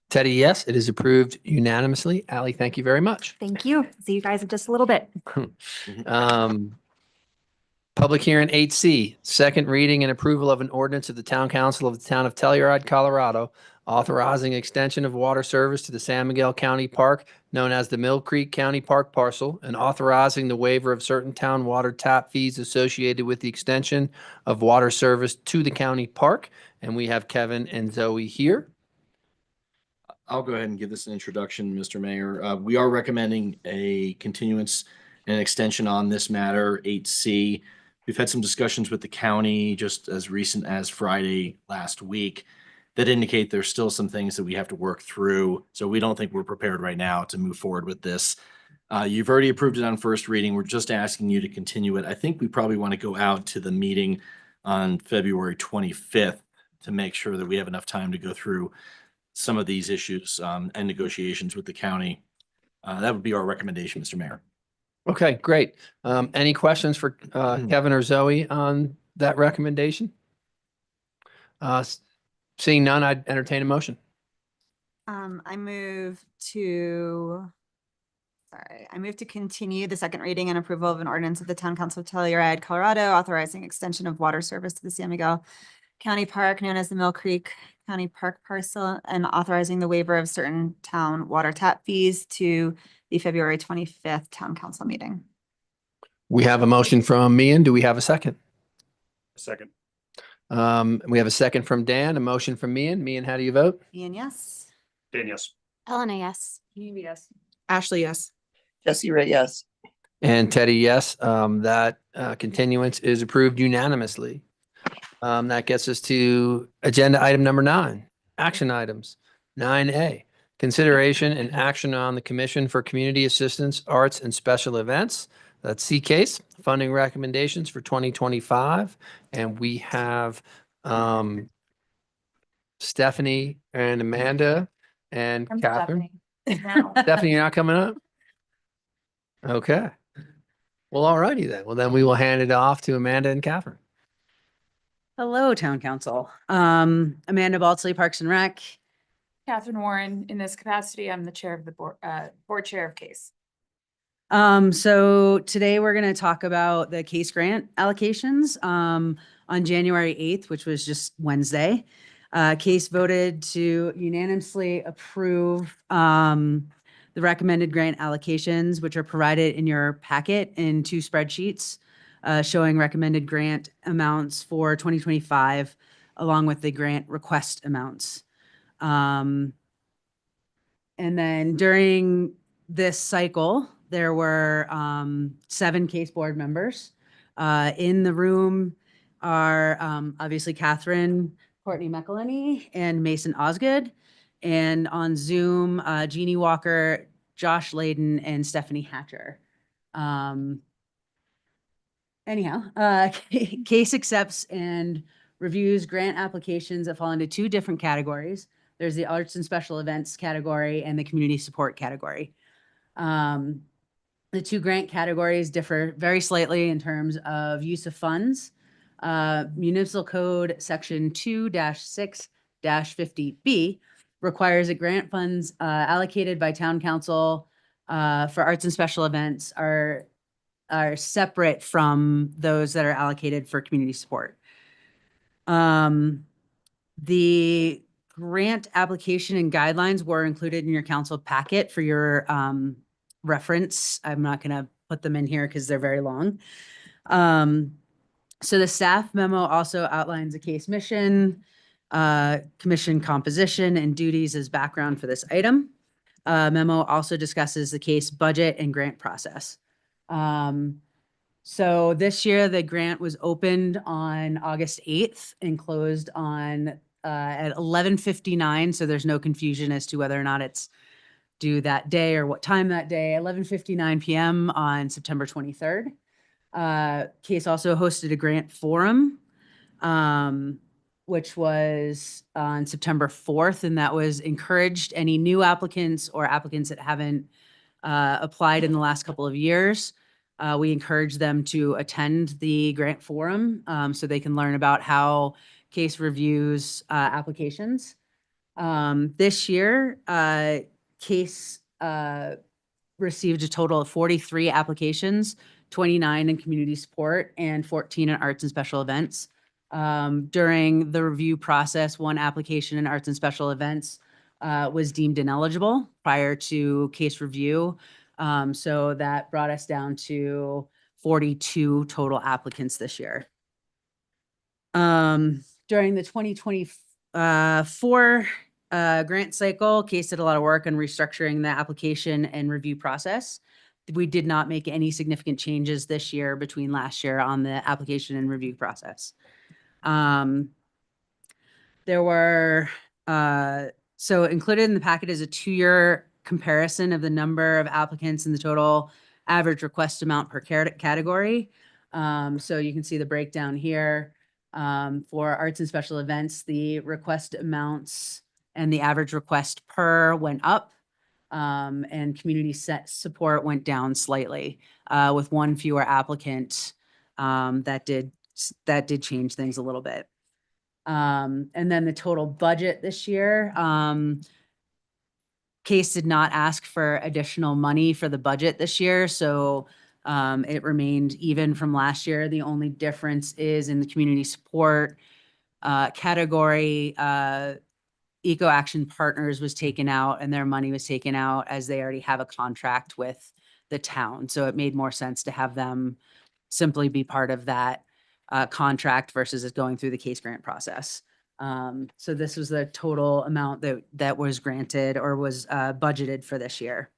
Teddy, yes, it is approved unanimously. Ally, thank you very much. Thank you. See you guys in just a little bit. Public hearing 8C, second reading and approval of an ordinance of the Town Council of the Town of Telluride, Colorado, authorizing extension of water service to the San Miguel County Park, known as the Mill Creek County Park parcel, and authorizing the waiver of certain town water tap fees associated with the extension of water service to the county park. And we have Kevin and Zoe here. I'll go ahead and give this an introduction, Mr. Mayor. We are recommending a continuance and extension on this matter, 8C. We've had some discussions with the county just as recent as Friday last week that indicate there's still some things that we have to work through. So we don't think we're prepared right now to move forward with this. You've already approved it on first reading. We're just asking you to continue it. I think we probably want to go out to the meeting on February 25th to make sure that we have enough time to go through some of these issues and negotiations with the county. That would be our recommendation, Mr. Mayor. Okay, great. Any questions for Kevin or Zoe on that recommendation? Seeing none, I'd entertain a motion. I move to continue the second reading and approval of an ordinance of the Town Council of Telluride, Colorado, authorizing extension of water service to the San Miguel County Park known as the Mill Creek County Park parcel and authorizing the waiver of certain town water tap fees to the February 25th Town Council meeting. We have a motion from Mian. Do we have a second? Second. We have a second from Dan, a motion from Mian. Mian, how do you vote? Ian, yes. Dan, yes. Elena, yes. Geneva, yes. Ashley, yes. Jesse Ray, yes. And Teddy, yes. That continuance is approved unanimously. That gets us to agenda item number 9, action items. 9A, consideration and action on the Commission for Community Assistance, Arts, and Special Events. That's C-Case, funding recommendations for 2025. And we have Stephanie and Amanda and Catherine. Stephanie, you're not coming up? Okay. Well, alrighty then. Well, then we will hand it off to Amanda and Catherine. Hello, Town Council. Amanda Baltzley, Parks and Rec. Catherine Warren, in this capacity, I'm the chair of the board chair of CASE. So today we're going to talk about the CASE grant allocations. On January 8th, which was just Wednesday, CASE voted to unanimously approve the recommended grant allocations, which are provided in your packet in 2 spreadsheets showing recommended grant amounts for 2025, along with the grant request amounts. And then during this cycle, there were 7 CASE board members. In the room are obviously Catherine, Courtney McElhenney, and Mason Osgood. And on Zoom, Jeannie Walker, Josh Layden, and Stephanie Hatcher. CASE accepts and reviews grant applications that fall into 2 different categories. There's the arts and special events category and the community support category. The 2 grant categories differ very slightly in terms of use of funds. Municipal Code Section 2-6-50B requires that grant funds allocated by town council for arts and special events are separate from those that are allocated for community support. The grant application and guidelines were included in your council packet for your reference. I'm not going to put them in here because they're very long. So the staff memo also outlines a CASE mission, commission composition, and duties as background for this item. Memo also discusses the CASE budget and grant process. So this year, the grant was opened on August 8th and closed on at 11:59. So there's no confusion as to whether or not it's due that day or what time that day. 11:59 p.m. on September 23rd. CASE also hosted a grant forum, which was on September 4th, and that was encouraged any new applicants or applicants that haven't applied in the last couple of years. We encourage them to attend the grant forum so they can learn about how CASE reviews applications. This year, CASE received a total of 43 applications, 29 in community support and 14 in arts and special events. During the review process, 1 application in arts and special events was deemed ineligible prior to CASE review. So that brought us down to 42 total applicants this year. During the 2024 grant cycle, CASE did a lot of work on restructuring the application and review process. We did not make any significant changes this year between last year on the application and review process. There were, so included in the packet is a 2-year comparison of the number of applicants and the total average request amount per category. So you can see the breakdown here. For arts and special events, the request amounts and the average request per went up. And community support went down slightly with 1 fewer applicant. That did change things a little bit. And then the total budget this year, CASE did not ask for additional money for the budget this year, so it remained even from last year. The only difference is in the community support category. Eco Action Partners was taken out and their money was taken out as they already have a contract with the town. So it made more sense to have them simply be part of that contract versus it going through the CASE grant process. So this was the total amount that was granted or was budgeted for this year.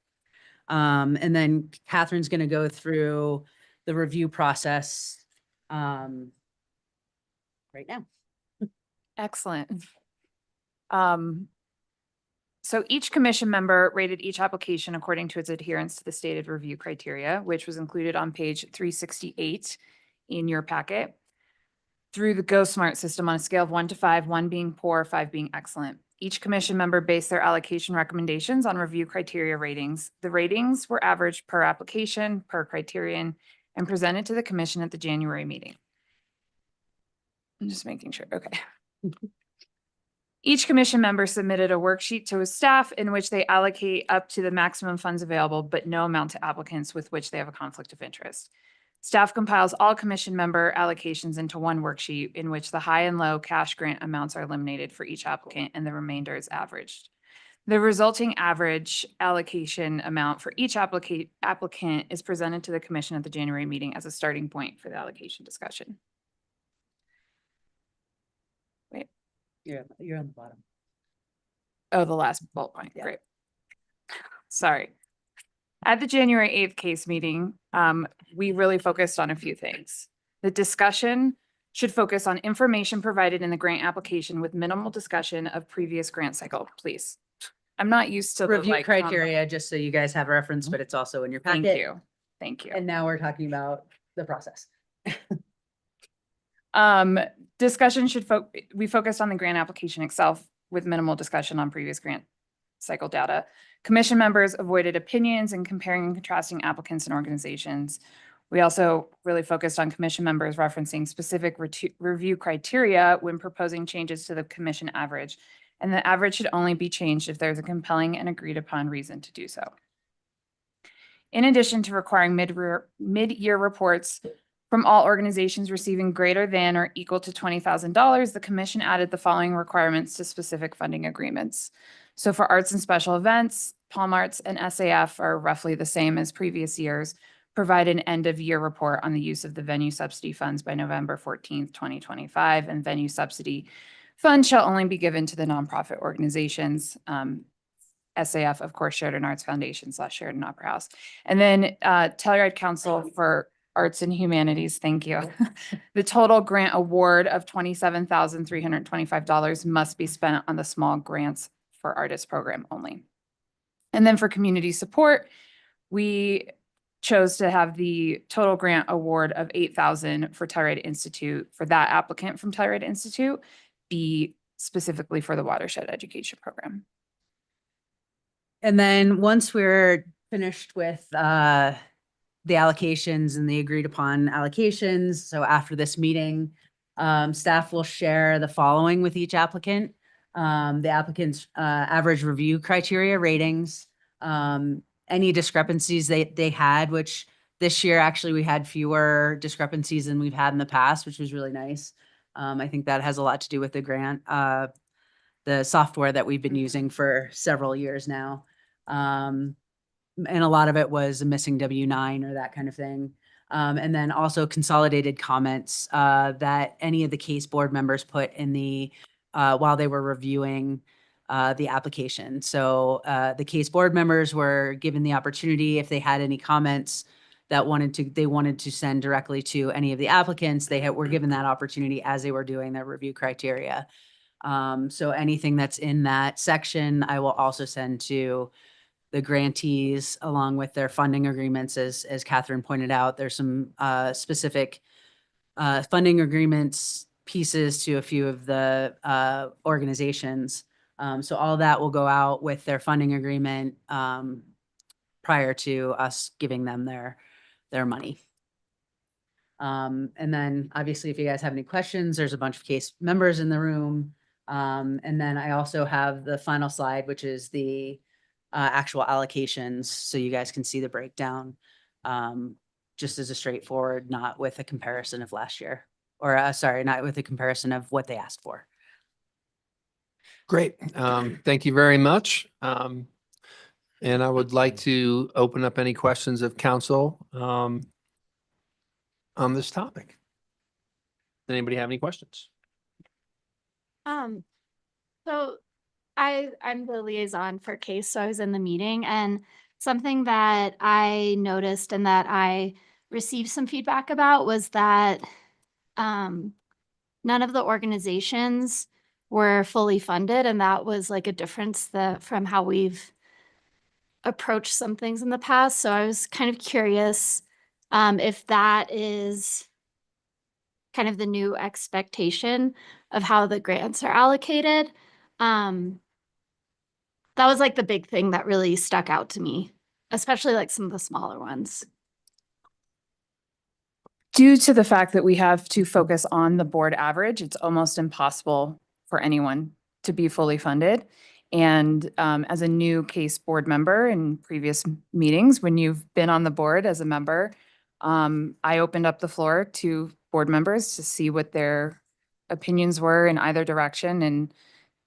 And then Catherine's going to go through the review process right now. Excellent. So each commission member rated each application according to its adherence to the stated review criteria, which was included on page 368 in your packet through the Go Smart system on a scale of 1 to 5, 1 being poor, 5 being excellent. Each commission member based their allocation recommendations on review criteria ratings. The ratings were averaged per application, per criterion, and presented to the commission at the January meeting. I'm just making sure, okay. Each commission member submitted a worksheet to his staff in which they allocate up to the maximum funds available, but no amount to applicants with which they have a conflict of interest. Staff compiles all commission member allocations into one worksheet in which the high and low cash grant amounts are eliminated for each applicant and the remainder is averaged. The resulting average allocation amount for each applicant is presented to the commission at the January meeting as a starting point for the allocation discussion. Wait. You're on the bottom. Oh, the last bullet point, great. Sorry. At the January 8th case meeting, we really focused on a few things. The discussion should focus on information provided in the grant application with minimal discussion of previous grant cycle, please. I'm not used to the, Review like, criteria, just so you guys have a reference, but it's also in your packet. Thank you. Thank you. And now we're talking about the process. Discussion should we focused on the grant application itself with minimal discussion on previous grant cycle data. Commission members avoided opinions and comparing and contrasting applicants and organizations. We also really focused on commission members referencing specific review criteria when proposing changes to the commission average. And the average should only be changed if there's a compelling and agreed upon reason to do so. In addition to requiring mid-year reports from all organizations receiving greater than or equal to $20,000, the commission added the following requirements to specific funding agreements. So for arts and special events, Palm Arts and SAF are roughly the same as previous years. Provide an end of year report on the use of the venue subsidy funds by November 14th, 2025, and venue subsidy funds shall only be given to the nonprofit organizations. SAF, of course, Sheridan Arts Foundation / Sheridan Opera House. And then Telluride Council for Arts and Humanities, thank you. The total grant award of $27,325 must be spent on the small grants for artists program only. And then for community support, we chose to have the total grant award of $8,000 for Telluride Institute, for that applicant from Telluride Institute, be specifically for the watershed education program. And then once we're finished with the allocations and the agreed upon allocations, so after this meeting, staff will share the following with each applicant. The applicant's average review criteria ratings, any discrepancies they had, which this year actually we had fewer discrepancies than we've had in the past, which was really nice. I think that has a lot to do with the grant, the software that we've been using for several years now. And a lot of it was a missing W-9 or that kind of thing. And then also consolidated comments that any of the case board members put in the while they were reviewing the application. So the case board members were given the opportunity, if they had any comments that they wanted to send directly to any of the applicants, were given that opportunity as they were doing their review criteria. So anything that's in that section, I will also send to the grantees along with their funding agreements. As Catherine pointed out, there's some specific funding agreements pieces to a few of the organizations. So all that will go out with their funding agreement prior to us giving them their money. And then obviously, if you guys have any questions, there's a bunch of case members in the room. And then I also have the final slide, which is the actual allocations. So you guys can see the breakdown just as a straightforward, not with a comparison of last year, or sorry, not with a comparison of what they asked for. Great. Thank you very much. And I would like to open up any questions of council on this topic. Does anybody have any questions? So I'm the liaison for case, so I was in the meeting, and something that I noticed and that I received some feedback about was that none of the organizations were fully funded, and that was like a difference from how we've approached some things in the past. So I was kind of curious if that is kind of the new expectation of how the grants are allocated. that was like the big thing that really stuck out to me, especially like some of the smaller ones. Due to the fact that we have to focus on the board average, it's almost impossible for anyone to be fully funded. And as a new case board member in previous meetings, when you've been on the board as a member, I opened up the floor to board members to see what their opinions were in either direction. And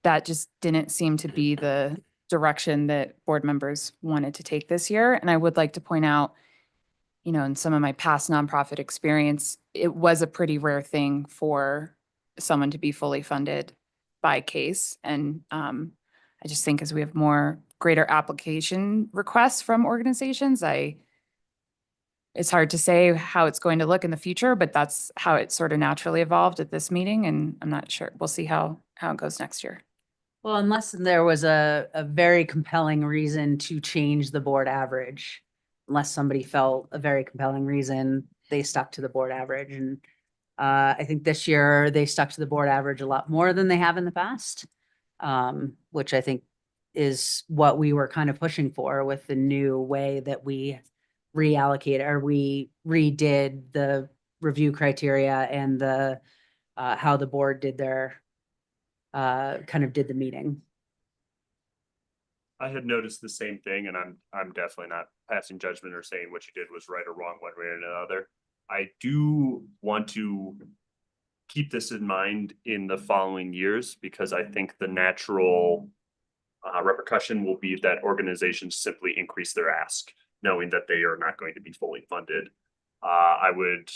that just didn't seem to be the direction that board members wanted to take this year. And I would like to point out, you know, in some of my past nonprofit experience, it was a pretty rare thing for someone to be fully funded by case. And I just think as we have more greater application requests from organizations, it's hard to say how it's going to look in the future, but that's how it sort of naturally evolved at this meeting. And I'm not sure. We'll see how it goes next year. Well, unless there was a very compelling reason to change the board average, unless somebody felt a very compelling reason, they stuck to the board average. And I think this year they stuck to the board average a lot more than they have in the past, which I think is what we were kind of pushing for with the new way that we reallocate or we redid the review criteria and the how the board did their kind of did the meeting. I had noticed the same thing, and I'm definitely not passing judgment or saying what you did was right or wrong one way or another. I do want to keep this in mind in the following years, because I think the natural repercussion will be that organizations simply increase their ask, knowing that they are not going to be fully funded. I would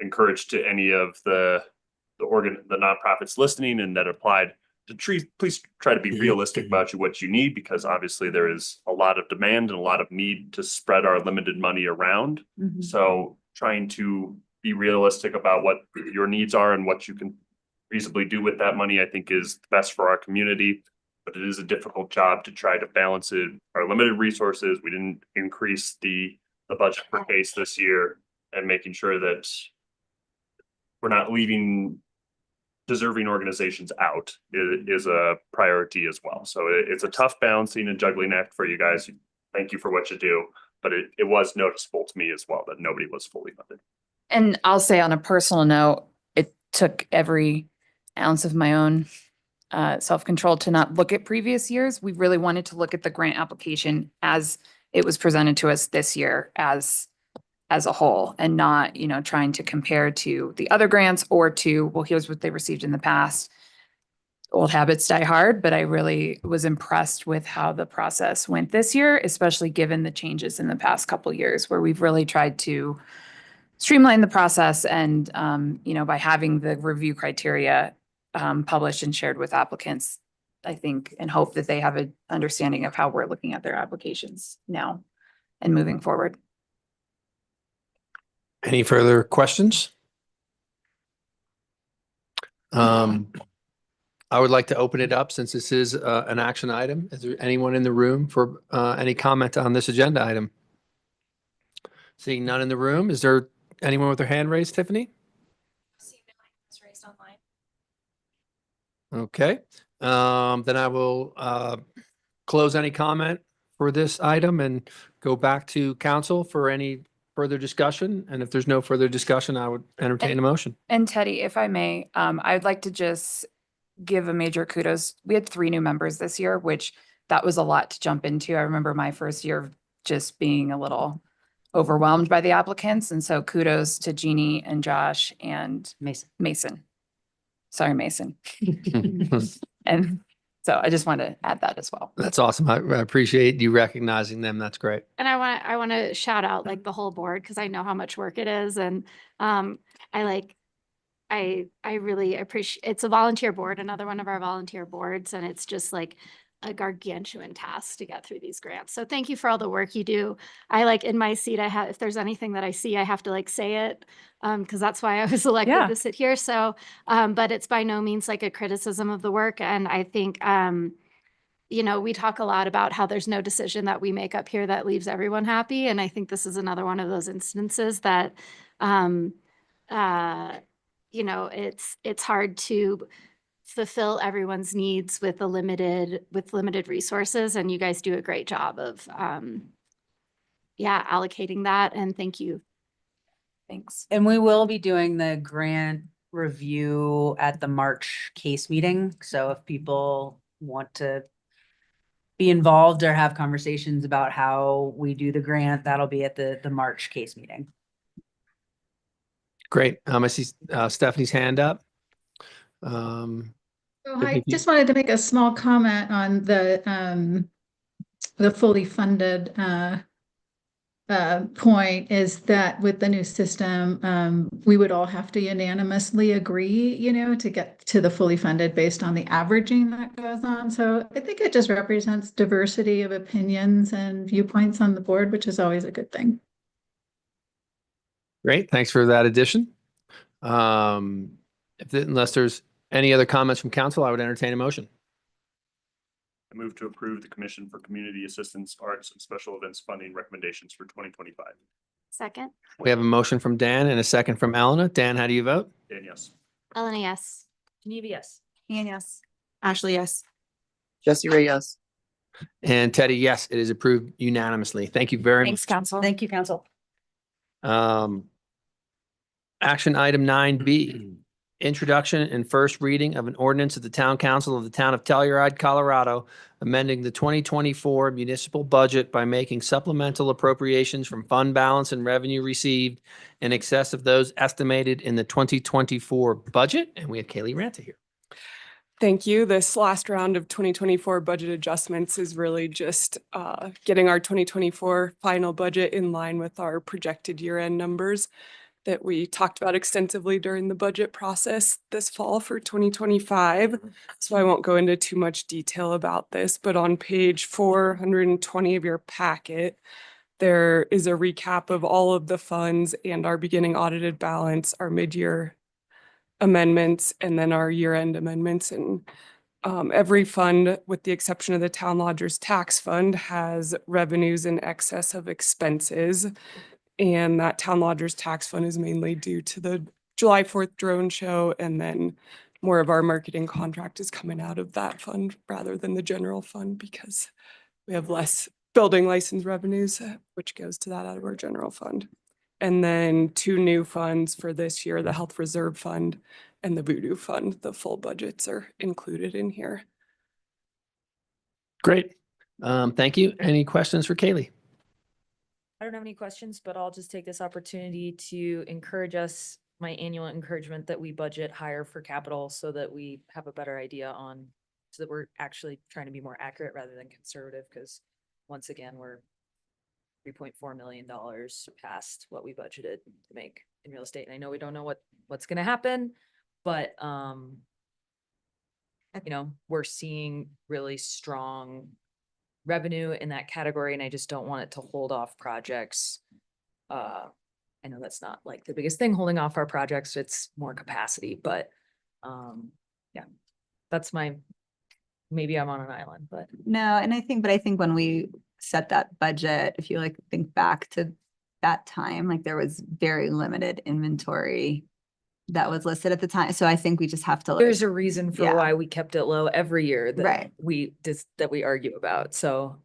encourage to any of the nonprofits listening and that applied to please try to be realistic about what you need, because obviously there is a lot of demand and a lot of need to spread our limited money around. Mhm. So trying to be realistic about what your needs are and what you can reasonably do with that money, I think is best for our community. But it is a difficult job to try to balance it. Our limited resources, we didn't increase the budget per case this year, and making sure that we're not leaving deserving organizations out is a priority as well. So it's a tough balancing and juggling act for you guys. Thank you for what you do, but it was noticeable to me as well that nobody was fully funded. And I'll say on a personal note, it took every ounce of my own self-control to not look at previous years. We really wanted to look at the grant application as it was presented to us this year as a whole, and not, you know, trying to compare to the other grants or to, well, here's what they received in the past. Old habits die hard, but I really was impressed with how the process went this year, especially given the changes in the past couple years where we've really tried to streamline the process. And, you know, by having the review criteria published and shared with applicants, I think, and hope that they have an understanding of how we're looking at their applications now and moving forward. Any further questions? I would like to open it up since this is an action item. Is there anyone in the room for any comment on this agenda item? Seeing none in the room, is there anyone with their hand raised, Tiffany? Okay, then I will close any comment for this item and go back to council for any further discussion. And if there's no further discussion, I would entertain a motion. And Teddy, if I may, I'd like to just give a major kudos. We had 3 new members this year, which that was a lot to jump into. I remember my first year of just being a little overwhelmed by the applicants. And so kudos to Jeannie and Josh and Mason. Sorry, Mason. And so I just wanted to add that as well. That's awesome. I appreciate you recognizing them. That's great. And I want to shout out like the whole board, because I know how much work it is. And I really appreciate, it's a volunteer board, another one of our volunteer boards. And it's just like a gargantuan task to get through these grants. So thank you for all the work you do. I like in my seat, if there's anything that I see, I have to like say it, because that's why I was elected to sit here. So, but it's by no means like a criticism of the work. And I think, you know, we talk a lot about how there's no decision that we make up here that leaves everyone happy. And I think this is another one of those instances that, you know, it's hard to fulfill everyone's needs with limited resources, and you guys do a great job of allocating that, and thank you. Thanks. And we will be doing the grant review at the March case meeting. So if people want to be involved or have conversations about how we do the grant, that'll be at the March case meeting. Great. I see Stephanie's hand up. Oh, Tiffany, I if you- just wanted to make a small comment on the fully funded point is that with the new system, we would all have to unanimously agree, to get to the fully funded based on the averaging that goes on. So I think it just represents diversity of opinions and viewpoints on the board, which is always a good thing. Great. Thanks for that addition. Unless there's any other comments from council, I would entertain a motion. I move to approve the Commission for Community Assistance, Arts, and Special Events funding recommendations for 2025. Second, We have a motion from Dan and a second from Elena. Dan, how do you vote? Dan, yes. Elena, yes. Geneva, yes. And yes. Ashley, yes. Jesse Ray, yes. And Teddy, yes, it is approved unanimously. Thank you very Thanks, much. council. Thank you, council. Action item 9B, introduction and first reading of an ordinance of the Town Council of the Town of Telluride, Colorado, amending the 2024 municipal budget by making supplemental appropriations from fund balance and revenue received in excess of those estimated in the 2024 budget. And we have Kaylee Ranta here. Thank you. This last round of 2024 budget adjustments is really just getting our 2024 final budget in line with our projected year-end numbers that we talked about extensively during the budget process this fall for 2025. So I won't go into too much detail about this, but on page 420 of your packet, there is a recap of all of the funds and our beginning audited balance, our mid-year amendments, and then our year-end amendments. And every fund, with the exception of the Town Lodgers Tax Fund, has revenues in excess of expenses. And that Town Lodgers Tax Fund is mainly due to the July 4th drone show. And then more of our marketing contract is coming out of that fund rather than the general fund because we have less building license revenues, which goes to that out of our general fund. And then 2 new funds for this year, the Health Reserve Fund and the Voodoo Fund. The full budgets are included in here. Great. Thank you. Any questions for Kaylee? I don't have any questions, but I'll just take this opportunity to encourage us, my annual encouragement that we budget higher for capital so that we have a better idea so that we're actually trying to be more accurate rather than conservative, because once again, we're $3.4 million past what we budgeted to make in real estate. And I know we don't know what's going to happen, but we're seeing really strong revenue in that category, and I just don't want it to hold off projects. I know that's not like the biggest thing holding off our projects, it's more capacity, but that's maybe I'm on an island, but No, and I think when we set that budget, if you think back to that time, there was very limited inventory that was listed at the time. So I think we just have to there's a reason for yeah. why we kept it low every year that Right. that we argue about. So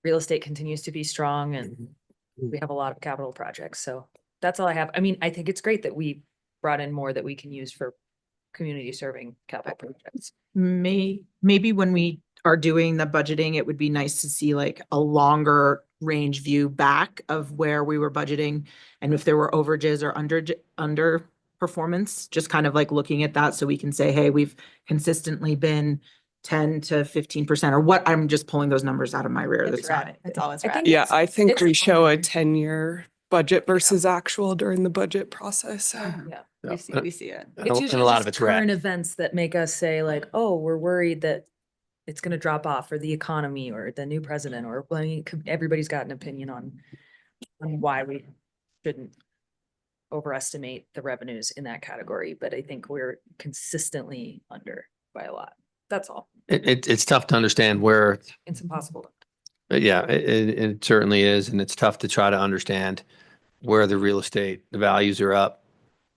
real estate continues to be strong and we have a lot of capital projects. So that's all I have. I mean, I think it's great that we brought in more that we can use for community serving capital projects. Maybe when we are doing the budgeting, it would be nice to see a longer range view back of where we were budgeting and if there were overages or under performance, just kind of looking at that so we can say, hey, we've consistently been 10 to 15% or what. I'm just pulling those numbers out of my rear. It's right. It's always right. Yeah, I think it's we show a fine. 10-year budget versus actual during the budget process. Yeah. We see it. And It's a usually lot just of it's red. current events that make us say oh, we're worried that it's going to drop off, or the economy, or the new president, or everybody's got an opinion on why we shouldn't overestimate the revenues in that category. But I think we're consistently under by a lot. That's all. It's tough to understand where, It's impossible. but yeah, it certainly is. And it's tough to try to understand where the real estate, the values are up.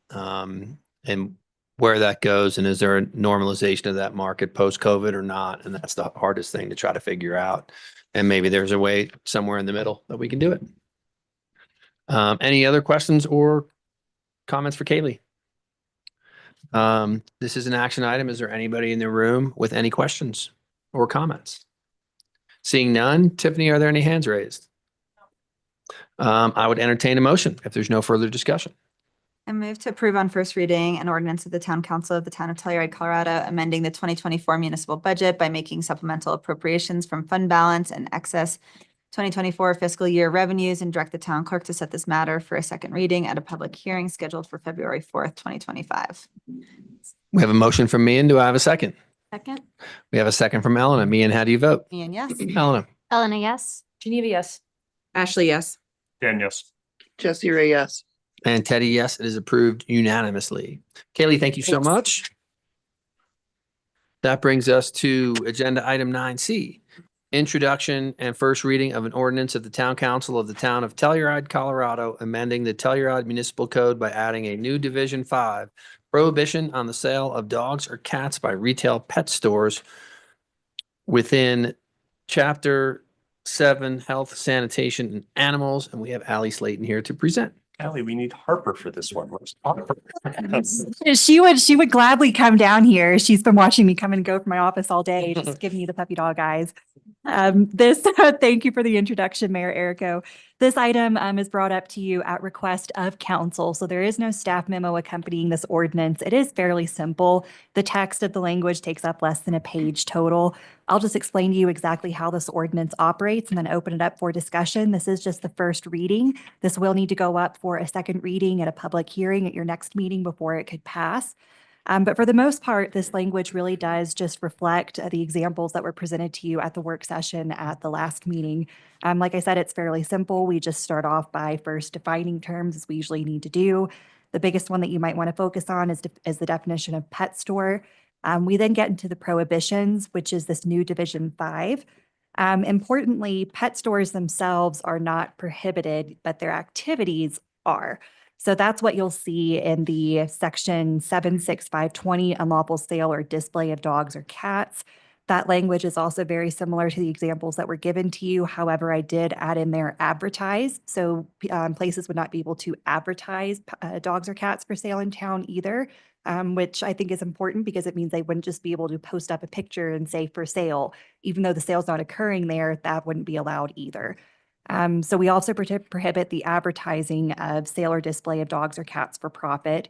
And where that goes and is there a normalization of that market post-COVID or not? And that's the hardest thing to try to figure out. And maybe there's a way somewhere in the middle that we can do it. Any other questions or comments for Kaylee? This is an action item. Is there anybody in the room with any questions or comments? Seeing none, Tiffany, are there any hands raised? I would entertain a motion if there's no further discussion. I move to approve on first reading an ordinance of the Town Council of the Town of Telluride, Colorado, amending the 2024 municipal budget by making supplemental appropriations from fund balance and excess 2024 fiscal year revenues and direct the town clerk to set this matter for a second reading at a public hearing scheduled for February 4th, 2025. We have a motion from Mian. Do I have a second? Second. We have a second from Elena. Mian, how do you vote? Ian, yes. Elena. Elena, yes. Geneva, yes. Ashley, yes. Dan, yes. Jesse Ray, yes. And Teddy, yes, it is approved unanimously. Kaylee, thank you so Thanks. much. That brings us to agenda item 9C, introduction and first reading of an ordinance of the Town Council of the Town of Telluride, Colorado, amending the Telluride Municipal Code by adding a new Division 5, prohibition on the sale of dogs or cats by retail pet stores within Chapter 7, Health, Sanitation, and Animals. And we have Ally Slayton here to present. Allie, we need Harper for this one. Where's Harper? She would gladly come down here. She's been watching me come and go from my office all day, just giving me the puppy dog eyes. Thank you for the introduction, Mayor Errico. This item is brought up to you at request of council. So there is no staff memo accompanying this ordinance. It is fairly simple. The text of the language takes up less than a page total. I'll just explain to you exactly how this ordinance operates and then open it up for discussion. This is just the first reading. This will need to go up for a second reading at a public hearing at your next meeting before it could pass. But for the most part, this language really does just reflect the examples that were presented to you at the work session at the last meeting. Like I said, it's fairly simple. We just start off by first defining terms, as we usually need to do. The biggest one that you might want to focus on is the definition of pet store. We then get into the prohibitions, which is this new Division 5. Importantly, pet stores themselves are not prohibited, but their activities are. So that's what you'll see in the section 76520, unlawful sale or display of dogs or cats. That language is also very similar to the examples that were given to you. However, I did add in there advertise. So places would not be able to advertise dogs or cats for sale in town either, which I think is important because it means they wouldn't just be able to post up a picture and say for sale. Even though the sale's not occurring there, that wouldn't be allowed either. So we also prohibit the advertising of sale or display of dogs or cats for profit.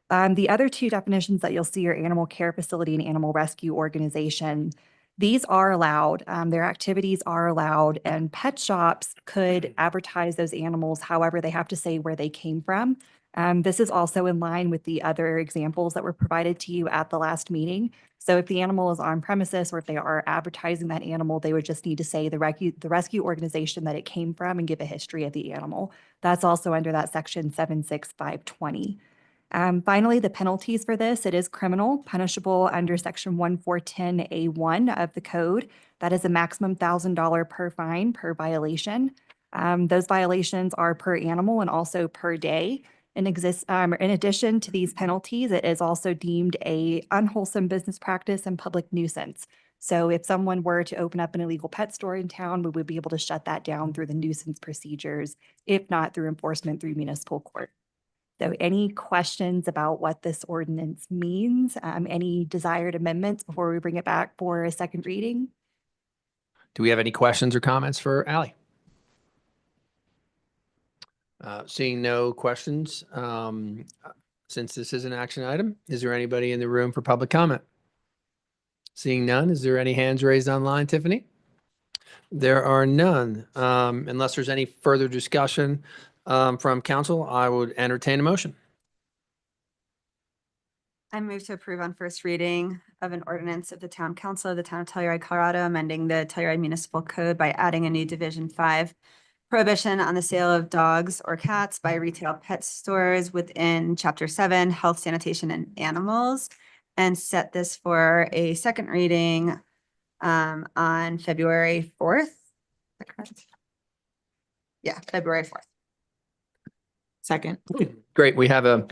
The other two definitions that you'll see are animal care facility and animal rescue organization. These are allowed, their activities are allowed, and pet shops could advertise those animals. However, they have to say where they came from. This is also in line with the other examples that were provided to you at the last meeting. So if the animal is on premises or if they are advertising that animal, they would just need to say the rescue organization that it came from and give a history of the animal. That's also under that section 76520. Finally, the penalties for this, it is criminal, punishable under section 1410A1 of the code. That is a maximum $1,000 per fine per violation. Those violations are per animal and also per day. In addition to these penalties, it is also deemed a unwholesome business practice and public nuisance. So if someone were to open up an illegal pet store in town, we would be able to shut that down through the nuisance procedures, if not through enforcement through municipal court. So any questions about what this ordinance means? Any desired amendments before we bring it back for a second reading? Do we have any questions or comments for Ally? Seeing no questions, since this is an action item, is there anybody in the room for public comment? Seeing none, is there any hands raised online, Tiffany? There are none. Unless there's any further discussion from council, I would entertain a motion. I move to approve on first reading of an ordinance of the Town Council of the Town of Telluride, Colorado, amending the Telluride Municipal Code by adding a new Division 5, prohibition on the sale of dogs or cats by retail pet stores within Chapter 7, Health, Sanitation, and Animals, and set this for a second reading on February 4th. Is that correct? Yeah, February 4th. Second. Great. We have a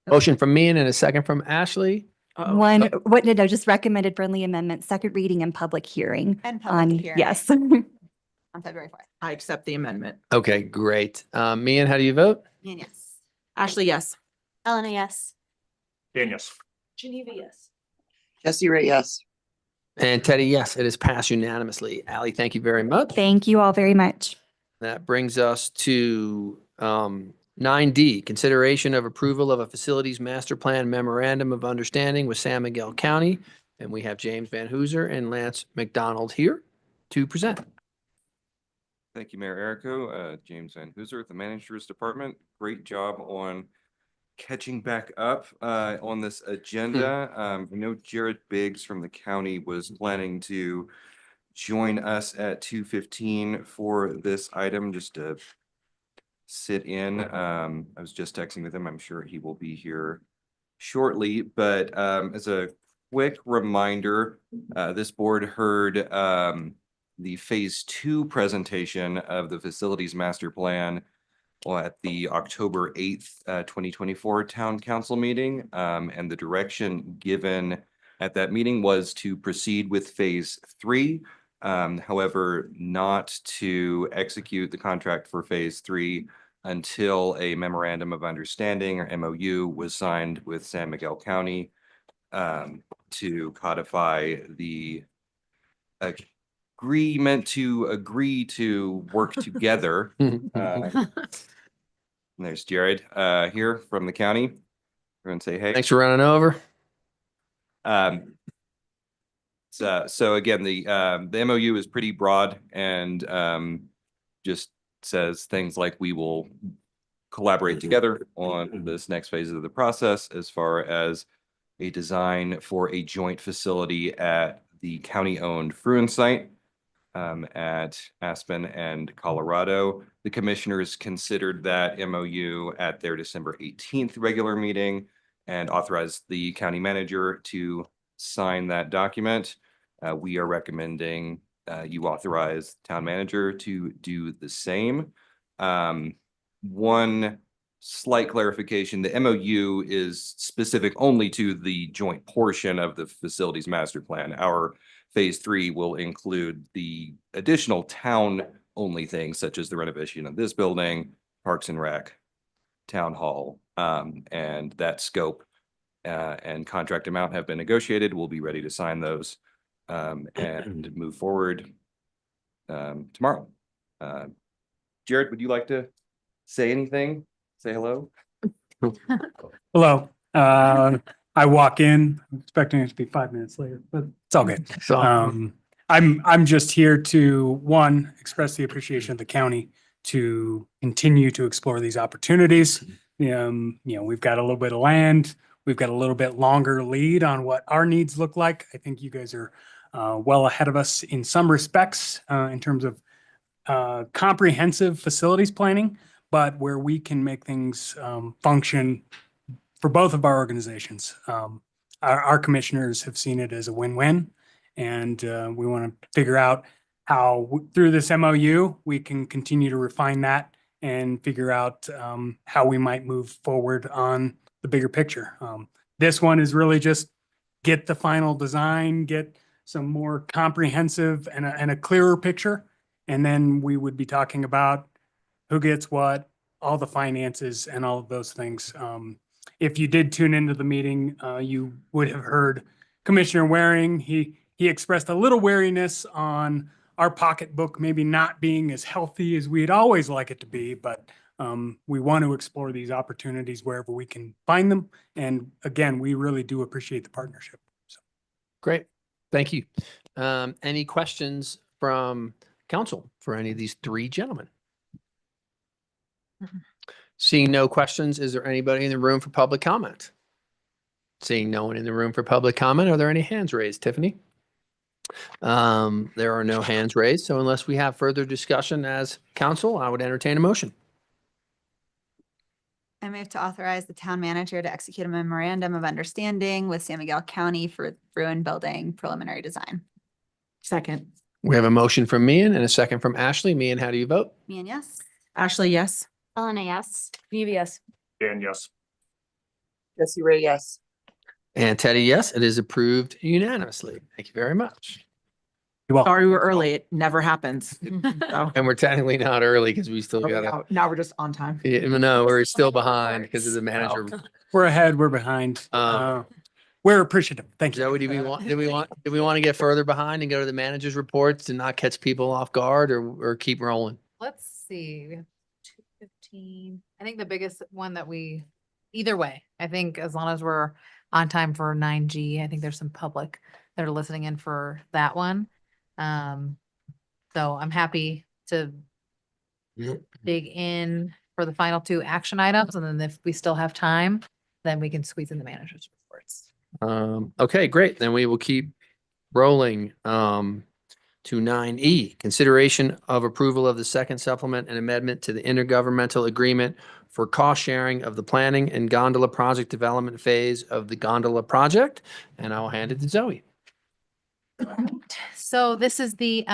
Motion from me and a second from Ashley. One, what did I just recommended friendly amendment, second reading and public hearing. And on public hearing. Yes. On February 4th. I accept the amendment. Okay, great. Mian, how do you vote? And yes. Ashley, yes. Elena, yes. Dan, yes. Geneva, yes. Jesse Ray, yes. And Teddy, yes, it is passed unanimously. Ally, thank you very much. Thank you all very much. That brings us to 9D, consideration of approval of a facilities master plan memorandum of understanding with San Miguel County. And we have James Van Hooser and Lance McDonald here to present. Thank you, Mayor Errico. James Van Hooser, the Managers Department. Great job on catching back up on this agenda. I know Jared Biggs from the county was planning to join us at 2:15 for this item, just to sit in. I was just texting with him. I'm sure he will be here shortly, but as a quick reminder, this board heard the phase 2 presentation of the facilities master plan at the October 8th, 2024 town council meeting. And the direction given at that meeting was to proceed with phase 3. However, not to execute the contract for phase 3 until a memorandum of understanding, or MOU, was signed with San Miguel County to codify the agreement to agree to work together. There's Jared here from the county. We're gonna say hey. Thanks for running over. So again, the MOU is pretty broad and just says things like we will collaborate together on this next phase of the process as far as a design for a joint facility at the county-owned Fruin site at Aspen and Colorado. The commissioners considered that MOU at their December 18th regular meeting and authorized the county manager to sign that document. We are recommending you authorize town manager to do the same. One slight clarification, the MOU is specific only to the joint portion of the facilities master plan. Our phase 3 will include the additional town only things such as the renovation of this building, Parks and Rec, Town Hall, and that scope and contract amount have been negotiated. We'll be ready to sign those and move forward tomorrow. Jared, would you like to say anything? Say hello? Hello. I walk in, I'm expecting it to be 5 minutes later, but it's all good. I'm just here to, one, express the appreciation of the county to continue to explore these opportunities. We've got a little bit of land. We've got a little bit longer lead on what our needs look like. I think you guys are well ahead of us in some respects in terms of comprehensive facilities planning, but where we can make things function for both of our organizations. Our commissioners have seen it as a win-win, and we want to figure out how through this MOU, we can continue to refine that and figure out how we might move forward on the bigger picture. This one is really just get the final design, get some more comprehensive and a clearer picture. And then we would be talking about who gets what, all the finances and all of those things. If you did tune into the meeting, you would have heard Commissioner Waring. He expressed a little wariness on our pocketbook maybe not being as healthy as we'd always like it to be, but we want to explore these opportunities wherever we can find them. And again, we really do appreciate the partnership. Great. Thank you. Any questions from council for any of these three gentlemen? Seeing no questions, is there anybody in the room for public comment? Seeing no one in the room for public comment, are there any hands raised, Tiffany? There are no hands raised, so unless we have further discussion as council, I would entertain a motion. I move to authorize the town manager to execute a memorandum of understanding with San Miguel County for Bruin Building preliminary design. Second. We have a motion from Mian and a second from Ashley. Mian, how do you vote? Mian, yes. Ashley, yes. Elena, yes. Geneva, yes. Dan, yes. Jesse Ray, yes. And Teddy, yes, it is approved unanimously. Thank you very much. Sorry, we're early. It never happens. So, And we're technically not early because we still got now we're just on time. no, we're still behind because of the manager. We're ahead, we're behind. We're appreciative. Thank you. Zoe, do we want to get further behind and go to the manager's reports to not catch people off guard or keep rolling? Let's see, we have 2:15. I think the biggest one that either way, I think as long as we're on time for 9G, I think there's some public that are listening in for that one. So I'm happy to dig in for the final two action items, and then if we still have time, then we can squeeze in the manager's reports. Okay, great. Then we will keep rolling to 9E, consideration of approval of the second supplement and amendment to the intergovernmental agreement for cost sharing of the planning and gondola project development phase of the gondola project. And I'll hand it to Zoe. So this is the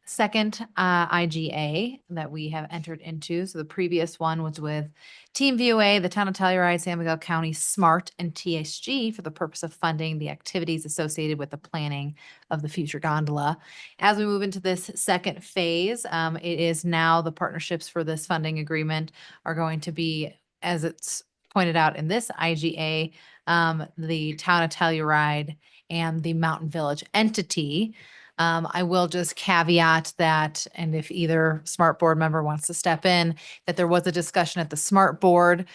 second IGA that we have entered into. So the previous one was with Team VOA, the Town of Telluride, San Miguel County SMART, and TSG for the purpose of funding the activities associated with the planning of the future gondola. As we move into this second phase, it is now the partnerships for this funding agreement are going to be, as it's pointed out in this IGA, the Town of Telluride and the Mountain Village entity. I will just caveat that, and if either SMART board member wants to step in, that there was a discussion at the SMART board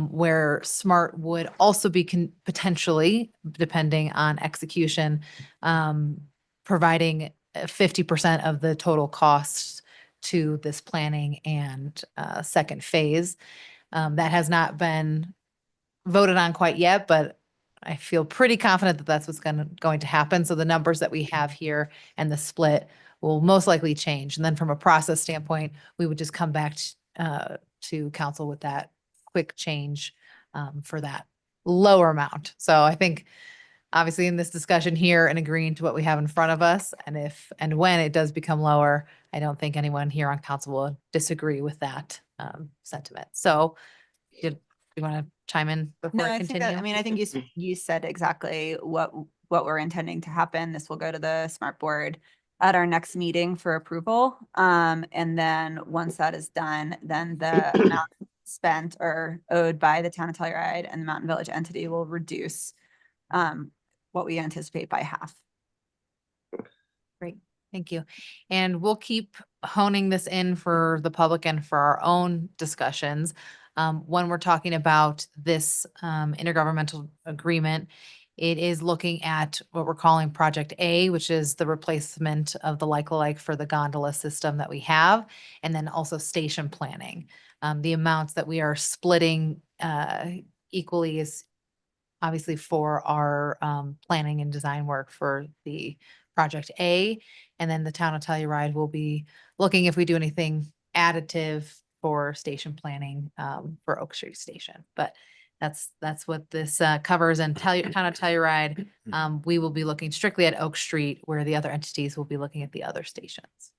where SMART would also be potentially, depending on execution, providing 50% of the total costs to this planning and second phase. That has not been voted on quite yet, but I feel pretty confident that that's what's going to happen. So the numbers that we have here and the split will most likely change. And then from a process standpoint, we would just come back to council with that quick change for that lower amount. So I think obviously in this discussion here and agreeing to what we have in front of us, and if and when it does become lower, I don't think anyone here on council will disagree with that sentiment. So did you want to chime in before No, I I think continue? I mean, I think you said exactly what we're intending to happen. This will go to the SMART board at our next meeting for approval. And then once that is done, then the amount spent or owed by the Town of Telluride and the Mountain Village entity will reduce what we anticipate by half. Great, thank you. And we'll keep honing this in for the public and for our own discussions. When we're talking about this intergovernmental agreement, it is looking at what we're calling Project A, which is the replacement of the like for the gondola system that we have, and then also station planning. The amounts that we are splitting equally is obviously for our planning and design work for the Project A, and then the Town of Telluride will be looking if we do anything additive for station planning for Oak Street Station. But that's what this covers. And Town of Telluride, we will be looking strictly at Oak Street, where the other entities will be looking at the other stations.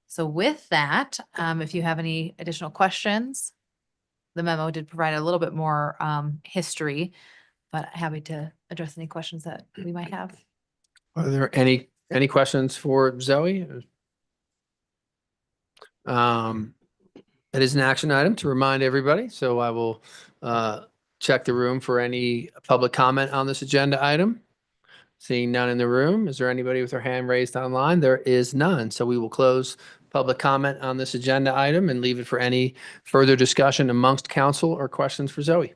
So with that, if you have any additional questions, the memo did provide a little bit more history, but happy to address any questions that we might have. Are there any questions for Zoe? It is an action item to remind everybody, so I will check the room for any public comment on this agenda item. Seeing none in the room, is there anybody with their hand raised online? There is none, so we will close public comment on this agenda item and leave it for any further discussion amongst council or questions for Zoe.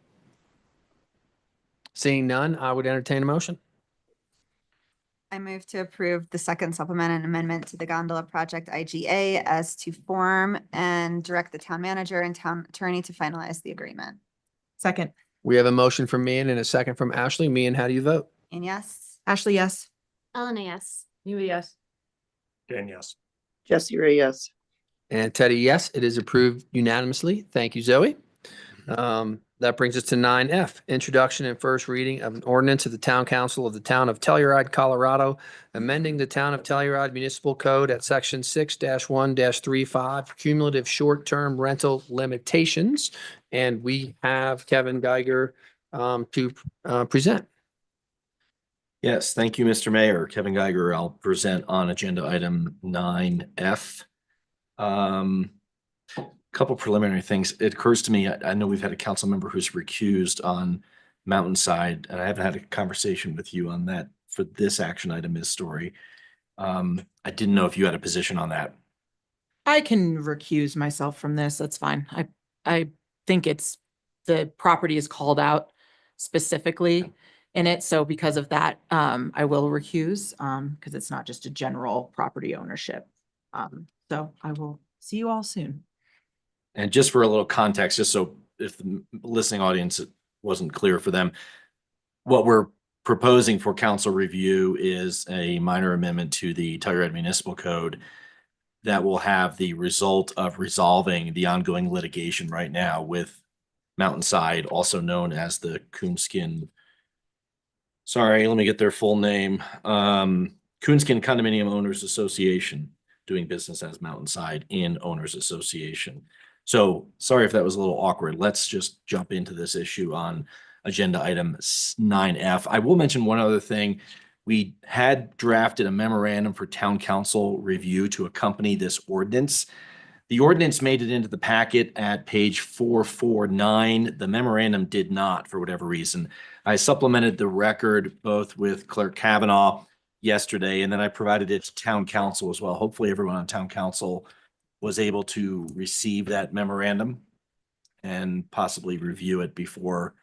Seeing none, I would entertain a motion. I move to approve the second supplement and amendment to the gondola project IGA as to form and direct the town manager and town attorney to finalize the agreement. Second. We have a motion from Mian and a second from Ashley. Mian, how do you vote? And yes. Ashley, yes. Elena, yes. Yes. Dan, yes. Jesse Ray, yes. And Teddy, yes, it is approved unanimously. Thank you, Zoe. That brings us to 9F, introduction and first reading of an ordinance of the Town Council of the Town of Telluride, Colorado, amending the Town of Telluride Municipal Code at Section 6-1-35, cumulative short-term rental limitations. And we have Kevin Geiger to present. Yes, thank you, Mr. Mayor. Kevin Geiger, I'll present on agenda item 9F. Couple preliminary things. It occurs to me, I know we've had a council member who's recused on Mountainside, and I haven't had a conversation with you on that for this action item, Ms. Story. I didn't know if you had a position on that. I can recuse myself from this. That's fine. I think the property is called out specifically in it. So because of that, I will recuse, because it's not just a general property ownership. So I will see you all soon. And just for a little context, just so if the listening audience it wasn't clear for them, what we're proposing for council review is a minor amendment to the Telluride Municipal Code that will have the result of resolving the ongoing litigation right now with Mountainside, also known as the Coonskin. Sorry, let me get their full name. Coonskin Condominium Owners Association, doing business as Mountainside Inn Owners Association. So sorry if that was a little awkward. Let's just jump into this issue on agenda item 9F. I will mention one other thing. We had drafted a memorandum for town council review to accompany this ordinance. The ordinance made it into the packet at page 449. The memorandum did not, for whatever reason. I supplemented the record both with Clerk Kavanaugh yesterday, and then I provided it to town council as well. Hopefully everyone on town council was able to receive that memorandum and possibly review it before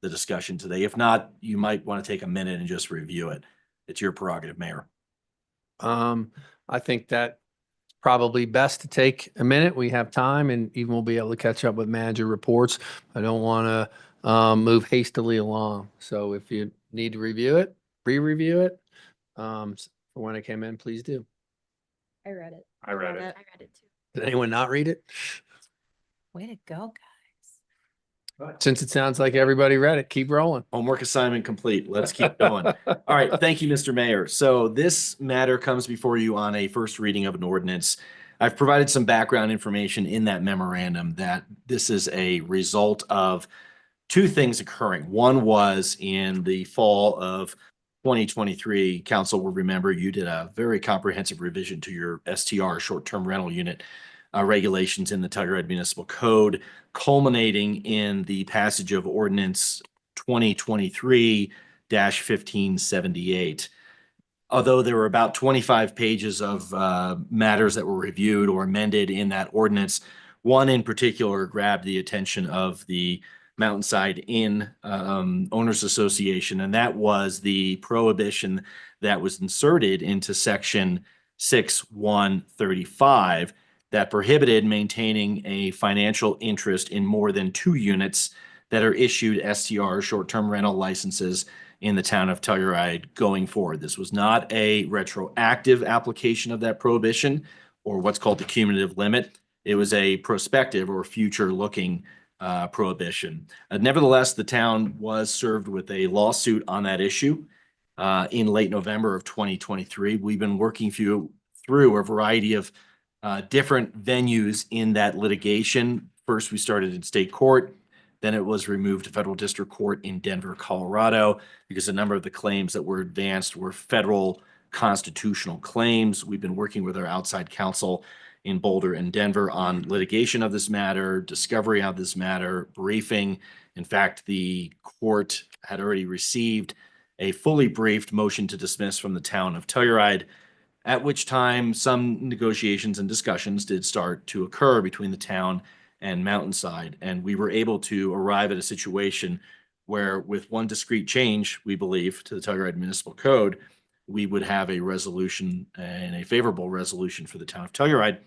the discussion today. If not, you might want to take a minute and just review it. It's your prerogative, Mayor. I think that probably best to take a minute. We have time and even we'll be able to catch up with manager reports. I don't want to move hastily along. So if you need to review it, re-review it, for when it came in, please do. I read it. I read it. I read it too. Did anyone not read it? Way to go, guys. Since it sounds like everybody read it, keep rolling. Homework assignment complete. Let's keep going. All right. Thank you, Mr. Mayor. So this matter comes before you on a first reading of an ordinance. I've provided some background information in that memorandum that this is a result of two things occurring. One was in the fall of 2023, council will remember you did a very comprehensive revision to your STR, short-term rental unit regulations in the Telluride Municipal Code, culminating in the passage of ordinance 2023-1578. Although there were about 25 pages of matters that were reviewed or amended in that ordinance, one in particular grabbed the attention of the Mountainside Inn Owners Association, and that was the prohibition that was inserted into section 6135 that prohibited maintaining a financial interest in more than 2 units that are issued STR, short-term rental licenses, in the town of Telluride going forward. This was not a retroactive application of that prohibition or what's called the cumulative limit. It was a prospective or future-looking prohibition. Nevertheless, the town was served with a lawsuit on that issue in late November of 2023. We've been working through a variety of different venues in that litigation. First, we started in state court. Then it was removed to federal district court in Denver, Colorado, because a number of the claims that were advanced were federal constitutional claims. We've been working with our outside counsel in Boulder and Denver on litigation of this matter, discovery of this matter, briefing. In fact, the court had already received a fully briefed motion to dismiss from the town of Telluride, at which time some negotiations and discussions did start to occur between the town and Mountainside. And we were able to arrive at a situation where, with one discrete change, we believe, to the Telluride Municipal Code, we would have a resolution and a favorable resolution for the town of Telluride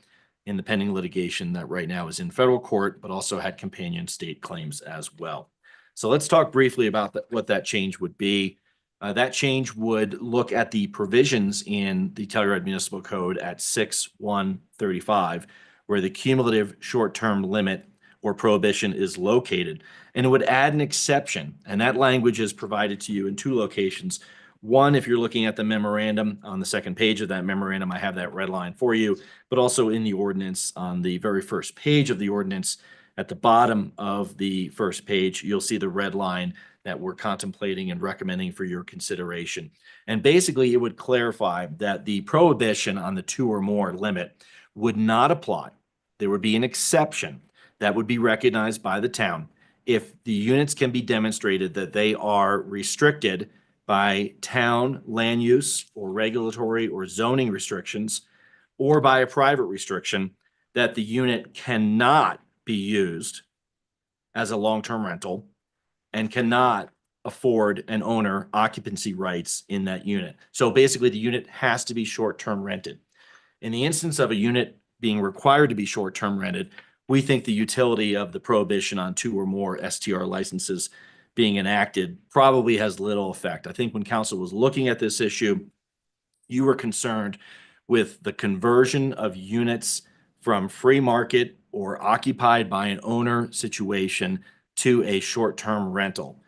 in the pending litigation that right now is in federal court, but also had companion state claims as well. So let's talk briefly about what that change would be. That change would look at the provisions in the Telluride Municipal Code at 6135, where the cumulative short-term limit or prohibition is located. And it would add an exception, and that language is provided to you in 2 locations. One, if you're looking at the memorandum on the second page of that memorandum, I have that red line for you, but also in the ordinance on the very first page of the ordinance. At the bottom of the first page, you'll see the red line that we're contemplating and recommending for your consideration. And basically, it would clarify that the prohibition on the 2 or more limit would not apply. There would be an exception that would be recognized by the town if the units can be demonstrated that they are restricted by town land use or regulatory or zoning restrictions, or by a private restriction that the unit cannot be used as a long-term rental and cannot afford an owner occupancy rights in that unit. So basically, the unit has to be short-term rented. In the instance of a unit being required to be short-term rented, we think the utility of the prohibition on 2 or more STR licenses being enacted probably has little effect. I think when council was looking at this issue, you were concerned with the conversion of units from free market or occupied by an owner situation to a short-term rental.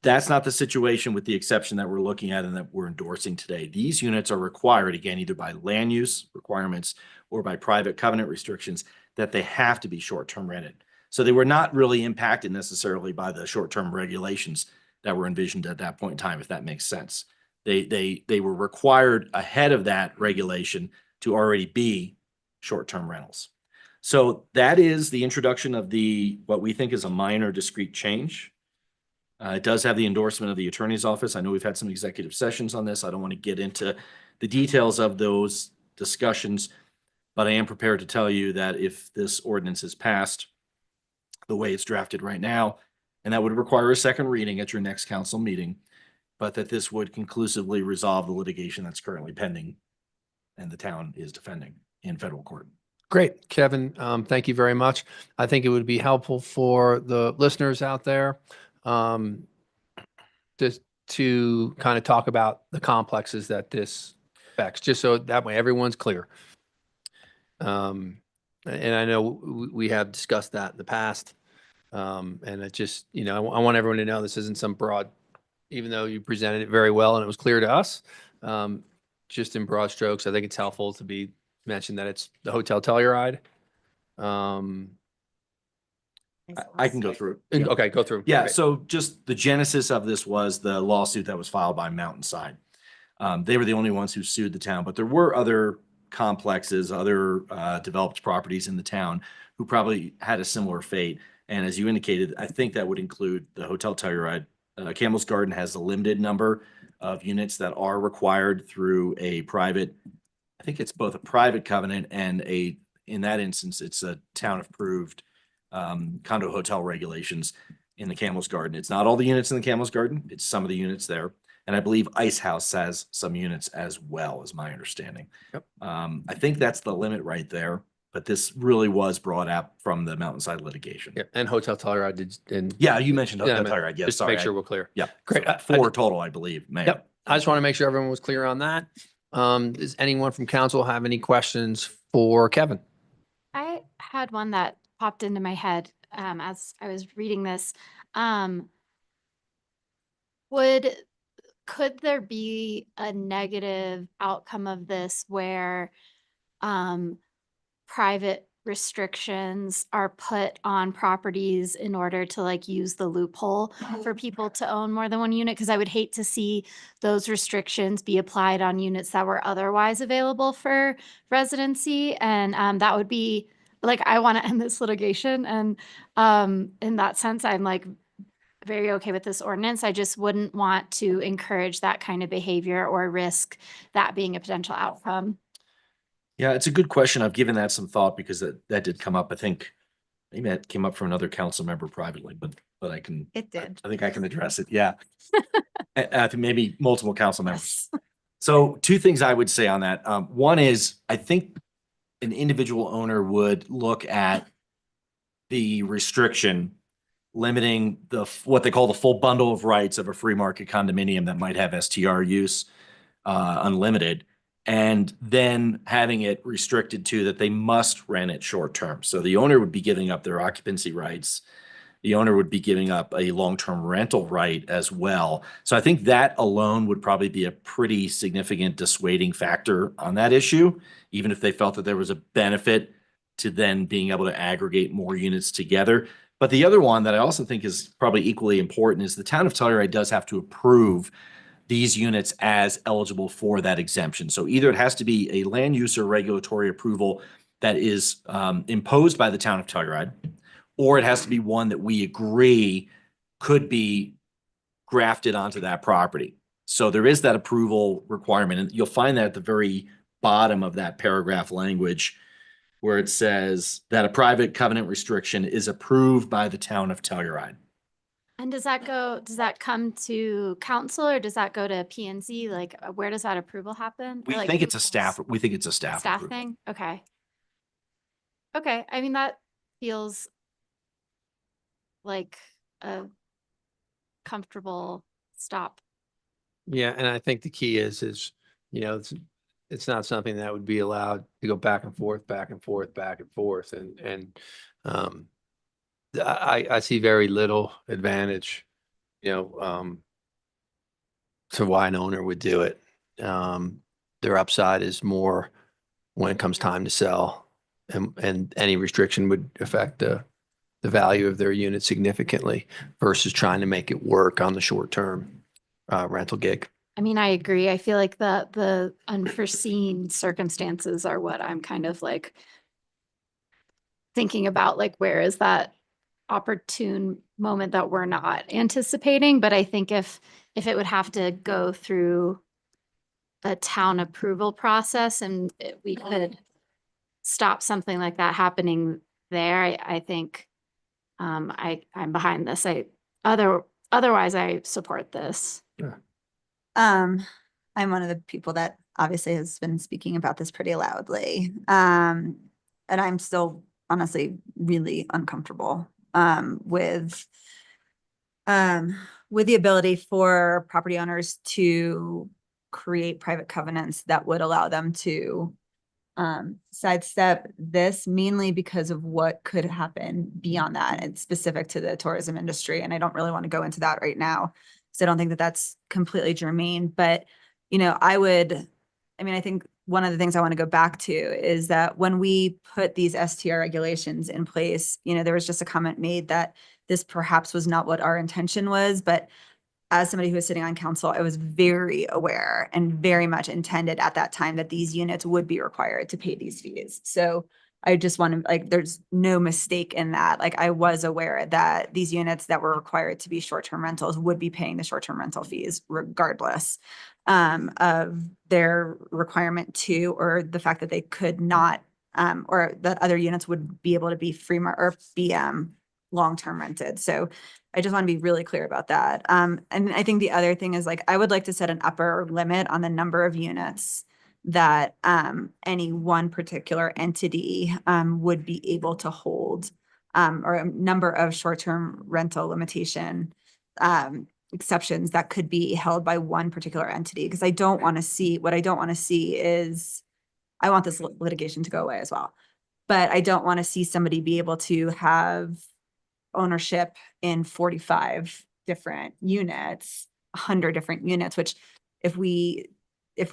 That's not the situation with the exception that we're looking at and that we're endorsing today. These units are required, again, either by land use requirements or by private covenant restrictions, that they have to be short-term rented. So they were not really impacted necessarily by the short-term regulations that were envisioned at that point in time, if that makes sense. They were required ahead of that regulation to already be short-term rentals. So that is the introduction of what we think is a minor discrete change. It does have the endorsement of the attorney's office. I know we've had some executive sessions on this. I don't want to get into the details of those discussions, but I am prepared to tell you that if this ordinance is passed the way it's drafted right now, and that would require a second reading at your next council meeting, but that this would conclusively resolve the litigation that's currently pending and the town is defending in federal court. Great, Kevin. Thank you very much. I think it would be helpful for the listeners out there just to kind of talk about the complexes that this affects, just so that way everyone's clear. And I know we have discussed that in the past. And it just, I want everyone to know this isn't some broad, even though you presented it very well and it was clear to us, just in broad strokes, I think it's helpful to be mentioned that it's the Hotel Telluride. I can go through it. Okay, go through. Yeah, Okay. so just the genesis of this was the lawsuit that was filed by Mountainside. They were the only ones who sued the town, but there were other complexes, other developed properties in the town who probably had a similar fate. And as you indicated, I think that would include the Hotel Telluride. Campbell's Garden has a limited number of units that are required through a private, I think it's both a private covenant and in that instance, it's a town approved condo hotel regulations in the Campbell's Garden. It's not all the units in the Campbell's Garden. It's some of the units there. And I believe Ice House has some units as well, is my understanding. Yep. I think that's the limit right there, but this really was brought up from the Mountainside litigation. Yeah, and Hotel Telluride did. And Yeah, you mentioned Hotel I meant- Telluride. Yes, just to sorry. make sure we're clear. Yeah. Great. So 4 total, I believe, Mayor. Yep. I just want to make sure everyone was clear on that. Does anyone from council have any questions for Kevin? I had one that popped into my head as I was reading this. Could there be a negative outcome of this where private restrictions are put on properties in order to use the loophole for people to own more than one unit? Because I would hate to see those restrictions be applied on units that were otherwise available for residency. And that would be I want to end this litigation. And in that sense, I'm very okay with this ordinance. I just wouldn't want to encourage that kind of behavior or risk that being a potential outcome. Yeah, it's a good question. I've given that some thought because that did come up. I think maybe that came up from another council member privately, but I can. It did. I think I can address it. Yeah. I think maybe multiple council members. So 2 things I would say on that. One is I think an individual owner would look at the restriction limiting what they call the full bundle of rights of a free market condominium that might have STR use unlimited, and then having it restricted to that they must rent it short term. So the owner would be giving up their occupancy rights. The owner would be giving up a long-term rental right as well. So I think that alone would probably be a pretty significant dissuading factor on that issue, even if they felt that there was a benefit to then being able to aggregate more units together. But the other one that I also think is probably equally important is the town of Telluride does have to approve these units as eligible for that exemption. So either it has to be a land use or regulatory approval that is imposed by the town of Telluride, or it has to be one that we agree could be grafted onto that property. So there is that approval requirement, and you'll find that at the very bottom of that paragraph language where it says that a private covenant restriction is approved by the town of Telluride. And does that come to council or does that go to P and Z? Like, where does that approval happen? We Or, like, think who it's a pulls- staff, we think it's a staff Staff approval. thing? Okay. Okay, I mean, that feels like a comfortable stop. Yeah, and I think the key is, you know, it's not something that would be allowed to go back and forth, back and forth, back and forth. Um, I see very little advantage, you know, to why an owner would do it. Their upside is more when it comes time to sell, and any restriction would affect the value of their unit significantly versus trying to make it work on the short term rental gig. I mean, I agree. I feel like the unforeseen circumstances are what I'm kind of like thinking about, like, where is that opportune moment that we're not anticipating? But I think if it would have to go through a town approval process and we could stop something like that happening there, I think I'm behind this. Otherwise I support this. I'm one of the people that obviously has been speaking about this pretty loudly. And I'm still honestly really uncomfortable with the ability for property owners to create private covenants that would allow them to sidestep this, mainly because of what could happen beyond that. It's specific to the tourism industry, and I don't really want to go into that right now because I don't think that that's completely germane. But, you know, I think one of the things I want to go back to is that when we put these STR regulations in place, you know, there was just a comment made that this perhaps was not what our intention was, but as somebody who was sitting on council, I was very aware and very much intended at that time that these units would be required to pay these fees. So I just want to, like, there's no mistake in that. Like, I was aware that these units that were required to be short-term rentals would be paying the short-term rental fees regardless of their requirement to, or the fact that they could not, or that other units would be able to be or be long-term rented. So I just want to be really clear about that. And I think the other thing is, like, I would like to set an upper limit on the number of units that any one particular entity would be able to hold, or a number of short-term rental limitation exceptions that could be held by one particular entity. Because I don't want to see, what I don't want to see is, I want this litigation to go away as well. But I don't want to see somebody be able to have ownership in 45 different units, 100 different units, which if we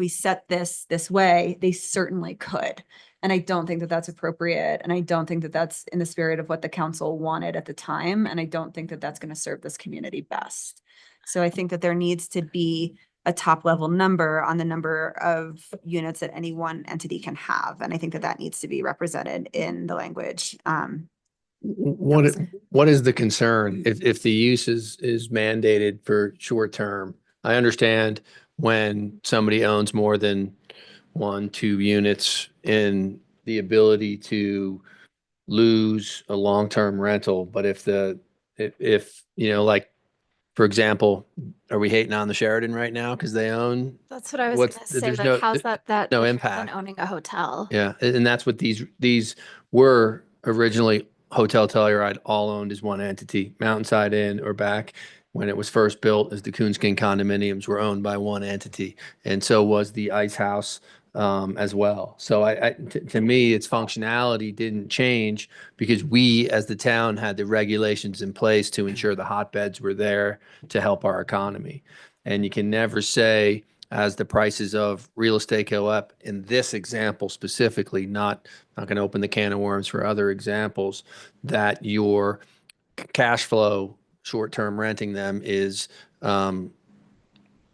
set this way, they certainly could. And I don't think that that's appropriate. And I don't think that that's in the spirit of what the council wanted at the time. And I don't think that that's going to serve this community best. So I think that there needs to be a top level number on the number of units that any one entity can have. And I think that that needs to be represented in the language. What is the concern if the use is mandated for short term? I understand when somebody owns more than 1-2 units in the ability to lose a long-term rental, but if you know, like, for example, are we hating on the Sheridan right now because they own? That's what I was What's- gonna say. there's Like, no- how's that no different than impact. owning a hotel? Yeah, and that's what these were originally. Hotel Telluride all owned as one entity. Mountainside Inn or back when it was first built as the Coonskin condominiums were owned by one entity, and so was the Ice House as well. So to me, its functionality didn't change because we as the town had the regulations in place to ensure the hotbeds were there to help our economy. And you can never say, as the prices of real estate go up, in this example specifically, not going to open the can of worms for other examples, that you're cash flow, short-term renting them is going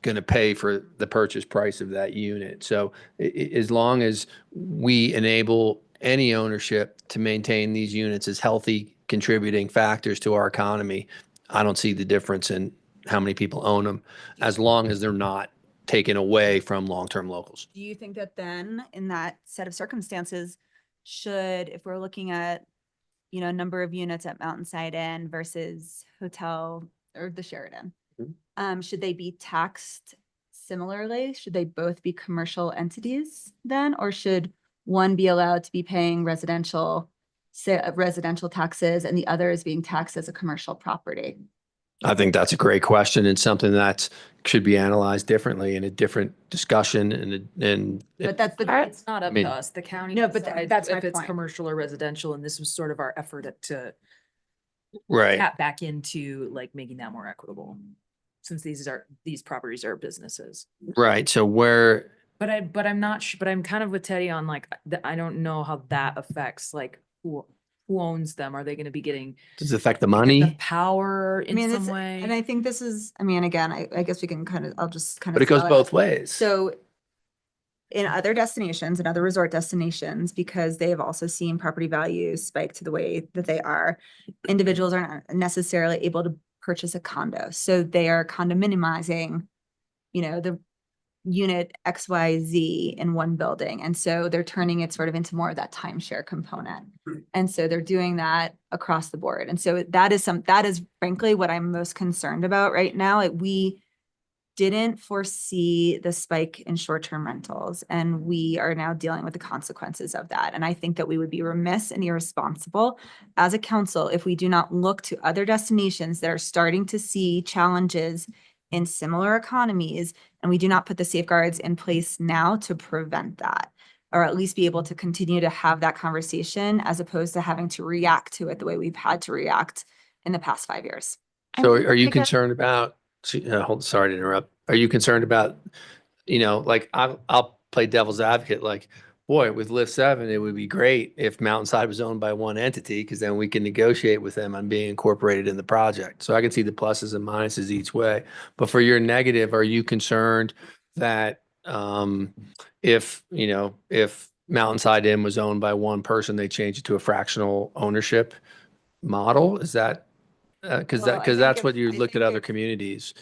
to pay for the purchase price of that unit. So as long as we enable any ownership to maintain these units as healthy contributing factors to our economy, I don't see the difference in how many people own them, as long as they're not taken away from long-term locals. Do you think that then in that set of circumstances, if we're looking at, number of units at Mountainside Inn versus hotel or the Sheridan, should they be taxed similarly? Should they both be commercial entities then, or should one be allowed to be paying residential taxes and the other is being taxed as a commercial property? I think that's a great question and something that should be analyzed differently in a different discussion But that's It's not I up mean- to us. The county No, but decides that's my if it's point. commercial or residential, and this was sort of our effort to right. tap back into like making that more equitable, since these properties are businesses. Right. So where, But I'm not but I'm kind of with Teddy on like, I don't know how that affects like who owns them. Are they going to be getting does it affect the the money? power in some way? And I think this is, again, I guess we can I'll just kind of. But it goes spell both out. ways. So in other destinations and other resort destinations, because they have also seen property values spike to the way that they are, individuals aren't necessarily able to purchase a condo. So they are condominiumizing, the unit XYZ in one building. And so they're turning it sort of into more of that timeshare component. And so they're doing that across the board. And so that is frankly what I'm most concerned about right now. We didn't foresee the spike in short-term rentals, and we are now dealing with the consequences of that. And I think that we would be remiss and irresponsible as a council if we do not look to other destinations that are starting to see challenges in similar economies, and we do not put the safeguards in place now to prevent that, or at least be able to continue to have that conversation as opposed to having to react to it the way we've had to react in the past 5 years. So are you concerned about, sorry to interrupt. Are you concerned about, like I'll play devil's advocate, like, boy, with Lift 7, it would be great if Mountainside was owned by one entity, because then we can negotiate with them on being incorporated in the project. So I can see the pluses and minuses each way. But for your negative, are you concerned that if Mountainside Inn was owned by one person, they change it to a fractional ownership model? Is that because Well, I think that's what you I looked at think other communities,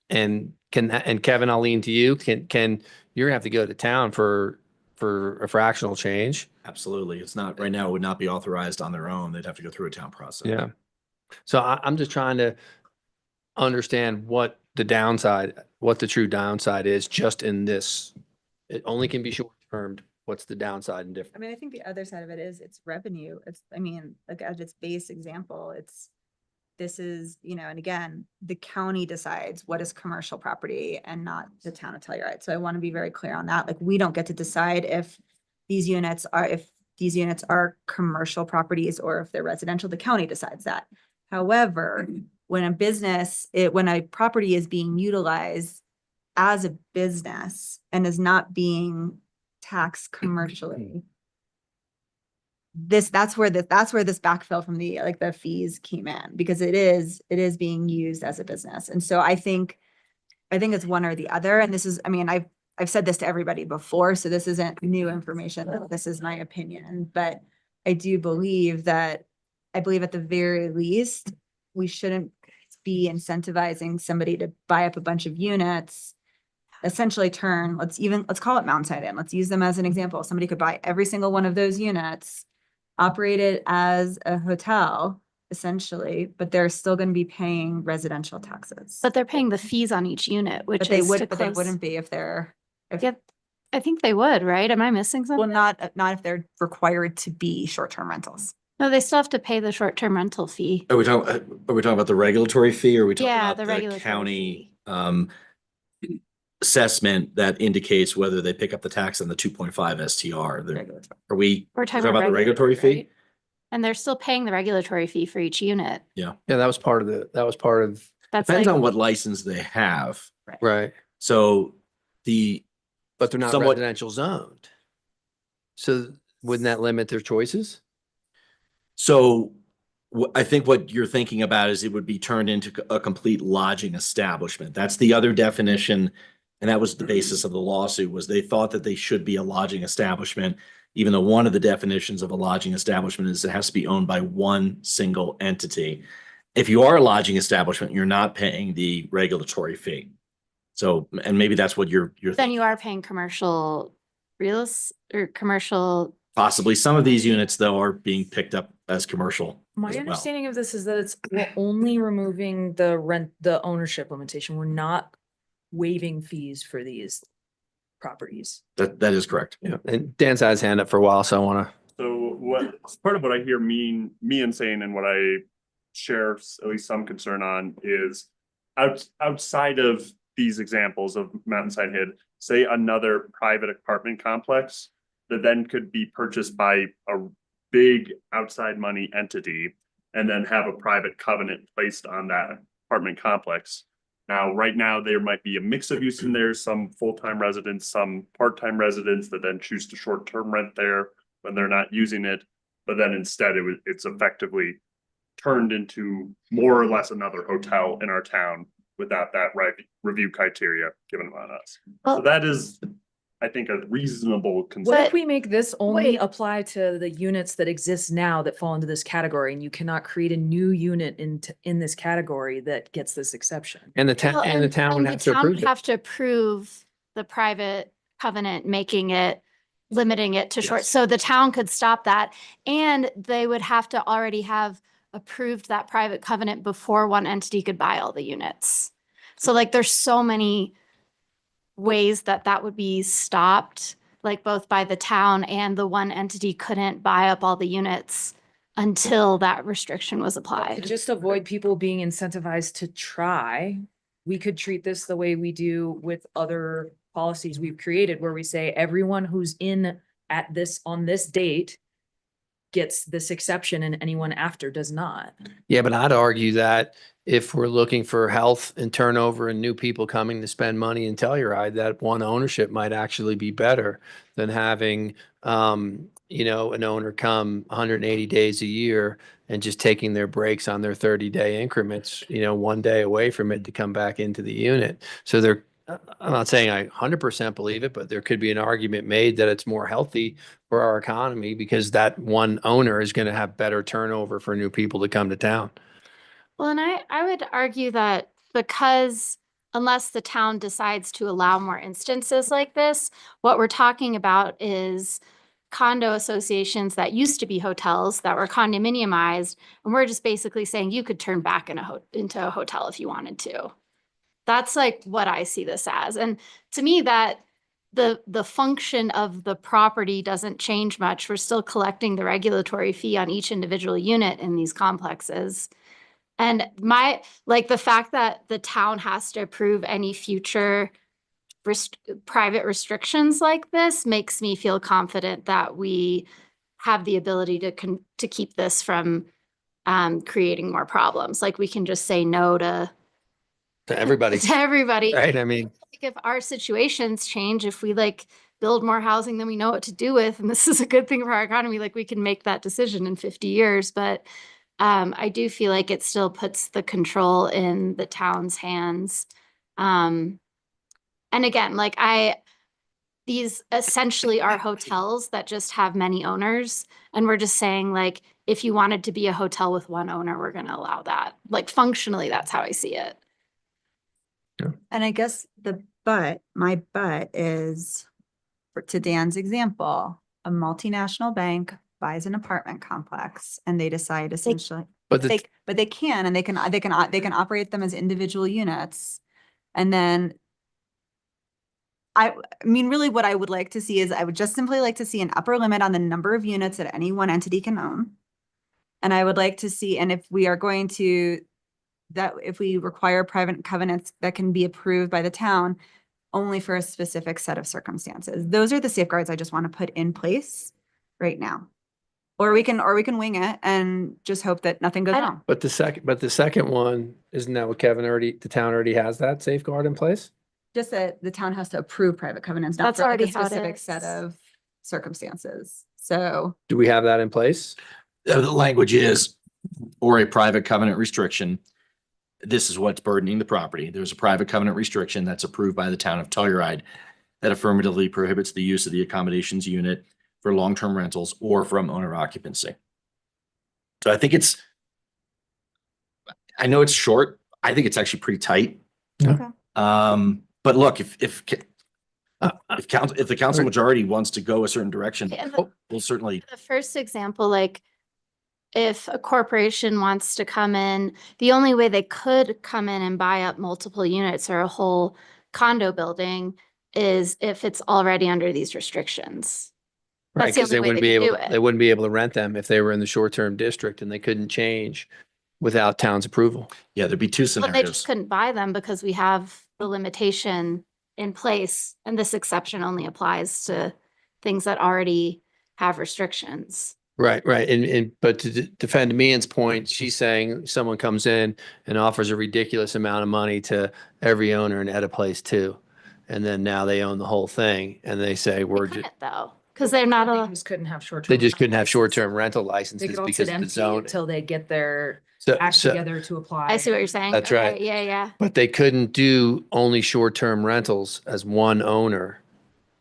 and Kevin, I'll lean to you. Can you're gonna have to go to town for a fractional change? Absolutely. It's not, right now, it would not be authorized on their own. They'd have to go through a town process. Yeah. So I'm just trying to understand what the true downside is just in this. It only can be short termed. What's the downside and difference? I think the other side of it is it's revenue. Like at its base example, this is, and again, the county decides what is commercial property and not the town of Telluride. So I want to be very clear on that. Like, we don't get to decide if these units are commercial properties or if they're residential. The county decides that. However, when a property is being utilized as a business and is not being taxed commercially, that's where this backfill from the fees came in, because it is being used as a business. And so I think it's one or the other. And this is, I've said this to everybody before, so this isn't new information. This is my opinion, but I do believe at the very least, we shouldn't be incentivizing somebody to buy up a bunch of units, essentially let's call it Mountainside Inn. Let's use them as an example. Somebody could buy every single one of those units, operate it as a hotel, essentially, but they're still going to be paying residential taxes. But they're paying the fees on each unit, which But they is to but they close. wouldn't be if they're. Yeah, I think they would, right? Am I missing Well, something? not if they're required to be short-term rentals. No, they still have to pay the short-term rental fee. Are we talking about the regulatory fee, or are we talking Yeah, about the the regulatory county assessment that indicates whether they pick up the tax on the 2.5 STR? Are we We're talking talking about the regulatory fee? right? And they're still paying the regulatory fee for each unit. Yeah. Yeah, that was part of That's Depends like, on what license they have. right. So But they're not somewhat- residential zoned. So wouldn't that limit their choices? So I think what you're thinking about is it would be turned into a complete lodging establishment. That's the other definition. And that was the basis of the lawsuit, was they thought that they should be a lodging establishment, even though one of the definitions of a lodging establishment is it has to be owned by one single entity. If you are a lodging establishment, you're not paying the regulatory fee. So, and maybe that's what you're Then you are paying commercial or commercial. possibly. Some of these units though are being picked up as commercial My as well. understanding of this is that we're only removing the ownership limitation. We're not waiving fees for these properties. That is correct. Yeah, and Dan's had his hand up for a while, so I want to. So part of what I hear me and saying, and what I share at least some concern on, is outside of these examples of Mountainside Hid, say another private apartment complex that then could be purchased by a big outside money entity and then have a private covenant placed on that apartment complex. Now, right now, there might be a mix of use in there, some full-time residents, some part-time residents that then choose to short-term rent there when they're not using it. But then instead, it's effectively turned into more or less another hotel in our town without that review criteria given on us. So that is, I think, a reasonable concern. What if we make this only Wait. apply to the units that exist now that fall into this category, and you cannot create a new unit in this category that gets this exception? And the town, Well, and the town would the have to town approve would it. have to approve the private covenant, limiting it to short. Yes. So the town could stop that. And they would have to already have approved that private covenant before one entity could buy all the units. So like, there's so many ways that would be stopped, like both by the town and the one entity couldn't buy up all the units until that restriction was To applied. just avoid people being incentivized to try, we could treat this the way we do with other policies we've created, where we say everyone who's on this date gets this exception and anyone after does not. Yeah, but I'd argue that if we're looking for health and turnover and new people coming to spend money in Telluride, that one ownership might actually be better than having, an owner come 180 days a year and just taking their breaks on their 30-day increments, one day away from it to come back into the unit. So I'm not saying I 100% believe it, but there could be an argument made that it's more healthy for our economy because that one owner is going to have better turnover for new people to come to town. Well, and I would argue that because unless the town decides to allow more instances like this, what we're talking about is condo associations that used to be hotels that were condominiumized. And we're just basically saying you could turn back into a hotel if you wanted to. That's like what I see this as. And to me, that the function of the property doesn't change much. We're still collecting the regulatory fee on each individual unit in these complexes. And the fact that the town has to approve any future private restrictions like this makes me feel confident that we have the ability to keep this from creating more problems. Like we can just say no to everybody. To everybody. Right. I mean, If our situations change, if we build more housing than we know what to do with, and this is a good thing for our economy, we can make that decision in 50 years. But I do feel like it still puts the control in the town's hands. And again, these essentially are hotels that just have many owners. And we're just saying, if you wanted to be a hotel with one owner, we're going to allow that. Functionally, that's how I see it. And I guess my but is, to Dan's example, a multinational bank buys an apartment complex and they decide essentially, But they can operate them as individual units. And then I mean, really what I would like to see is I would just simply like to see an upper limit on the number of units that any one entity can own. And I would like to see, and if we are going to, that if we require private covenants that can be approved by the town only for a specific set of circumstances. Those are the safeguards I just want to put in place right now. Or we can wing it and just hope that nothing goes wrong. but the second one, isn't that what the town already has that safeguard in place? Just that the town has to approve private covenants, not That's for a already how it specific is. set of circumstances. So Do we have that in place? The language is or a private covenant restriction, this is what's burdening the property. There's a private covenant restriction that's approved by the town of Telluride that affirmatively prohibits the use of the accommodations unit for long-term rentals or from owner occupancy. So I think I know it's short. I think it's actually pretty tight. Okay. But look, if the council majority wants to go a certain direction, And we'll certainly. the first example, like if a corporation wants to come in, the only way they could come in and buy up multiple units or a whole condo building is if it's already under these restrictions. Right, That's the because they only way wouldn't they be could able, do it. they wouldn't be able to rent them if they were in the short-term district and they couldn't change without town's approval. Yeah, there'd be two Well, they scenarios. just couldn't buy them because we have the limitation in place, and this exception only applies to things that already have restrictions. Right, right. But to defend Mian's point, she's saying someone comes in and offers a ridiculous amount of money to every owner in Edda Place too. And then now they own the whole thing and they say, we're just, Couldn't though, because they're not They a, just couldn't have short. they just couldn't have short-term rental They licenses could all because sit of the empty zone. until they get their So- act so- together to apply. I see what you're saying. That's Okay, right. Yeah, yeah. But they couldn't do only short-term rentals as one owner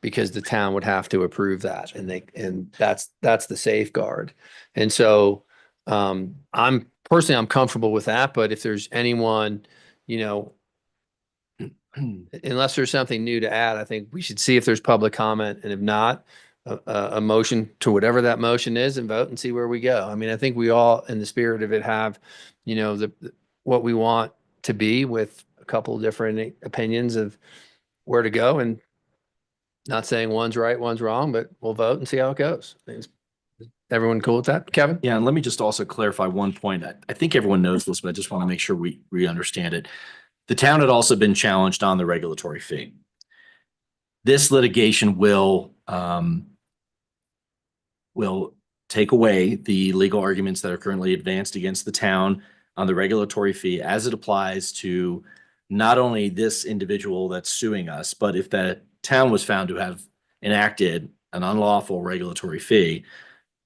because the town would have to approve that and that's the safeguard. And so I'm comfortable with that, but if there's anyone, unless there's something new to add, I think we should see if there's public comment, and if not, a motion to whatever that motion is and vote and see where we go. I mean, I think we all, in the spirit of it, have, what we want to be, with a couple of different opinions of where to go, and not saying one's right, one's wrong, but we'll vote and see how it goes. Is everyone cool with that, Kevin? Yeah, and let me just also clarify one point. I think everyone knows this, but I just want to make sure we understand it. The town had also been challenged on the regulatory fee. This litigation will take away the legal arguments that are currently advanced against the town on the regulatory fee as it applies to not only this individual that's suing us, but if the town was found to have enacted an unlawful regulatory fee,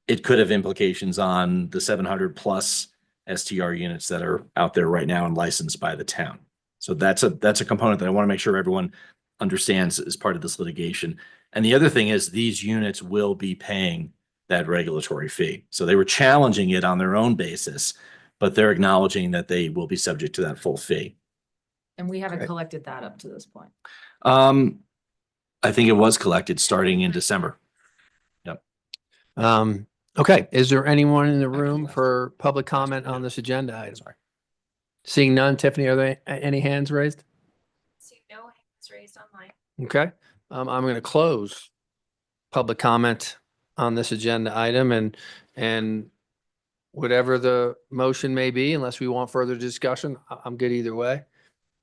it could have implications on the 700 plus STR units that are out there right now and licensed by the town. So that's a component that I want to make sure everyone understands as part of this litigation. And the other thing is these units will be paying that regulatory fee. So they were challenging it on their own basis, but they're acknowledging that they will be subject to that full fee. And we haven't Okay. collected that up to this point. I think it was collected starting in December. Okay, is there anyone in the room for public comment on this agenda item? Seeing none, Tiffany, are there any hands raised? See, no hands raised online. Okay, I'm going to close public comment on this agenda item, and whatever the motion may be, unless we want further discussion, I'm good either way.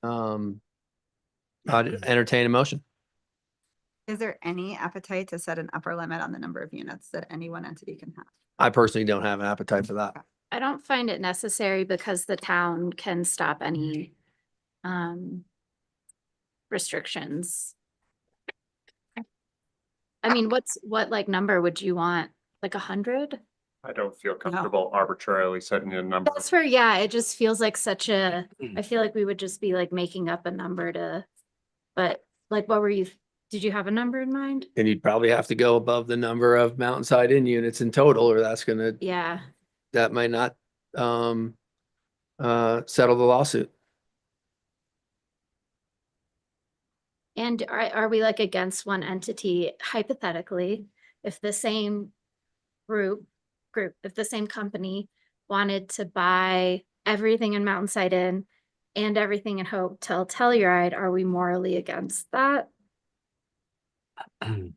I'd entertain a motion. Is there any appetite to set an upper limit on the number of units that any one entity can have? I personally don't have an appetite for that. I don't find it necessary because the town can stop any restrictions. I mean, what like number would you want? Like 100? I don't feel comfortable arbitrarily setting a number. That's where, yeah, it just feels like I feel like we would just be like making up a number but like, did you have a number in mind? And you'd probably have to go above the number of Mountainside Inn units in total, or Yeah. that might not settle the lawsuit. And are we like against one entity hypothetically, if the same if the same company wanted to buy everything in Mountainside Inn and everything in Hotel Telluride, are we morally against that? I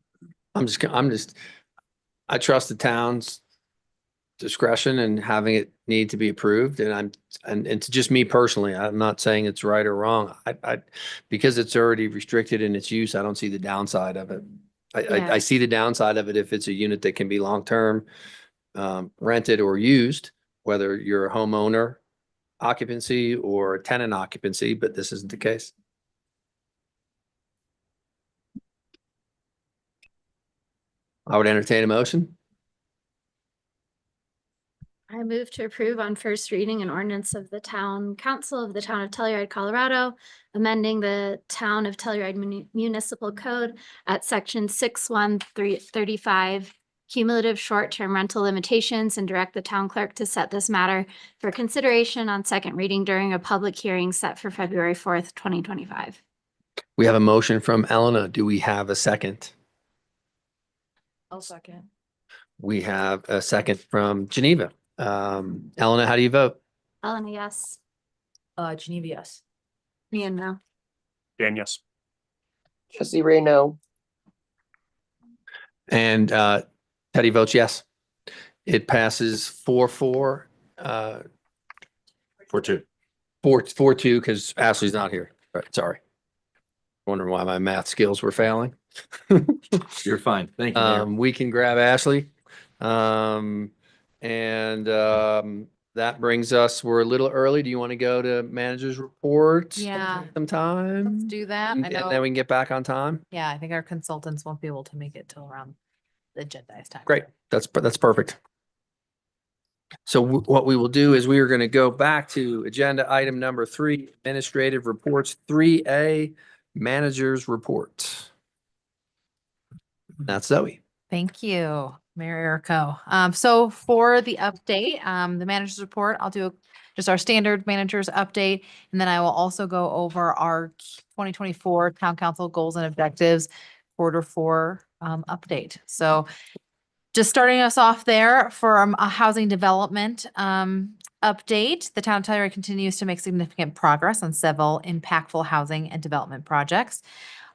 trust the town's discretion and having it need to be approved. And it's just me personally, I'm not saying it's right or wrong. Because it's already restricted in its use, I don't see the downside of it. I see the downside of it if it's a unit that can be long-term rented or used, whether you're a homeowner occupancy or a tenant occupancy, but this isn't the case. I would entertain a motion. I move to approve on first reading an ordinance of the Town Council of the Town of Telluride, Colorado, amending the Town of Telluride Municipal Code at section 61335, cumulative short-term rental limitations, and direct the town clerk to set this matter for consideration on second reading during a public hearing set for February 4th, 2025. We have a motion from Elena. Do we have a second? I'll second. We have a second from Geneva. Elena, how do you vote? Elena, yes. Geneva, yes. Me and no. Dan, yes. Jesse Ray, no. And Teddy votes yes. It passes 4-4, 4-2. 4-2, because Ashley's not here. Right, sorry. Wondering why my math skills were failing. You're fine. Thank you, Mayor. We can grab Ashley. That brings us, we're a little early. Do you want to go to manager's report? Yeah. Some time? Let's do that. And I then know, we can get back on time? yeah, I think our consultants won't be able to make it till around the agendized time. Great. That's perfect. So what we will do is we are going to go back to agenda item number 3, administrative reports, 3A, manager's report. That's Zoe. Thank you, Mayor Errico. So for the update, the manager's report, I'll do just our standard manager's update. And then I will also go over our 2024 town council goals and objectives, Q4 update. So just starting us off there for a housing development update, the town of Telluride continues to make significant progress on several impactful housing and development projects,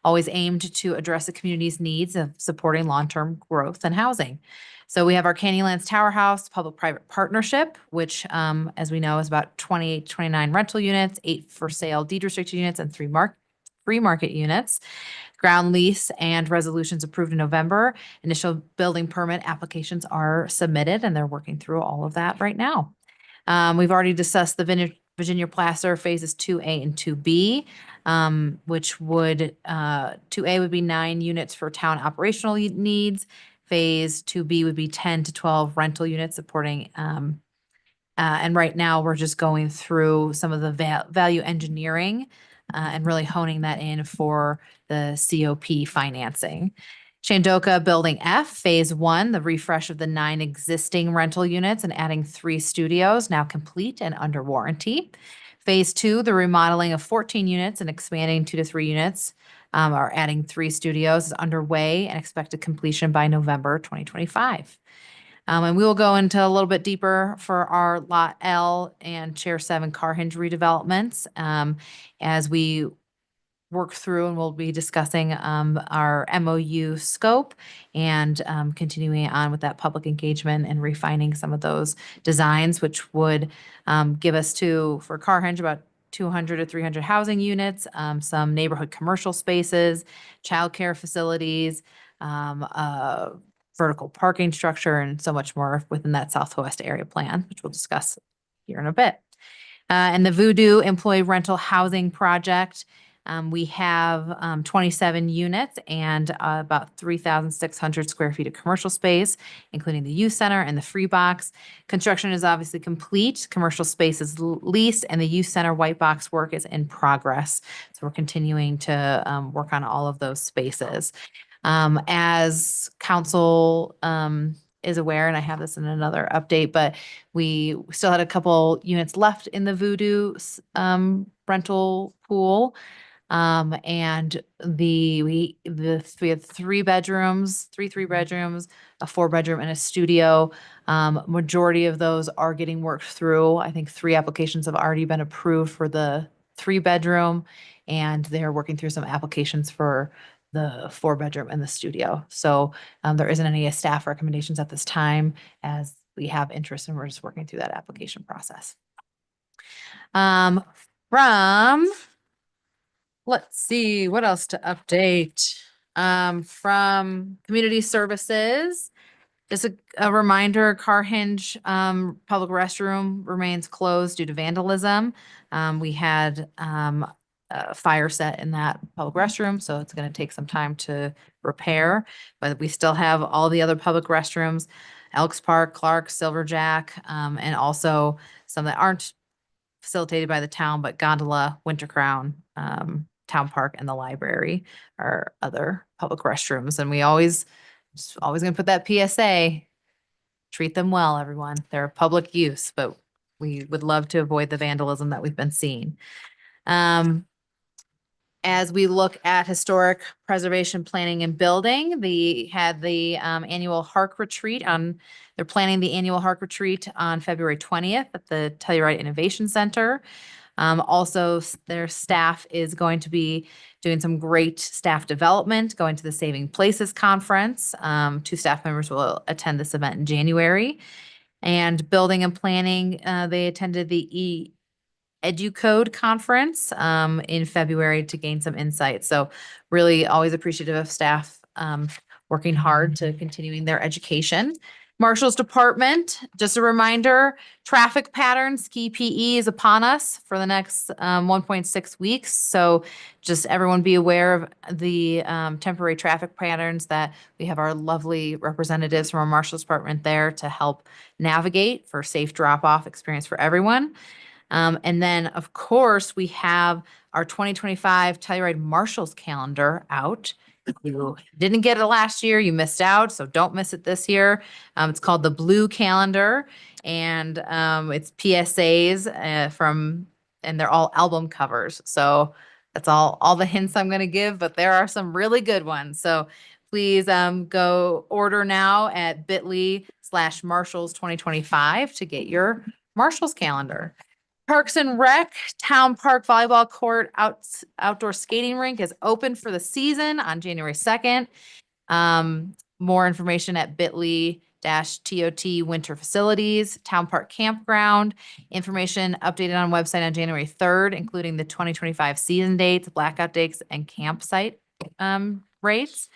always aimed to address the community's needs of supporting long-term growth and housing. So we have our Candylands Tower House public-private partnership, which, as we know, is about 28, 29 rental units, 8 for sale deed restricted units, and 3 free market units. Ground lease and resolutions approved in November. Initial building permit applications are submitted, and they're working through all of that right now. We've already discussed the Virginia Placer phases 2A and 2B, which would 2A would be 9 units for town operational needs. Phase 2B would be 10 to 12 rental units supporting. And right now we're just going through some of the value engineering and really honing that in for the COP financing. Shandoka Building F, Phase 1, the refresh of the 9 existing rental units and adding 3 studios, now complete and under warranty. Phase 2, the remodeling of 14 units and expanding 2 to 3 units, or adding 3 studios is underway and expected completion by November 2025. And we will go into a little bit deeper for our Lot L and Chair 7 car hinge redevelopments as we work through, and we'll be discussing our MOU scope and continuing on with that public engagement and refining some of those designs, which would give us for car hinge about 200 to 300 housing units, some neighborhood commercial spaces, childcare facilities, vertical parking structure, and so much more within that Southwest area plan, which we'll discuss here in a bit. And the Voodoo Employee Rental Housing Project, we have 27 units and about 3,600 square feet of commercial space, including the youth center and the free box. Construction is obviously complete. Commercial space is leased, and the youth center white box work is in progress. So we're continuing to work on all of those spaces. As council is aware, and I have this in another update, but we still had a couple units left in the Voodoo rental pool. And we have 3 bedrooms, 3 bedrooms, a 4-bedroom and a studio. Majority of those are getting worked through. I think 3 applications have already been approved for the 3-bedroom, and they're working through some applications for the 4-bedroom and the studio. So there isn't any staff recommendations at this time as we have interest, and we're just working through that application process. Let's see, what else to update? From community services, just a reminder, car hinge public restroom remains closed due to vandalism. We had a fire set in that public restroom, so it's going to take some time to repair, but we still have all the other public restrooms Elks Park, Clark, Silverjack, and also some that aren't facilitated by the town, but Gondola, Winter Crown, Town Park, and the library are other public restrooms. And we just always gonna put that PSA, treat them well, everyone. They're a public use, but we would love to avoid the vandalism that we've been seeing. As we look at historic preservation planning and building, had the annual Hark retreat they're planning the annual Hark retreat on February 20th at the Telluride Innovation Center. Also, their staff is going to be doing some great staff development, going to the Saving Places Conference. 2 staff members will attend this event in January. And building and planning, they attended the EduCode conference in February to gain some insight. So really always appreciative of staff working hard to continuing their education. Marshall's Department, just a reminder, traffic patterns, ski PE is upon us for the next 1.6 weeks. So just everyone be aware of the temporary traffic patterns that we have our lovely representatives from our Marshall's Department there to help navigate for safe drop-off experience for everyone. And then, of course, we have our 2025 Telluride Marshals calendar out. If you didn't get it last year, you missed out, so don't miss it this year. It's called the Blue Calendar, and it's PSAs and they're all album covers. So that's all the hints I'm going to give, but there are some really good ones. So please go order now at bit.ly/Marshalls 2025 to get your Marshalls calendar. Parks and Rec, Town Park Volleyball Court outdoor skating rink is open for the season on January 2nd. More information at bit.ly/TOT Winter Facilities, Town Park Campground. Information updated on website on January 3rd, including the 2025 season dates, blackout dates, and campsite rates.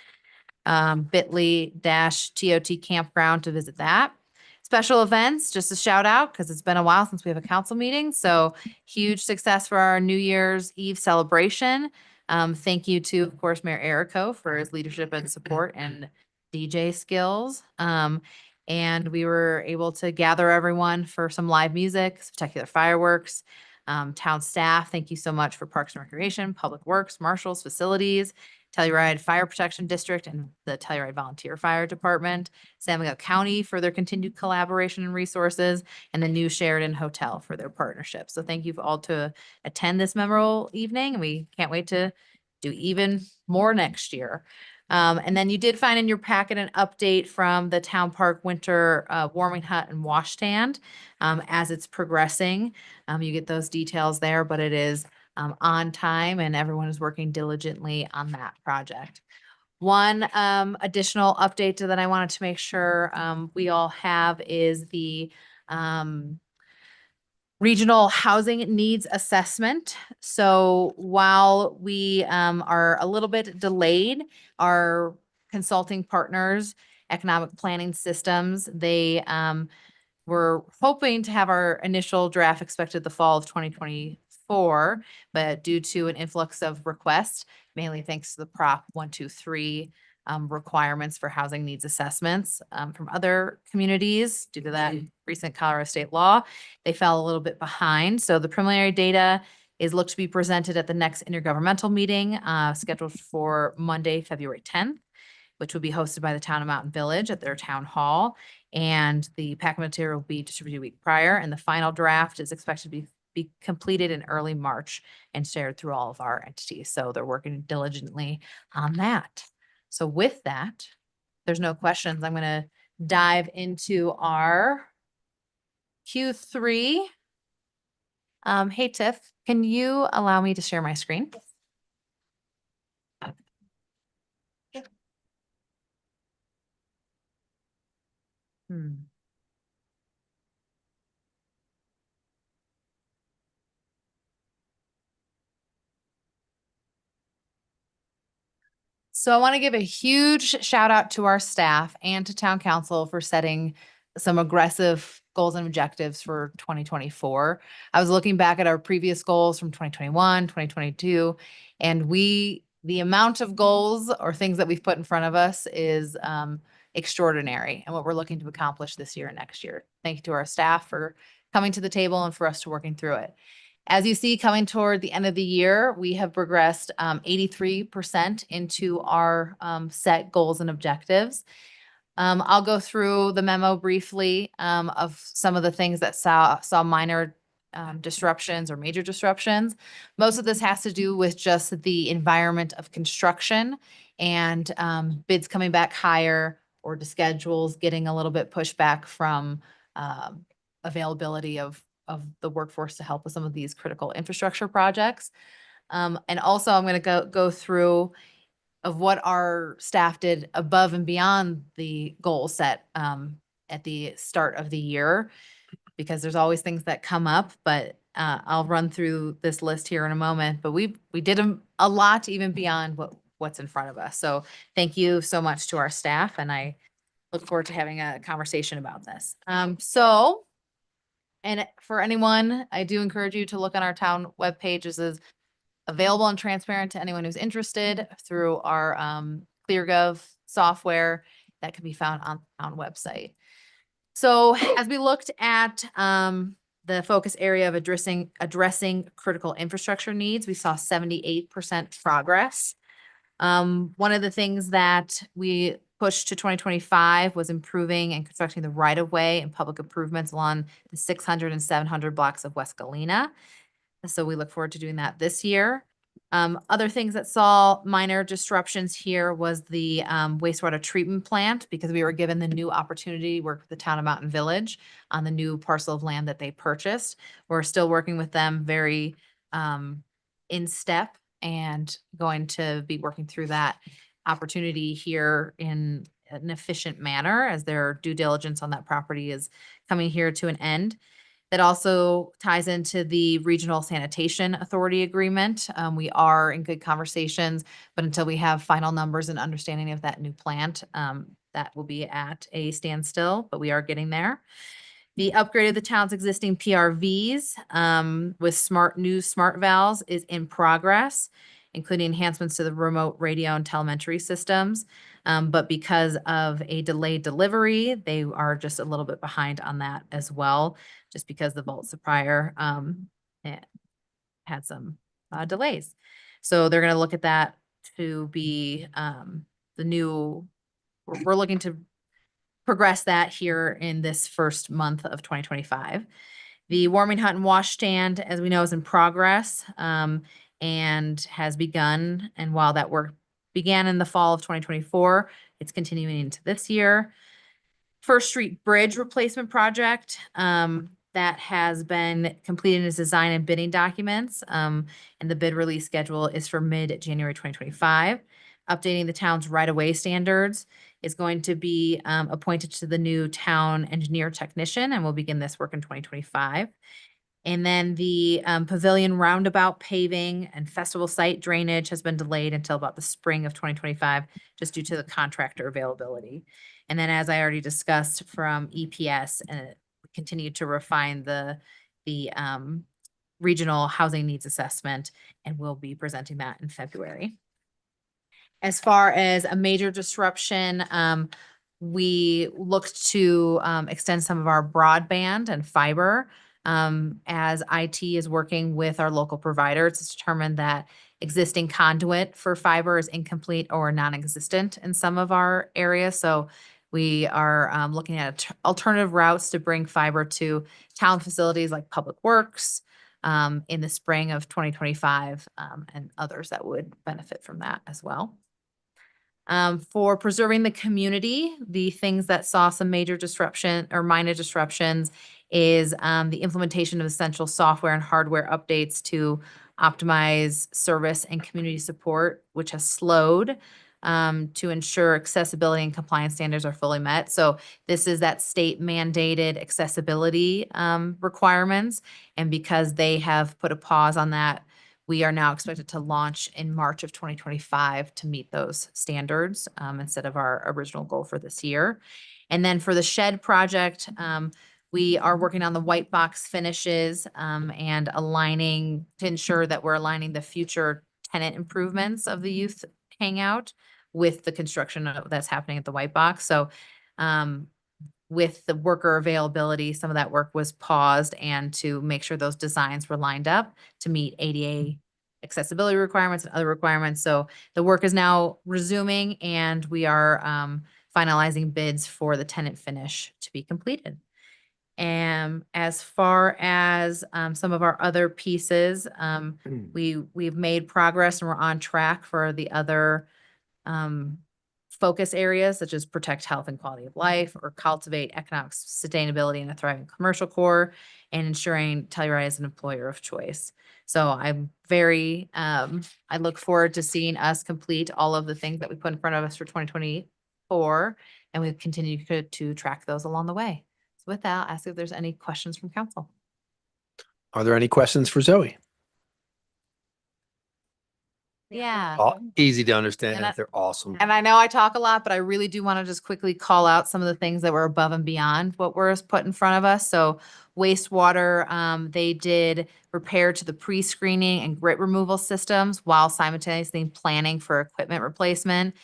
bit.ly/TOT Campground to visit that. Special events, just a shout out because it's been a while since we have a council meeting. So huge success for our New Year's Eve celebration. Thank you to, of course, Mayor Errico for his leadership and support and DJ skills. And we were able to gather everyone for some live music, spectacular fireworks. Town staff, thank you so much for Parks and Recreation, Public Works, Marshals, Facilities, Telluride Fire Protection District, and the Telluride Volunteer Fire Department, San Miguel County for their continued collaboration and resources, and the New Sheridan Hotel for their partnership. So thank you all to attend this memorable evening. We can't wait to do even more next year. And then you did find in your packet an update from the Town Park Winter Warming Hut and Wash Stand as it's progressing. You get those details there, but it is on time and everyone is working diligently on that project. One additional update that I wanted to make sure we all have is the regional housing needs assessment. So while we are a little bit delayed, our consulting partners, Economic Planning Systems, they were hoping to have our initial draft expected the fall of 2024, but due to an influx of requests, mainly thanks to the Prop 123 requirements for housing needs assessments from other communities due to that recent Colorado state law, they fell a little bit behind. So the preliminary data is looked to be presented at the next intergovernmental meeting scheduled for Monday, February 10th, which will be hosted by the town of Mountain Village at their town hall. And the packet material will be distributed a week prior, and the final draft is expected to be completed in early March and shared through all of our entities. So they're working diligently on that. So with that, there's no questions. I'm going to dive into our Q3. Hey, Tiff, can you allow me to share my screen? So I want to give a huge shout out to our staff and to town council for setting some aggressive goals and objectives for 2024. I was looking back at our previous goals from 2021, 2022, and the amount of goals or things that we've put in front of us is extraordinary and what we're looking to accomplish this year and next year. Thank you to our staff for coming to the table and for us to working through it. As you see, coming toward the end of the year, we have progressed 83% into our set goals and objectives. I'll go through the memo briefly of some of the things that saw minor disruptions or major disruptions. Most of this has to do with just the environment of construction and bids coming back higher or the schedules getting a little bit pushed back from availability of the workforce to help with some of these critical infrastructure projects. And also I'm going to go through of what our staff did above and beyond the goal set at the start of the year, because there's always things that come up, but I'll run through this list here in a moment, but we did a lot even beyond what's in front of us. So thank you so much to our staff, and I look forward to having a conversation about this. And for anyone, I do encourage you to look on our town webpage. This is available and transparent to anyone who's interested through our ClearGov software that can be found on the town website. So as we looked at the focus area of addressing critical infrastructure needs, we saw 78% progress. One of the things that we pushed to 2025 was improving and constructing the right-of-way and public improvements along the 600 and 700 blocks of West Galena. So we look forward to doing that this year. Other things that saw minor disruptions here was the wastewater treatment plant, because we were given the new opportunity to work with the town of Mountain Village on the new parcel of land that they purchased. We're still working with them very in step and going to be working through that opportunity here in an efficient manner as their due diligence on that property is coming here to an end. That also ties into the Regional Sanitation Authority agreement. We are in good conversations, but until we have final numbers and understanding of that new plant, that will be at a standstill, but we are getting there. The upgrade of the town's existing PRVs with new smart valves is in progress, including enhancements to the remote radio and telemetry systems. But because of a delayed delivery, they are just a little bit behind on that as well, just because the vault supplier had some delays. So they're going to look at that to be the new, we're looking to progress that here in this first month of 2025. The warming hut and wash stand, as we know, is in progress and has begun. And while that work began in the fall of 2024, it's continuing into this year. First Street Bridge replacement project that has been completed its design and bidding documents, and the bid release schedule is for mid-January 2025. Updating the town's right-of-way standards is going to be appointed to the new town engineer technician, and we'll begin this work in 2025. And then the pavilion roundabout paving and festival site drainage has been delayed until about the spring of 2025, just due to the contractor availability. And then, as I already discussed from EPS, we continue to refine the regional housing needs assessment, and we'll be presenting that in February. As far as a major disruption, we looked to extend some of our broadband and fiber. As IT is working with our local providers, it's determined that existing conduit for fiber is incomplete or non-existent in some of our areas. So we are looking at alternative routes to bring fiber to town facilities like Public Works in the spring of 2025 and others that would benefit from that as well. For preserving the community, the things that saw some major disruption or minor disruptions is the implementation of essential software and hardware updates to optimize service and community support, which has slowed to ensure accessibility and compliance standards are fully met. So this is that state mandated accessibility requirements. And because they have put a pause on that, we are now expected to launch in March of 2025 to meet those standards instead of our original goal for this year. And then for the shed project, we are working on the white box finishes and aligning to ensure that we're aligning the future tenant improvements of the youth hangout with the construction that's happening at the White Box. So with the worker availability, some of that work was paused and to make sure those designs were lined up to meet ADA accessibility requirements and other requirements. So the work is now resuming and we are finalizing bids for the tenant finish to be completed. And as far as some of our other pieces, we've made progress and we're on track for the other focus areas such as protect health and quality of life or cultivate economic sustainability in a thriving commercial core and ensuring Telluride is an employer of choice. So I'm very, I look forward to seeing us complete all of the things that we put in front of us for 2024 and we continue to track those along the way. So with that, I'll ask if there's any questions from council. Are there any questions for Zoe? Yeah. Easy to understand. And I- They're awesome. And I know I talk a lot, but I really do want to just quickly call out some of the things that were above and beyond what was put in front of us. So wastewater, they did repair to the pre-screening and grit removal systems while simultaneously planning for equipment replacement.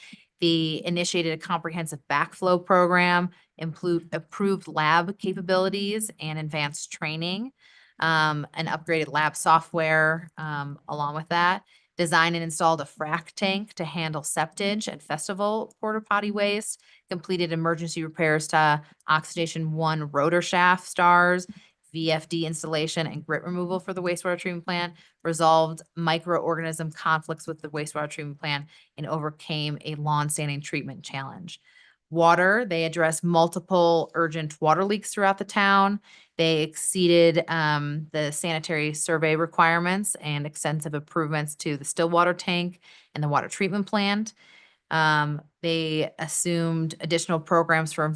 They initiated a comprehensive backflow program, improved lab capabilities and advanced training, and upgraded lab software along with that. Designed and installed a frac tank to handle septage and festival porta potty waste, completed emergency repairs to oxidation 1 rotor shaft stars, VFD installation and grit removal for the wastewater treatment plant, resolved microorganism conflicts with the wastewater treatment plant, and overcame a long-standing treatment challenge. Water, they addressed multiple urgent water leaks throughout the town. They exceeded the sanitary survey requirements and extensive improvements to the still water tank and the water treatment plant. They assumed additional programs for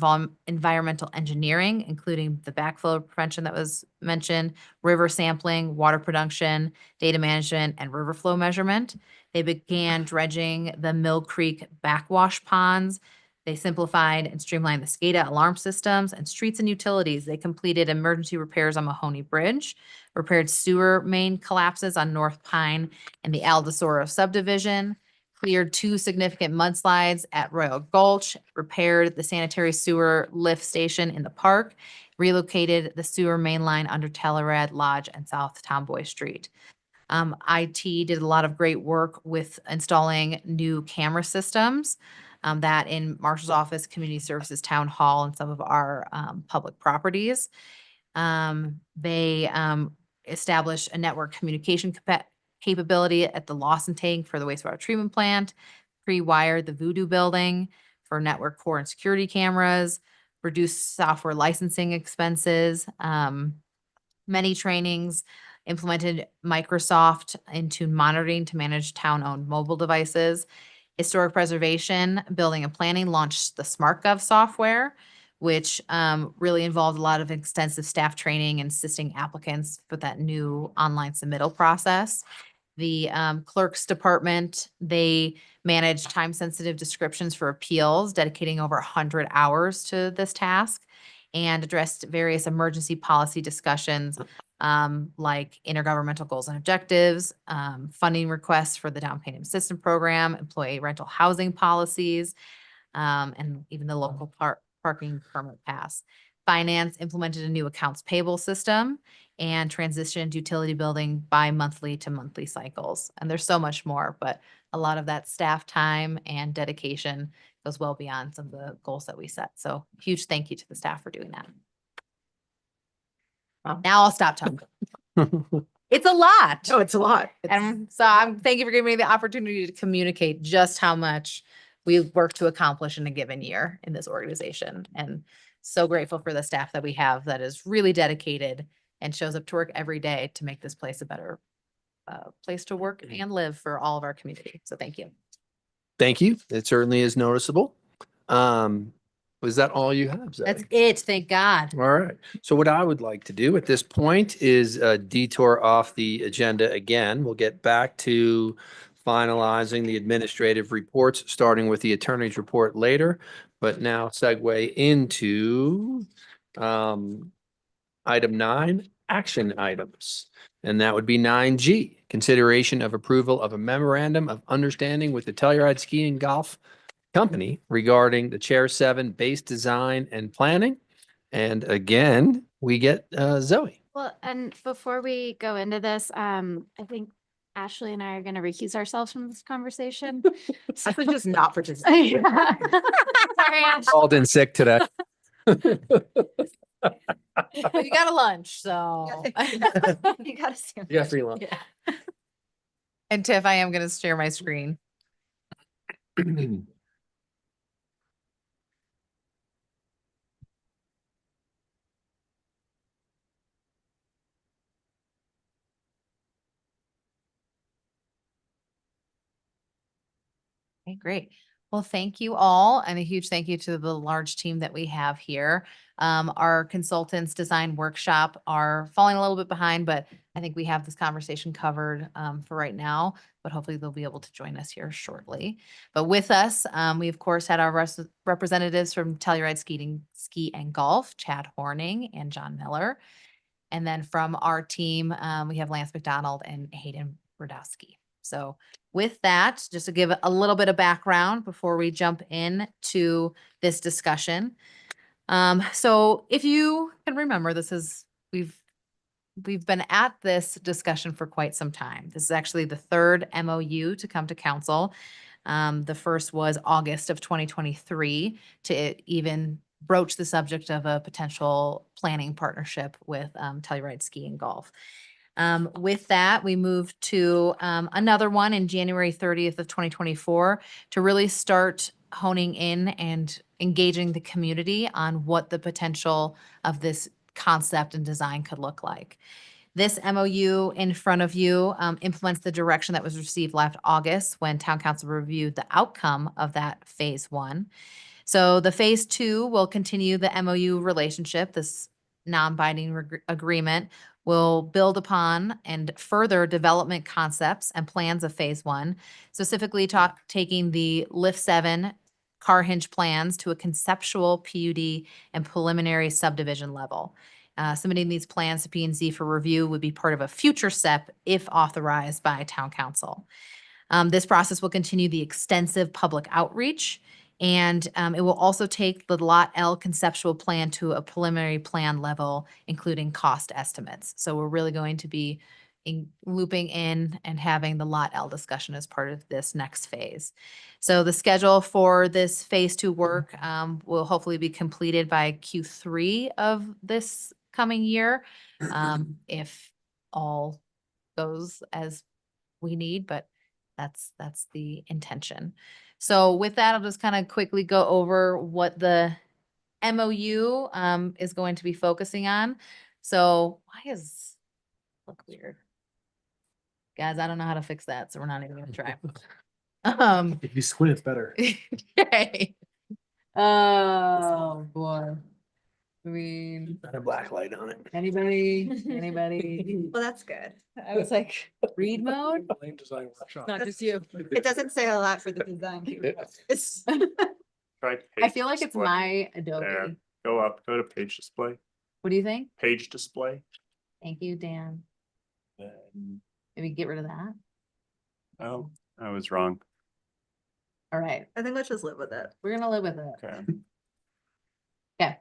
environmental engineering, including the backflow prevention that was mentioned, river sampling, water production, data management, and river flow measurement. They began dredging the Mill Creek backwash ponds. They simplified and streamlined the SCADA alarm systems and streets and utilities. They completed emergency repairs on Mahoney Bridge, repaired sewer main collapses on North Pine and the Aldesoro subdivision, cleared 2 significant mudslides at Royal Gulch, repaired the sanitary sewer lift station in the park, relocated the sewer main line under Telluride Lodge and South Tomboy Street. IT did a lot of great work with installing new camera systems. That in Marshal's office, community services, town hall, and some of our public properties. They established a network communication capability at the Lawson tank for the wastewater treatment plant, pre-wired the Voodoo building for network core and security cameras, reduced software licensing expenses, many trainings, implemented Microsoft Intune monitoring to manage town-owned mobile devices. Historic preservation, building and planning launched the SmartGov software, which really involved a lot of extensive staff training and assisting applicants with that new online submittal process. The clerk's department, they manage time-sensitive descriptions for appeals, dedicating over 100 hours to this task, and addressed various emergency policy discussions like intergovernmental goals and objectives, funding requests for the down payment assistance program, employee rental housing policies, and even the local parking permit pass. Finance implemented a new accounts payable system and transitioned utility billing bi-monthly to monthly cycles. And there's so much more, but a lot of that staff time and dedication goes well beyond some of the goals that we set. So huge thank you to the staff for doing that. Now I'll stop talking. It's a lot. No, it's a lot. And so thank you for giving me the opportunity to communicate just how much we've worked to accomplish in a given year in this organization. And so grateful for the staff that we have that is really dedicated and shows up to work every day to make this place a better place to work and live for all of our community. So thank you. Thank you. It certainly is noticeable. Was that all you have, Zoe? That's it. Thank God. All right. So what I would like to do at this point is detour off the agenda again. We'll get back to finalizing the administrative reports, starting with the attorney's report later, but now segue into item 9, action items. And that would be 9G, consideration of approval of a memorandum of understanding with the Telluride Ski and Golf company regarding the Chair 7 base design and planning. And again, we get Zoe. Well, and before we go into this, I think Ashley and I are going to recuse ourselves from this conversation. Ashley's just not participating. Sorry, Ash. Called in sick today. You got a lunch, so. You gotta see. Yeah, free lunch. Yeah. And Tiff, I am going to share my screen. Okay, great. Well, thank you all, and a huge thank you to the large team that we have here. Our consultants design workshop are falling a little bit behind, but I think we have this conversation covered for right now, but hopefully they'll be able to join us here shortly. But with us, we of course had our representatives from Telluride Ski and Golf, Chad Horning and John Miller. And then from our team, we have Lance McDonald and Hayden Radowski. So with that, just to give a little bit of background before we jump in to this discussion. So if you can remember, we've been at this discussion for quite some time. This is actually the third MOU to come to council. The first was August of 2023 to even broach the subject of a potential planning partnership with Telluride Ski and Golf. With that, we moved to another one in January 30th of 2024 to really start honing in and engaging the community on what the potential of this concept and design could look like. This MOU in front of you implements the direction that was received last August when Town Council reviewed the outcome of that phase 1. So the phase 2 will continue the MOU relationship. This non-binding agreement will build upon and further development concepts and plans of phase 1, specifically taking the Lift 7 car hinge plans to a conceptual PUD and preliminary subdivision level. Submitting these plans to P&Z for review would be part of a future step if authorized by Town Council. This process will continue the extensive public outreach, and it will also take the Lot L conceptual plan to a preliminary plan level, including cost estimates. So we're really going to be looping in and having the Lot L discussion as part of this next phase. So the schedule for this phase 2 work will hopefully be completed by Q3 of this coming year, if all goes as we need, but that's the intention. So with that, I'll just kind of quickly go over what the MOU is going to be focusing on. So why is look weird? Guys, I don't know how to fix that, so we're not even gonna try. If you squint, it's better. Okay. Oh, boy. I mean, Got a black light on it. anybody? Well, that's good. I was like, read mode? Lane design workshop. Not just you. It doesn't say a lot for the design. It's Try I page feel like it's display. my There. Adobe. Go up, go to page display, What do you think? page display. Thank you, Dan. Maybe get rid of that. Oh, I was wrong. All right, I think let's just live with it. we're gonna live with it. Okay. Okay.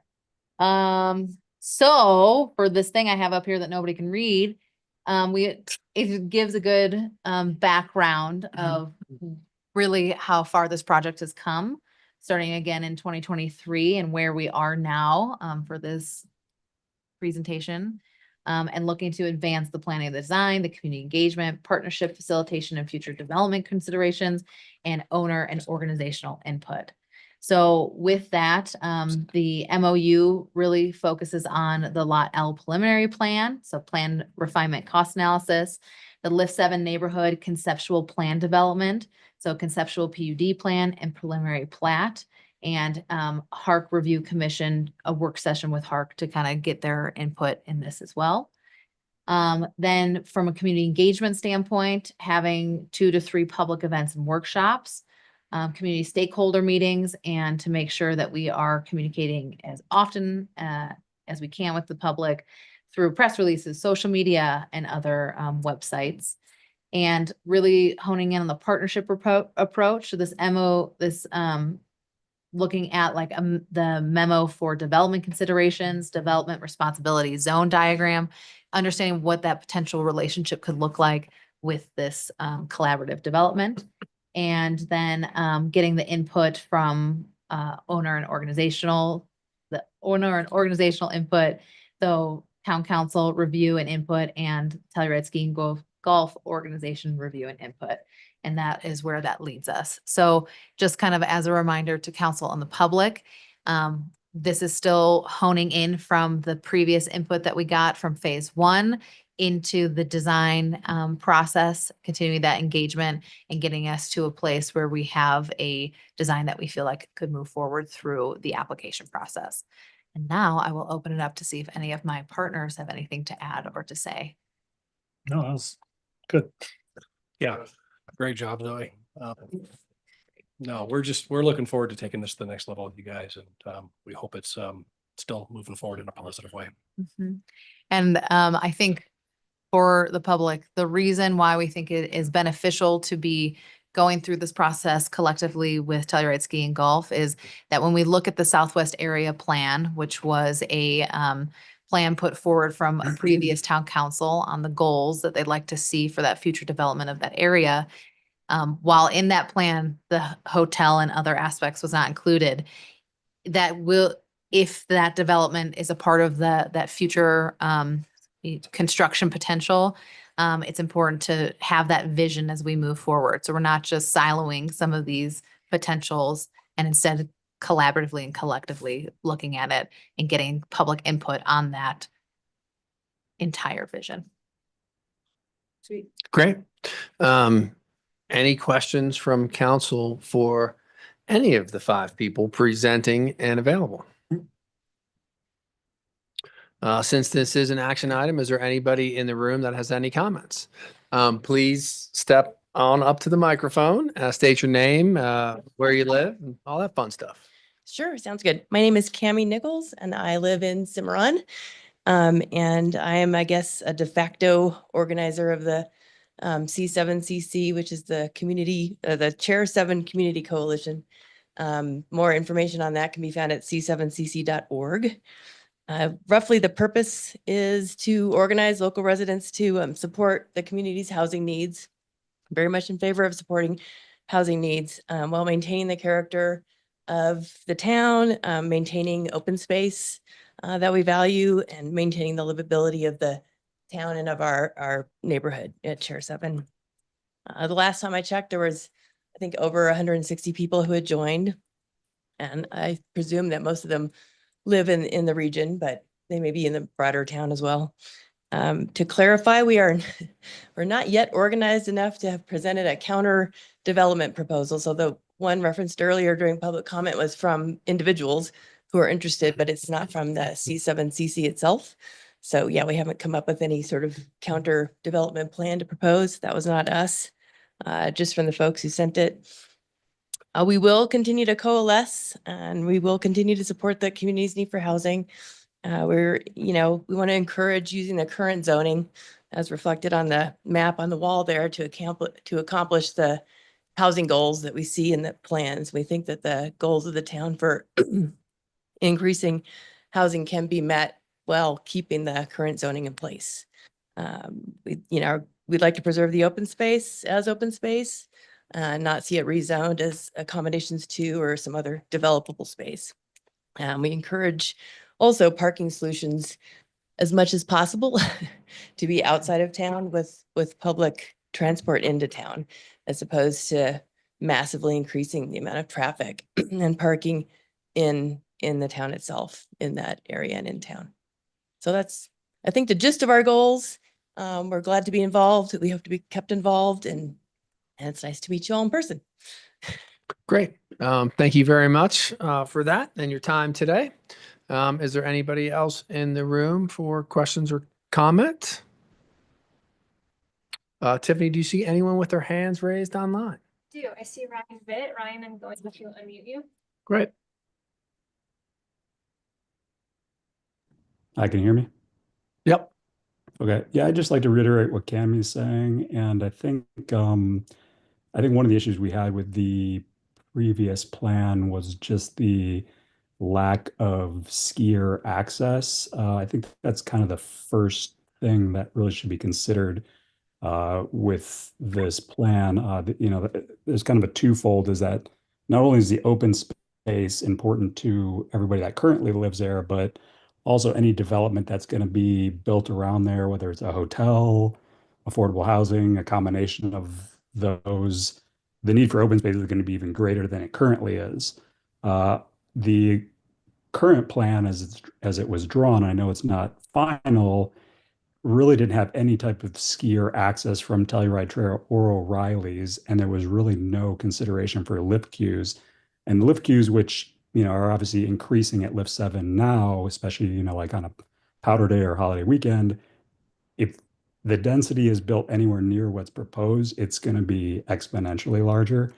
So for this thing I have up here that nobody can read, it gives a good background of really how far this project has come, starting again in 2023 and where we are now for this presentation. And looking to advance the planning and design, the community engagement, partnership facilitation, and future development considerations, and owner and organizational input. So with that, the MOU really focuses on the Lot L preliminary plan, so plan refinement cost analysis, the Lift 7 neighborhood conceptual plan development, so conceptual PUD plan and preliminary plat, and HARC Review Commission, a work session with HARC to kind of get their input in this as well. Then from a community engagement standpoint, having 2 to 3 public events and workshops, community stakeholder meetings, and to make sure that we are communicating as often as we can with the public through press releases, social media, and other websites. and really honing in on the partnership approach. So looking at like the memo for development considerations, development responsibility zone diagram, understanding what that potential relationship could look like with this collaborative development. And then getting the input from the owner and organizational input, so town council review and input, and Telluride Ski and Golf organization review and input. And that is where that leads us. So just kind of as a reminder to council and the public, this is still honing in from the previous input that we got from phase 1 into the design process, continuing that engagement and getting us to a place where we have a design that we feel like could move forward through the application process. And now I will open it up to see if any of my partners have anything to add or to say. No, that was good. Yeah, great job, Zoe. No, we're looking forward to taking this to the next level with you guys, and we hope it's still moving forward in a positive way. Mhm. And I think for the public, the reason why we think it is beneficial to be going through this process collectively with Telluride Ski and Golf is that when we look at the Southwest Area Plan, which was a plan put forward from a previous town council on the goals that they'd like to see for that future development of that area, while in that plan, the hotel and other aspects was not included, that will, if that development is a part of that future construction potential, it's important to have that vision as we move forward. So we're not just siloing some of these potentials, and instead collaboratively and collectively looking at it and getting public input on that entire vision. Sweet. Great. Any questions from council for any of the 5 people presenting and available? Since this is an action item, is there anybody in the room that has any comments? Please step on up to the microphone, state your name, where you live, and all that fun stuff. Sure, sounds good. My name is Cammie Nichols and I live in Cimarron. And I am, I guess, a de facto organizer of the C7CC, which is the the Chair 7 Community Coalition. More information on that can be found at c7cc.org. Roughly, the purpose is to organize local residents to support the community's housing needs. Very much in favor of supporting housing needs while maintaining the character of the town, maintaining open space that we value, and maintaining the livability of the town and of our neighborhood at Chair 7. The last time I checked, there was, I think, over 160 people who had joined. And I presume that most of them live in the region, but they may be in the broader town as well. To clarify, we're not yet organized enough to have presented a counter development proposal. So the one referenced earlier during public comment was from individuals who are interested, but it's not from the C7CC itself. So yeah, we haven't come up with any sort of counter development plan to propose. That was not us, just from the folks who sent it. We will continue to coalesce and we will continue to support the community's need for housing. We want to encourage using the current zoning as reflected on the map on the wall there to accomplish the housing goals that we see in the plans. We think that the goals of the town for increasing housing can be met while keeping the current zoning in place. We'd like to preserve the open space as open space, not see it rezoned as accommodations to or some other developable space. We encourage also parking solutions as much as possible to be outside of town with public transport into town, as opposed to massively increasing the amount of traffic and parking in the town itself, in that area and in town. So that's, I think, the gist of our goals. We're glad to be involved. We hope to be kept involved, and it's nice to meet you all in person. Great. Thank you very much for that and your time today. Is there anybody else in the room for questions or comment? Tiffany, do you see anyone with their hands raised online? I see Ryan Vitt. Ryan, I'm going to unmute you. Great. I can hear me? Yep. Okay, yeah, I'd just like to reiterate what Cammie's saying, and I think one of the issues we had with the previous plan was just the lack of skier access. I think that's kind of the first thing that really should be considered with this plan. There's kind of a twofold, is that not only is the open space important to everybody that currently lives there, but also any development that's going to be built around there, whether it's a hotel, affordable housing, a combination of those, the need for open space is going to be even greater than it currently is. The current plan as it was drawn, I know it's not final, really didn't have any type of skier access from Telluride Trail or O'Reilly's, and there was really no consideration for lift queues. And lift queues, which are obviously increasing at Lift 7 now, especially like on a powder day or holiday weekend. If the density is built anywhere near what's proposed, it's going to be exponentially larger.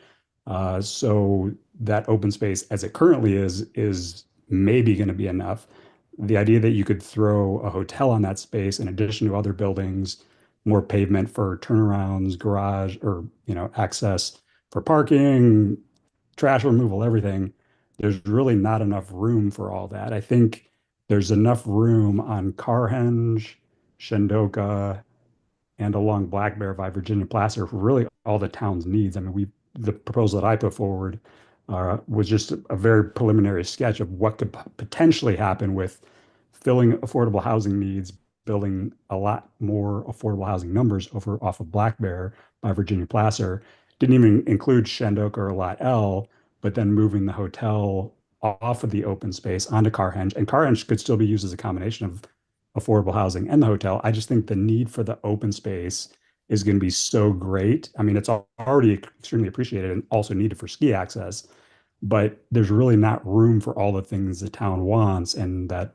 So that open space as it currently is maybe going to be enough. The idea that you could throw a hotel on that space in addition to other buildings, more pavement for turnarounds, garage, or access for parking, trash removal, everything, there's really not enough room for all that. I think there's enough room on Carhenge, Shendoka, and along Black Bear by Virginia Placer for really all the town's needs. I mean, the proposal that I put forward was just a very preliminary sketch of what could potentially happen with filling affordable housing needs, building a lot more affordable housing numbers off of Black Bear by Virginia Placer. Didn't even include Shendoka or Lot L, but then moving the hotel off of the open space onto Carhenge. And Carhenge could still be used as a combination of affordable housing and the hotel. I just think the need for the open space is going to be so great. I mean, it's already extremely appreciated and also needed for ski access, but there's really not room for all the things the town wants and that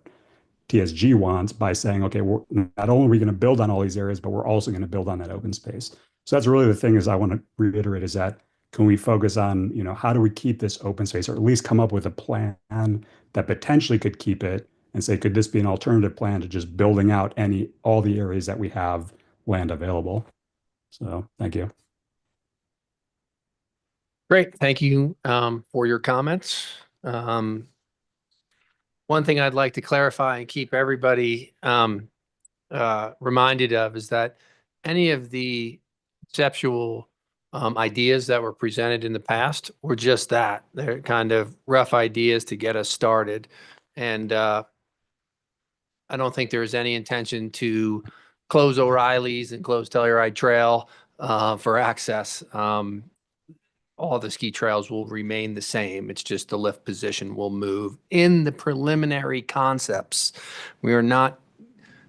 TSG wants by saying, okay, not only are we going to build on all these areas, but we're also going to build on that open space. So that's really the thing is I want to reiterate is that can we focus on, how do we keep this open space, or at least come up with a plan that potentially could keep it, and say, could this be an alternative plan to just building out all the areas that we have land available? So thank you. Great. Thank you for your comments. One thing I'd like to clarify and keep everybody reminded of is that any of the conceptual ideas that were presented in the past were just that. They're kind of rough ideas to get us started. And I don't think there's any intention to close O'Reilly's and close Telluride Trail for access. All the ski trails will remain the same. It's just the lift position will move in the preliminary concepts. We are not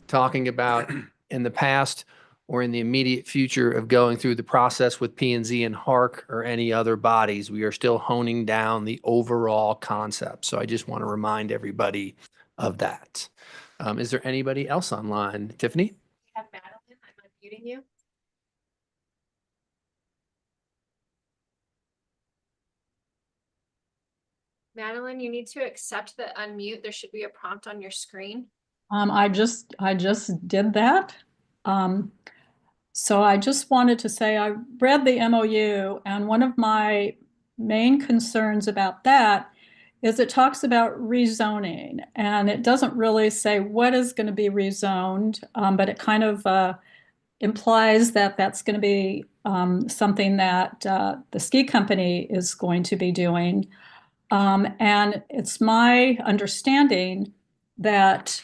talking about in the past or in the immediate future of going through the process with P&Z and HARC or any other bodies. We are still honing down the overall concept. So I just want to remind everybody of that. Is there anybody else online? Tiffany? We have Madeline, I'm unmuting you. Madeline, you need to accept the unmute. There should be a prompt on your screen. I just did that. So I just wanted to say I read the MOU, and one of my main concerns about that is it talks about rezoning, and it doesn't really say what is going to be rezoned, but it kind of implies that that's going to be something that the ski company is going to be doing. And it's my understanding that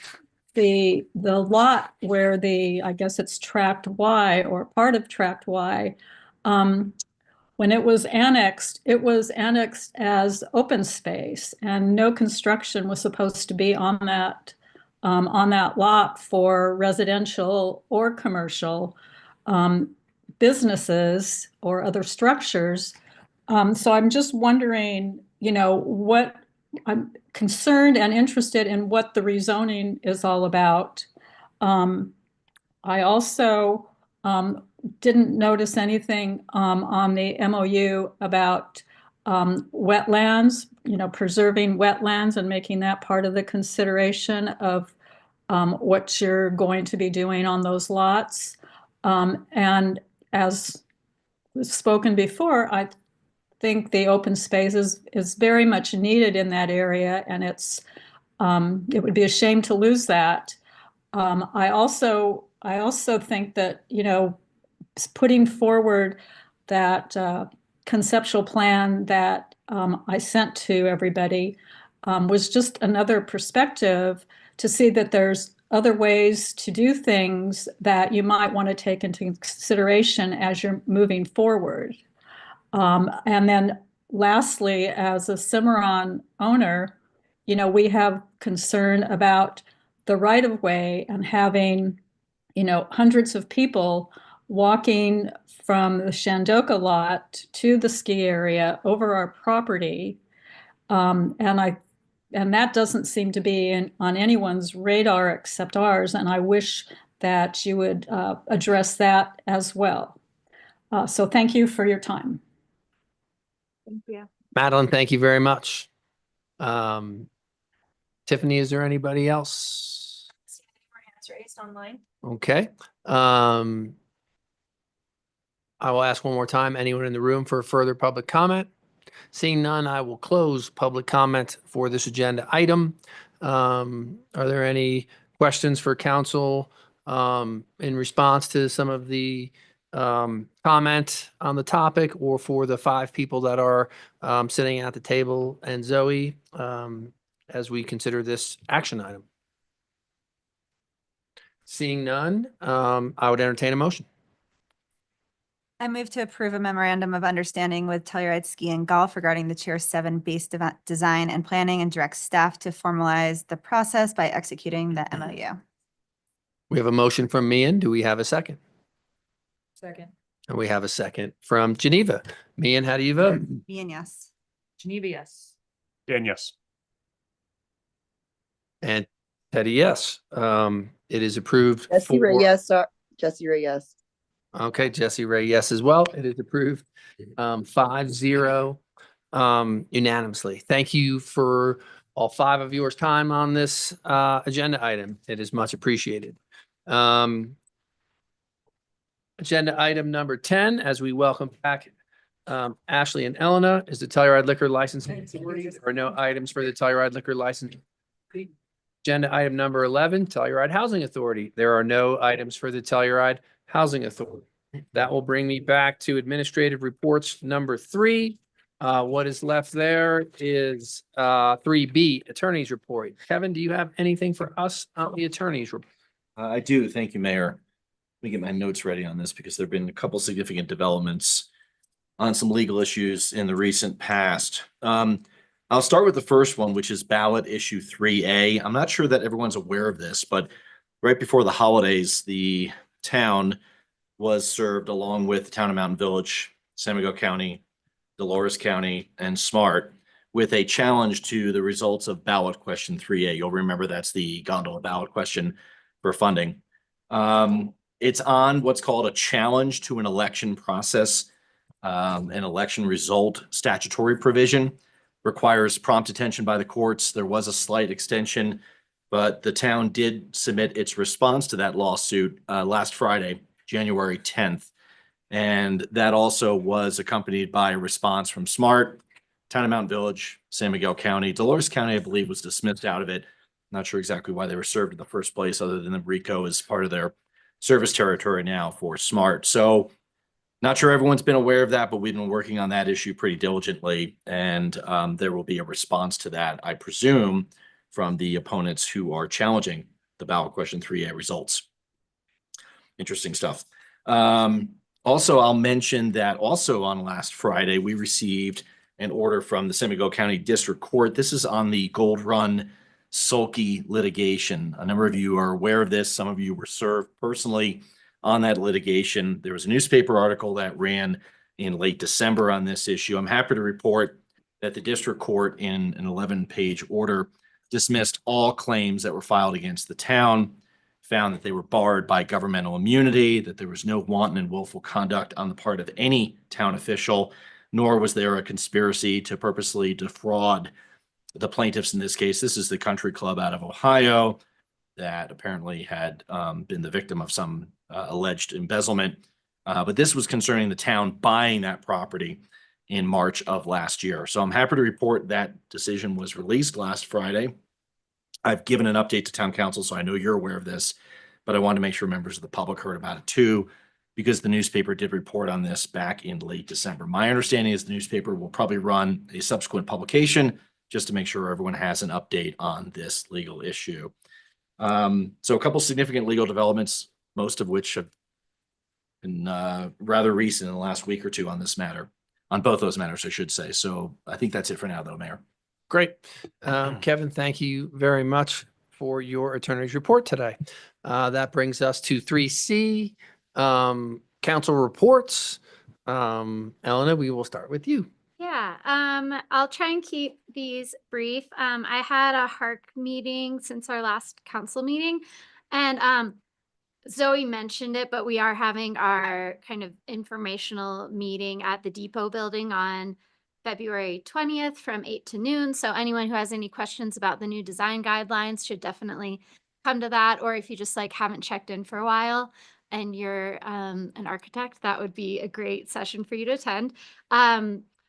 the lot where I guess it's Tract Y or part of Tract Y, when it was annexed as open space, and no construction was supposed to be on that lot for residential or commercial businesses or other structures. So I'm just wondering, what I'm concerned and interested in what the rezoning is all about. I also didn't notice anything on the MOU about wetlands, preserving wetlands and making that part of the consideration of what you're going to be doing on those lots. And as was spoken before, I think the open space is very much needed in that area, and it would be a shame to lose that. I also think that, putting forward that conceptual plan that I sent to everybody was just another perspective to see that there's other ways to do things that you might want to take into consideration as you're moving forward. And then lastly, as a Cimarron owner, we have concern about the right of way and having, hundreds of people walking from the Shandoka lot to the ski area over our property. And that doesn't seem to be on anyone's radar except ours. And I wish that you would address that as well. So thank you for your time. Thank you. Madeline, thank you very much. Tiffany, is there anybody else? Hands raised online. Okay. I will ask one more time, anyone in the room for further public comment? Seeing none, I will close public comment for this agenda item. Are there any questions for council in response to some of the comment on the topic, or for the 5 people that are sitting at the table and Zoe as we consider this action item? Seeing none, I would entertain a motion. I move to approve a memorandum of understanding with Telluride Ski and Golf regarding the Tier 7 base design and planning, and direct staff to formalize the process by executing the MOU. We have a motion from Mian. Do we have a second? Second. And we have a second from Geneva. Mian, how do you vote? Me and yes. Geneva, yes. Dan, yes. And Teddy, yes. It is approved. Jesse Ray, yes. Jesse Ray, yes. Okay, Jesse Ray, yes as well. It is approved 5-0 unanimously. Thank you for all 5 of yours time on this agenda item. It is much appreciated. Agenda item number 10, as we welcome back Ashley and Elena, is the Telluride Liquor Licensing Authority. There are no items for the Telluride Liquor License. Agenda item number 11, Telluride Housing Authority. There are no items for the Telluride Housing Authority. That will bring me back to administrative reports number 3. What is left there is 3B, attorney's report. Kevin, do you have anything for us on the attorney's report? I do. Thank you, Mayor. Let me get my notes ready on this because there've been a couple significant developments on some legal issues in the recent past. I'll start with the first one, which is ballot issue 3A. I'm not sure that everyone's aware of this, but right before the holidays, the town was served, along with the town of Mountain Village, San Miguel County, Dolores County, and Smart, with a challenge to the results of ballot question 3A. You'll remember that's the gondola ballot question for funding. It's on what's called a challenge to an election process. An election result statutory provision requires prompt attention by the courts. There was a slight extension, but the town did submit its response to that lawsuit last Friday, January 10th. And that also was accompanied by a response from Smart, Town of Mountain Village, San Miguel County. Dolores County, I believe, was dismissed out of it. Not sure exactly why they were served in the first place, other than the RICO is part of their service territory now for Smart. So not sure everyone's been aware of that, but we've been working on that issue pretty diligently. And there will be a response to that, I presume, from the opponents who are challenging the ballot question 3A results. Interesting stuff. Also, I'll mention that also on last Friday, we received an order from the San Miguel County District Court. This is on the Gold Run Sulky litigation. A number of you are aware of this. Some of you were served personally on that litigation. There was a newspaper article that ran in late December on this issue. I'm happy to report that the District Court, in an 11-page order, dismissed all claims that were filed against the town, found that they were barred by governmental immunity, that there was no wanton and willful conduct on the part of any town official, nor was there a conspiracy to purposely defraud the plaintiffs in this case. This is the country club out of Ohio. that apparently had been the victim of some alleged embezzlement. But this was concerning the town buying that property in March of last year. So I'm happy to report that decision was released last Friday. I've given an update to town council, so I know you're aware of this, but I want to make sure members of the public heard about it too, because the newspaper did report on this back in late December. My understanding is the newspaper will probably run a subsequent publication just to make sure everyone has an update on this legal issue. So a couple significant legal developments, most of which have been rather recent in the last week or two on this matter, on both those matters, I should say. So I think that's it for now, though, Mayor. Great. Kevin, thank you very much for your attorney's report today. That brings us to 3C, council reports. Elena, we will start with you. Yeah, I'll try and keep these brief. I had a HARC meeting since our last council meeting, and Zoe mentioned it, but we are having our kind of informational meeting at the Depot building on February 20th from 8 to noon. So anyone who has any questions about the new design guidelines should definitely come to that. Or if you just like haven't checked in for a while and you're an architect, that would be a great session for you to attend.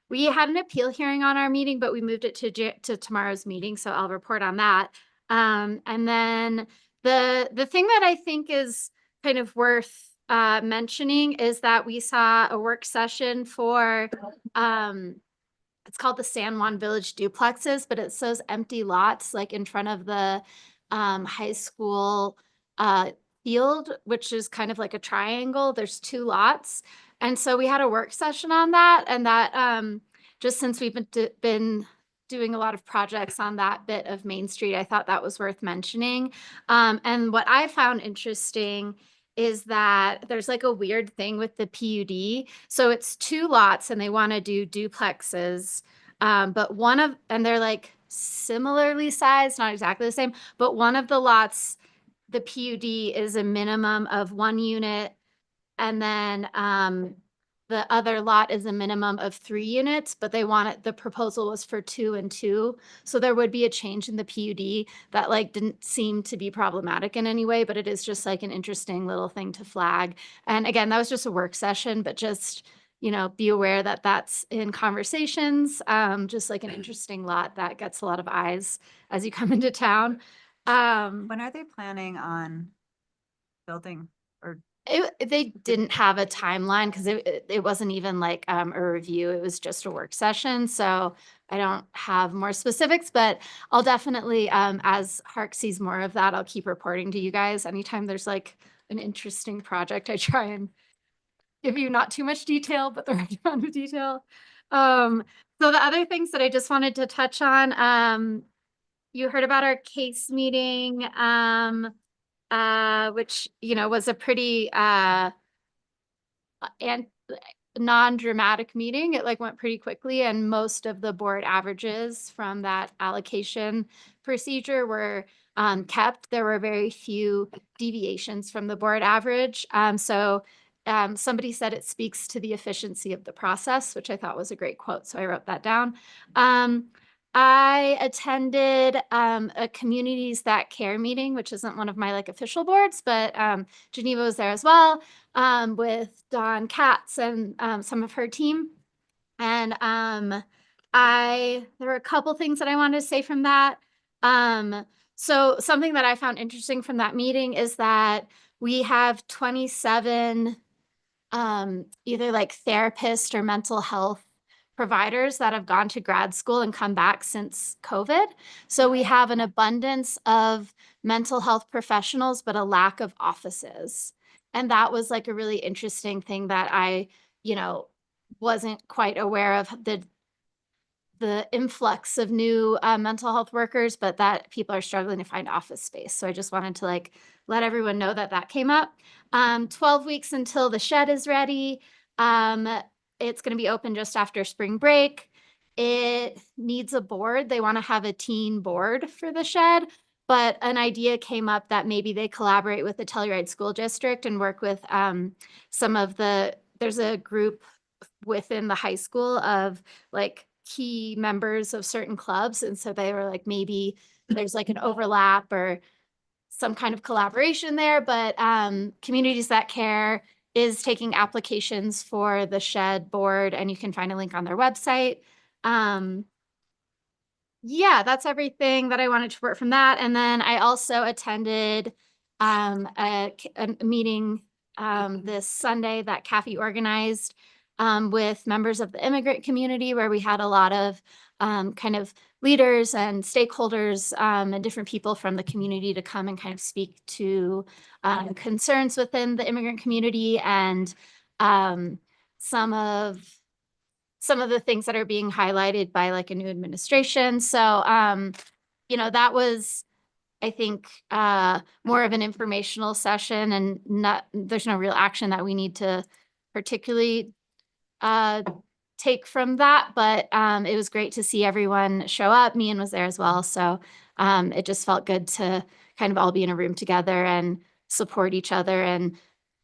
We had an appeal hearing on our meeting, but we moved it to tomorrow's meeting, so I'll report on that. And then the thing that I think is kind of worth mentioning is that we saw a work session for it's called the San Juan Village duplexes, but it shows empty lots like in front of the high school field, which is kind of like a triangle. There's 2 lots. And so we had a work session on that, and that just since we've been doing a lot of projects on that bit of Main Street, I thought that was worth mentioning. And what I found interesting is that there's like a weird thing with the PUD. So it's 2 lots and they want to do duplexes, but and they're like similarly sized, not exactly the same, but one of the lots, the PUD is a minimum of 1 unit. And then the other lot is a minimum of 3 units, but the proposal was for 2 and 2. So there would be a change in the PUD that like didn't seem to be problematic in any way, but it is just like an interesting little thing to flag. And again, that was just a work session, but just, you know, be aware that that's in conversations, just like an interesting lot that gets a lot of eyes as you come into town. When are they planning on building or? They didn't have a timeline because it wasn't even like a review. It was just a work session. So I don't have more specifics, but I'll definitely, as HARC sees more of that, I'll keep reporting to you guys. Anytime there's like an interesting project, I try and give you not too much detail, but the right amount of detail. So the other things that I just wanted to touch on, you heard about our case meeting, which, you know, was a pretty and non-dramatic meeting. It like went pretty quickly, and most of the board averages from that allocation procedure were kept. There were very few deviations from the board average. So somebody said it speaks to the efficiency of the process, which I thought was a great quote. So I wrote that down. I attended a Communities That Care meeting, which isn't one of my like official boards, but Geneva was there as well, with Dawn Katz and some of her team. And there were a couple things that I wanted to say from that. So something that I found interesting from that meeting is that we have 27 either like therapist or mental health providers that have gone to grad school and come back since COVID. So we have an abundance of mental health professionals, but a lack of offices. And that was like a really interesting thing that I, you know, wasn't quite aware of the influx of new mental health workers, but that people are struggling to find office space. So I just wanted to like let everyone know that that came up. 12 weeks until the shed is ready. It's going to be open just after spring break. It needs a board. They want to have a teen board for the shed, but an idea came up that maybe they collaborate with the Telluride School District and work with there's a group within the high school of like key members of certain clubs. And so they were like, maybe there's like an overlap or some kind of collaboration there, but Communities That Care is taking applications for the shed board, and you can find a link on their website. Yeah, that's everything that I wanted to report from that. And then I also attended a meeting this Sunday that Kathy organized with members of the immigrant community, where we had a lot of kind of leaders and stakeholders and different people from the community to come and kind of speak to concerns within the immigrant community and some of the things that are being highlighted by like a new administration. So, that was, I think, more of an informational session, and there's no real action that we need to particularly take from that, but it was great to see everyone show up. Mian was there as well. So it just felt good to kind of all be in a room together and support each other and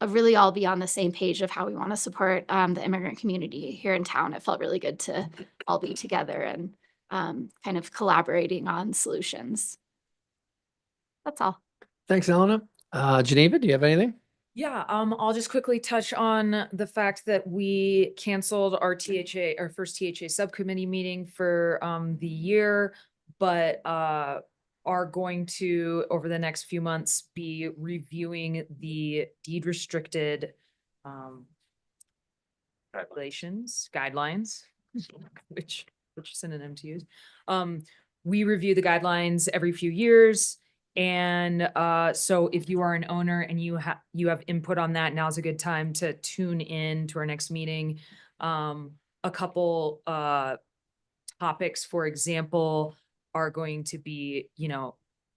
really all be on the same page of how we want to support the immigrant community here in town. It felt really good to all be together and kind of collaborating on solutions. That's all. Thanks, Elena. Geneva, do you have anything? Yeah, I'll just quickly touch on the fact that we canceled our first THA subcommittee meeting for the year, but are going to, over the next few months, be reviewing the deed restricted guidelines, which synonym to use. We review the guidelines every few years. And so if you are an owner and you have input on that, now's a good time to tune in to our next meeting. A couple topics, for example, are going to be,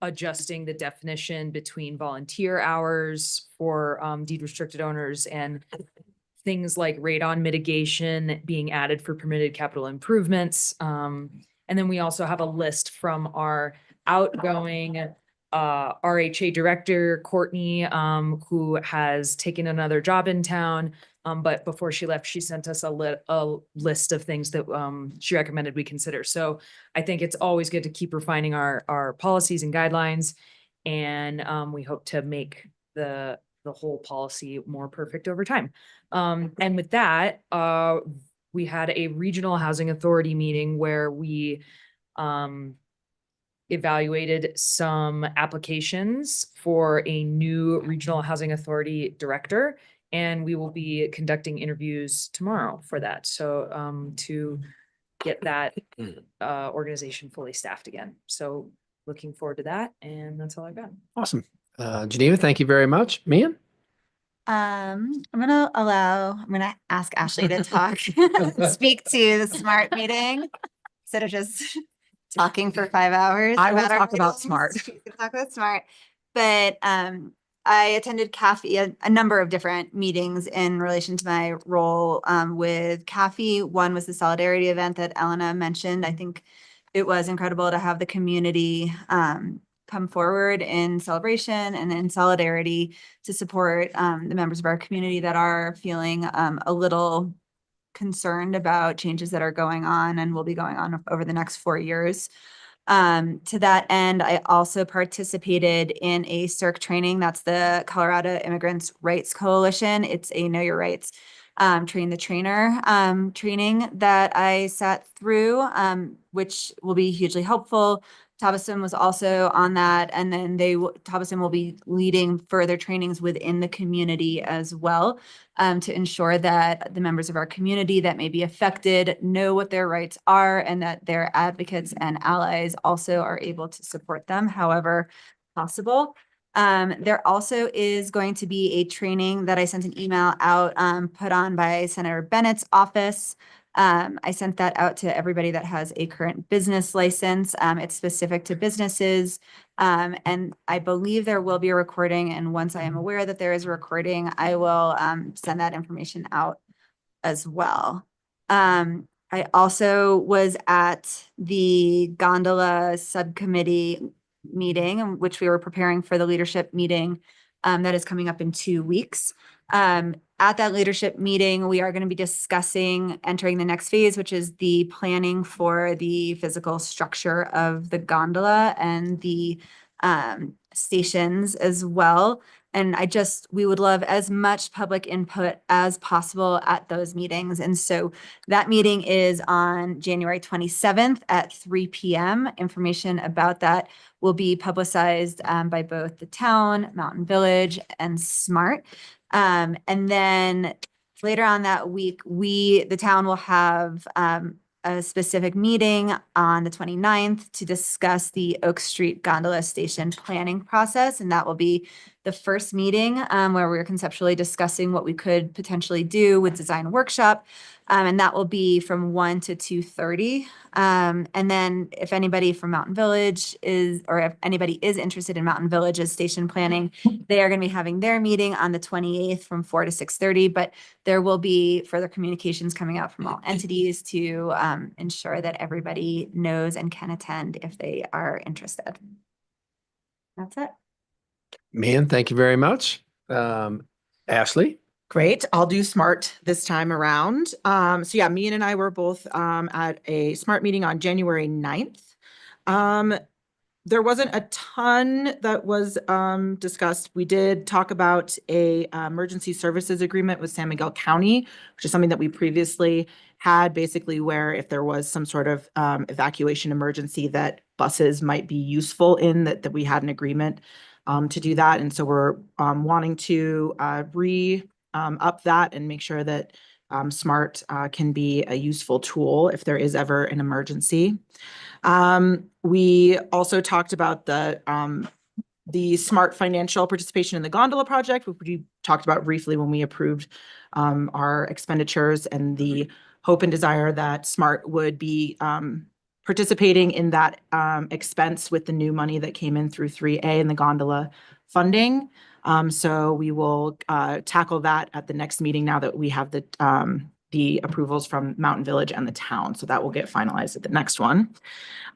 adjusting the definition between volunteer hours for deed restricted owners and things like radon mitigation being added for permitted capital improvements. And then we also have a list from our outgoing RHA director, Courtney, who has taken another job in town. But before she left, she sent us a list of things that she recommended we consider. So I think it's always good to keep refining our policies and guidelines. And we hope to make the whole policy more perfect over time. And with that, we had a regional housing authority meeting where we evaluated some applications for a new regional housing authority director, and we will be conducting interviews tomorrow for that. So to get that organization fully staffed again. So looking forward to that, and that's all I've got. Awesome. Geneva, thank you very much. Mian? I'm gonna ask Ashley to talk, speak to the SMART meeting instead of just talking for 5 hours. I will our talk about meetings. SMART. She can talk about SMART. But I attended CAFE, a number of different meetings in relation to my role with CAFE. One was the solidarity event that Elena mentioned. I think it was incredible to have the community come forward in celebration and in solidarity to support the members of our community that are feeling a little concerned about changes that are going on and will be going on over the next 4 years. To that end, I also participated in a CIRC training. That's the Colorado Immigrants' Rights Coalition. It's a Know Your Rights Train the Trainer training that I sat through, which will be hugely helpful. Tabassum was also on that, and then Tabassum will be leading further trainings within the community as well, to ensure that the members of our community that may be affected know what their rights are and that their advocates and allies also are able to support them however possible. There also is going to be a training that I sent an email out, put on by Senator Bennett's office. I sent that out to everybody that has a current business license. It's specific to businesses. And I believe there will be a recording. And once I am aware that there is a recording, I will send that information out as well. I also was at the gondola subcommittee meeting, which we were preparing for the leadership meeting that is coming up in 2 weeks. At that leadership meeting, we are going to be discussing entering the next phase, which is the planning for the physical structure of the gondola and the stations as well. And we would love as much public input as possible at those meetings. And so that meeting is on January 27th at 3 p.m. Information about that will be publicized by both the town, Mountain Village, and SMART. And then later on that week, the town will have a specific meeting on the 29th to discuss the Oak Street Gondola Station planning process. And that will be the first meeting where we're conceptually discussing what we could potentially do with design workshop. And that will be from 1 to 2:30. And then if anybody from Mountain Village or if anybody is interested in Mountain Village's station planning, they are going to be having their meeting on the 28th from 4 to 6:30. But there will be further communications coming out from all entities to ensure that everybody knows and can attend if they are interested. That's it. Man, thank you very much. Ashley? Great. I'll do SMART this time around. So yeah, Mian and I were both at a SMART meeting on January 9th. There wasn't a ton that was discussed. We did talk about a emergency services agreement with San Miguel County, which is something that we previously had, basically where if there was some sort of evacuation emergency that buses might be useful in, that we had an agreement to do that. And so we're wanting to up that and make sure that SMART can be a useful tool if there is ever an emergency. We also talked about the SMART financial participation in the gondola project, which we talked about briefly when we approved our expenditures, and the hope and desire that SMART would be participating in that expense with the new money that came in through 3A and the gondola funding. So we will tackle that at the next meeting now that we have the approvals from Mountain Village and the town. So that will get finalized at the next one.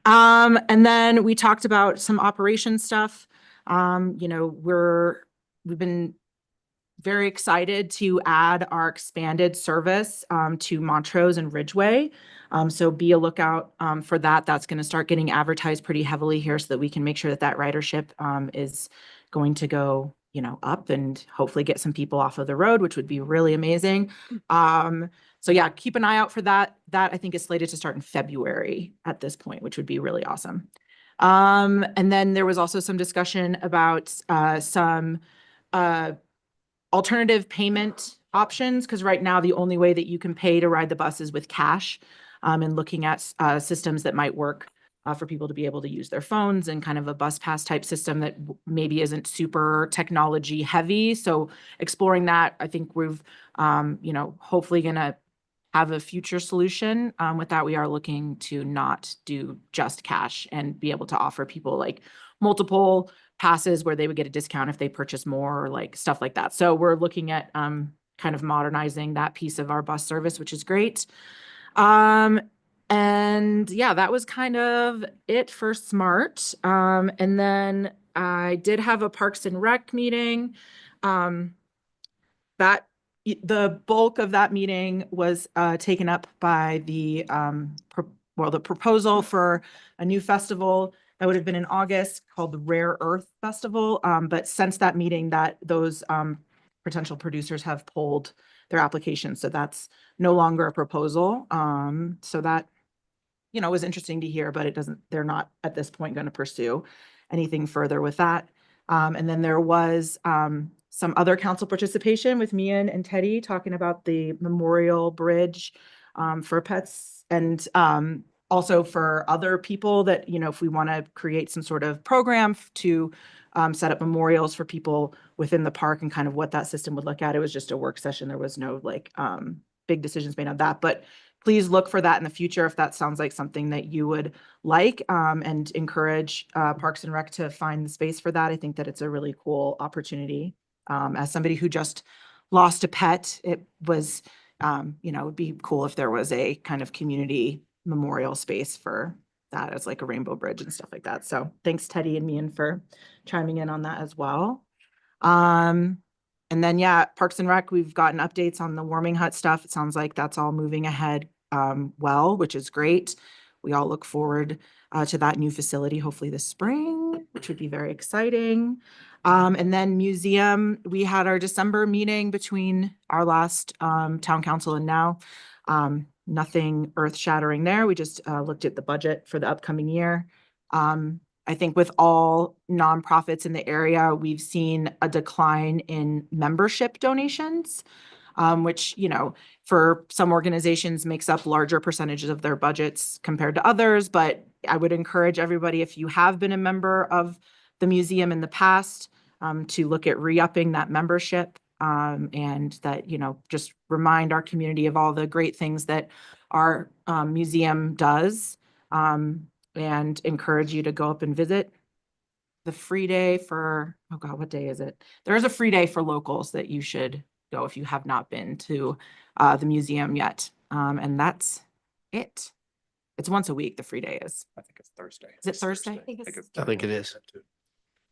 And then we talked about some operation stuff. You know, we've been very excited to add our expanded service to Montrose and Ridgeway. So be a lookout for that. That's going to start getting advertised pretty heavily here so that we can make sure that that ridership is going to go, you know, up and hopefully get some people off of the road, which would be really amazing. So yeah, keep an eye out for that. That I think is slated to start in February at this point, which would be really awesome. And then there was also some discussion about some alternative payment options, because right now the only way that you can pay to ride the bus is with cash, and looking at systems that might work for people to be able to use their phones, and kind of a bus pass type system that maybe isn't super technology heavy. So exploring that, I think we've, you know, hopefully gonna have a future solution. With that, we are looking to not do just cash and be able to offer people like multiple passes where they would get a discount if they purchase more, or like stuff like that. So we're looking at kind of modernizing that piece of our bus service, which is great. And yeah, that was kind of it for SMART. And then I did have a Parks and Rec meeting. That the bulk of that meeting was taken up by the the proposal for a new festival that would have been in August called the Rare Earth Festival. But since that meeting, those potential producers have pulled their application, so that's no longer a proposal. So that, you know, was interesting to hear, but they're not at this point going to pursue anything further with that. And then there was some other council participation with Mian and Teddy talking about the Memorial Bridge for pets, and also for other people that, you know, if we want to create some sort of program to set up memorials for people within the park and kind of what that system would look at. It was just a work session. There was no like big decisions made on that, but please look for that in the future if that sounds like something that you would like, and encourage Parks and Rec to find the space for that. I think that it's a really cool opportunity. As somebody who just lost a pet, it was, you know, it'd be cool if there was a kind of community memorial space for that as like a rainbow bridge and stuff like that. So thanks Teddy and Mian for chiming in on that as well. And then yeah, Parks and Rec, we've gotten updates on the warming hut stuff. It sounds like that's all moving ahead well, which is great. we all look forward to that new facility, hopefully this spring, which would be very exciting. And then museum, we had our December meeting between our last town council and now. Nothing earth shattering there. We just looked at the budget for the upcoming year. I think with all nonprofits in the area, we've seen a decline in membership donations, which, you know, for some organizations makes up larger percentages of their budgets compared to others. But I would encourage everybody, if you have been a member of the museum in the past, to look at re-upping that membership, and that, you know, just remind our community of all the great things that our museum does, and encourage you to go up and visit. The free day for, oh God, what day is it? There is a free day for locals that you should go if you have not been to the museum yet. And that's it. It's once a week, the free day is. I think it's Thursday. Is it Thursday? I think it is.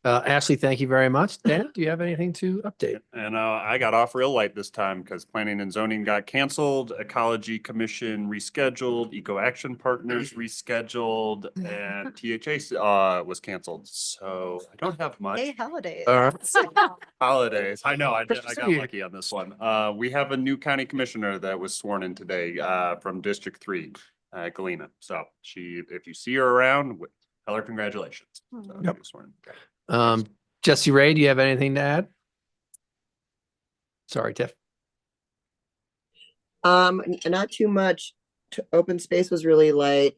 Ashley, thank you very much. Dan, do you have anything to update? And I got off real light this time because planning and zoning got canceled, Ecology Commission rescheduled, Eco Action Partners rescheduled, and THA was canceled. So I don't have much. Hey, holidays. Holidays. I know, I got see you. lucky on this one. We have a new county commissioner that was sworn in today from District 3, Galena. So if you see her around, tell her congratulations. So she was sworn in. Jesse Ray, do you have anything to add? Sorry, Tiff. Not too much. Open space was really light.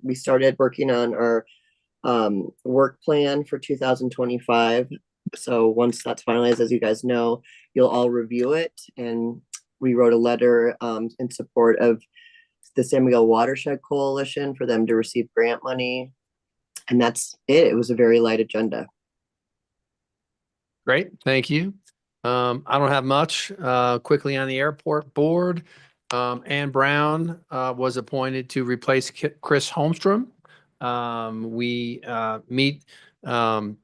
We started working on our work plan for 2025. So once that's finalized, as you guys know, you'll all review it. And we wrote a letter in support of the San Miguel Watershed Coalition for them to receive grant money. And that's it. It was a very light agenda. Great, thank you. I don't have much. Quickly on the airport board, Ann Brown was appointed to replace Chris Holmstrom. We meet on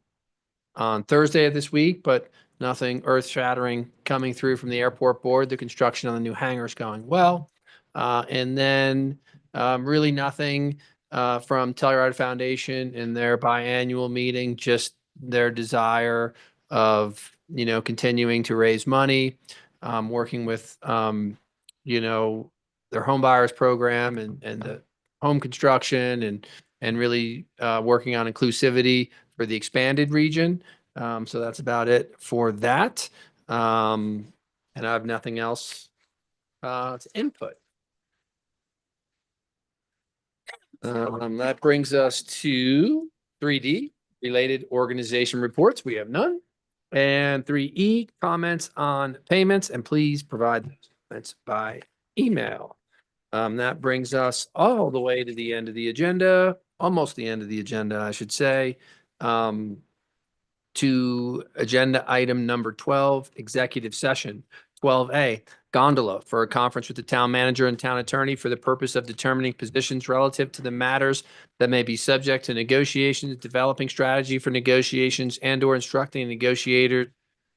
Thursday of this week, but nothing earth-shattering coming through from the airport board. The construction on the new hangar is going well. And then really nothing from Telluride Foundation in their biannual meeting, just their desire of, you know, continuing to raise money, working with, you know, their home buyers program and the home construction and really working on inclusivity for the expanded region. So that's about it for that. And I have nothing else to input. That brings us to 3D, related organization reports. We have none. And 3E, comments on payments, and please provide those comments by email. That brings us all the way to the end of the agenda, almost the end of the agenda, I should say, to agenda item number 12, executive session. 12A, gondola for a conference with the town manager and town attorney for the purpose of determining positions relative to the matters that may be subject to negotiations, developing strategy for negotiations, and or instructing a negotiator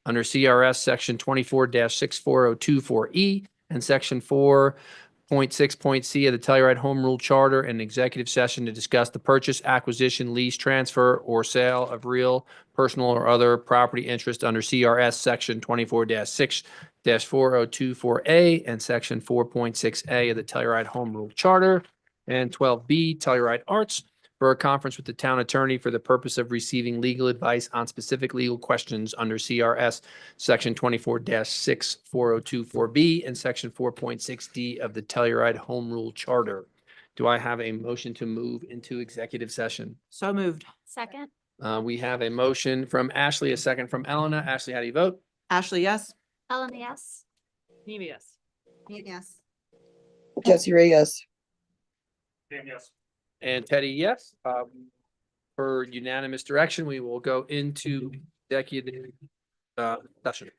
under CRS section 24-64024E and section 4.6.c of the Telluride Home Rule Charter, and executive session to discuss the purchase, acquisition, lease, transfer, or sale of real, personal, or other property interest under CRS section 24-6-4024A and section 4.6A of the Telluride Home Rule Charter. And 12B, Telluride Arts for a conference with the town attorney for the purpose of receiving legal advice on specific legal questions under CRS section 24-6-4024B and section 4.6D of the Telluride Home Rule Charter. Do I have a motion to move into executive session? So moved. Second. We have a motion from Ashley, a second from Elena. Ashley, how do you vote? Ashley, yes. Ellen, yes. Yes. Yes. Jesse Ray, yes. Yes. And Teddy, yes. For unanimous direction, we will go into executive session.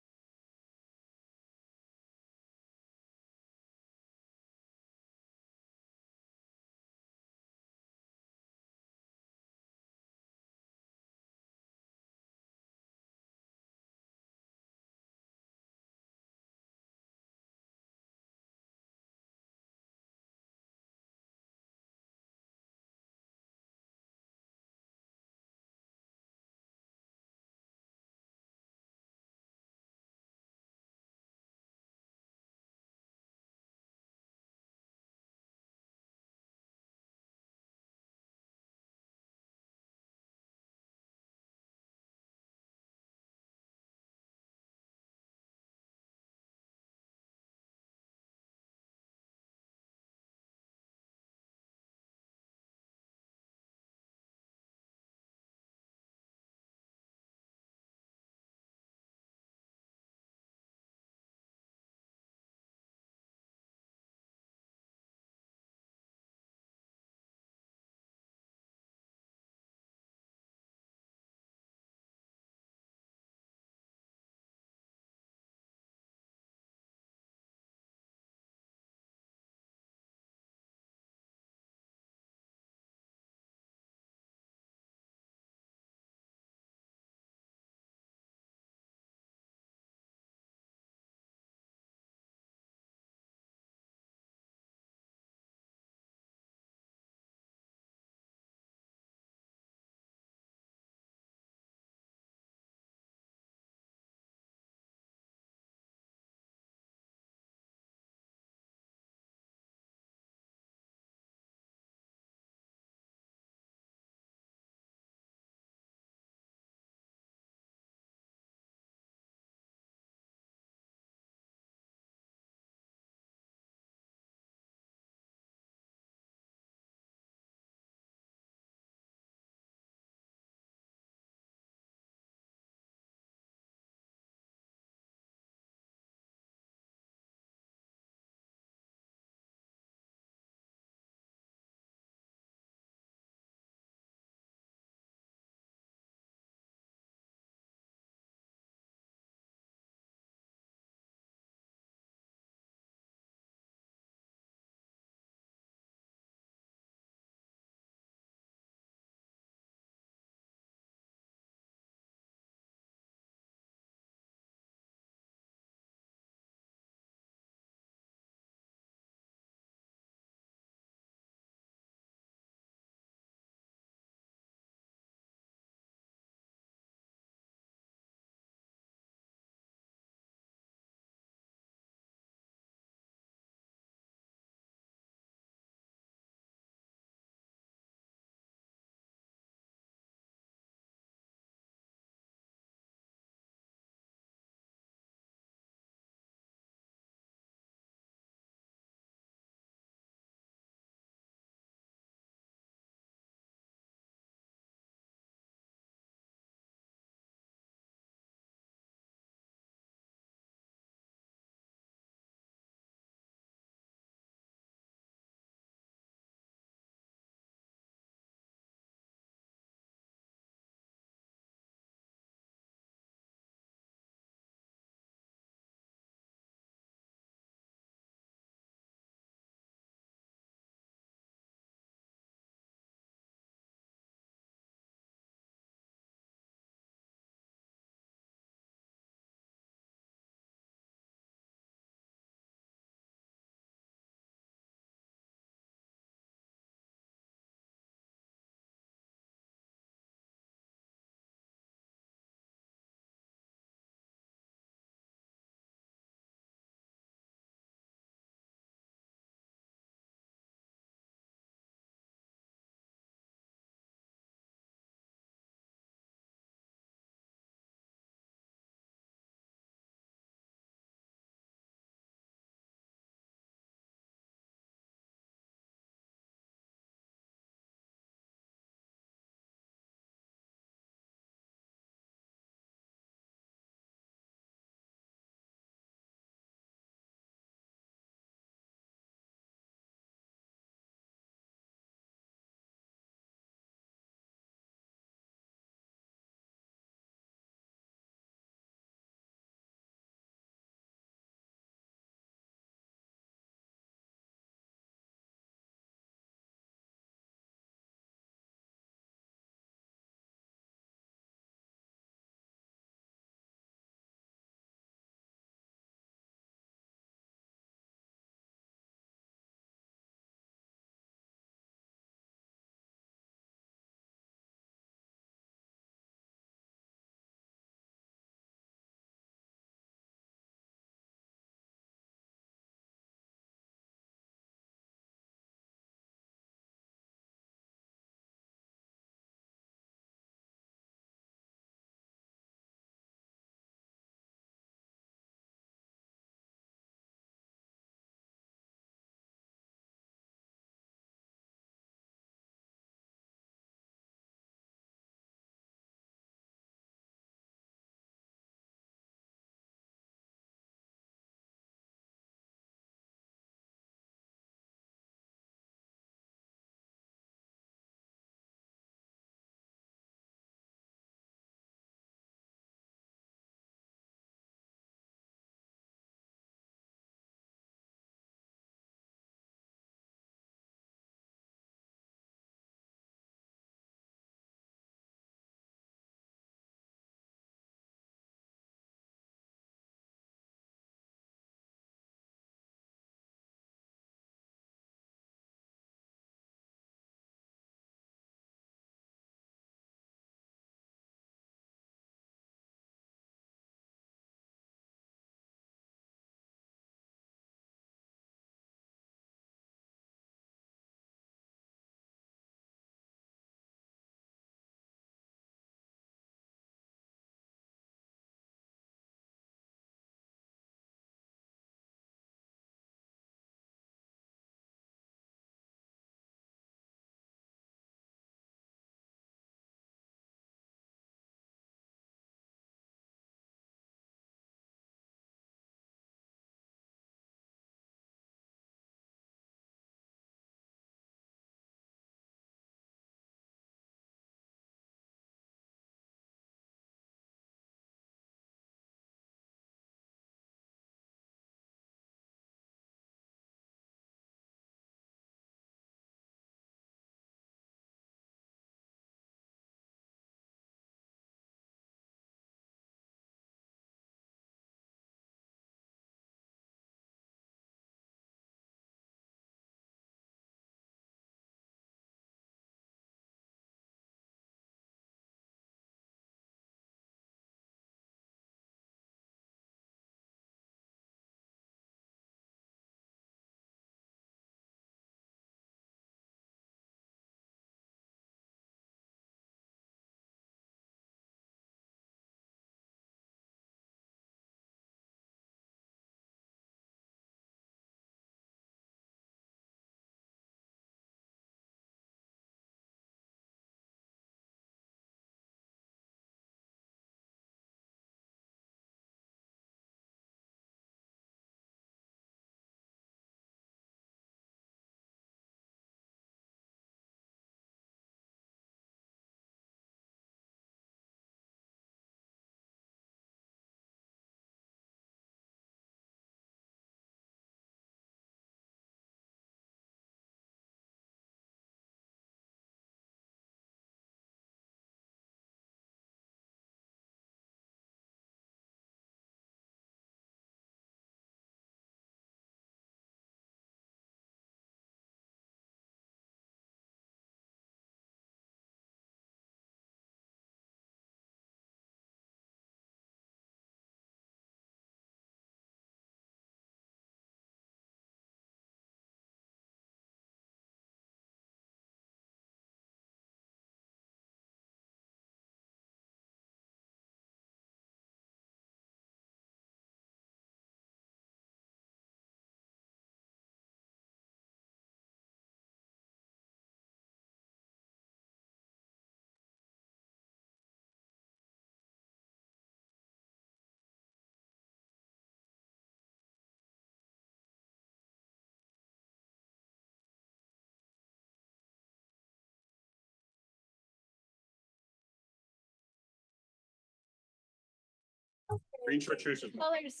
Green chartreuse. Well, there's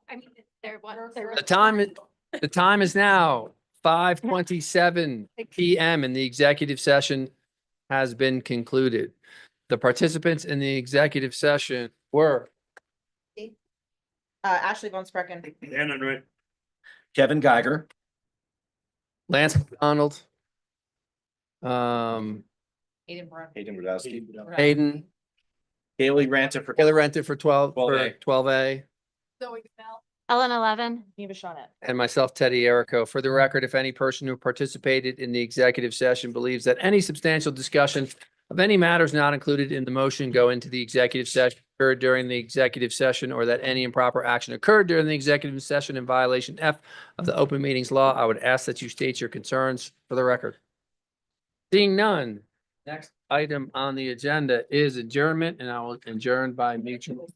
I mean, The time is now 5:27 PM and the executive session has been concluded. The participants in the executive session were Ashley Von Sprecken. And Underwood. Kevin Geiger, Lance McDonald, Hayden Rudowski, Hayden, Haley Ranta for Taylor rented for 12A. 12A, Ellen 11. and myself, Teddy Erico. For the record, if any person who participated in the executive session believes that any substantial discussion of any matters not included in the motion go into the executive session occurred during the executive session, or that any improper action occurred during the executive session in violation F of the open meetings law, I would ask that you state your concerns for the record. Seeing none, next item on the agenda is adjournment, and I will adjourn by mutual